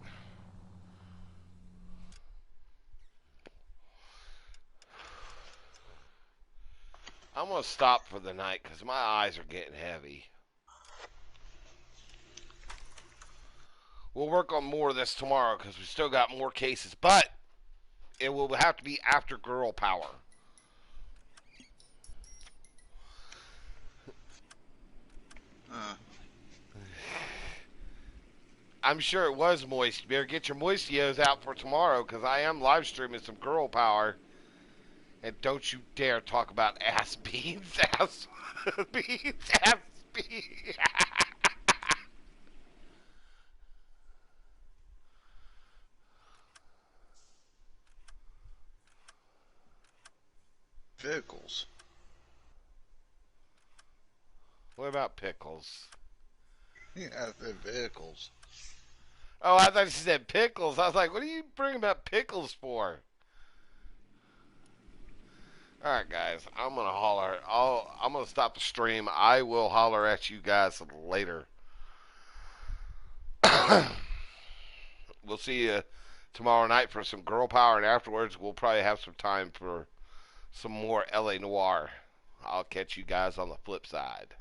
I'm going to stop for the night because my eyes are getting heavy. We'll work on more of this tomorrow because we still got more cases, but it will have to be after girl power. I'm sure it was moist. You better get your moistios out for tomorrow because I am live streaming some girl power. And don't you dare talk about ass beans, ass beans, ass beans. Vehicles. What about pickles? Yeah, I said vehicles. Oh, I thought you said pickles. I was like, what are you bringing about pickles for? Alright, guys. I'm going to holler. I'm going to stop the stream. I will holler at you guys later. We'll see you tomorrow night for some girl power, and afterwards we'll probably have some time for some more LA Noire. I'll catch you guys on the flip side.